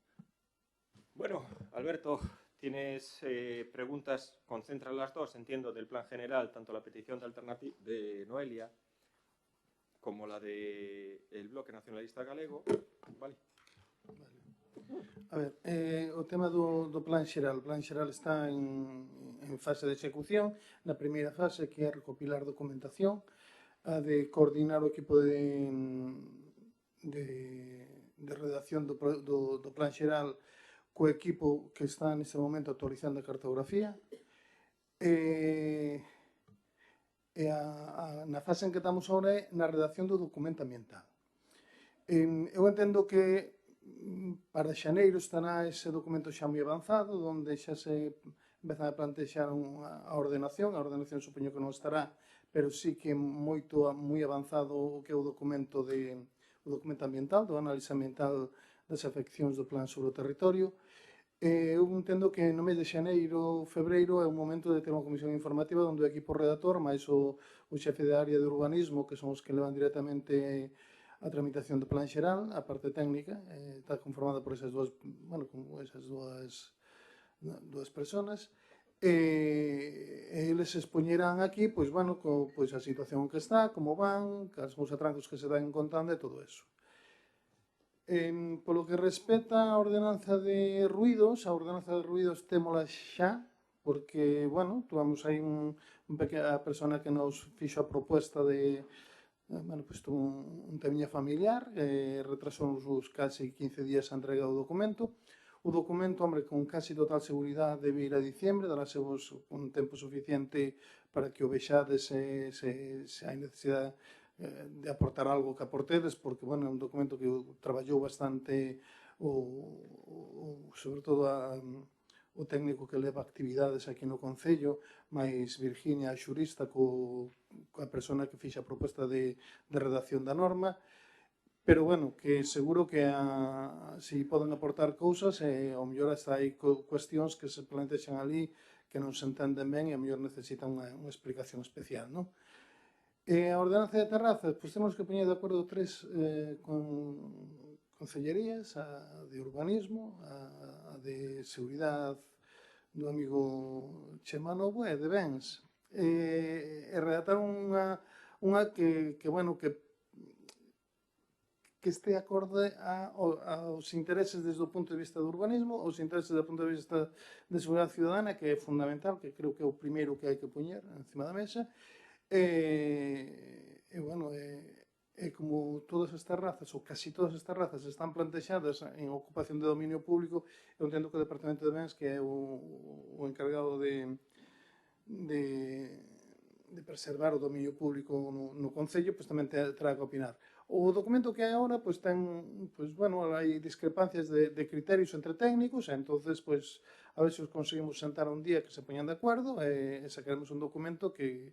Bueno, Alberto, tienes preguntas, concentra las dos, entiendo, del plan general, tanto la petición de Noelia como la del Bloque Nacionalista Galego. Vale. A ver, o tema do plan xeral. O plan xeral está en fase de execución. Na primeira fase, que é recopilar documentación, a de coordinar o equipo de redacción do plan xeral co equipo que está neste momento actualizando a cartografía. Na fase en que estamos agora é na redacción do documento ambiental. Eu entendo que para xaneiro estará ese documento xa moi avanzado, onde xa se empezan a plantexar a ordenación. A ordenación supoño que non estará, pero sí que moi avanzado o que é o documento ambiental, do análise ambiental das afeccións do plan sobre o territorio. Eu entendo que no mes de xaneiro, febreiro, é un momento de ter unha comisión informativa onde o equipo redactor, máis o xefe de área de urbanismo, que son os que levan directamente a tramitación do plan xeral, a parte técnica, está conformada por esas dúas personas, e eles expoñerán aquí a situación que está, como van, os atrancos que se dan contando e todo eso. Polo que respecta a ordenanza de ruidos, témola xa, porque, tuvamos aí a persona que nos fixo a proposta de un temiña familiar, retrasou uns casi 15 días a entrega do documento. O documento, con casi total seguridade debe ir a diciembre, darase un tempo suficiente para que o vexades se hai necesidade de aportar algo que aportedes, porque, é un documento que traballou bastante, sobre todo o técnico que leva actividades aquí no Concello, máis Virginia, a xurista, coa persona que fixa a proposta de redacción da norma, pero, que seguro que se poden aportar cousas, ao mellor hasta hai cuestións que se plantexan ali que non se entenden ben e ao mellor necesitan unha explicación especial, non? A ordenanza de terrazas, temos que poñer de acordo tres concellerías, a de urbanismo, a de seguridade do amigo Chema Novo e de bens. E redactar unha unha que este acorde aos intereses desde o punto de vista do urbanismo, aos intereses do punto de vista de seguridade ciudadana, que é fundamental, que creo que é o primeiro que hai que poñer encima da mesa. E como todas estas razas, ou casi todas estas razas, están plantexadas en ocupación de dominio público, eu entendo que o Departamento de Bens, que é o encargado de preservar o dominio público no Concello, pois tamén terá que opinar. O documento que hai agora, pois hai discrepancias de criterios entre técnicos, e entonces, pois, a ver se os conseguimos sentar un día que se poñan de acordo e sacaremos un documento que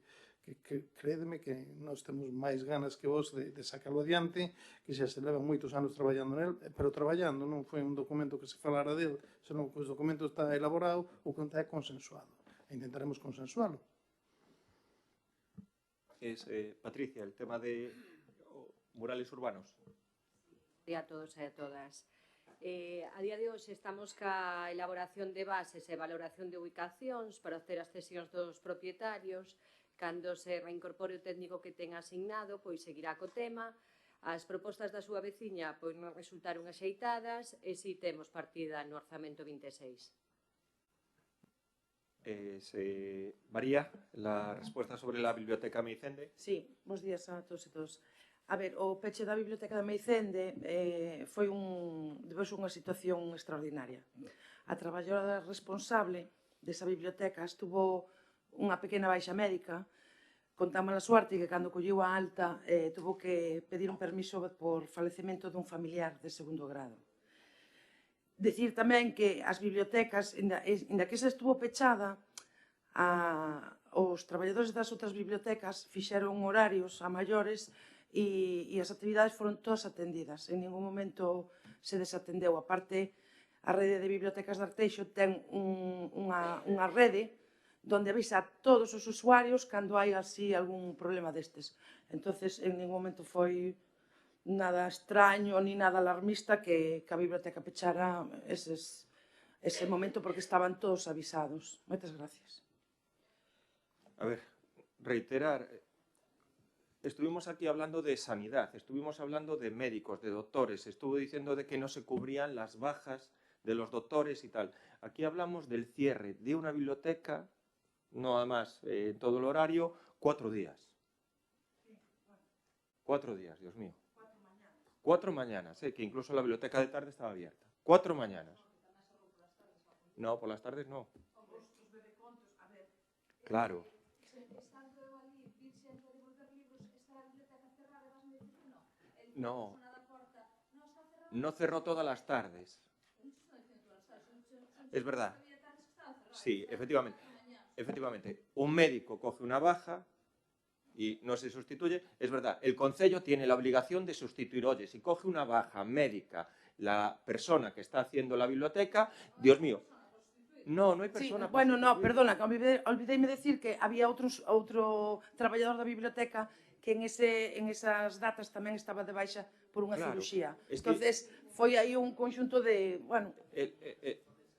crédeme que nós temos máis ganas que vos de sacarlo adiante, que xa se levan moitos anos traballando nel, pero traballando, non foi un documento que se falara del, senón que o documento está elaborado, o que está consensuado. E intentaremos consensualo. Patricia, el tema de murales urbanos. E a todos e a todas. A día de hoxe estamos ca elaboración de bases e valoración de ubicacións para obter as cesións dos propietarios. Cando se reincorpore o técnico que ten asignado, pois seguirá co tema. As propostas da súa veciña pois non resultaron axeitadas e si temos partida no orzamento 26. María, la respuesta sobre la biblioteca Meicende. Sí, bons días a todos e todos. A ver, o peche da biblioteca de Meicende foi unha situación extraordinaria. A traballadora responsable desa biblioteca estuvo unha pequena baixa médica, con tan mala suerte que cando colleu a alta tuvo que pedir un permiso por falecemento dun familiar de segundo grado. Decir tamén que as bibliotecas, inda que esa estuvo pechada, os traballadores das outras bibliotecas fixeron horarios a maiores e as actividades foron todas atendidas. En ningún momento se desatendeu. A parte, a rede de bibliotecas de Arteixo ten unha rede donde avisa a todos os usuarios cando hai así algún problema destes. Entonces, en ningún momento foi nada extraño ni nada alarmista que a biblioteca pechara ese momento porque estaban todos avisados. Moitas gracias. A ver, reiterar, estuvimos aquí hablando de sanidad, estuvimos hablando de médicos, de doctores, estuvo diciendo de que no se cubrían las bajas de los doctores y tal. Aquí hablamos del cierre de una biblioteca, no además en todo el horario, 4 días. 4 días, Dios mío. 4 mañanas, que incluso la biblioteca de tarde estaba abierta. 4 mañanas. No, por las tardes no. Claro. No. No cerró todas las tardes. Es verdad. Sí, efectivamente. Efectivamente, un médico coge una baja y no se sustituye. Es verdad, el Concello tiene la obligación de sustituir. Oye, si coge una baja médica la persona que está haciendo la biblioteca, Dios mío, no hai persona... Sí, bueno, no, perdona, que olvideime decir que había outro traballador da biblioteca que en esas datas tamén estaba de baixa por unha ciruxía. Entonces, foi aí un conxunto de... Bueno...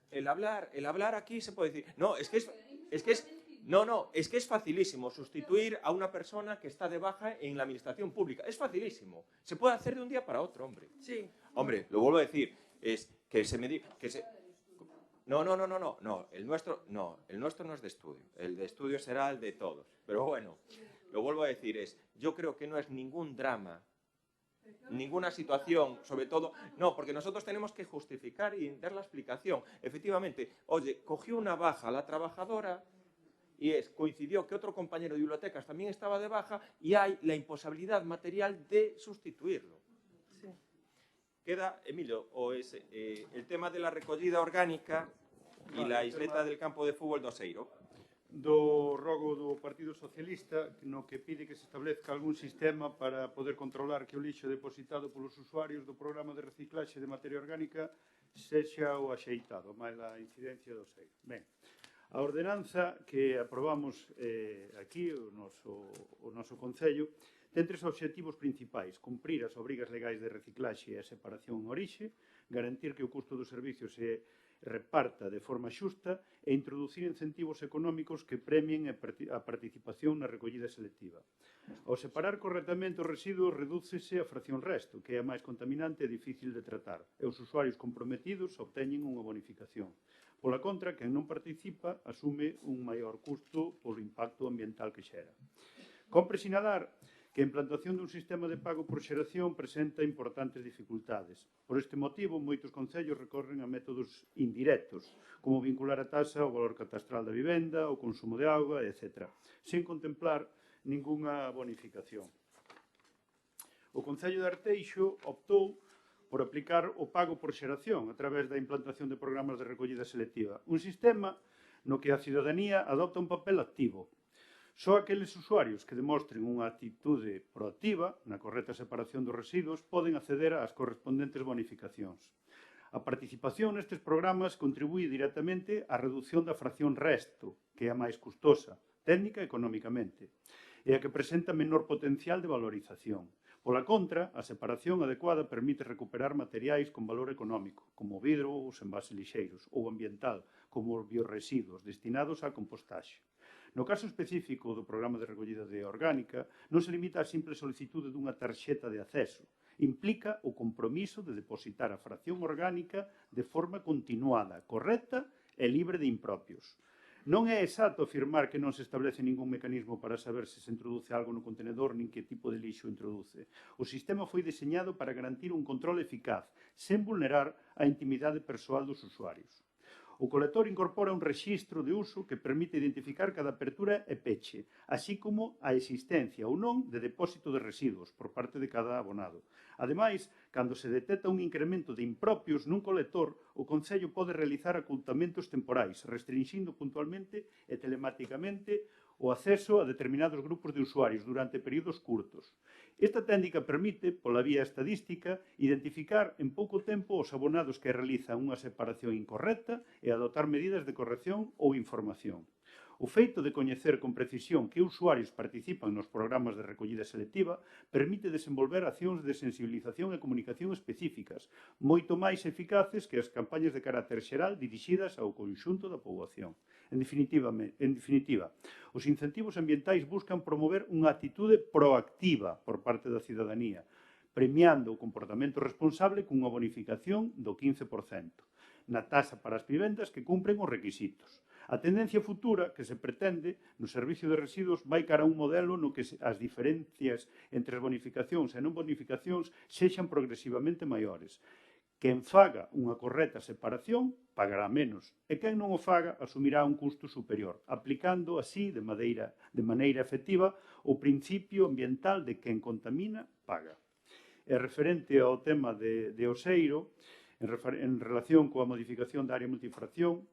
El hablar aquí se puede decir... No, es que es facilísimo sustituir a una persona que está de baja en la administración pública. Es facilísimo. Se puede hacer de un día para otro, hombre. Sí. Hombre, lo vuelvo a decir, es que se me diga... No, el nuestro no es de estudio. El de estudio será el de todos. Pero bueno, lo vuelvo a decir, yo creo que no es ningún drama, ninguna situación, sobre todo... No, porque nosotros tenemos que justificar y dar la explicación. Efectivamente, oye, cogió una baja la trabajadora y coincidió que otro compañero de bibliotecas también estaba de baja y hay la imposibilidad material de sustituirlo. Sí. Queda, Emilio, el tema de la recollida orgánica y la isleta del campo de fútbol do Oseiro. Do rogo do Partido Socialista, no que pide que se establezca algún sistema para poder controlar que o lixo depositado polos usuarios do programa de reciclaxe de materia orgánica sexa o axeitado, máis a incidencia do Oseiro. Ben, a ordenanza que aprobamos aquí, o noso Concello, ten 3 obxectivos principais: cumprir as obrigas legais de reciclaxe e a separación en orixe, garantir que o custo dos servicios e reparta de forma xusta e introducir incentivos económicos que premien a participación na recollida selectiva. Ao separar correctamente os residuos, redúcese a fracción resto, que é a máis contaminante e difícil de tratar, e os usuarios comprometidos obteñen unha bonificación. Pola contra, quen non participa asume un maior custo polo impacto ambiental que xera. Compre sinalar que a implantación dun sistema de pago por xeración presenta importantes dificultades. Por este motivo, moitos concellos recorren a métodos indirectos, como vincular a taxa ao valor catastral da vivenda, ao consumo de auga, etc., sen contemplar ningunha bonificación. O Concello de Arteixo optou por aplicar o pago por xeración a través da implantación de programas de recollida selectiva, un sistema no que a cidadanía adopta un papel activo. Só aqueles usuarios que demostren unha actitude proactiva na correcta separación dos residuos poden acceder ás correspondentes bonificacións. A participación nestes programas contribúe directamente á reducción da fracción resto, que é a máis custosa, técnica e económicamente, e a que presenta menor potencial de valorización. Pola contra, a separación adecuada permite recuperar materiais con valor económico, como o vidro ou os envases lixeiros, ou ambiental, como os biorresiduos destinados á compostaxe. No caso específico do programa de recollida de orgánica, non se limita á simple solicitude dunha tarxeta de acceso. Implica o compromiso de depositar a fracción orgánica de forma continuada, correcta e libre de impropios. Non é exacto afirmar que non se establece ningún mecanismo para saber se se introduce algo no contenedor nin que tipo de lixo introduce. O sistema foi deseñado para garantir un control eficaz, sen vulnerar a intimidade persoal dos usuarios. O colector incorpora un rexistro de uso que permite identificar cada apertura e peche, así como a existencia ou non de depósito de residuos por parte de cada abonado. Ademais, cando se detecta un incremento de impropios nun colector, o Concello pode realizar ocultamentos temporais, restringindo puntualmente e telemáticamente o acceso a determinados grupos de usuarios durante períodos curtos. Esta técnica permite, pola vía estadística, identificar en pouco tempo os abonados que realizan unha separación incorrecta e adoptar medidas de corrección ou información. O feito de coñecer con precisión que usuarios participan nos programas de recollida selectiva permite desenvolver accións de sensibilización e comunicación específicas, moito máis eficaces que as campañas de carácter xeral dirixidas ao conxunto da poboación. En definitiva, os incentivos ambientais buscan promover unha actitude proactiva por parte da cidadanía, premiando o comportamento responsable cunha bonificación do 15% na taxa para as vivendas que cumpren os requisitos. A tendencia futura que se pretende no servicio de residuos vai cara a un modelo no que as diferencias entre as bonificacións e non bonificacións sexan progresivamente maiores. Quen faga unha correcta separación pagará menos e quen non o faga asumirá un custo superior, aplicando así de maneira efectiva o principio ambiental de quen contamina paga. E referente ao tema de Oseiro, en relación coa modificación da área multifracción,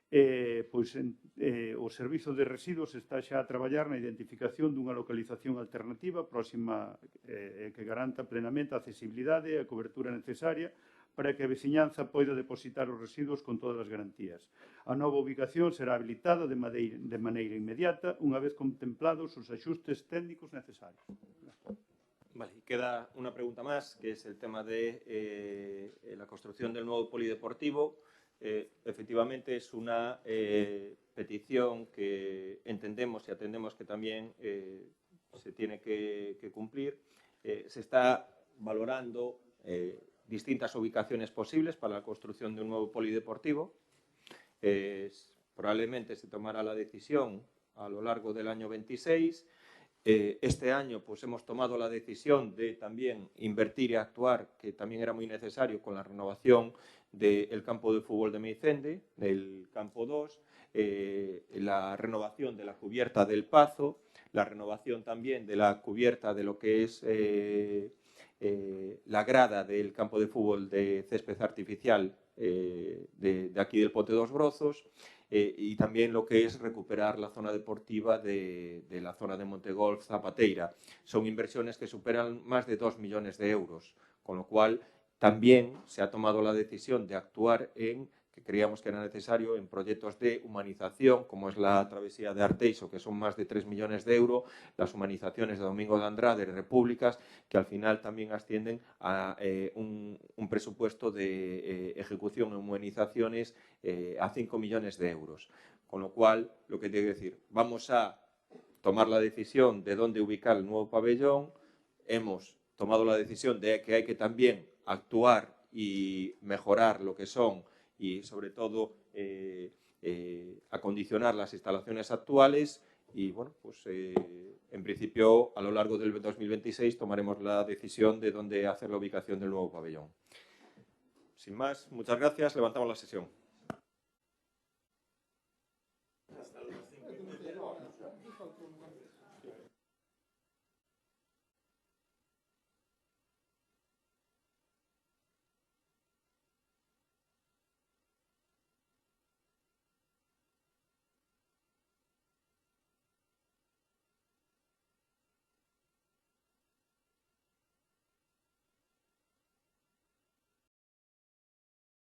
o Servizo de Residuos está xa a traballar na identificación dunha localización alternativa próxima que garanta plenamente a accesibilidade e a cobertura necesaria para que a veciñanza poida depositar os residuos con todas as garantías. A nova ubicación será habilitada de maneira inmediata unha vez contemplados os axustes técnicos necesarios. Vale, y queda una pregunta más, que es el tema de la construcción del nuevo polideportivo. Efectivamente es una petición que entendemos y atendemos que también se tiene que cumplir. Se está valorando distintas ubicaciones posibles para la construcción de un nuevo polideportivo. Probablemente se tomará la decisión a lo largo del año 26. Este año pues hemos tomado la decisión de también invertir y actuar, que también era muy necesario, con la renovación del campo de fútbol de Meicende, del campo 2, la renovación de la cubierta del Pazo, la renovación también de la cubierta de lo que es la grada del campo de fútbol de césped artificial de aquí del Pote dos Brozos, y también lo que es recuperar la zona deportiva de la zona de Montegolf Zapateira. Son inversiones que superan más de 2 millones de euros, con lo cual también se ha tomado la decisión de actuar en que creíamos que era necesario en proyectos de humanización, como es la travesía de Arteixo, que son más de 3 millones de euros, las humanizaciones de Domingo de Andrade, de Repúblicas, que al final también ascienden a un presupuesto de ejecución en humanizaciones a 5 millones de euros. Con lo cual, lo que tiene que decir, vamos a tomar la decisión de dónde ubicar el nuevo pabellón, hemos tomado la decisión de que hay que también actuar y mejorar lo que son y sobre todo acondicionar las instalaciones actuales y bueno, pues en principio a lo largo del 2026 tomaremos la decisión de dónde hacer la ubicación del nuevo pabellón. Sin más, muchas gracias, levantamos la sesión.